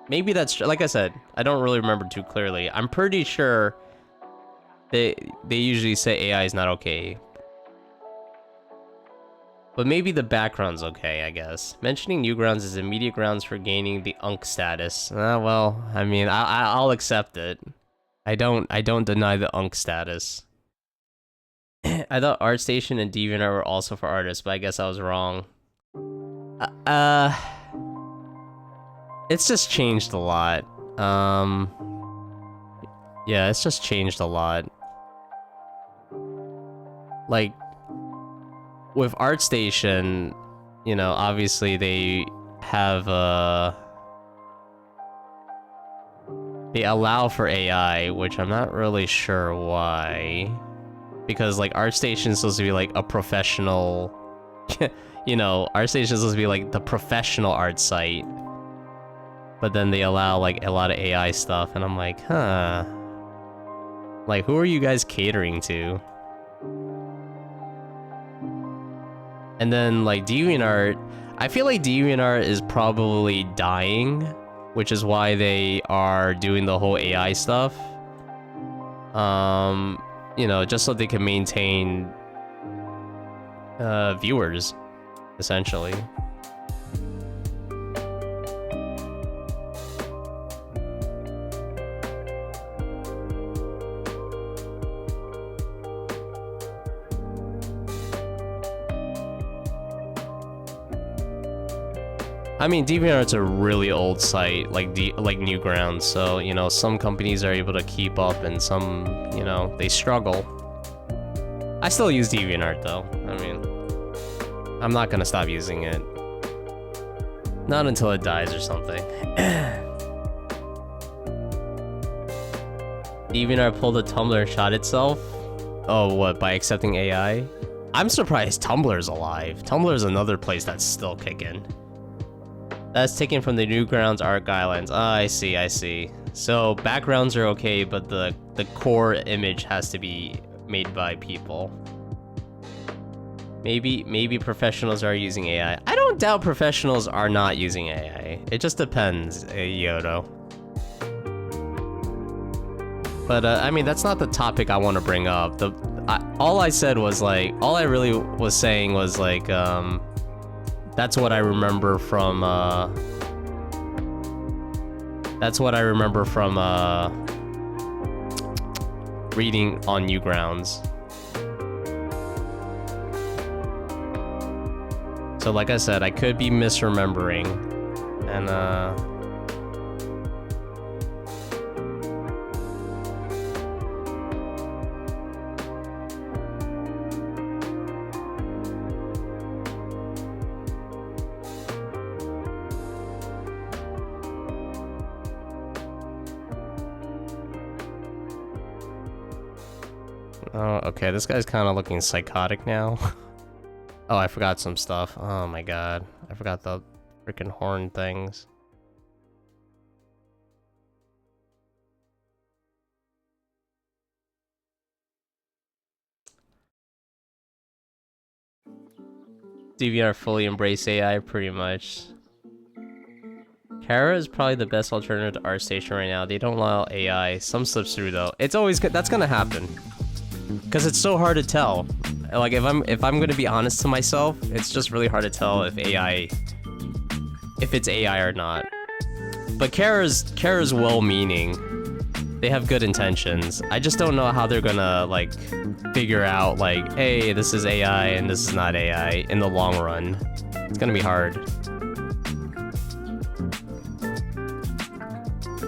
Maybe that's... Like I said, I don't really remember too clearly. I'm pretty sure they usually say AI is not okay. But maybe the background's okay, I guess. Mentioning Newgrounds is immediate grounds for gaining the UNC status. Well, I mean, I'll accept it. I don't deny the UNC status. I thought ArtStation and DeviantArt were also for artists, but I guess I was wrong. It's just changed a lot. Yeah, it's just changed a lot. Like, with ArtStation, you know, obviously they have they allow for AI, which I'm not really sure why. Because, like, ArtStation is supposed to be, like, a professional... you know, ArtStation is supposed to be, like, the professional art site. But then they allow, like, a lot of AI stuff, and I'm like, huh. Like, who are you guys catering to? And then, like, DeviantArt... I feel like DeviantArt is probably dying, which is why they are doing the whole AI stuff. You know, just so they can maintain viewers, essentially. I mean, DeviantArt's a really old site, like Newgrounds, so, you know, some companies are able to keep up and some, you know, they struggle. I still use DeviantArt, though. I mean, I'm not gonna stop using it. Not until it dies or something. DeviantArt pulled a Tumblr and shot itself? Oh, what, by accepting AI? I'm surprised Tumblr's alive. Tumblr's another place that's still kicking. That's taken from the Newgrounds art guidelines. Ah, I see. So backgrounds are okay, but the core image has to be made by people. Maybe professionals are using AI. I don't doubt professionals are not using AI. It just depends, Yodo. But I mean, that's not the topic I want to bring up. All I said was like, all I really was saying was like, that's what I remember from, reading on Newgrounds. So like I said, I could be misremembering, and oh, okay, this guy's kind of looking psychotic now. Oh, I forgot some stuff. Oh my god. I forgot the freaking horn things. DVR fully embrace AI, pretty much. Kara is probably the best alternative to ArtStation right now. They don't allow AI. Some slips through though. It's always that's gonna happen. Cause it's so hard to tell. Like if I'm gonna be honest to myself, it's just really hard to tell if it's AI or not. But Kara's well-meaning. They have good intentions. I just don't know how they're gonna like figure out like, hey, this is AI and this is not AI in the long run. It's gonna be hard.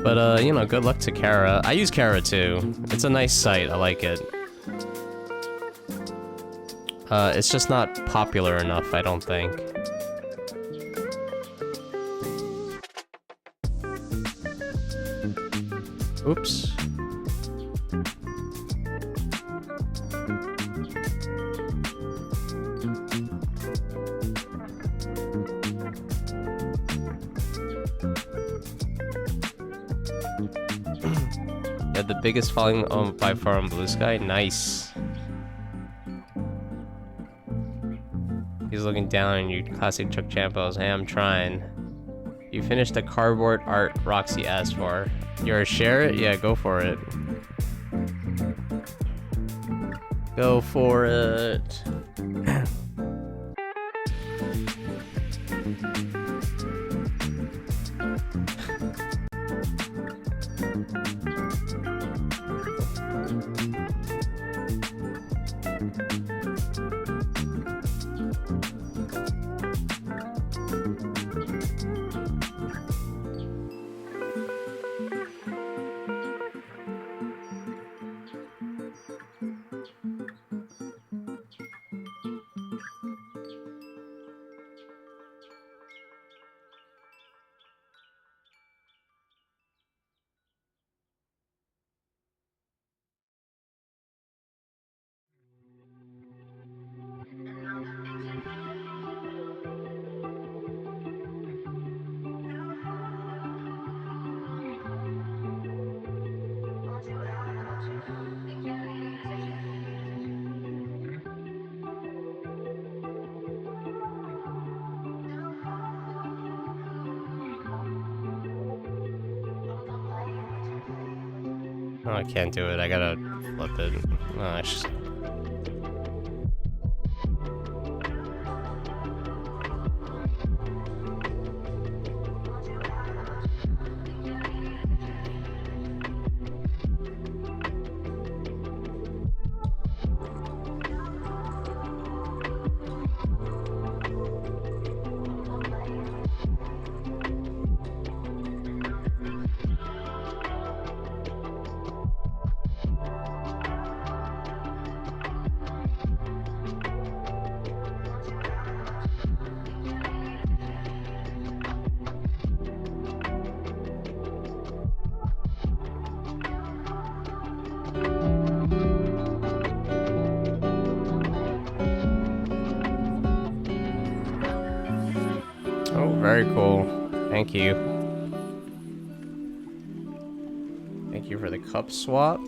But you know, good luck to Kara. I use Kara too. It's a nice site. I like it. It's just not popular enough, I don't think. Oops. Yeah, the biggest falling by far on Blue Sky. Nice. He's looking down on you, classic Chuck Champos. Hey, I'm trying. You finished the cardboard art Roxy asked for. You're a share it? Yeah, go for it. Go for it. Oh, I can't do it. I gotta flip it. Oh, oh, very cool. Thank you. Thank you for the cup swap.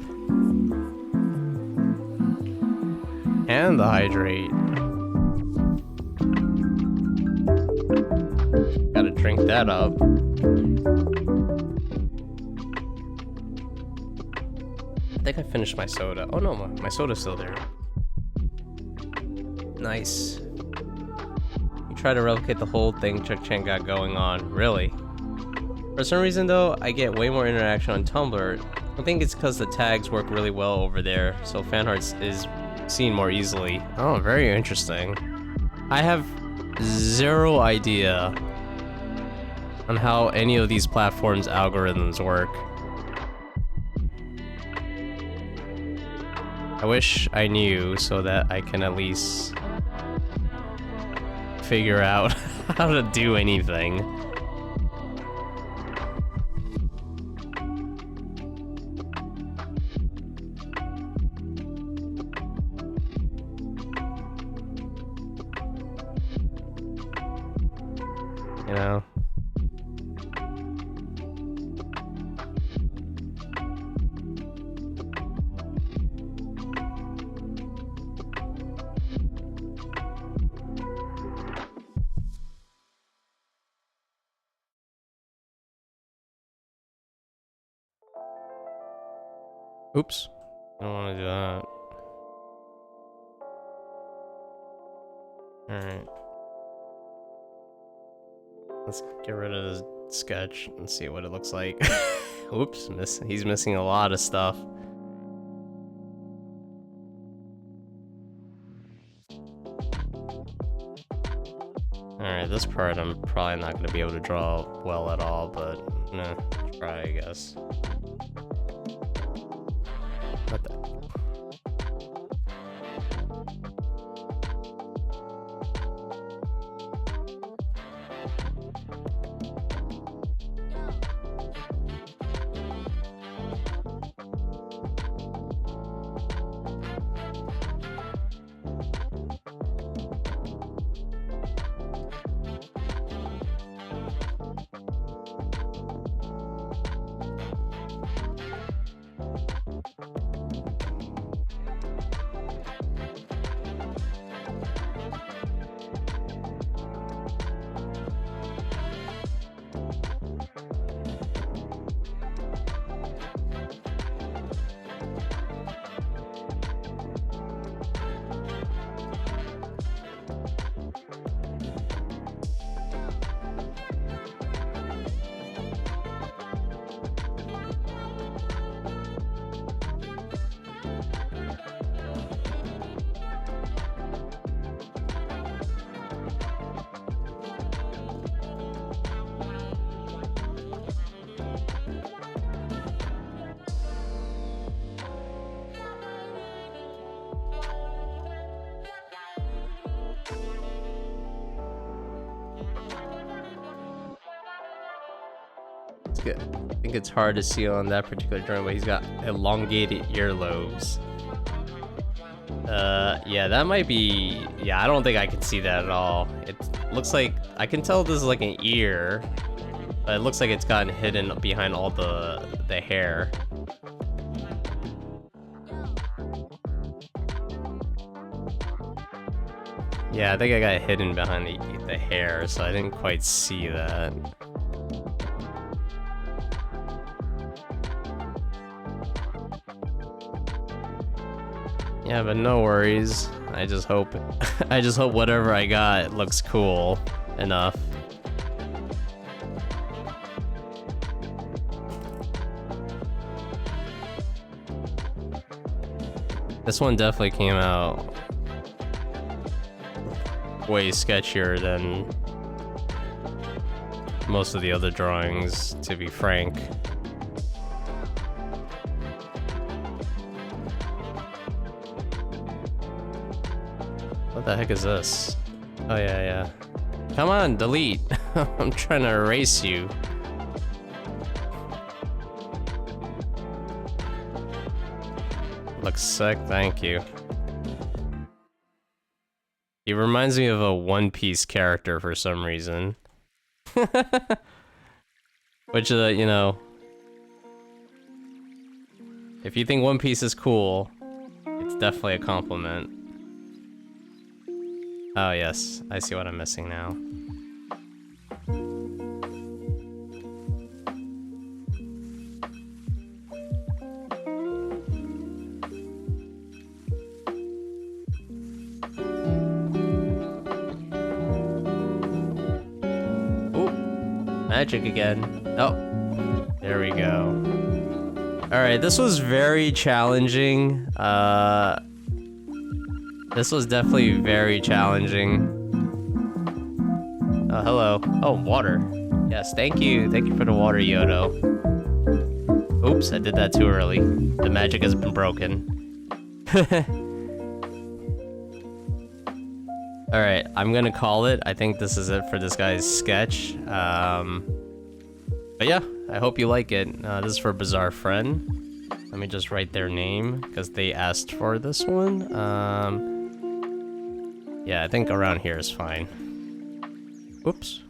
And the hydrate. Gotta drink that up. I think I finished my soda. Oh no, my soda's still there. Nice. You try to replicate the whole thing Chuck Chen got going on. Really? For some reason though, I get way more interaction on Tumblr. I think it's because the tags work really well over there, so fanarts is seen more easily. Oh, very interesting. I have zero idea on how any of these platforms' algorithms work. I wish I knew so that I can at least figure out how to do anything. You know? Oops. I don't want to do that. Alright. Let's get rid of the sketch and see what it looks like. Oops, he's missing a lot of stuff. Alright, this part I'm probably not going to be able to draw well at all, but nah, try, I guess. What the? It's good. I think it's hard to see on that particular drawing, but he's got elongated earlobes. Yeah, that might be... Yeah, I don't think I can see that at all. It looks like... I can tell this is like an ear, but it looks like it's gotten hidden behind all the hair. Yeah, I think I got hidden behind the hair, so I didn't quite see that. Yeah, but no worries. I just hope whatever I got looks cool enough. This one definitely came out way sketchier than most of the other drawings, to be frank. What the heck is this? Oh yeah, yeah. Come on, delete. I'm trying to erase you. Looks sick, thank you. He reminds me of a One Piece character for some reason. Which, you know, if you think One Piece is cool, it's definitely a compliment. Oh yes, I see what I'm missing now. Magic again. Oh, there we go. All right, this was very challenging. This was definitely very challenging. Oh, hello. Oh, water. Yes, thank you. Thank you for the water, Yodo. Oops, I did that too early. The magic has been broken. Alright, I'm gonna call it. I think this is it for this guy's sketch. But yeah, I hope you like it. This is for Bizarre Friend. Let me just write their name, because they asked for this one. Yeah, I think around here is fine. Oops.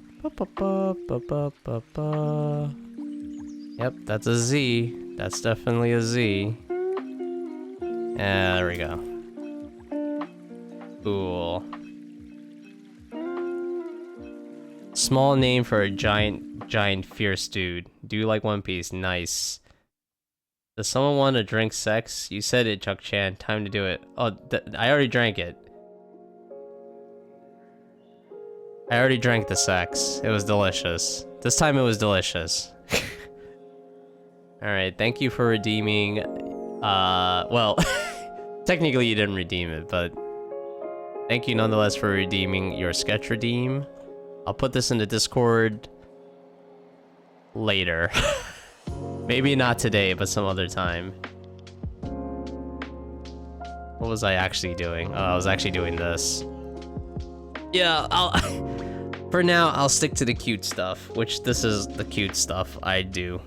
Yep, that's a Z. That's definitely a Z. There we go. Cool. Small name for a giant fierce dude. Do you like One Piece? Nice. Does someone want to drink sex? You said it, Chuck-chan. Time to do it. Oh, I already drank it. I already drank the sex. It was delicious. This time it was delicious. Alright, thank you for redeeming... well, technically you didn't redeem it, but... Thank you nonetheless for redeeming your sketch redeem. I'll put this in the Discord... later. Maybe not today, but some other time. What was I actually doing? Oh, I was actually doing this. Yeah, for now, I'll stick to the cute stuff, which this is the cute stuff I do.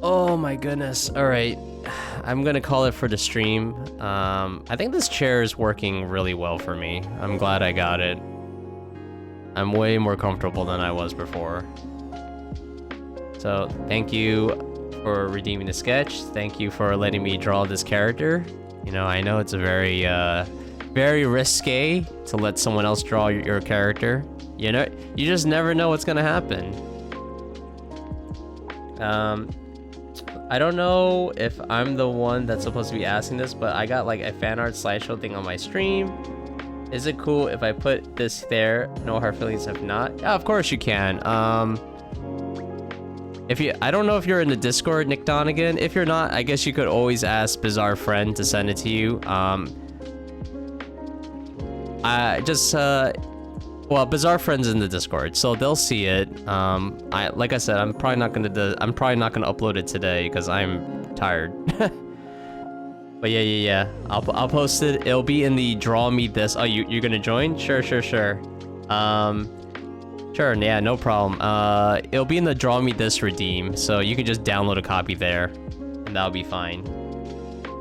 Oh my goodness. Alright, I'm gonna call it for the stream. I think this chair is working really well for me. I'm glad I got it. I'm way more comfortable than I was before. So, thank you for redeeming the sketch. Thank you for letting me draw this character. You know, I know it's a very, very risque to let someone else draw your character. You know, you just never know what's gonna happen. I don't know if I'm the one that's supposed to be asking this, but I got like a fan art slideshow thing on my stream. Is it cool if I put this there? No hard feelings if not. Yeah, of course you can. I don't know if you're in the Discord, Nick Donegan. If you're not, I guess you could always ask Bizarre Friend to send it to you. Well, Bizarre Friend's in the Discord, so they'll see it. Like I said, I'm probably not gonna upload it today because I'm tired. But yeah. I'll post it. It'll be in the Draw Me This. Oh, you're gonna join? Sure. Sure, yeah, no problem. It'll be in the Draw Me This redeem, so you can just download a copy there, and that'll be fine.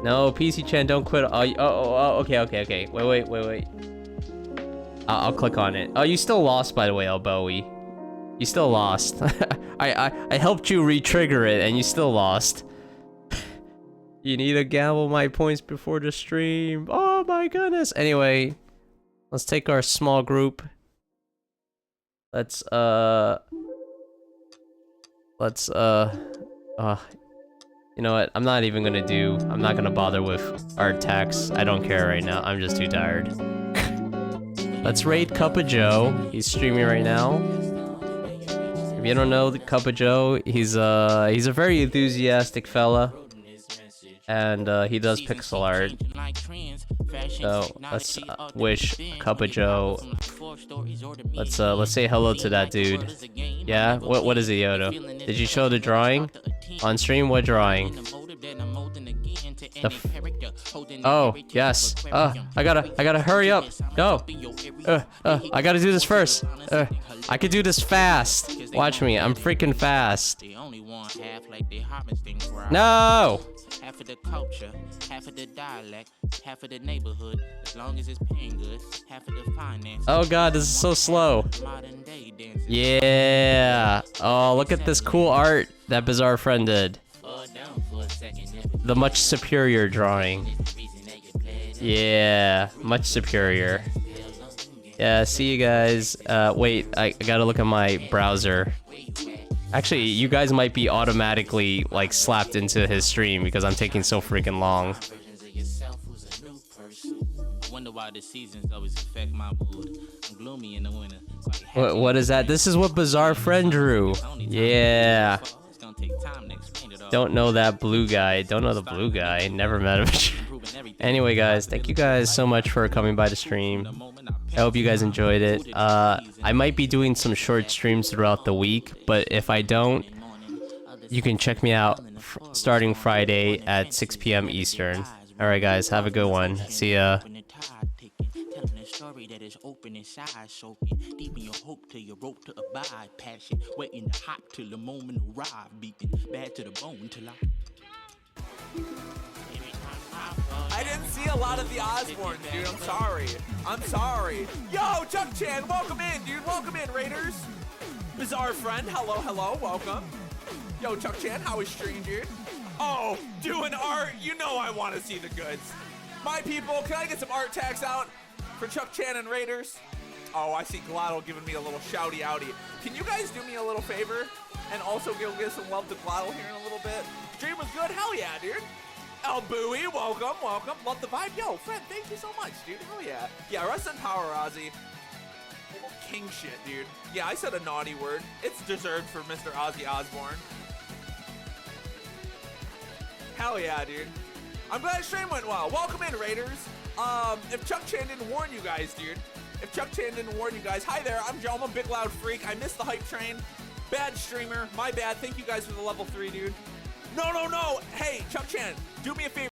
No, PC Chan, don't quit. Okay. Wait. I'll click on it. Oh, you still lost, by the way, Elbowie. You still lost. I helped you re-trigger it, and you still lost. You need to gamble my points before the stream. Oh my goodness. Anyway, let's take our small group. Let's you know what? I'm not gonna bother with art tax. I don't care right now. I'm just too tired. Let's raid Cup of Joe. He's streaming right now. If you don't know the Cup of Joe, he's a very enthusiastic fella. And he does pixel art. So let's wish Cup of Joe. Let's say hello to that dude. Yeah? What is it, Yodo? Did you show the drawing? On stream? What drawing? Oh, yes. I gotta hurry up. Go. I gotta do this first. I could do this fast. Watch me. I'm freaking fast. No! Half of the culture, half of the dialect, half of the neighborhood, as long as it's paying good, half of the finance. Oh god, this is so slow. Yeah. Oh, look at this cool art that Bizarre Friend did. The much superior drawing. Yeah, much superior. Yeah, see you guys. Wait, I gotta look at my browser. Actually, you guys might be automatically, like, slapped into his stream because I'm taking so freaking long. What is that? This is what Bizarre Friend drew. Yeah. Don't know that blue guy. Don't know the blue guy. Never met him. Anyway, guys, thank you guys so much for coming by the stream. I hope you guys enjoyed it. I might be doing some short streams throughout the week, but if I don't, you can check me out starting Friday at 6 p.m. Eastern. Alright guys, have a good one. See ya. Story that is open inside, soaking deep in your hope till your rope to abide, passion waiting to hot till the moment arrive, beating bad to the bone till I didn't see a lot of the Osborne, dude. I'm sorry. Yo, Chuck Chan, welcome in, dude. Welcome in, Raiders. Bizarre Friend, hello, welcome. Yo, Chuck Chan, how is stream, dude? Oh, doing art. You know I want to see the goods. My people, can I get some art tags out for Chuck Chan and Raiders? Oh, I see Glotto giving me a little shouty outy. Can you guys do me a little favor and also give some love to Glotto here in a little bit? Stream was good. Hell yeah, dude. El Bowie, welcome. Love the vibe. Yo, friend, thank you so much, dude. Hell yeah. Yeah, rest in power, Ozzy. King shit, dude. Yeah, I said a naughty word. It's deserved for Mr. Ozzy Osbourne. Hell yeah, dude. I'm glad stream went well. Welcome in, Raiders. If Chuck Chan didn't warn you guys, dude. Hi there, I'm Joe. I'm a big loud freak. I missed the hype train. Bad streamer. My bad. Thank you guys for the level 3, dude. No. Hey, Chuck Chan, do me a favor.